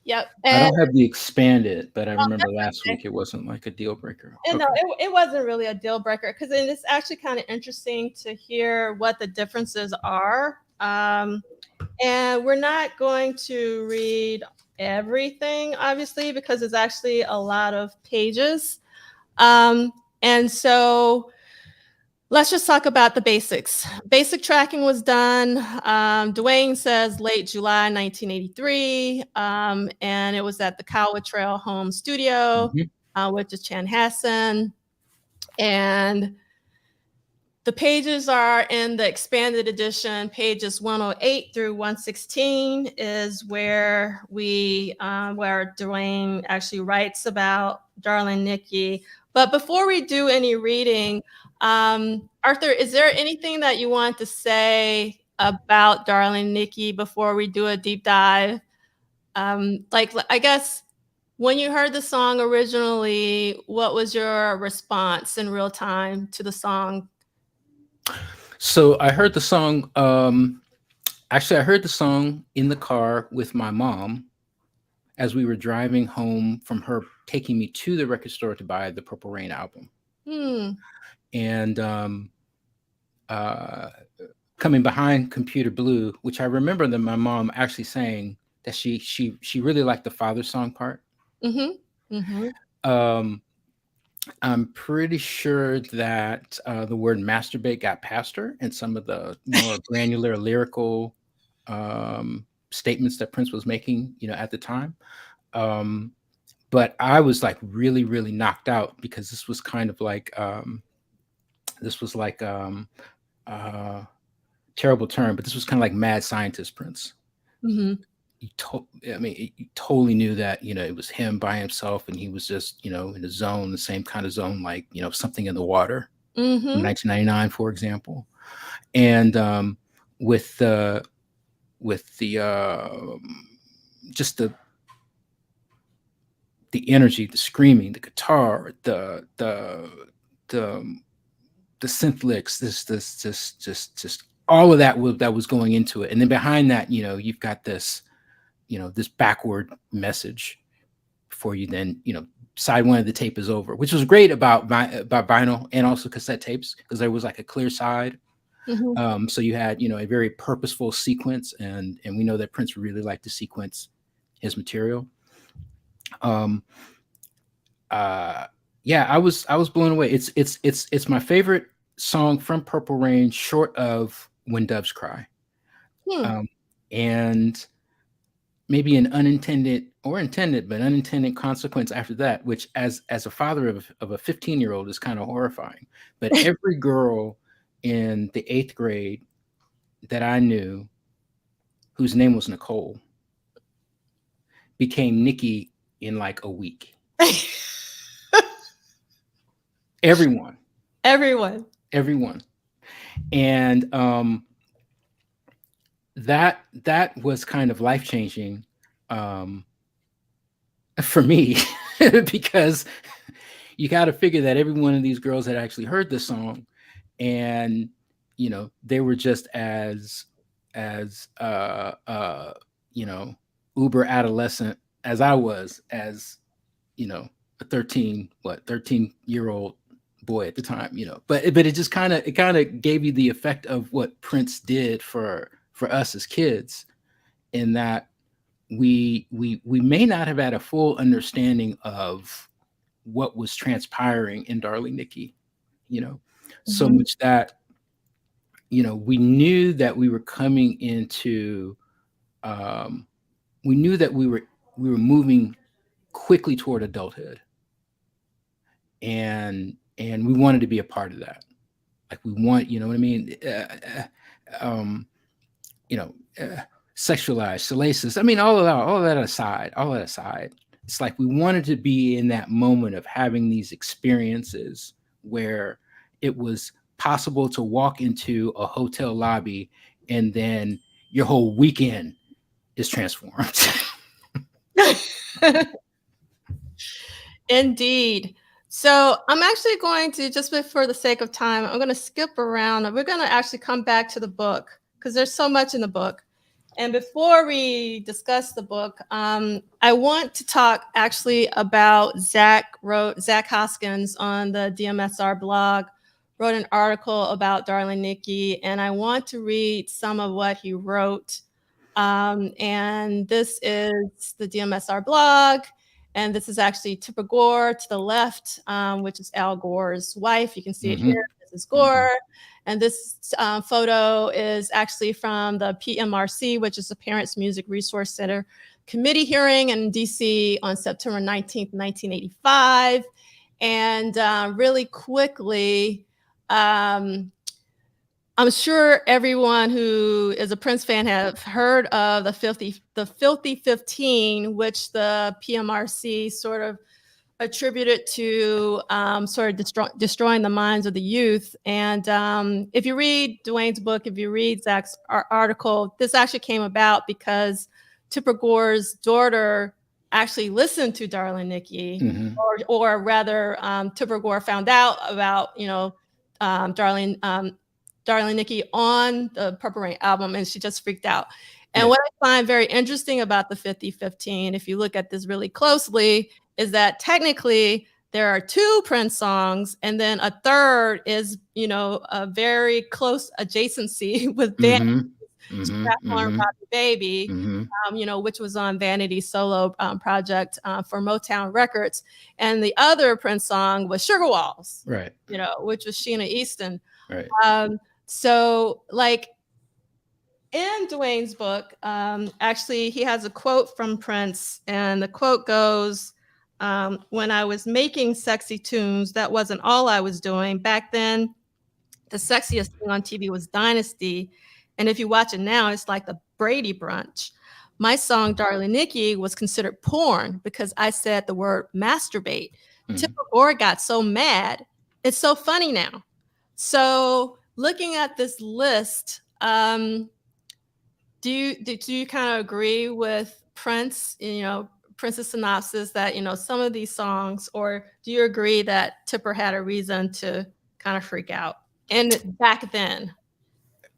Yep. I And don't have the expanded, but I remember last week it wasn't like a deal breaker. and no, it wasn't really a deal breaker because it's actually kind of interesting to hear what the differences are. And we're not going to read everything, obviously, because it's actually a lot of pages. And so let's just talk about the basics. Basic tracking was done. Duane says late July 1983, and it was at the Cowwood Trail Home Studio, which is Chanhassen. And the pages are in the expanded edition. Pages 108 through 116 is where where Duane actually writes about Darling Nikki. But before we do any reading, Arthur, is there anything that you want to say about Darling Nikki before we do a deep dive? Like, I guess when you heard the song originally, what was your response in real time to the song? So I heard the song. Actually, I heard the song in the car with my mom as we were driving home from her taking me to the record store to buy the Purple Rain album. And coming behind Computer Blue, which I remember that my mom actually saying that she really liked the father song part. I'm pretty sure that the word masturbate got past her and some of the more granular lyrical statements that Prince was making, you know, at the time. But I was like really, really knocked out because this was kind of like terrible term, but this was kind of like mad scientist Prince. You totally knew that, you know, it was him by himself and he was just, you know, in the zone, the same kind of zone, like, you know, Something in the Water from 1999, for example. And with the just the energy, the screaming, the guitar, the synth licks, just all of that was going into it. And then behind that, you know, you've got this, you know, this backward message before you then, you know, side one of the tape is over, which was great about vinyl and also cassette tapes, because there was like a clear side. So you had, a very purposeful sequence, and we know that Prince really liked to sequence his material. Yeah, I was blown away. It's my favorite song from Purple Rain, short of When Doves Cry. And maybe an unintended or intended, but unintended consequence after that, which as a father of a 15-year-old is kind of horrifying. But every girl in the 8th grade that I knew whose name was Nicole became Nikki in like a week. Everyone. And that was kind of life-changing for me, because you got to figure that every one of these girls had actually heard this song, and they were just as uber adolescent as I was, as a 13-year-old boy at the time, but it just kind of gave you the effect of what Prince did for us as kids, in that we may not have had a full understanding of what was transpiring in Darling Nikki, so much that we knew that we were coming into we knew that we were moving quickly toward adulthood, and we wanted to be a part of that. Like, we want, what I mean, sexualized, salacious, I mean, all that aside, it's like we wanted to be in that moment of having these experiences where it was possible to walk into a hotel lobby and then your whole weekend is transformed. Indeed. So I'm actually going to, just for the sake of time, I'm going to skip around, and we're going to actually come back to the book, because there's so much in the book. And before we discuss the book, I want to talk actually about Zach Hoskins on the DMSR blog, wrote an article about Darling Nikki, and I want to read some of what he wrote. And this is the DMSR blog. And this is actually Tipper Gore to the left, which is Al Gore's wife. You can see it here. This is Gore. And this photo is actually from the PMRC, which is the Parents Music Resource Center committee hearing in DC on September 19th, 1985. And really quickly, I'm sure everyone who is a Prince fan have heard of the Filthy 15, which the PMRC sort of attributed to sort of destroying the minds of the youth. And if you read Duane's book, if you read Zach's article, this actually came about because Tipper Gore's daughter actually listened to Darling Nikki, or rather, Tipper Gore found out about Darling Nikki on the Purple Rain album, and she just freaked out. And what I find very interesting about the 50-15, if you look at this really closely, is that technically there are 2 Prince songs, and then a third is, a very close adjacency with Strap on Robbie Baby, which was on Vanity's solo project for Motown Records. And the other Prince song was Sugar Walls, right? Which was Sheena Easton, right? So, like, in Duane's book, actually, he has a quote from Prince, and the quote goes, when I was making sexy tunes, that wasn't all I was doing. Back then, the sexiest thing on TV was Dynasty. And if you watch it now, it's like the Brady Brunch. My song, Darling Nikki, was considered porn because I said the word masturbate. Tipper Gore got so mad. It's so funny now. So, looking at this list, do you kind of agree with Prince, Prince's synopsis that, some of these songs, or do you agree that Tipper had a reason to kind of freak out? And back then.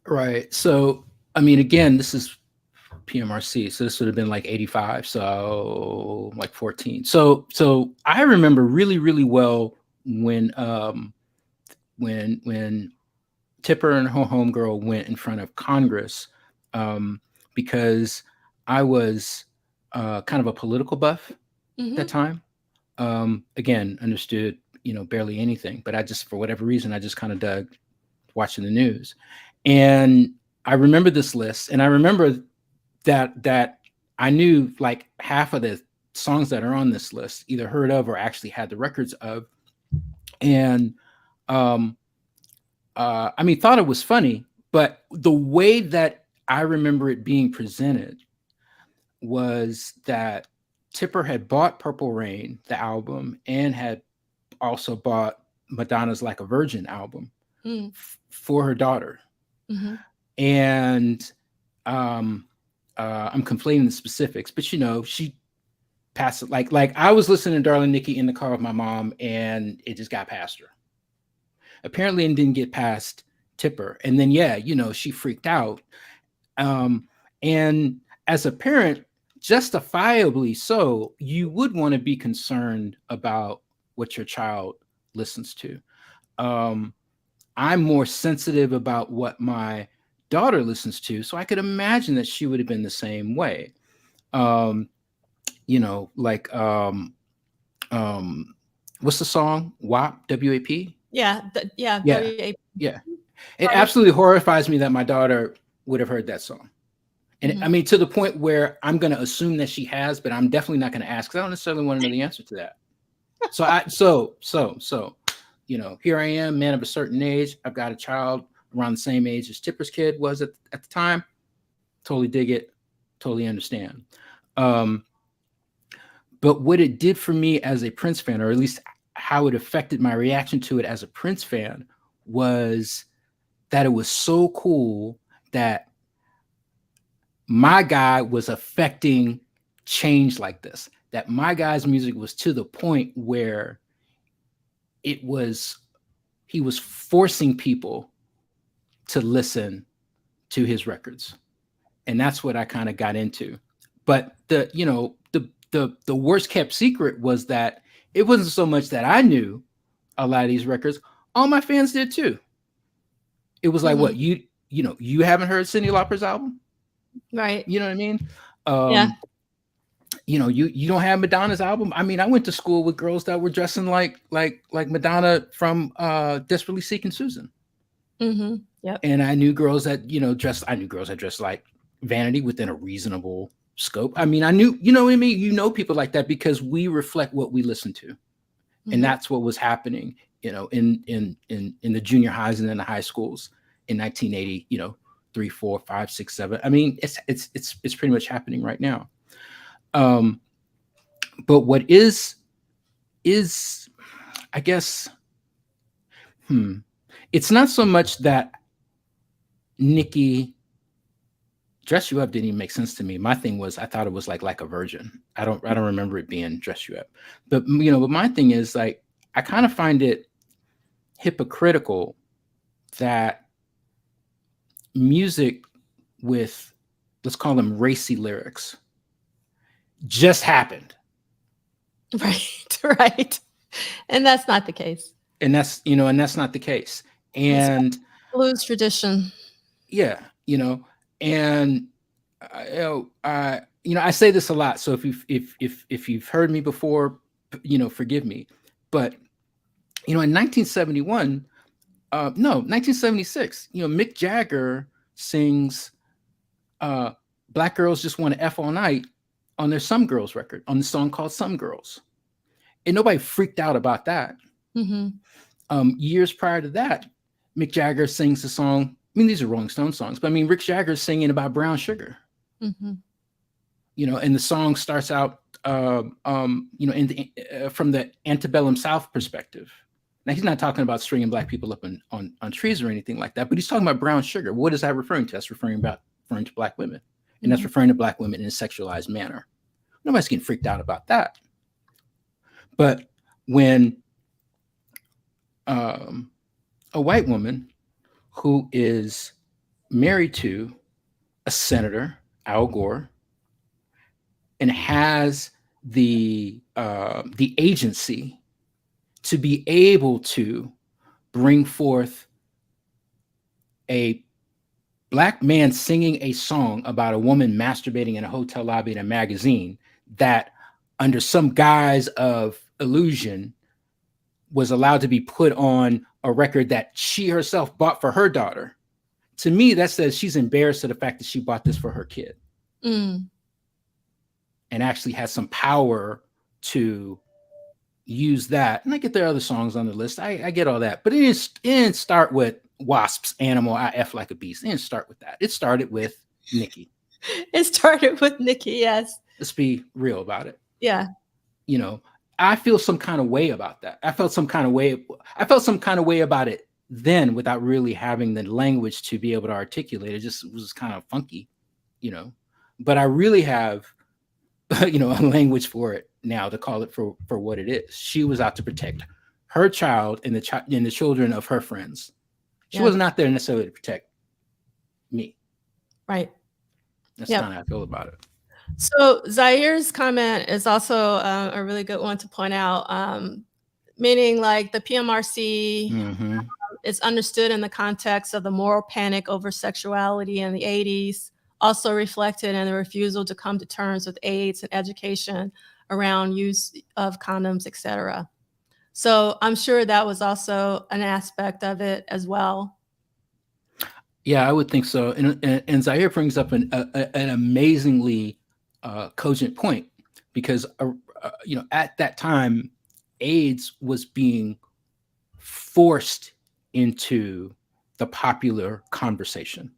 Right. So, I mean, again, this is PMRC. So this would have been like 85. So like 14. So I remember really, really well when Tipper and her homegirl went in front of Congress, because I was kind of a political buff at that time. Again, understood, barely anything, but I just, for whatever reason, I just kind of dug watching the news. And I remember this list, and I remember that I knew like half of the songs that are on this list, either heard of or actually had the records of. And I mean, thought it was funny, but the way that I remember it being presented was that Tipper had bought Purple Rain, the album, and had also bought Madonna's Like a Virgin album for her daughter. And I'm conflating the specifics, but she passed it like I was listening to Darling Nikki in the car with my mom, and it just got past her. Apparently, it didn't get past Tipper. And then, she freaked out. And as a parent, justifiably so, you would want to be concerned about what your child listens to. I'm more sensitive about what my daughter listens to, so I could imagine that she would have been the same way. What's the song? WAP, W-A-P? Yeah. Yeah. It absolutely horrifies me that my daughter would have heard that song. And I mean, to the point where I'm going to assume that she has, but I'm definitely not going to ask, because I don't necessarily want to know the answer to that. So here I am, man of a certain age. I've got a child around the same age as Tipper's kid was at the time. Totally dig it. Totally understand. But what it did for me as a Prince fan, or at least how it affected my reaction to it as a Prince fan, was that it was so cool that my guy was affecting change like this, that my guy's music was to the point where he was forcing people to listen to his records. And that's what I kind of got into. But the worst kept secret was that it wasn't so much that I knew a lot of these records. All my fans did too. It was like, what, you haven't heard Cyndi Lauper's album? Right. You know what I mean? Yeah. You don't have Madonna's album. I mean, I went to school with girls that were dressing like Madonna from Desperately Seeking Susan. Yep. And I knew girls that dressed like Vanity within a reasonable scope. I mean, I knew, you know what I mean? People like that because we reflect what we listen to. And that's what was happening, in the junior highs and in the high schools in 1980, 3, 4, 5, 6, 7. I mean, it's pretty much happening right now. But what is, I guess, it's not so much that Nikki Dress You Up didn't even make sense to me. My thing was, I thought it was like a Virgin. I don't remember it being Dress You Up. But but my thing is, like, I kind of find it hypocritical that music with, let's call them racy lyrics, just happened. Right. And that's not the case. And that's not the case. And blues tradition. Yeah. And I say this a lot. So if you've heard me before, forgive me. But in 1976, Mick Jagger sings "Black Girls Just Want to F All Night" on their Some Girls record, on the song called "Some Girls," and nobody freaked out about that. Years prior to that, Mick Jagger sings the song. I mean, these are Rolling Stone songs, but I mean, Rick Jagger's singing about brown sugar. And the song starts out, from the antebellum South perspective. Now, he's not talking about stringing black people up on trees or anything like that, but he's talking about brown sugar. What is that referring to? That's referring to black women, and that's referring to black women in a sexualized manner. Nobody's getting freaked out about that. But when a white woman who is married to a senator, Al Gore, and has the agency to be able to bring forth a Black man singing a song about a woman masturbating in a hotel lobby in a magazine that, under some guise of illusion, was allowed to be put on a record that she herself bought for her daughter. To me, that says she's embarrassed of the fact that she bought this for her kid. Mm. And actually has some power to use that. And I get there are other songs on the list. I get all that. But it didn't start with Wasp's Animal, I F Like a Beast. It didn't start with that. It started with Nikki. It started with Nikki, yes. Let's be real about it. Yeah. You know, I feel some kind of way about that. I felt some kind of way about it then without really having the language to be able to articulate. It just was kind of funky, you know. But I really have a language for it now to call it for what it is. She was out to protect her child and the children of her friends. She wasn't out there necessarily to protect me. Right. That's kind of how I feel about it. So Zair's comment is also a really good one to point out, meaning like the PMRC is understood in the context of the moral panic over sexuality in the 80s, also reflected in the refusal to come to terms with AIDS and education around use of condoms, etc. So I'm sure that was also an aspect of it as well. Yeah, I would think so. And Zaire brings up an amazingly cogent point, because at that time, AIDS was being forced into the popular conversation.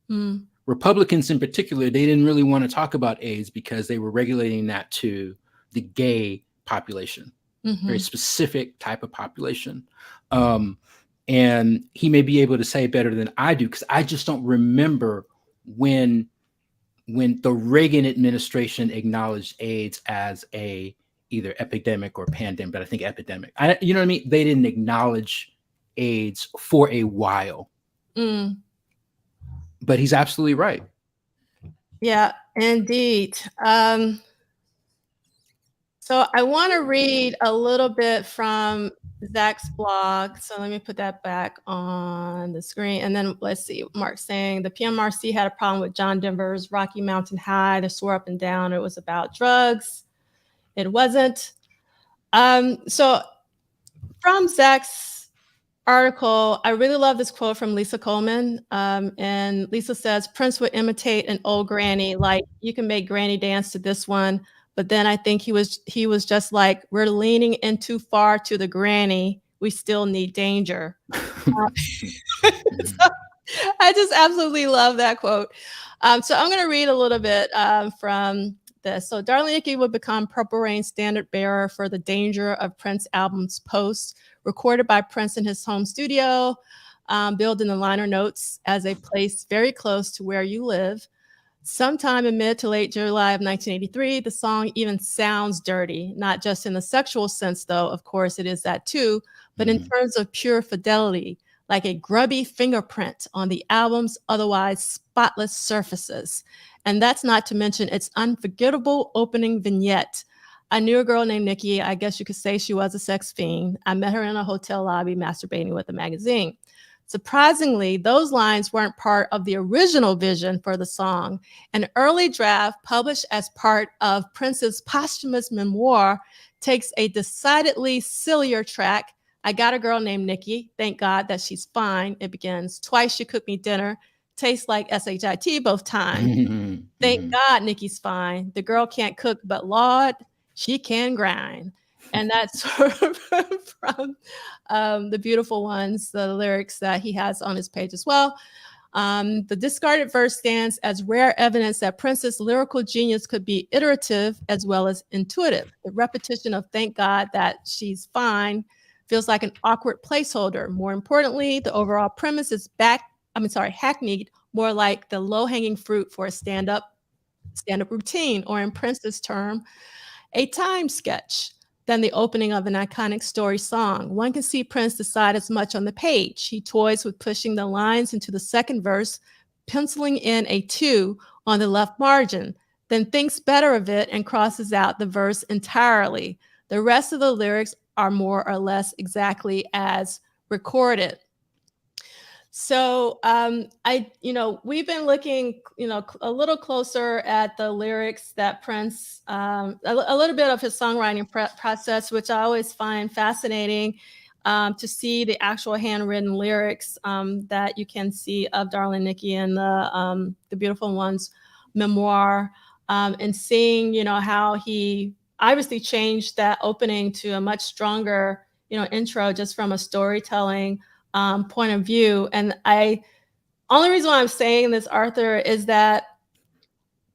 Mm. Republicans in particular, they didn't really want to talk about AIDS because they were regulating that to the gay population, very specific type of population. And he may be able to say better than I do, because I just don't remember when the Reagan administration acknowledged AIDS as a either epidemic or pandemic, but I think epidemic. You know what I mean? They didn't acknowledge AIDS for a while. Mm. But he's absolutely right. Yeah, indeed. So I want to read a little bit from Zach's blog. So let me put that back on the screen. And then let's see, Mark's saying the PMRC had a problem with John Denver's Rocky Mountain High. They swore up and down it was about drugs. It wasn't. So from Zach's article, I really love this quote from Lisa Coleman. And Lisa says, Prince would imitate an old granny, like you can make granny dance to this one. But then I think he was just like, we're leaning in too far to the granny. We still need danger. So I just absolutely love that quote. So I'm going to read a little bit from this. So Darling Nikki would become Purple Rain's standard bearer for the Danger of Prince album's post, recorded by Prince in his home studio, billed in the liner notes as a place very close to where you live. Sometime in mid to late July of 1983, the song even sounds dirty, not just in the sexual sense, though, of course it is that too, but in terms of pure fidelity, like a grubby fingerprint on the album's otherwise spotless surfaces. And that's not to mention its unforgettable opening vignette. I knew a girl named Nikki. I guess you could say she was a sex fiend. I met her in a hotel lobby masturbating with a magazine. Surprisingly, those lines weren't part of the original vision for the song. An early draft published as part of Prince's posthumous memoir takes a decidedly sillier track. I got a girl named Nikki. Thank God that she's fine. It begins, twice she cooked me dinner. Tastes like SHIT both times. Thank God Nikki's fine. The girl can't cook, but Lord, she can grind. And that's from The Beautiful Ones, the lyrics that he has on his page as well. The discarded verse stands as rare evidence that Prince's lyrical genius could be iterative as well as intuitive. The repetition of thank God that she's fine feels like an awkward placeholder. More importantly, the overall premise is hackneyed, more like the low-hanging fruit for a stand-up routine, or in Prince's term, a time sketch, than the opening of an iconic story song. One can see Prince decide as much on the page. He toys with pushing the lines into the second verse, penciling in a 2, on the left margin, then thinks better of it and crosses out the verse entirely. The rest of the lyrics are more or less exactly as recorded. So we've been looking, a little closer at the lyrics that Prince, a little bit of his songwriting process, which I always find fascinating, to see the actual handwritten lyrics that you can see of Darling Nikki and the Beautiful Ones memoir, and seeing, how he obviously changed that opening to a much stronger, intro just from a storytelling point of view. And only reason why I'm saying this, Arthur, is that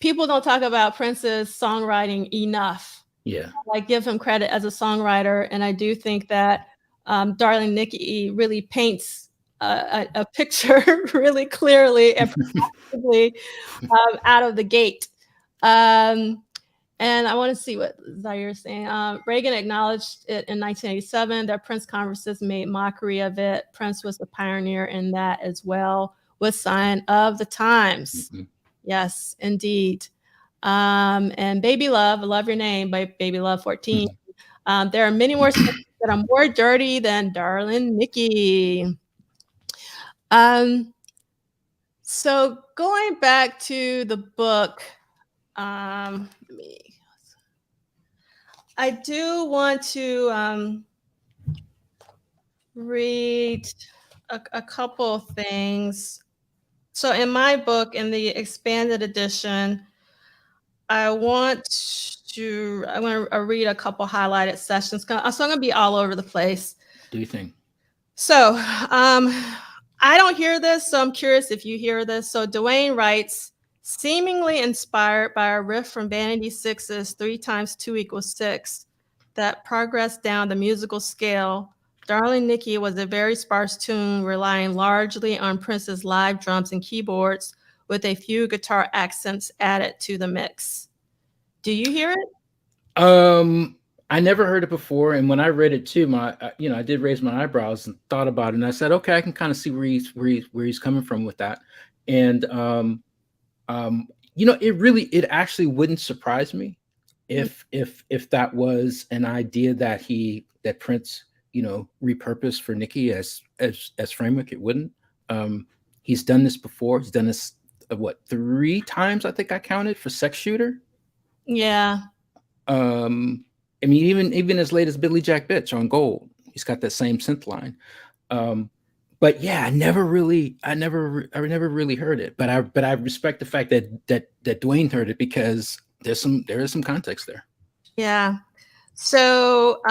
people don't talk about Prince's songwriting enough. Yeah. I give him credit as a songwriter. And I do think that Darling Nikki really paints a picture really clearly and possibly out of the gate. And I want to see what Zaire is saying. Reagan acknowledged it in 1987 that Prince conferences made mockery of it. Prince was the pioneer in that as well, with Sign of the Times. Mm-hmm. Yes, indeed. And Baby Love, I Love Your Name by Baby Love 14. Mm-hmm. There are many more songs that are more dirty than Darling Nikki. So going back to the book, I do want to read a couple of things. So in my book, in the expanded edition, I want to read a couple highlighted sessions. So I'm going to be all over the place. Do you think? So I don't hear this, so I'm curious if you hear this. So Duane writes, seemingly inspired by a riff from Vanity Six's 3 × 2 = 6 that progressed down the musical scale, Darling Nikki was a very sparse tune relying largely on Prince's live drums and keyboards with a few guitar accents added to the mix. Do you hear it? I never heard it before, and when I read it too, I did raise my eyebrows and thought about it, and I said, okay, I can kind of see where he's coming from with that, and it actually wouldn't surprise me if that was an idea that Prince repurposed for Nikki as framework. It wouldn't. He's done this before. He's done this 3 times, I think I counted, for Sex Shooter. Yeah. I mean, even as late as Billy Jack Bitch on Gold, he's got that same synth line. But yeah, I never really heard it. But I respect the fact that Duane heard it, because there is some context there. Yeah. So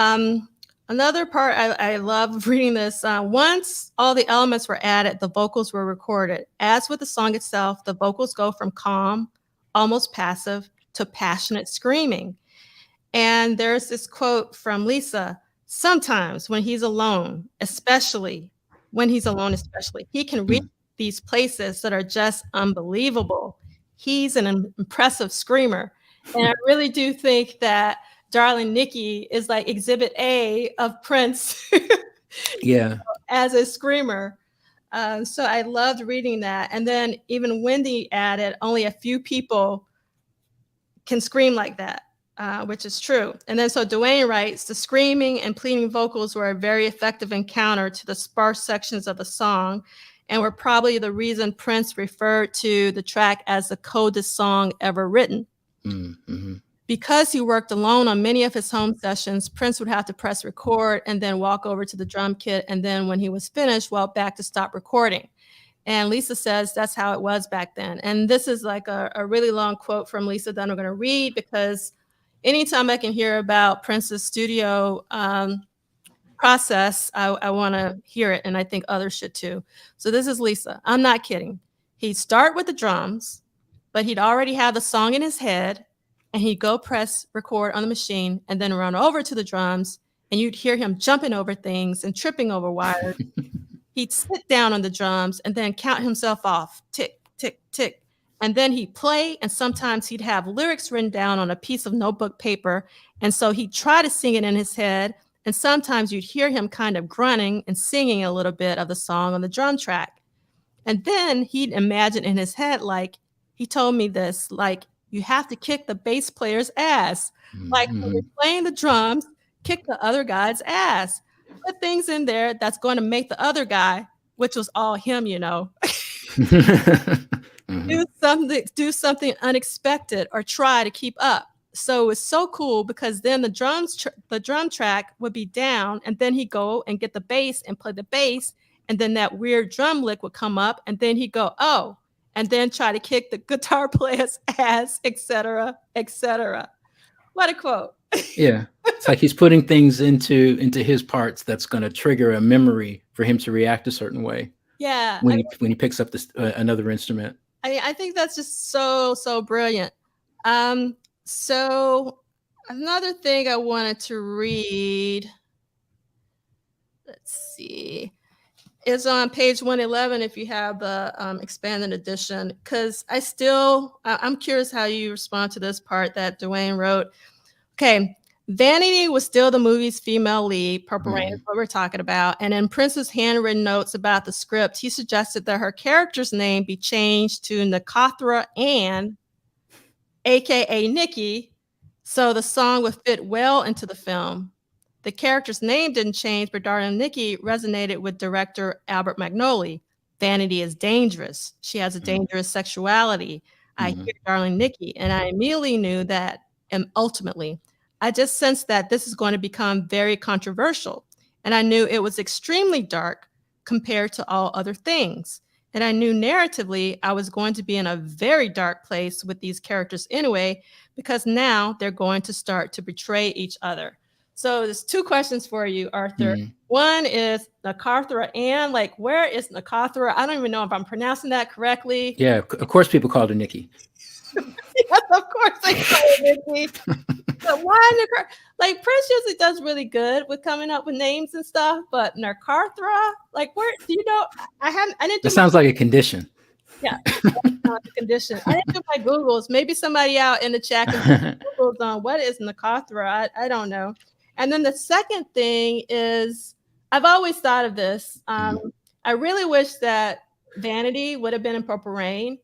another part I love reading this. Once all the elements were added, the vocals were recorded. As with the song itself, the vocals go from calm, almost passive, to passionate screaming. And there's this quote from Lisa: sometimes when he's alone, especially, he can reach these places that are just unbelievable. He's an impressive screamer. And I really do think that Darling Nikki is like exhibit A of Prince. Yeah. As a screamer. So I loved reading that. And then even Wendy added, only a few people can scream like that. Which is true. And then so Duane writes, the screaming and pleading vocals were a very effective encounter to the sparse sections of the song, and were probably the reason Prince referred to the track as the coldest song ever written. Mm-hmm. Because he worked alone on many of his home sessions, Prince would have to press record and then walk over to the drum kit, and then when he was finished, walk back to stop recording. And Lisa says that's how it was back then. And this is like a really long quote from Lisa that I'm going to read, because anytime I can hear about Prince's studio process, I want to hear it, and I think others should too. So this is Lisa. I'm not kidding. He'd start with the drums, but he'd already have the song in his head, and he'd go press record on the machine and then run over to the drums, and you'd hear him jumping over things and tripping over wires. He'd sit down on the drums and then count himself off, tick, tick, tick. And then he'd play, and sometimes he'd have lyrics written down on a piece of notebook paper. And so he'd try to sing it in his head. And sometimes you'd hear him kind of grunting and singing a little bit of the song on the drum track. And then he'd imagine in his head, like, he told me this, like, you have to kick the bass player's ass. Like when you're playing the drums, kick the other guy's ass. Put things in there that's going to make the other guy, which was all him, you know, do something unexpected or try to keep up. So it's so cool because then the drum track would be down, and then he'd go and get the bass and play the bass, and then that weird drum lick would come up, and then he'd go, oh, and then try to kick the guitar player's ass, etc., etc. What a quote. Yeah, it's like he's putting things into his parts that's going to trigger a memory for him to react a certain way. Yeah, when he picks up this another instrument. I think that's just so brilliant. So another thing I wanted to read, let's see, is on page 111 if you have the expanded edition, because I'm curious how you respond to this part that Duane wrote. Okay, Vanity was still the movie's female lead. Purple Rain is what we're talking about. And in Prince's handwritten notes about the script, he suggested that her character's name be changed to Nakathra Ann, aka Nikki, so the song would fit well into the film. The character's name didn't change, but Darling Nikki resonated with director Albert Magnoli. Vanity is dangerous. She has a dangerous sexuality. I hear Darling Nikki, and I immediately knew that, and ultimately, I just sensed that this is going to become very controversial. And I knew it was extremely dark compared to all other things. And I knew narratively I was going to be in a very dark place with these characters anyway, because now they're going to start to betray each other. So there's two questions for you, Arthur. One is Nakathra Ann, like where is Nakathra? I don't even know if I'm pronouncing that correctly. Yeah, of course people called her Nikki. Yes, of course they call her Nikki. But why like Prince usually does really good with coming up with names and stuff, but Nakathra, like where do you know? I didn't. That sounds like a condition. Yeah, that's not a condition. I didn't do my Googles. Maybe somebody out in the chat can do Googles on what is Nakathra. I don't know. And then the second thing is, I've always thought of this. I really wish that Vanity would have been in Purple Rain,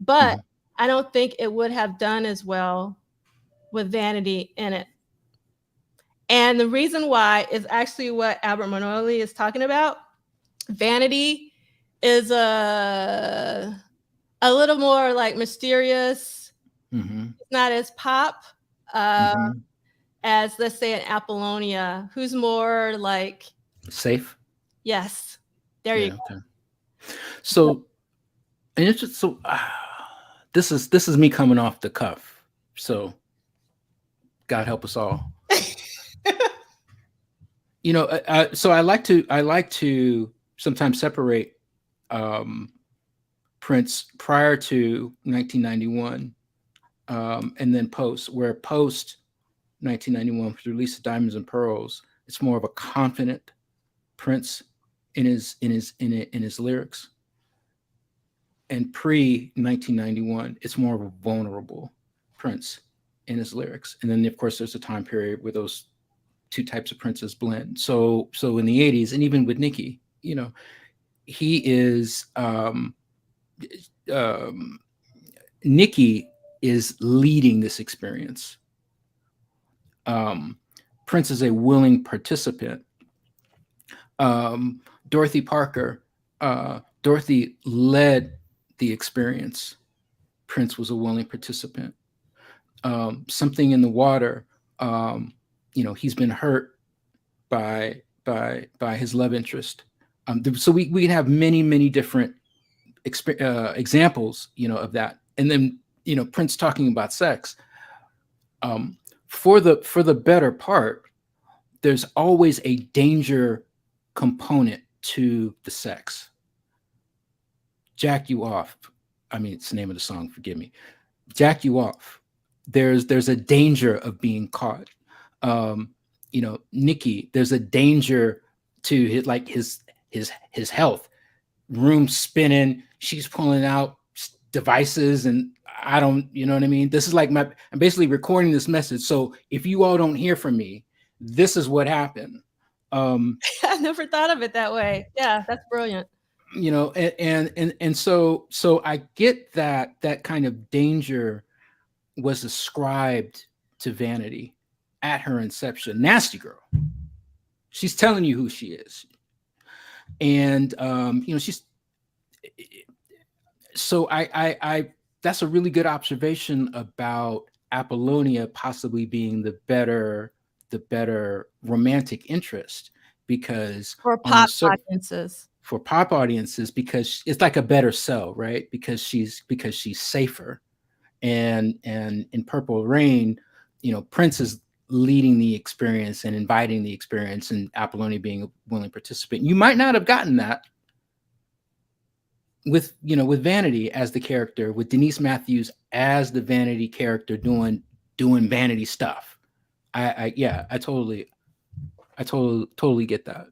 but I don't think it would have done as well with Vanity in it. And the reason why is actually what Albert Magnoli is talking about. Vanity is a little more like mysterious. It's not as pop as, let's say, an Apollonia, who's more like safe. Yes, there you go. Okay. So, and it's just so. This is me coming off the cuff. So, God help us all. You know, so I like to sometimes separate Prince prior to 1991 and then post, where post 1991 with the release of Diamonds and Pearls, it's more of a confident Prince in his lyrics. And pre 1991, it's more of a vulnerable Prince in his lyrics. And then of course there's a time period where those two types of Princes blend. So in the 80s, and even with Nikki, you know, he is Nikki is leading this experience. Prince is a willing participant. Dorothy Parker, Dorothy led the experience. Prince was a willing participant. Something in the Water, you know, he's been hurt by his love interest. So we can have many different examples, you know, of that. And then, you know, Prince talking about sex. For the better part, there's always a danger component to the sex. Jack You Off. I mean, it's the name of the song, forgive me. Jack You Off. There's a danger of being caught. You know, Nikki, there's a danger to his health. Room spinning, she's pulling out devices, and I don't, you know what I mean? This is like I'm basically recording this message. So if you all don't hear from me, this is what happened. I never thought of it that way. Yeah, that's brilliant. you know, and so I get that kind of danger was ascribed to Vanity at her inception. Nasty girl. She's telling you who she is. And you know, she's so I that's a really good observation about Apollonia possibly being the better romantic interest, because For on the pop audiences. for pop audiences, because it's like a better sell, right? Because she's safer. And in Purple Rain, you know, Prince is leading the experience and inviting the experience, and Apollonia being a willing participant. You might not have gotten that with, you know, with Vanity as the character, with Denise Matthews as the Vanity character doing Vanity stuff. I totally get that.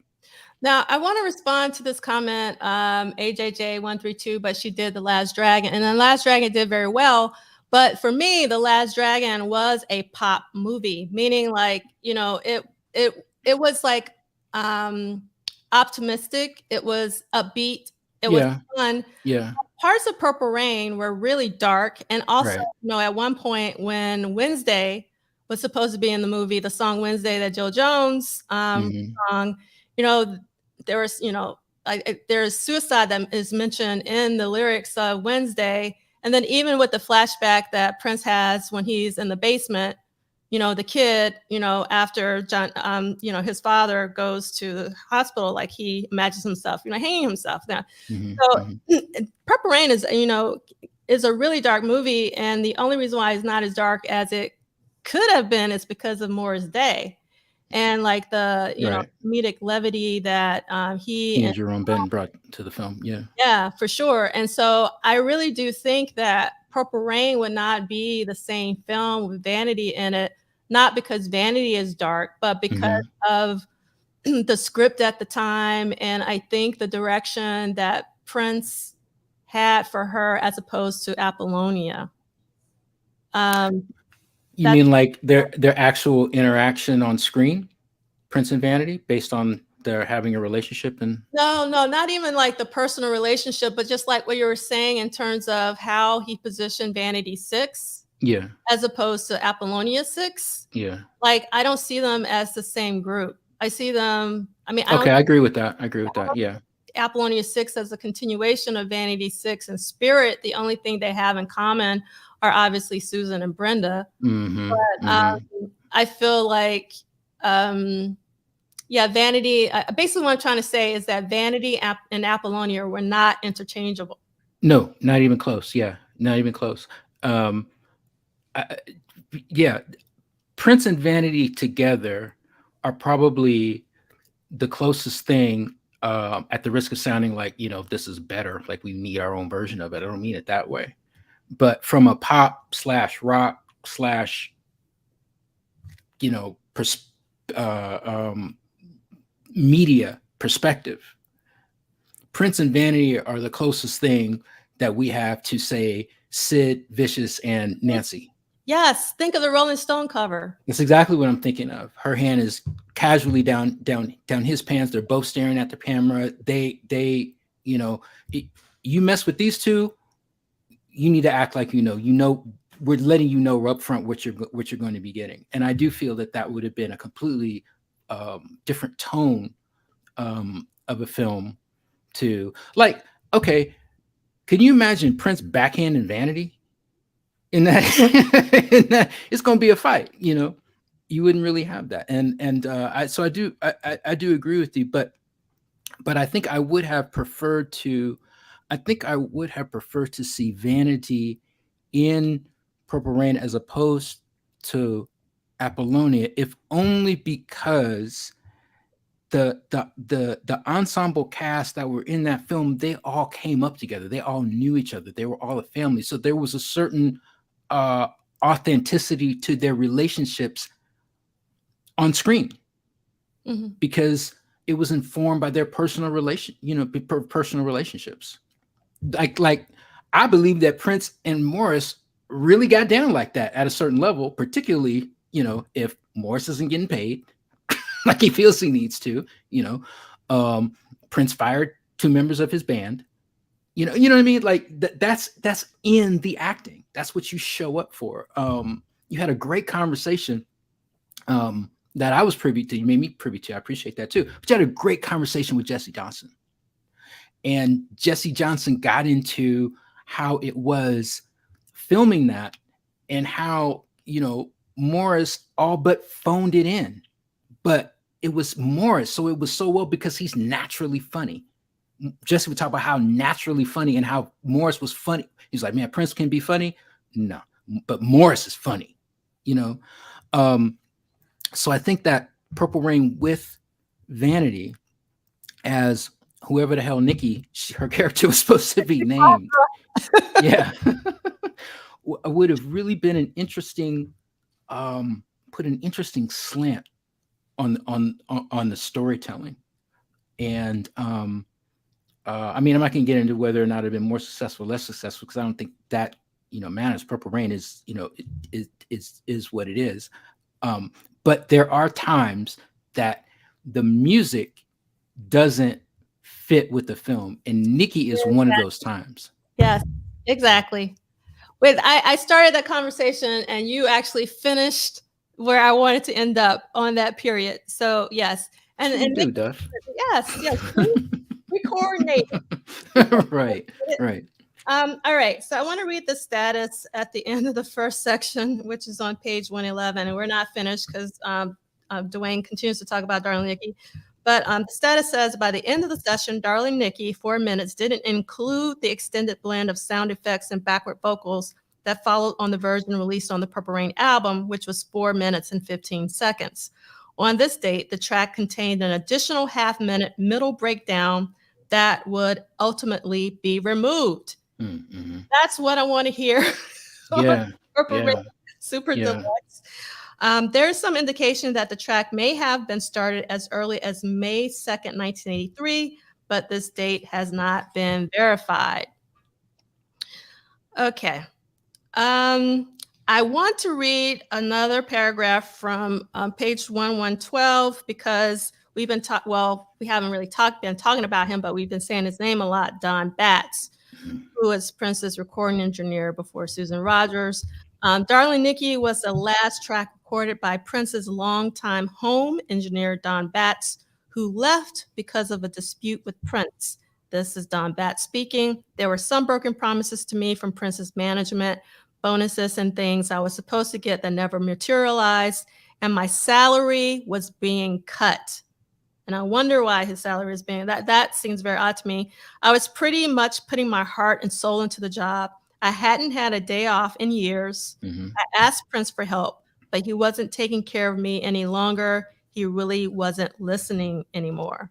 Now, I want to respond to this comment, AJJ132, but she did The Last Dragon. And The Last Dragon did very well. But for me, The Last Dragon was a pop movie, meaning like, you know, it was like optimistic. It was upbeat. It was fun. Yeah. Parts of Purple Rain were really dark. And also, Right. you know, at one point when Wednesday was supposed to be in the movie, the song Wednesday that Jill Jones song, you know, there was, you know, there's suicide that is mentioned in the lyrics of Wednesday. And then even with the flashback that Prince has when he's in the basement, you know, the kid, you know, after John, you know, his father goes to the hospital, like he imagines himself, you know, hanging himself. Now, Purple Rain is, you know, is a really dark movie. And the only reason why it's not as dark as it could have been is because of Morris Day. And like the, you know, comedic levity that he and Jerome Benton brought to the film. Yeah, for sure. And so I really do think that Purple Rain would not be the same film with Vanity in it, not because Vanity is dark, but because of the script at the time. And I think the direction that Prince had for her as opposed to Apollonia. You mean like their actual interaction on screen, Prince and Vanity, based on their having a relationship? And no, not even like the personal relationship, but just like what you were saying in terms of how he positioned Vanity 6, as opposed to Apollonia 6. Like I don't see them as the same group. I see them. I mean, I agree with that. Yeah. Apollonia 6 as a continuation of Vanity 6 and Spirit. The only thing they have in common are obviously Susan and Brenda. But I feel like, Vanity, basically what I'm trying to say is that Vanity and Apollonia were not interchangeable. No, not even close. Yeah, not even close. Prince and Vanity together are probably the closest thing, at the risk of sounding like, you know, this is better, like we need our own version of it. I don't mean it that way. But from a pop / rock / you know, media perspective, Prince and Vanity are the closest thing that we have to, say, Sid Vicious and Nancy. Yes, think of the Rolling Stone cover. That's exactly what I'm thinking of. Her hand is casually down his pants. They're both staring at the camera. They you know, you mess with these two, you need to act like you know, we're letting you know up front what you're going to be getting. And I do feel that would have been a completely different tone of a film to, like, okay, can you imagine Prince backhanding Vanity in that? It's going to be a fight, you know. You wouldn't really have that. And I do agree with you, but I think I would have preferred to see Vanity in Purple Rain as opposed to Apollonia, if only because the ensemble cast that were in that film, they all came up together. They all knew each other. They were all a family. So there was a certain authenticity to their relationships on screen, because it was informed by their personal relationships. Like I believe that Prince and Morris really got down like that at a certain level, particularly, you know, if Morris isn't getting paid like he feels he needs to, you know. Prince fired to members of his band. You know what I mean? Like that's in the acting. That's what you show up for. You had a great conversation that I was privy to. You made me privy to. I appreciate that too. But you had a great conversation with Jesse Johnson. And Jesse Johnson got into how it was filming that and how, Morris all but phoned it in. But it was Morris. So it was so well because he's naturally funny. Jesse would talk about how naturally funny and how Morris was funny. He's like, man, Prince can be funny. No, but Morris is funny, So I think that Purple Rain with Vanity, as whoever the hell Nikki, her character was supposed to be named, yeah, would have really been an interesting, put an interesting slant on the storytelling. And I mean, I'm not going to get into whether or not it'd been more successful, less successful, because I don't think that matters. Purple Rain is is what it is. But there are times that the music doesn't fit with the film, and Nikki is one of those times. Yes, exactly. Wait, I started that conversation, and you actually finished where I wanted to end up on that period. So yes, and do, Nikki, Duff. yes. We coordinate. Right. All right. So I want to read the status at the end of the first section, which is on page 111. And we're not finished because Duane continues to talk about Darling Nikki. But the status says, by the end of the session, Darling Nikki, 4 minutes, didn't include the extended blend of sound effects and backward vocals that followed on the version released on the Purple Rain album, which was 4 minutes and 15 seconds. On this date, the track contained an additional half-minute middle breakdown that would ultimately be removed. Mm-hmm. That's what I want to hear. Yeah. Purple Rain Super Deluxe. There is some indication that the track may have been started as early as May 2nd, 1983, but this date has not been verified. Okay. I want to read another paragraph from page 1112 because we've been we haven't really been talking about him, but we've been saying his name a lot, Don Batts, who was Prince's recording engineer before Susan Rogers. Darling Nikki was the last track recorded by Prince's longtime home engineer, Don Batts, who left because of a dispute with Prince. This is Don Batts speaking. There were some broken promises to me from Prince's management, bonuses and things I was supposed to get that never materialized, and my salary was being cut. And I wonder why his salary is being, that seems very odd to me. I was pretty much putting my heart and soul into the job. I hadn't had a day off in years. Mm-hmm. I asked Prince for help, but he wasn't taking care of me any longer. He really wasn't listening anymore.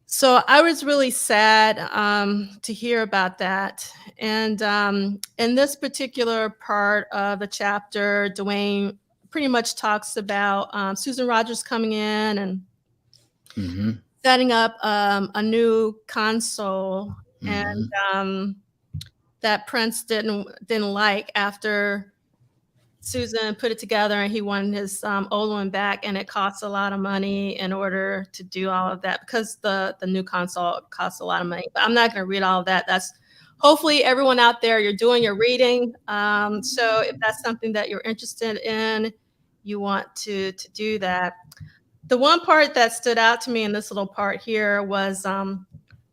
So I was really sad to hear about that. And in this particular part of the chapter, Duane pretty much talks about Susan Rogers coming in and Mm-hmm. setting up a new console, Mm-hmm. and that Prince didn't like after Susan put it together, and he wanted his old one back, and it costs a lot of money in order to do all of that because the new console costs a lot of money. But I'm not going to read all of that. That's hopefully everyone out there, you're doing your reading. So if that's something that you're interested in, you want to do that. The one part that stood out to me in this little part here was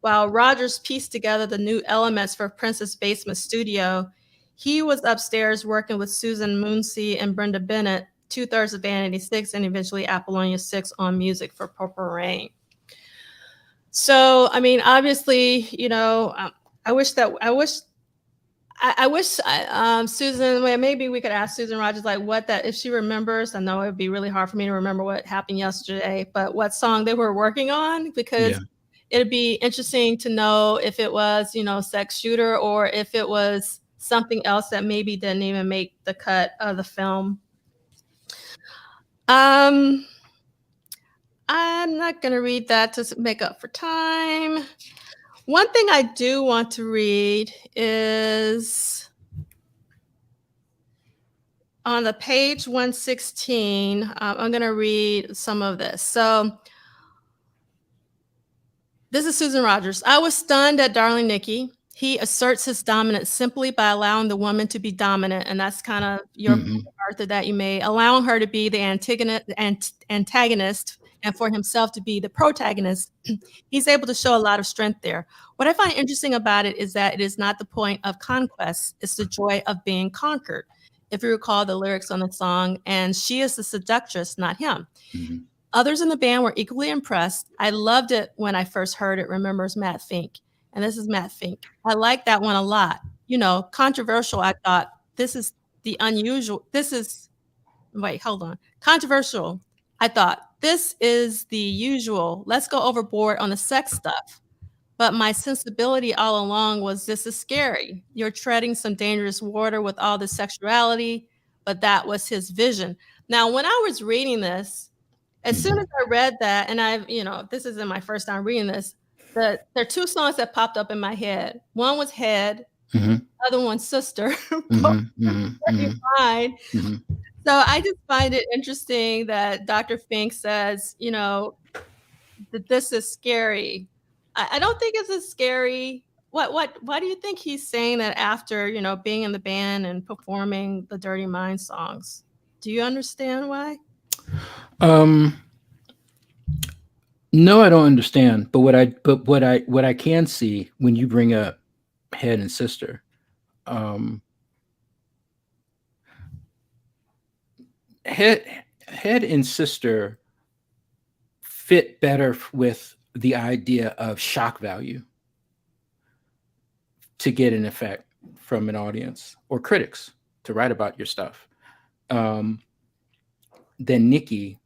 while Rogers pieced together the new elements for Prince's basement studio, he was upstairs working with Susan Moonsey and Brenda Bennett, 2/3 of Vanity 6 and eventually Apollonia 6 on music for Purple Rain. So, I mean, obviously, I wish Susan, well, maybe we could ask Susan Rogers, like if she remembers. I know it would be really hard for me to remember what happened yesterday, but what song they were working on, because it'd be interesting to know if it was, Sex Shooter, or if it was something else that maybe didn't even make the cut of the film. I'm not going to read that to make up for time. One thing I do want to read is on the page 116. I'm going to read some of this. So This is Susan Rogers. I was stunned at Darling Nikki. He asserts his dominance simply by allowing the woman to be dominant. And that's kind of your Mhm. Arthur that you made, allowing her to be the antagonist and for himself to be the protagonist. He's able to show a lot of strength there. What I find interesting about it is that it is not the point of conquest, it's the joy of being conquered. If you recall the lyrics on the song, and she is the seductress, not him. Mhm. Others in the band were equally impressed. I loved it when I first heard it, remembers Matt Fink. And this is Matt Fink. I like that one a lot. You know, controversial, I thought, this is the unusual. Wait, hold on. Controversial, I thought, this is the usual. Let's go overboard on the sex stuff. But my sensibility all along was this is scary. You're treading some dangerous water with all the sexuality, but that was his vision. Now, when I was reading this, as soon as I read that, and this isn't my first time reading this, there are two songs that popped up in my head. One was Head, Mhm. other one Sister. Both Mhm. Mhm. very Mhm. fine. Mhm. So I just find it interesting that Dr. Fink says, that this is scary. I don't think it's as scary. Why do you think he's saying that after, being in the band and performing the Dirty Mind songs? Do you understand why? No, I don't understand. But what I can see when you bring up Head and Sister, um, Head and Sister fit better with the idea of shock value to get an effect from an audience or critics to write about your stuff, than Nikki,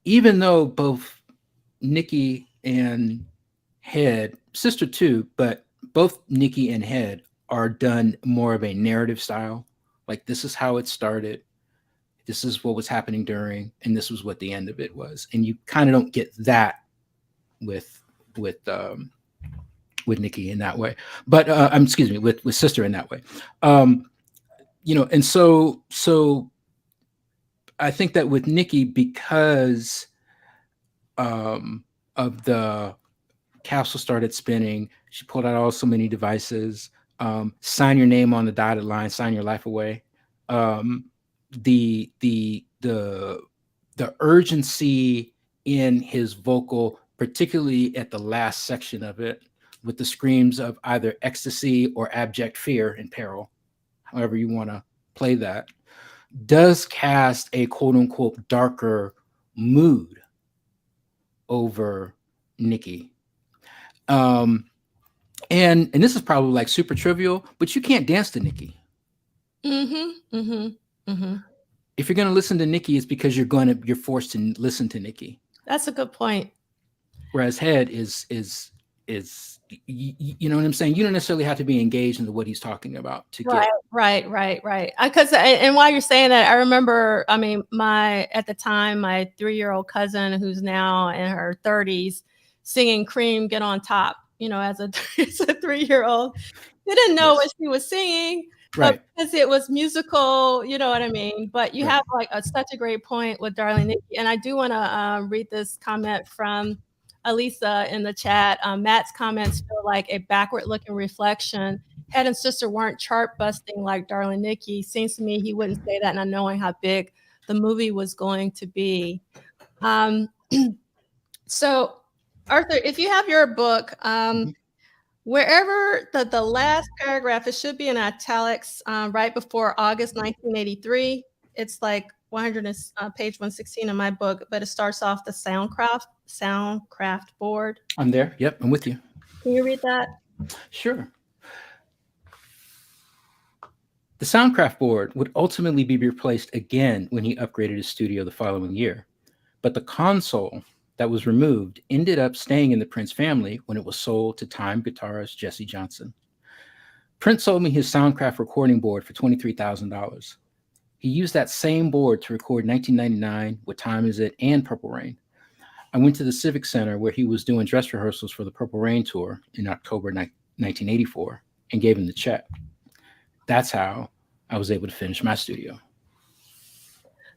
even though both Nikki and Head, Sister too, but both Nikki and Head are done more of a narrative style. Like, this is how it started, this is what was happening during, and this was what the end of it was. And you kind of don't get that with Nikki in that way, but excuse me, with Sister in that way. And so I think that with Nikki, because of the capsule started spinning, she pulled out so many devices, sign your name on the dotted line, sign your life away. The urgency in his vocal, particularly at the last section of it, with the screams of either ecstasy or abject fear and peril, however you want to play that, does cast a quote unquote darker mood over Nikki. And this is probably like super trivial, but you can't dance to Nikki. Mm-hmm. Mm-hmm. Mm-hmm. If you're going to listen to Nikki, it's because you're forced to listen to Nikki. That's a good point. Whereas Head is you know what I'm saying? You don't necessarily have to be engaged into what he's talking about to get. Right. Because and while you're saying that, I remember, at the time, my 3-year-old cousin, who's now in her 30s, singing "Cream, Get on Top." As a 3-year-old, they didn't know what she was singing, right? But because it was musical, you know what I mean. But you Right. have such a great point with Darling Nikki, and I do want to read this comment from Elisa in the chat. Matt's comments feel like a backward-looking reflection. Head and Sister weren't chart-busting like Darling Nikki. Seems to me he wouldn't say that, not knowing how big the movie was going to be. So, Arthur, if you have your book, wherever the last paragraph, it should be in italics, right before August 1983. It's like page 116 in my book, but it starts off the Soundcraft board. I'm there. Yep, I'm with you. Can you read that? Sure. The Soundcraft board would ultimately be replaced again when he upgraded his studio the following year, but the console that was removed ended up staying in the Prince family when it was sold to Time guitarist Jesse Johnson. Prince sold me his Soundcraft recording board for $23,000. He used that same board to record 1999, What Time Is It, and Purple Rain. I went to the Civic Center where he was doing dress rehearsals for the Purple Rain tour in October 1984 and gave him the check. That's how I was able to finish my studio.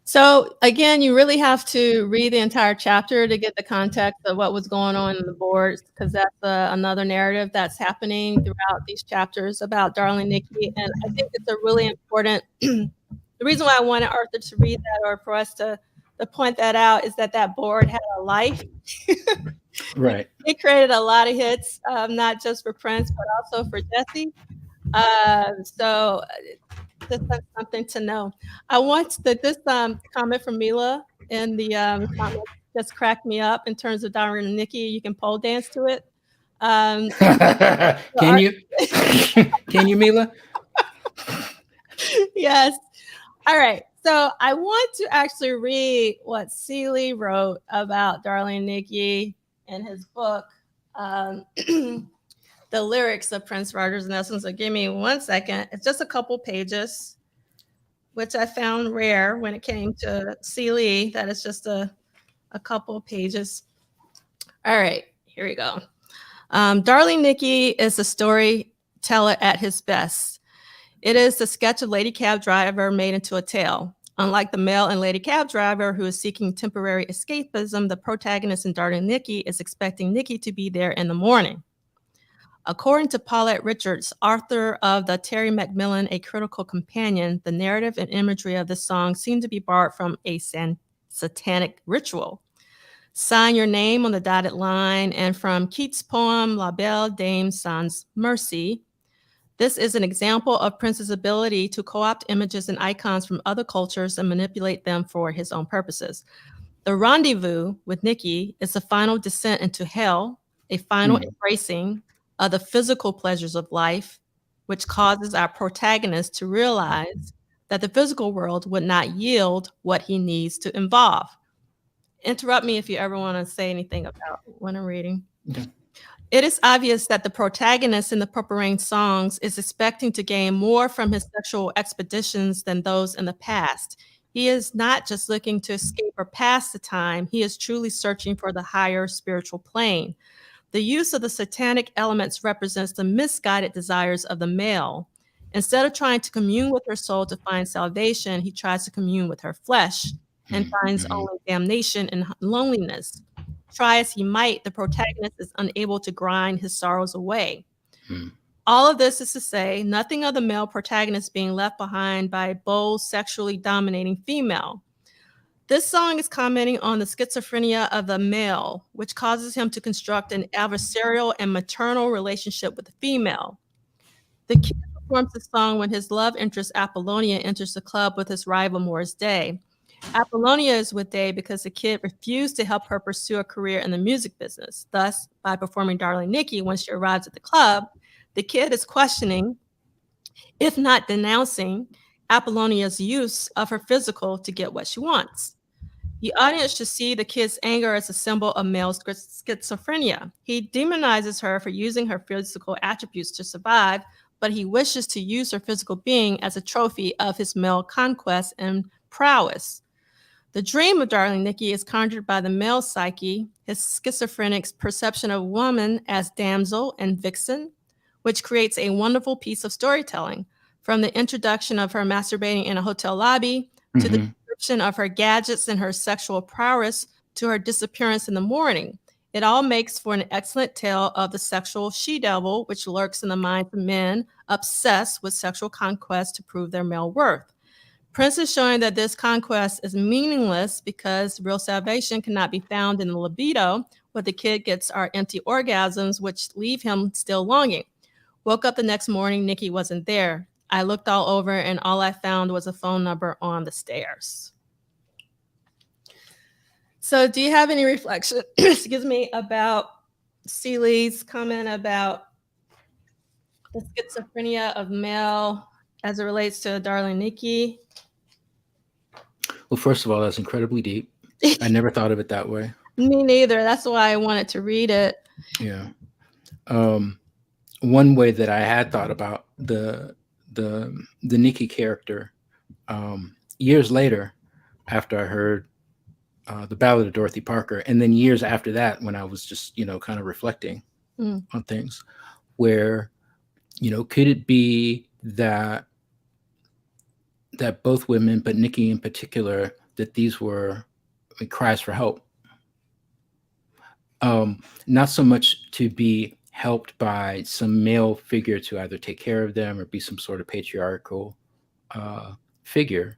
So again, you really have to read the entire chapter to get the context of what was going on in the boards, because that's another narrative that's happening throughout these chapters about Darling Nikki. And I think it's a really important, the reason why I wanted Arthur to read that, or for us to point that out, is that that board had a life. Right. It created a lot of hits, not just for Prince, but also for Jesse. So this is something to know. I want this comment from Mila in the comment just cracked me up in terms of Darling and Nikki. You can pole dance to it. Can you? Can you, Mila? Yes. All right. So I want to actually read what Seeley wrote about Darling Nikki in his book, The Lyrics of Prince Rogers Nelson. So give me 1 second. It's just a couple pages, which I found rare when it came to Seeley, that it's just a couple pages. All right, here we go. Darling Nikki is a storyteller at his best. It is the sketch of Lady Cab Driver made into a tale. Unlike the male in Lady Cab Driver, who is seeking temporary escapism, the protagonist in Darling Nikki is expecting Nikki to be there in the morning. According to Paulette Richards, author of the Terry Macmillan, A Critical Companion, the narrative and imagery of this song seem to be borrowed from a satanic ritual. Sign your name on the dotted line, and from Keats' poem La Belle Dame Sans Mercy. This is an example of Prince's ability to co-opt images and icons from other cultures and manipulate them for his own purposes. The rendezvous with Nikki is a final descent into hell, a final embracing of the physical pleasures of life, which causes our protagonist to realize that the physical world would not yield what he needs to involve. Interrupt me if you ever want to say anything about what I'm reading. Okay. It is obvious that the protagonist in the Purple Rain songs is expecting to gain more from his sexual expeditions than those in the past. He is not just looking to escape or pass the time, he is truly searching for the higher spiritual plane. The use of the satanic elements represents the misguided desires of the male. Instead of trying to commune with her soul to find salvation, he tries to commune with her flesh and finds only damnation and loneliness. Try as he might, the protagonist is unable to grind his sorrows away. All of this is to say nothing of the male protagonist being left behind by a bold, sexually dominating female. This song is commenting on the schizophrenia of the male, which causes him to construct an adversarial and maternal relationship with the female. The kid performs the song when his love interest Apollonia enters the club with his rival Morris Day. Apollonia is with Day because the kid refused to help her pursue a career in the music business. Thus, by performing Darling Nikki when she arrives at the club, the kid is questioning, if not denouncing, Apollonia's use of her physical to get what she wants. The audience should see the kid's anger as a symbol of male schizophrenia. He demonizes her for using her physical attributes to survive, but he wishes to use her physical being as a trophy of his male conquest and prowess. The dream of Darling Nikki is conjured by the male psyche, his schizophrenic's perception of woman as damsel and vixen, which creates a wonderful piece of storytelling, from the introduction of her masturbating in a hotel lobby to the description of her gadgets and her sexual prowess to her disappearance in the morning. It all makes for an excellent tale of the sexual she-devil, which lurks in the minds of men obsessed with sexual conquest to prove their male worth. Prince is showing that this conquest is meaningless because real salvation cannot be found in the libido. What the kid gets are empty orgasms, which leave him still longing. Woke up the next morning, Nikki wasn't there. I looked all over and all I found was a phone number on the stairs. So do you have any reflection, excuse me, about Seeley's comment about the schizophrenia of male as it relates to Darling Nikki? Well, first of all, that's incredibly deep. I never thought of it that way. Me neither. That's why I wanted to read it. Yeah. One way that I had thought about the Nikki character years later, after I heard the Ballad of Dorothy Parker, and then years after that, when I was just kind of reflecting on things, where could it be that both women, but Nikki in particular, that these were cries for help. Not so much to be helped by some male figure to either take care of them or be some sort of patriarchal figure,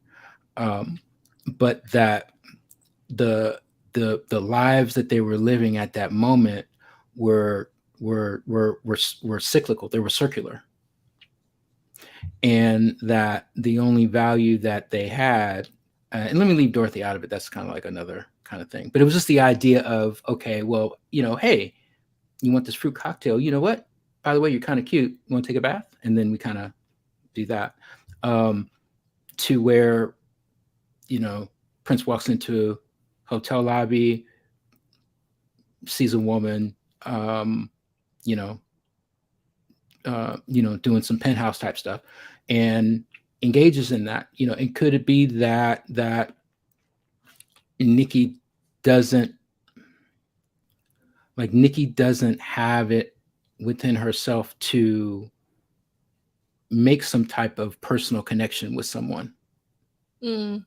but that the lives that they were living at that moment were cyclical. They were circular, and that the only value that they had, and let me leave Dorothy out of it. That's kind of like another kind of thing. But it was just the idea of, okay, well, hey, you want this fruit cocktail? You know what? By the way, you're kind of cute. You want to take a bath? And then we kind of do that. To where, Prince walks into a hotel lobby, sees a woman, doing some penthouse type stuff, and engages in that. And could it be that Nikki doesn't have it within herself to make some type of personal connection with someone? And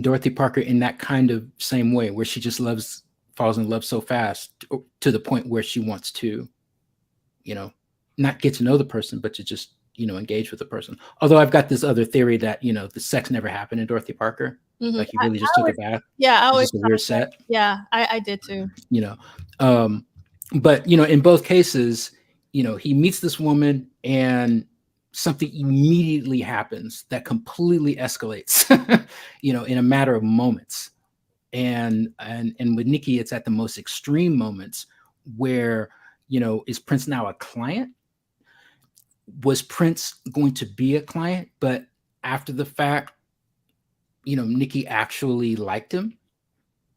Dorothy Parker, in that kind of same way, where she just falls in love so fast to the point where she wants to, not get to know the person, but to just, engage with the person. Although I've got this other theory that, the sex never happened in Dorothy Parker. Like he really just took a bath. Yeah, I always just a weird set. Yeah, I did too. But in both cases, he meets this woman and something immediately happens that completely escalates, in a matter of moments. And with Nikki, it's at the most extreme moments where, is Prince now a client? Was Prince going to be a client? But after the fact, Nikki actually liked him.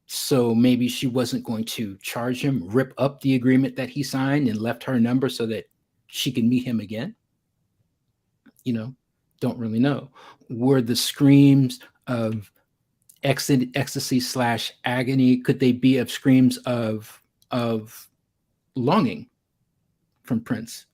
So maybe she wasn't going to charge him, rip up the agreement that he signed and left her number so that she could meet him again. Don't really know. Were the screams of ecstasy / agony, could they be of screams of longing from Prince,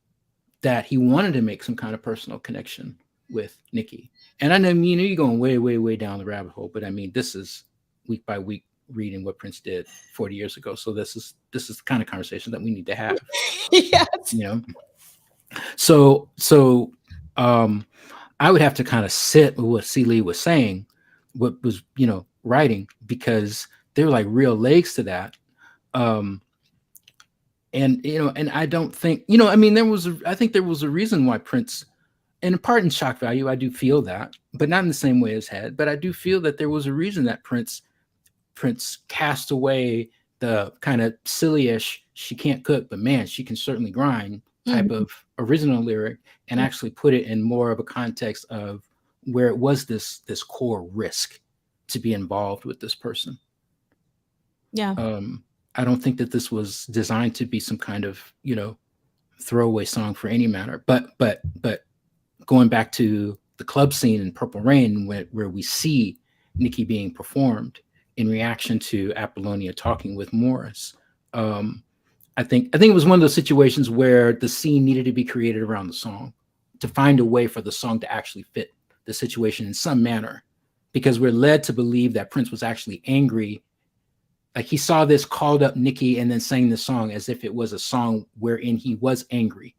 that he wanted to make some kind of personal connection with Nikki? And I know, you're going way, way, way down the rabbit hole, but I mean, this is week by week reading what Prince did 40 years ago. So this is the kind of conversation that we need to have. Yes. So I would have to kind of sit with what C. Lee was saying, what was, writing, because there were like real legs to that. And I don't think, I think there was a reason why Prince, and in part in shock value, I do feel that, but not in the same way as Head, but I do feel that there was a reason that Prince cast away the kind of silly-ish, she can't cook, but man, she can certainly grind type of original lyric, and actually put it in more of a context of where it was this core risk to be involved with this person. Yeah. I don't think that this was designed to be some kind of, throwaway song for any matter. But going back to the club scene in Purple Rain, where we see Nikki being performed in reaction to Apollonia talking with Morris, I think it was one of those situations where the scene needed to be created around the song to find a way for the song to actually fit the situation in some manner, because we're led to believe that Prince was actually angry. Like he saw this, called up Nikki, and then sang the song as if it was a song wherein he was angry.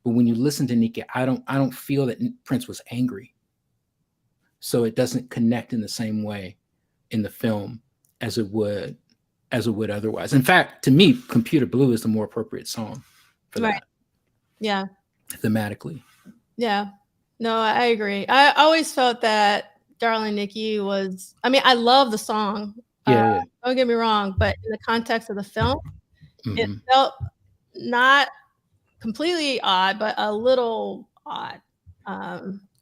But when you listen to Nikki, I don't feel that Prince was angry. So it doesn't connect in the same way in the film as it would otherwise. In fact, to me, Computer Blue is the more appropriate song for that. Yeah. Thematically. Yeah. No, I agree. I always felt that Darling Nikki was, I love the song. Yeah. Don't get me wrong, but in the context of the film, it felt not completely odd, but a little odd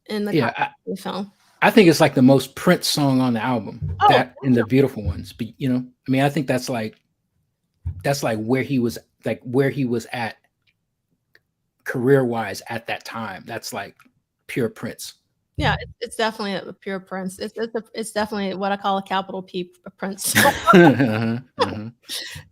in the context of the film. I think it's like the most Prince song on the album, in the Beautiful Ones. But I think that's like where he was at career-wise at that time. That's like pure Prince. Yeah, it's definitely a pure Prince. It's definitely what I call a capital P Prince.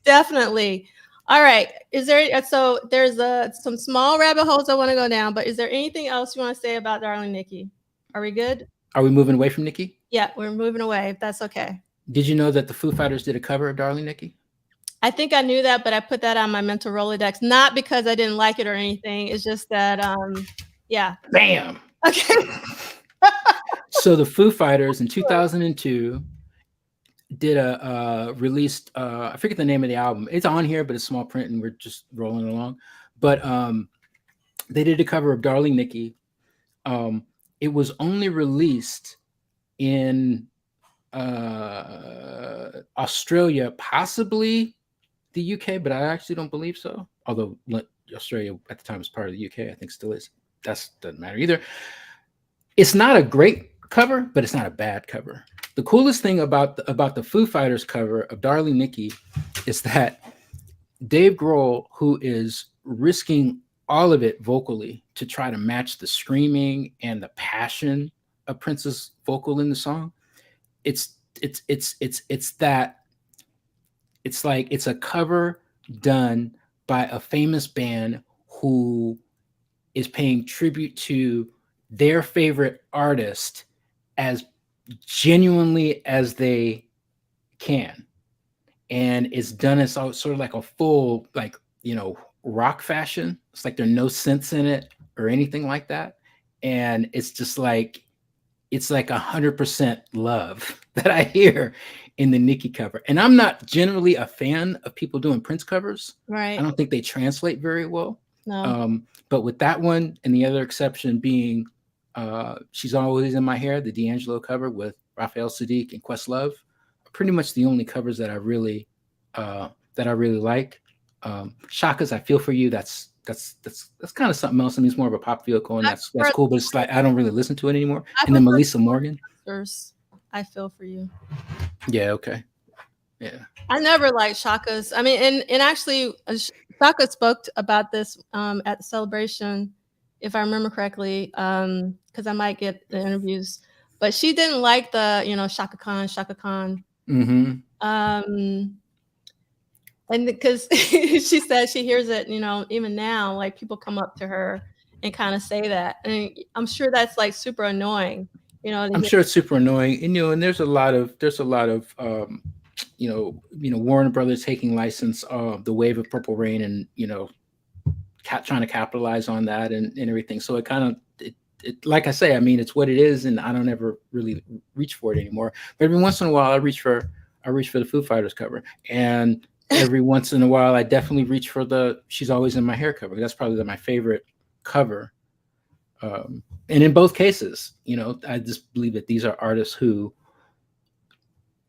Definitely. All right. There's some small rabbit holes I want to go down, but is there anything else you want to say about Darling Nikki? Are we good? Are we moving away from Nikki? Yeah, we're moving away, if that's okay. Did you know that the Foo Fighters did a cover of Darling Nikki? I think I knew that, but I put that on my mental Rolodex, not because I didn't like it or anything. It's just that, yeah. Bam. Okay. So the Foo Fighters in 2002 did released, I forget the name of the album. It's on here, but it's small print and we're just rolling along. But they did a cover of Darling Nikki. It was only released in Australia, possibly the UK, but I actually don't believe so. Although Australia at the time was part of the UK, I think still is. That doesn't matter either. It's not a great cover, but it's not a bad cover. The coolest thing about the Foo Fighters cover of Darling Nikki is that Dave Grohl, who is risking all of it vocally to try to match the screaming and the passion of Prince's vocal in the song, it's a cover done by a famous band who is paying tribute to their favorite artist as genuinely as they can. And it's done as sort of like a full, like, rock fashion. It's like there's no synths in it or anything like that. And it's just like, it's like 100% love that I hear in the Nikki cover. And I'm not generally a fan of people doing Prince covers. Right. I don't think they translate very well. No. But with that one, and the other exception being She's Always in My Hair, the D'Angelo cover with Raphael Sadiq and Questlove, pretty much the only covers that I really like. Shaka's I Feel For You, that's kind of something else. I mean, it's more of a pop vehicle, and that's cool, but it's like I don't really listen to it anymore. And then Melissa Morgan, I Feel For You. Yeah, okay. Yeah. I never liked Shaka's. I mean, and actually Shaka spoke about this at the celebration, if I remember correctly, because I might get the interviews. But she didn't like the, Shaka Khan. Mm-hmm. And because she said she hears it, even now, like people come up to her and kind of say that. And I'm sure that's like super annoying, I'm sure it's super annoying. And there's a lot of Warner Brothers taking license of the Wave of Purple Rain and, trying to capitalize on that and everything. So it kind of, like I say, I mean, it's what it is, and I don't ever really reach for it anymore. But every once in a while, I reach for the Foo Fighters cover, and every once in a while, I definitely reach for the She's Always in My Hair cover. That's probably my favorite cover. And in both cases, I just believe that these are artists who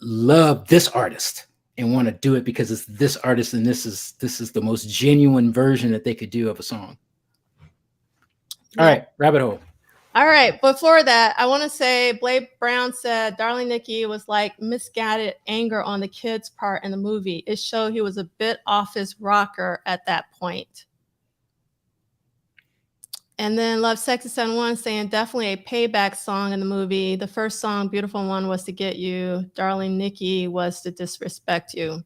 love this artist and want to do it because it's this artist, and this is the most genuine version that they could do of a song. All right, rabbit hole. All right, before that, I want to say Blade Brown said Darling Nikki was like misguided anger on the kid's part in the movie. It showed he was a bit off his rocker at that point. And then Love Sexy 71 saying definitely a payback song in the movie. The first song, Beautiful One, was To Get You. Darling Nikki was To Disrespect You.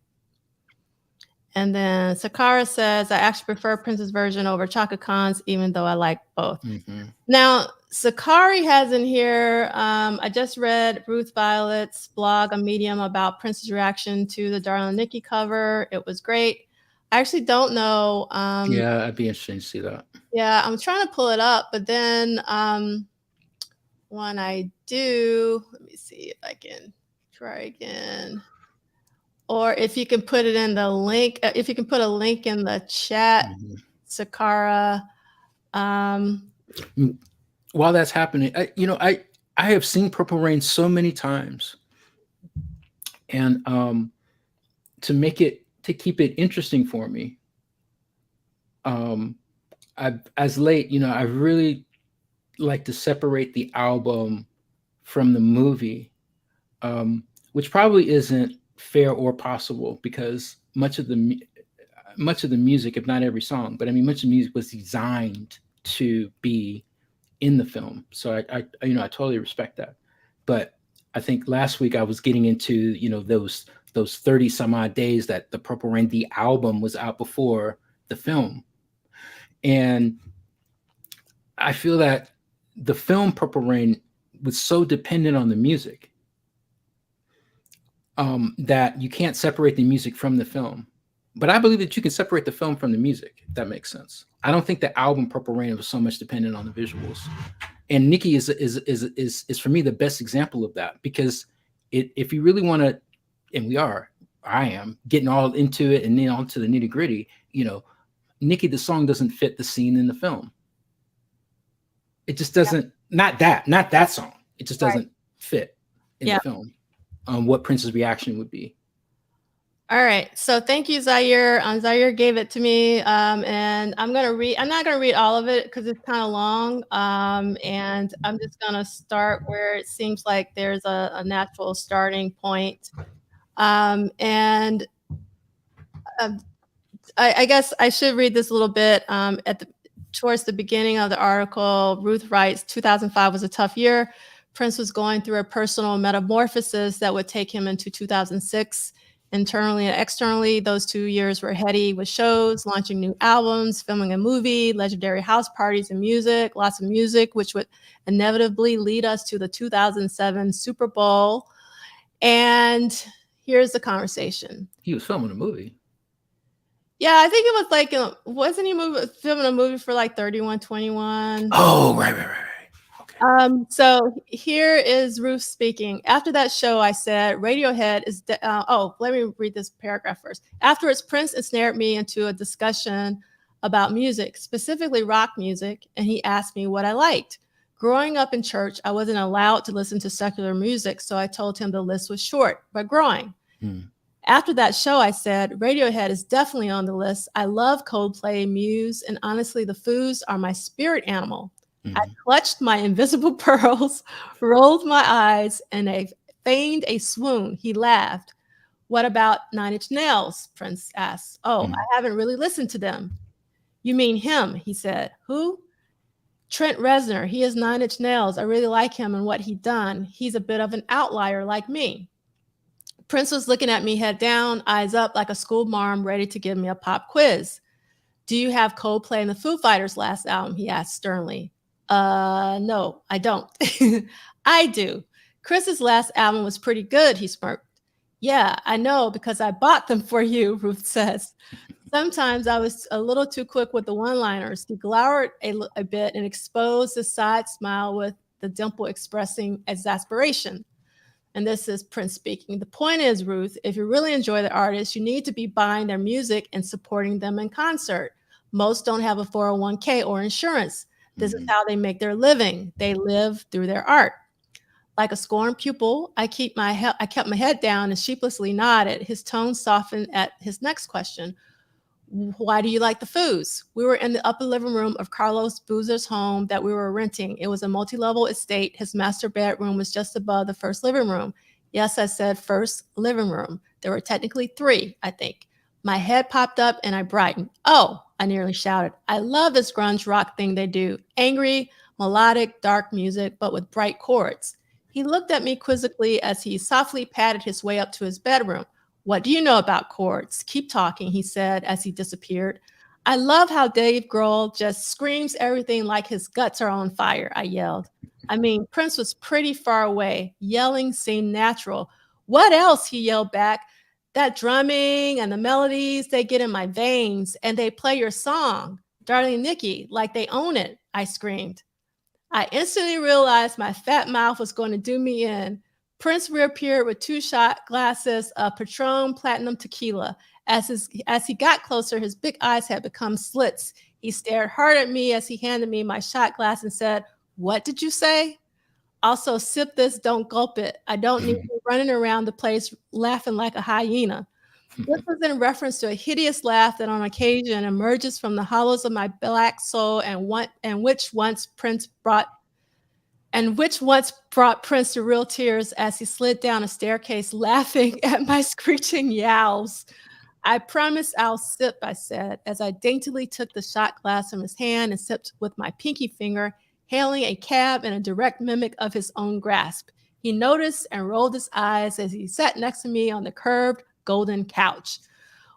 And then Sakara says, I actually prefer Prince's version over Chaka Khan's, even though I like both. Mm-hmm. Now, Sakari has in here, I just read Ruth Violet's blog on Medium about Prince's reaction to the Darling Nikki cover. It was great. I actually don't know. Yeah, I'd be interested to see that. Yeah, I'm trying to pull it up, but then when I do, let me see if I can try again. Or if you can put it in the link, if you can put a link in the chat, mm-hmm. Sakara. While that's happening, I have seen Purple Rain so many times, and to keep it interesting for me, as late, I really like to separate the album from the movie, which probably isn't fair or possible because much of the music, if not every song, but I mean, much of the music was designed to be in the film. So I totally respect that. But I think last week I was getting into, those 30 some odd days that the Purple Rain, the album, was out before the film. And I feel that the film Purple Rain was so dependent on the music. that you can't separate the music from the film. But I believe that you can separate the film from the music, if that makes sense. I don't think the album Purple Rain was so much dependent on the visuals. And Nikki is for me the best example of that, because if you really want to, and I am getting all into it and then on to the nitty gritty, Nikki, the song doesn't fit the scene in the film. It just doesn't, not that song. It just doesn't fit in the film. What Prince's reaction would be. All right. So thank you, Zaire. Zaire gave it to me. And I'm not going to read all of it because it's kind of long. And I'm just going to start where it seems like there's a natural starting point. I guess I should read this a little bit. Towards the beginning of the article, Ruth writes, 2005 was a tough year. Prince was going through a personal metamorphosis that would take him into 2006. Internally and externally, those 2 years were heady with shows, launching new albums, filming a movie, legendary house parties and music, lots of music, which would inevitably lead us to the 2007 Super Bowl. And here's the conversation. He was filming a movie. Yeah, I think it was like, wasn't he filming a movie for like 3121? Oh, right. Okay. So here is Ruth speaking. After that show, I said, Radiohead is, let me read this paragraph first. Afterwards, Prince ensnared me into a discussion about music, specifically rock music, and he asked me what I liked. Growing up in church, I wasn't allowed to listen to secular music, so I told him the list was short, but growing. After that show, I said, Radiohead is definitely on the list. I love Coldplay, Muse, and honestly, the Foos are my spirit animal. I clutched my invisible pearls, rolled my eyes, and I feigned a swoon. He laughed. What about Nine Inch Nails? Prince asked. I haven't really listened to them. You mean him? He said. Who? Trent Reznor. He is Nine Inch Nails. I really like him and what he's done. He's a bit of an outlier like me. Prince was looking at me head down, eyes up like a school marm ready to give me a pop quiz. Do you have Coldplay and the Foo Fighters' last album? He asked sternly. No, I don't. I do. Chris's last album was pretty good, he smirked. Yeah, I know because I bought them for you, Ruth says. Sometimes I was a little too quick with the one-liners. He glowered a bit and exposed a side smile with the dimple expressing exasperation. And this is Prince speaking. The point is, Ruth, if you really enjoy the artist, you need to be buying their music and supporting them in concert. Most don't have a 401k or insurance. This is how they make their living. They live through their art. Like a scorned pupil, I kept my head down and sheepishly nodded. His tone softened at his next question. Why do you like the Foos? We were in the upper living room of Carlos Boozer's home that we were renting. It was a multi-level estate. His master bedroom was just above the first living room. Yes, I said first living room. There were technically 3, I think. My head popped up and I brightened. Oh, I nearly shouted. I love this grunge rock thing they do. Angry, melodic, dark music, but with bright chords. He looked at me quizzically as he softly padded his way up to his bedroom. What do you know about chords? Keep talking, he said as he disappeared. I love how Dave Grohl just screams everything like his guts are on fire, I yelled. I mean, Prince was pretty far away. Yelling seemed natural. What else? He yelled back. That drumming and the melodies, they get in my veins and they play your song, Darling Nikki, like they own it, I screamed. I instantly realized my fat mouth was going to do me in. Prince reappeared with 2 shot glasses of Patron Platinum Tequila. As he got closer, his big eyes had become slits. He stared hard at me as he handed me my shot glass and said, "What did you say?" Also, sip this, don't gulp it. I don't need you running around the place laughing like a hyena. This was in reference to a hideous laugh that on occasion emerges from the hollows of my black soul and which once brought Prince to real tears as he slid down a staircase laughing at my screeching yowls. I promise I'll sip, I said, as I daintily took the shot glass from his hand and sipped with my pinky finger, hailing a cab in a direct mimic of his own grasp. He noticed and rolled his eyes as he sat next to me on the curved golden couch.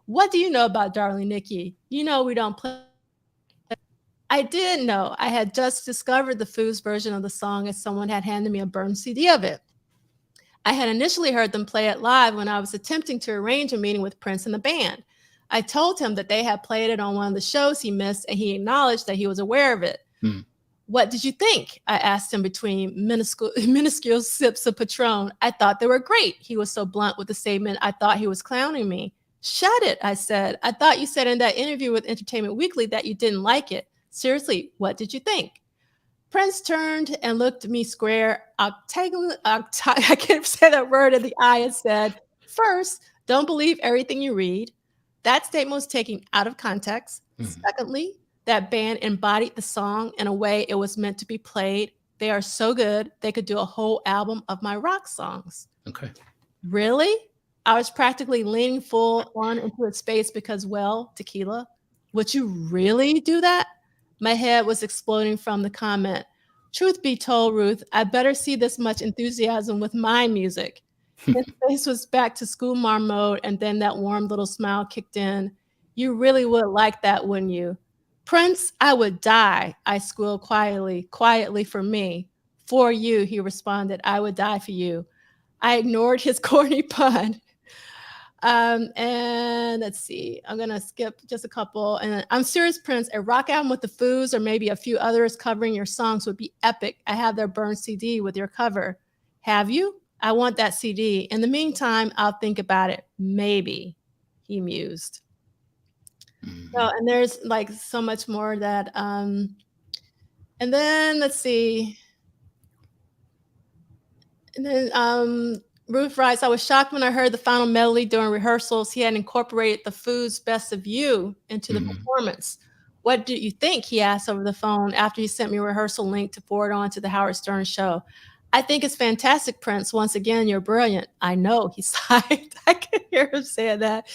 What do you know about Darling Nikki? You know we don't play. I did know. I had just discovered the Foos version of the song as someone had handed me a burned CD of it. I had initially heard them play it live when I was attempting to arrange a meeting with Prince and the band. I told him that they had played it on one of the shows he missed, and he acknowledged that he was aware of it. What did you think? I asked him between minuscule sips of Patron. I thought they were great. He was so blunt with the statement, I thought he was clowning me. Shut it, I said. I thought you said in that interview with Entertainment Weekly that you didn't like it. Seriously, what did you think? Prince turned and looked me square, I can't say that word in the eye, and said, first, don't believe everything you read. That statement was taken out of context. Secondly, that band embodied the song in a way it was meant to be played. They are so good, they could do a whole album of my rock songs. Okay. Really? I was practically leaning full on into his space because, well, tequila. Would you really do that? My head was exploding from the comment. Truth be told, Ruth, I better see this much enthusiasm with my music. His face was back to school mom mode, and then that warm little smile kicked in. You really would like that, wouldn't you? Prince, I would die, I squealed quietly for me. For you, he responded, I would die for you. I ignored his corny pun. And let's see, I'm gonna skip just a couple. And I'm serious, Prince, a rock album with the Foos or maybe a few others covering your songs would be epic. I have their burned CD with your cover. Have you? I want that CD. In the meantime, I'll think about it. Maybe, he mused. So, and there's like so much more that, and then let's see. And then Ruth writes, I was shocked when I heard the final melody during rehearsals. He had incorporated the Foos' Best of You into the performance. What did you think? He asked over the phone after he sent me a rehearsal link to forward on to the Howard Stern show. I think it's fantastic, Prince. Once again, you're brilliant. I know, he sighed. I could hear him saying that.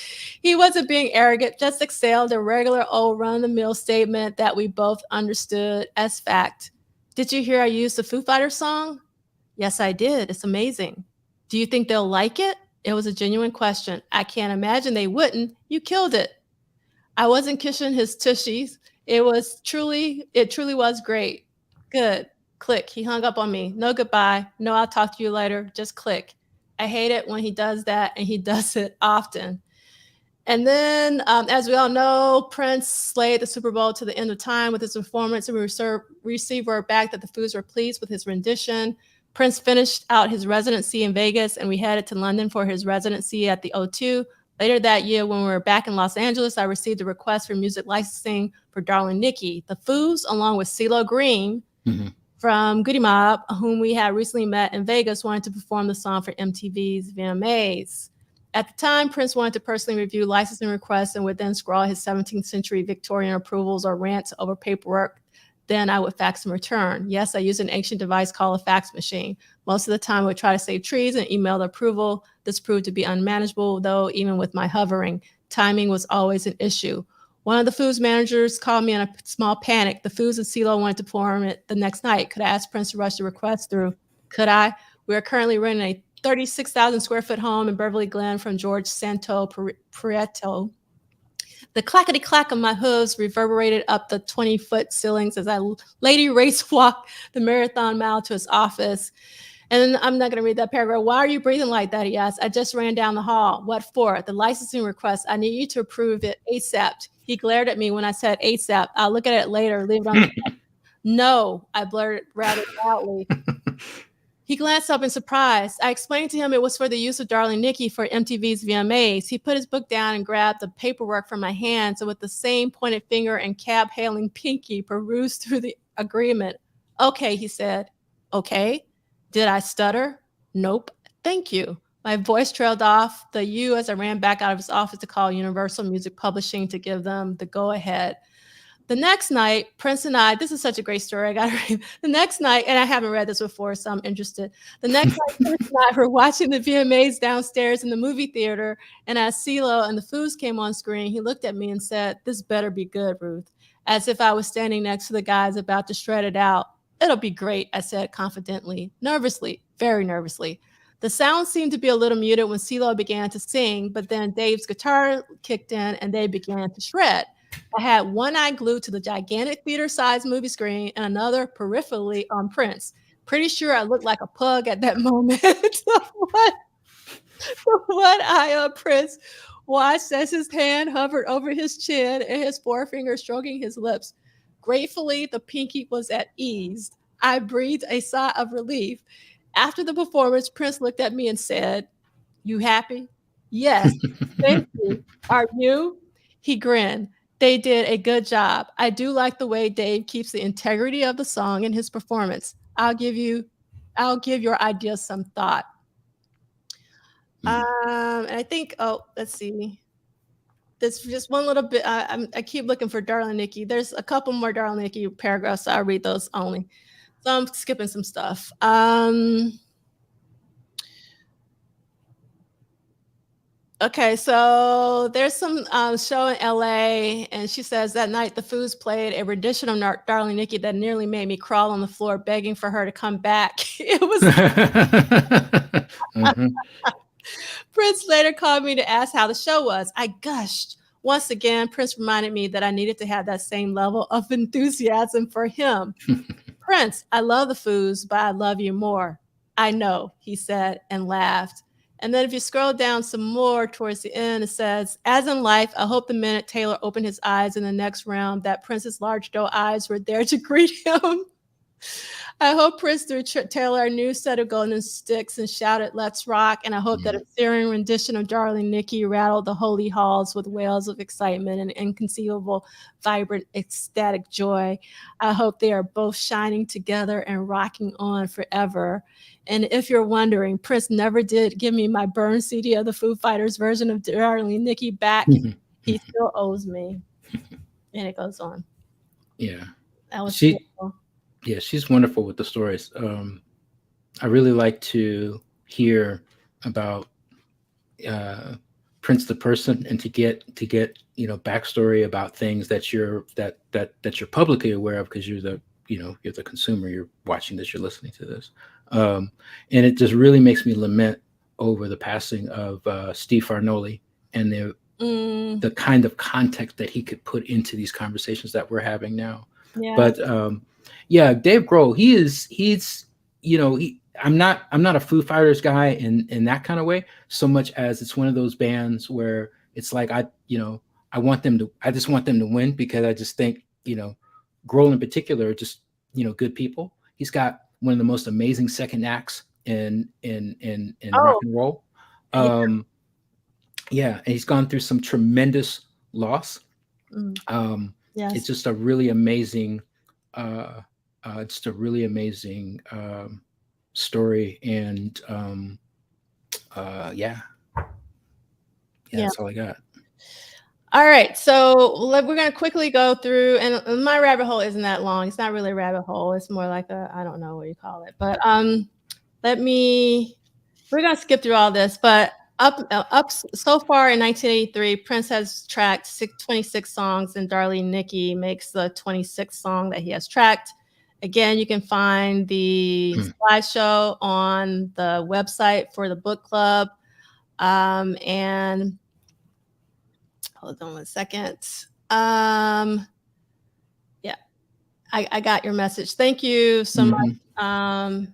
He wasn't being arrogant, just excelled a regular old run-of-the-mill statement that we both understood as fact. Did you hear I used the Foo Fighters song? Yes, I did. It's amazing. Do you think they'll like it? It was a genuine question. I can't imagine they wouldn't. You killed it. I wasn't kissing his tushies. It truly was great. Good. Click. He hung up on me. No goodbye. No, I'll talk to you later. Just click. I hate it when he does that, and he does it often. And then, as we all know, Prince slayed the Super Bowl to the end of time with his performance, and we received word back that the Foos were pleased with his rendition. Prince finished out his residency in Vegas, and we headed to London for his residency at the O2. Later that year, when we were back in Los Angeles, I received a request for music licensing for Darling Nikki. The Foos, along with CeeLo Green from Goody Mob, whom we had recently met in Vegas, wanted to perform the song for MTV's VMAs. At the time, Prince wanted to personally review licensing requests and would then scrawl his 17th century Victorian approvals or rants over paperwork. Then I would fax and return. Yes, I use an ancient device called a fax machine. Most of the time I would try to save trees and email the approval. This proved to be unmanageable, though even with my hovering, timing was always an issue. One of the Foos managers called me in a small panic. The Foos and CeeLo wanted to perform it the next night. Could I ask Prince to rush the request through? Could I? We are currently renting a 36,000 square foot home in Beverly Glen from George Santo Prieto. The clackety-clack of my hooves reverberated up the 20-foot ceilings as I lady race walked the marathon mile to his office. And I'm not going to read that paragraph. Why are you breathing like that, he asked. I just ran down the hall. What for? The licensing request. I need you to approve it ASAP. He glared at me when I said ASAP. I'll look at it later. Leave it on the desk. No, I blurted rather loudly. He glanced up in surprise. I explained to him it was for the use of Darling Nikki for MTV's VMAs. He put his book down and grabbed the paperwork from my hands, and with the same pointed finger and cab-hailing pinky, perused through the agreement. Okay, he said. Okay. Did I stutter? Nope. Thank you. My voice trailed off the U as I ran back out of his office to call Universal Music Publishing to give them the go-ahead. The next night, Prince and I, this is such a great story, I gotta read. The next night, and I haven't read this before, so I'm interested. The next night, Prince and I were watching the VMAs downstairs in the movie theater, and as CeeLo and the Foos came on screen, he looked at me and said, "This better be good, Ruth," as if I was standing next to the guys about to shred it out. "It'll be great," I said confidently, nervously, very nervously. The sound seemed to be a little muted when CeeLo began to sing, but then Dave's guitar kicked in and they began to shred. I had one eye glued to the gigantic theater-sized movie screen and another peripherally on Prince. Pretty sure I looked like a pug at that moment. What I Prince watched as his hand hovered over his chin and his forefinger stroking his lips. Gratefully, the pinky was at ease. I breathed a sigh of relief. After the performance, Prince looked at me and said, "You happy?" "Yes, thank you. Are you?" He grinned. They did a good job. I do like the way Dave keeps the integrity of the song in his performance. I'll give your idea some thought. And I think, let's see. There's just one little bit. I keep looking for Darling Nikki. There's a couple more Darling Nikki paragraphs. So I'll read those only. So I'm skipping some stuff. Okay, so there's some show in LA, and she says that night the Foos played a rendition of Darling Nikki that nearly made me crawl on the floor begging for her to come back. It was Prince later called me to ask how the show was. I gushed. Once again, Prince reminded me that I needed to have that same level of enthusiasm for him. Prince, I love the Foos, but I love you more. I know, he said and laughed. And then if you scroll down some more towards the end, it says, as in life, I hope the minute Taylor opened his eyes in the next round, that Prince's large doe eyes were there to greet him. I hope Prince threw Taylor a new set of golden sticks and shouted, "Let's rock." And I hope that a searing rendition of Darling Nikki rattled the holy halls with wails of excitement and inconceivable, vibrant, ecstatic joy. I hope they are both shining together and rocking on forever. And if you're wondering, Prince never did give me my burned CD of the Foo Fighters version of Darling Nikki back. He still owes me. And it goes on. Yeah. That was beautiful. Yeah, she's wonderful with the stories. I really like to hear about Prince the person, and to get backstory about things that you're publicly aware of, because you're the consumer. You're watching this, you're listening to this, and it just really makes me lament over the passing of Steve Fargnoli and the kind of context that he could put into these conversations that we're having now. Yeah. But yeah, Dave Grohl, I'm not a Foo Fighters guy in that kind of way, so much as it's one of those bands where it's like I just want them to win, because I just think, Grohl in particular are just, good people. He's got one of the most amazing second acts in rock and roll. Yeah, and he's gone through some tremendous loss. Yes. It's just a really amazing story, and that's all I got. All right, so we're going to quickly go through, and my rabbit hole isn't that long. It's not really a rabbit hole. It's more like I don't know what you call it, but we're going to skip through all this, but up so far in 1983, Prince has tracked 26 songs, and Darling Nikki makes the 26th song that he has tracked. Again, you can find the slideshow on the website for the book club. And hold on 1 second. Yeah, I got your message. Thank you so much,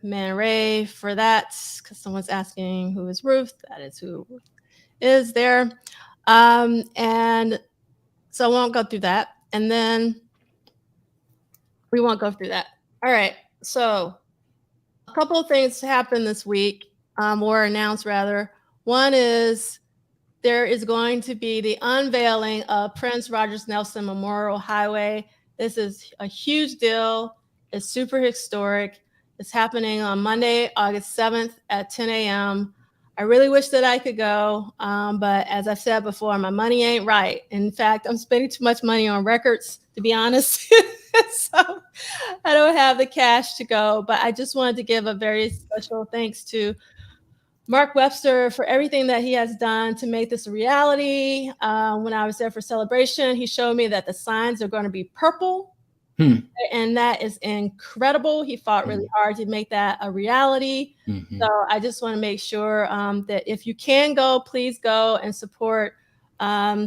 Man Ray, for that, because someone's asking who is Ruth. That is who is there. And so I won't go through that. And then we won't go through that. All right. So a couple of things happened this week, or announced rather. One is there is going to be the unveiling of Prince Rogers Nelson Memorial Highway. This is a huge deal. It's super historic. It's happening on Monday, August 7th at 10 a.m. I really wish that I could go, but as I've said before, my money ain't right. In fact, I'm spending too much money on records, to be honest. So I don't have the cash to go, but I just wanted to give a very special thanks to Mark Webster for everything that he has done to make this a reality. When I was there for celebration, he showed me that the signs are going to be purple. And that is incredible. He fought really hard to make that a reality. So I just want to make sure that if you can go, please go and support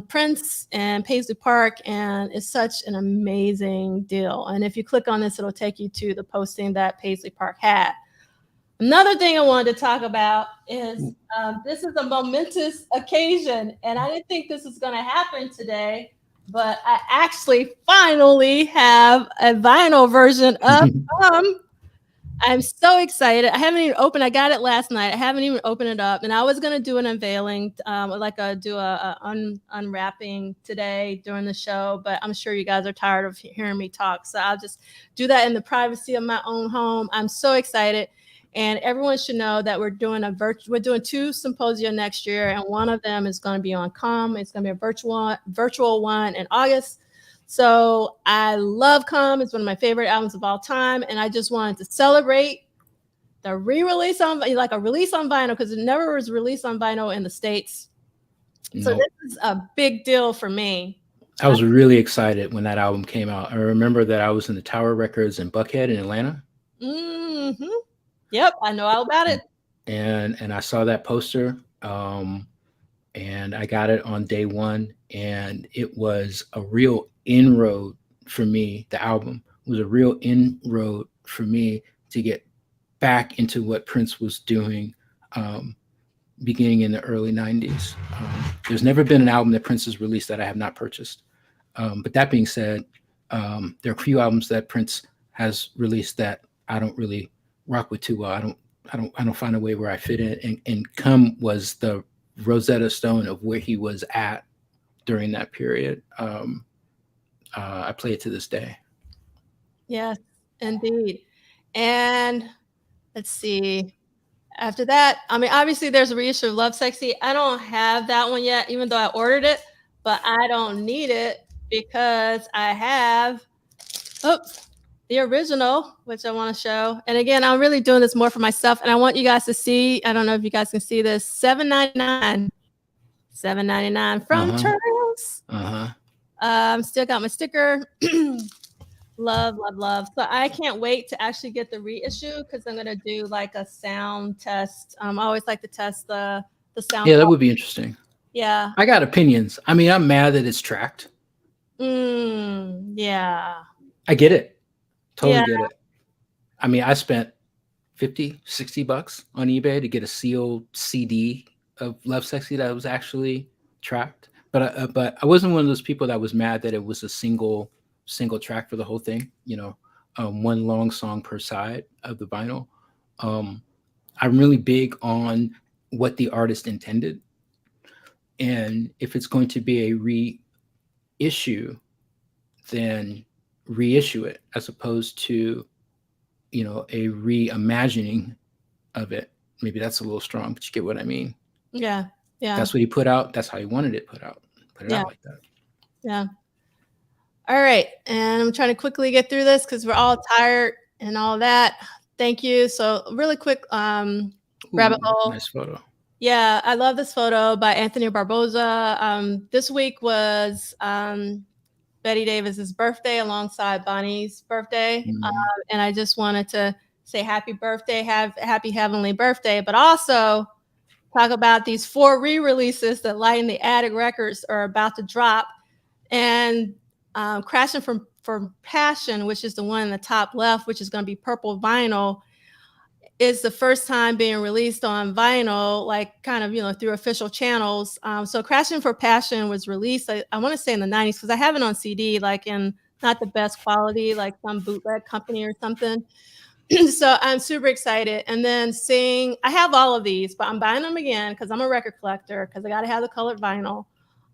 Prince and Paisley Park, and it's such an amazing deal. And if you click on this, it'll take you to the posting that Paisley Park had. Another thing I wanted to talk about is this is a momentous occasion, and I didn't think this was going to happen today, but I actually finally have a vinyl version of I'm so excited. I haven't even opened. I got it last night. I haven't even opened it up, and I was gonna do an unveiling, do a unwrapping today during the show. But I'm sure you guys are tired of hearing me talk, so I'll just do that in the privacy of my own home. I'm so excited, and everyone should know that we're doing two symposia next year, and one of them is going to be on Calm. It's going to be a virtual one in August. So I love Come. It's one of my favorite albums of all time. And I just wanted to celebrate the re-release on a release on vinyl, because it never was released on vinyl in the States. Nope. So this is a big deal for me. I was really excited when that album came out. I remember that I was in the Tower Records in Buckhead in Atlanta. Mm-hmm. Yep, I know all about it. And I saw that poster. And I got it on day one, and it was a real inroad for me. The album was a real inroad for me to get back into what Prince was doing beginning in the early 90s. There's never been an album that Prince has released that I have not purchased. But that being said, there are a few albums that Prince has released that I don't really rock with too well. I don't find a way where I fit in. And Come was the Rosetta Stone of where he was at during that period. I play it to this day. Yes, indeed. And let's see. After that, I mean, obviously there's a reissue of Love Sexy. I don't have that one yet, even though I ordered it, but I don't need it because I have the original, which I want to show. And again, I'm really doing this more for myself, and I want you guys to see. I don't know if you guys can see this. $7.99 from Turnbull. Still got my sticker. Love. So I can't wait to actually get the reissue, because I'm gonna do like a sound test. I always like to test the sound. Yeah, that would be interesting. Yeah. I got opinions. I mean, I'm mad that it's tracked. Yeah. I get it. Totally get it. I mean, I spent $50-$60 on eBay to get a sealed CD of Love Sexy that was actually tracked. But I wasn't one of those people that was mad that it was a single track for the whole thing, one long song per side of the vinyl. I'm really big on what the artist intended. And if it's going to be a reissue, then reissue it, as opposed to, a reimagining of it. Maybe that's a little strong, but you get what I mean? Yeah. That's what he put out. That's how he wanted it put out. Put it out like that. Yeah. All right. And I'm trying to quickly get through this because we're all tired and all that. Thank you. So really quick rabbit hole. Nice photo. Yeah, I love this photo by Anthony Barboza. This week was Betty Davis's birthday alongside Bonnie's birthday. And I just wanted to say happy birthday, happy heavenly birthday, but also talk about these 4 re-releases that Light in the Attic Records are about to drop. And Crashing for Passion, which is the one in the top left, which is going to be purple vinyl, is the first time being released on vinyl, like kind of, through official channels. So Crashing for Passion was released, I want to say in the 90s, because I have it on CD, like in not the best quality, like some bootleg company or something. So I'm super excited. And then I have all of these, but I'm buying them again because I'm a record collector, because I got to have the colored vinyl.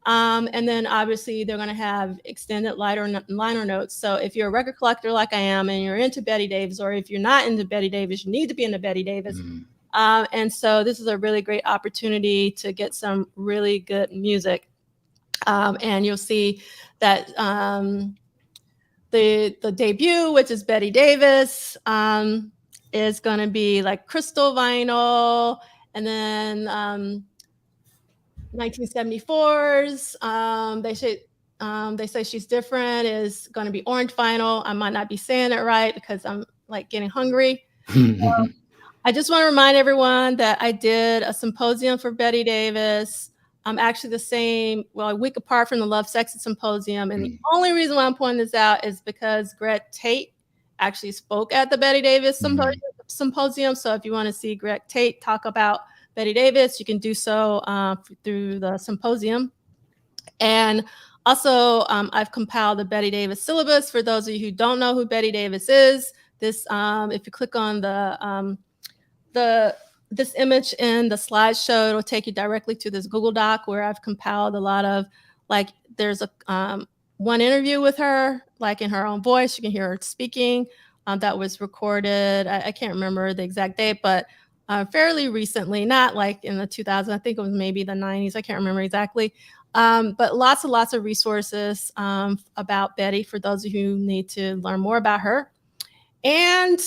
And then obviously they're going to have extended liner notes. So if you're a record collector like I am, and you're into Betty Davis, or if you're not into Betty Davis, you need to be into Betty Davis. And so this is a really great opportunity to get some really good music. And you'll see that the debut, which is Betty Davis, is going to be like crystal vinyl, and then 1974's they say She's Different is going to be orange vinyl. I might not be saying it right because I'm like getting hungry. I just want to remind everyone that I did a symposium for Betty Davis. actually the same, well, a week apart from the Love, Sex, and Symposium. And the only reason why I'm pointing this out is because Greg Tate actually spoke at the Betty Davis Symposium. So if you want to see Greg Tate talk about Betty Davis, you can do so through the symposium. And also, I've compiled the Betty Davis syllabus. For those of you who don't know who Betty Davis is, this, if you click on this image in the slideshow, it'll take you directly to this Google Doc where I've compiled a lot of, like, there's a one interview with her, like in her own voice. You can hear her speaking. That was recorded. I can't remember the exact date, but fairly recently, not like in the 2000s. I think it was maybe the 90s. I can't remember exactly. But lots and lots of resources about Betty for those of you who need to learn more about her. And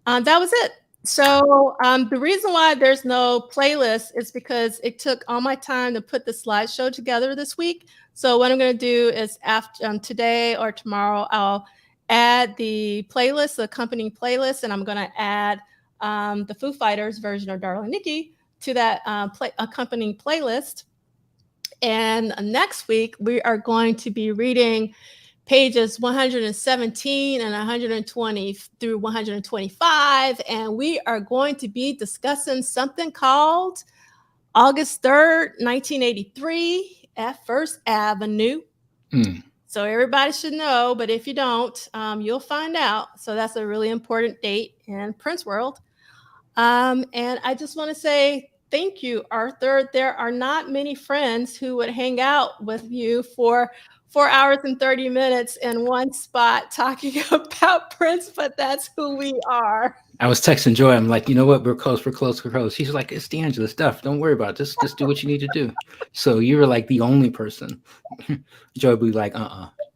that was it. So the reason why there's no playlist is because it took all my time to put the slideshow together this week. So what I'm going to do is after today or tomorrow, I'll add the playlist, the accompanying playlist, and I'm going to add the Foo Fighters version of Darling Nikki to that accompanying playlist. And next week, we are going to be reading pages 117 and 120 through 125. And we are going to be discussing something called August 3rd, 1983 at First Avenue. So everybody should know, but if you don't, you'll find out. So that's a really important date in Prince world. And I just want to say thank you, Arthur. There are not many friends who would hang out with you for 4 hours and 30 minutes in one spot talking about Prince, but that's who we are. I was texting Joy. I'm like, you know what? We're close. She's like, it's D'Angela stuff. Don't worry about it. Just do what you need to do. So you were like the only person. Joy would be like,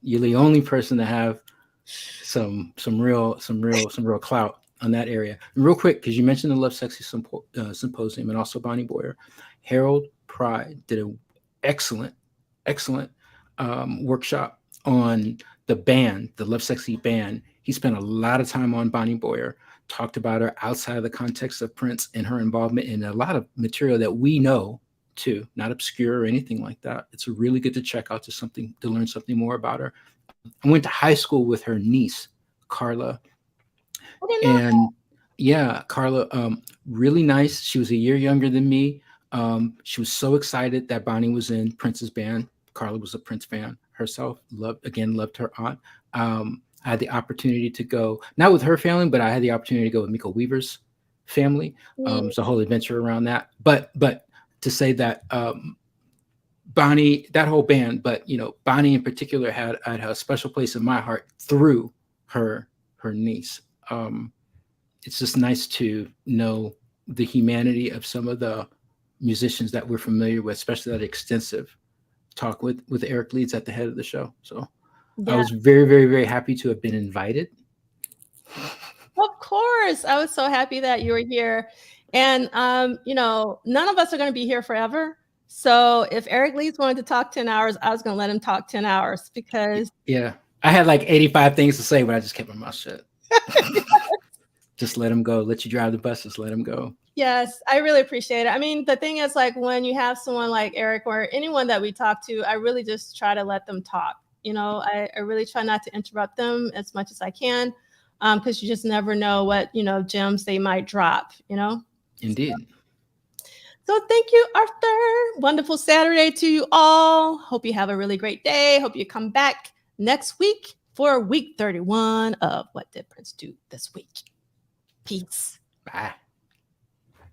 you're the only person to have some real clout on that area. And real quick, because you mentioned the Love Sexy Symposium and also Bonnie Boyer, Harold Pride did an excellent workshop on the band, the Love Sexy band. He spent a lot of time on Bonnie Boyer, talked about her outside of the context of Prince and her involvement in a lot of material that we know too, not obscure or anything like that. It's really good to check out to learn something more about her. I went to high school with her niece, Carla. And yeah, Carla, really nice. She was a year younger than me. She was so excited that Bonnie was in Prince's band. Carla was a Prince fan herself, loved her aunt. I had the opportunity to go, not with her family, but I had the opportunity to go with Miko Weaver's family. It's a whole adventure around that. But to say that Bonnie, that whole band, but Bonnie in particular had a special place in my heart through her niece. It's just nice to know the humanity of some of the musicians that we're familiar with, especially that extensive talk with Eric Leeds at the head of the show. So yeah. I was very, very, very happy to have been invited. Of course. I was so happy that you were here. And, none of us are going to be here forever. So if Eric Leeds wanted to talk 10 hours, I was going to let him talk 10 hours because. Yeah. I had like 85 things to say, but I just kept my mouth shut. Just let him go. Let you drive the bus. Just let him go. Yes, I really appreciate it. I mean, the thing is, like, when you have someone like Eric or anyone that we talk to, I really just try to let them talk. I really try not to interrupt them as much as I can because you just never know what, gems they might drop, Indeed. So thank you, Arthur. Wonderful Saturday to you all. Hope you have a really great day. Hope you come back next week for week 31 of What Did Prince Do This Week. Peace. Bye.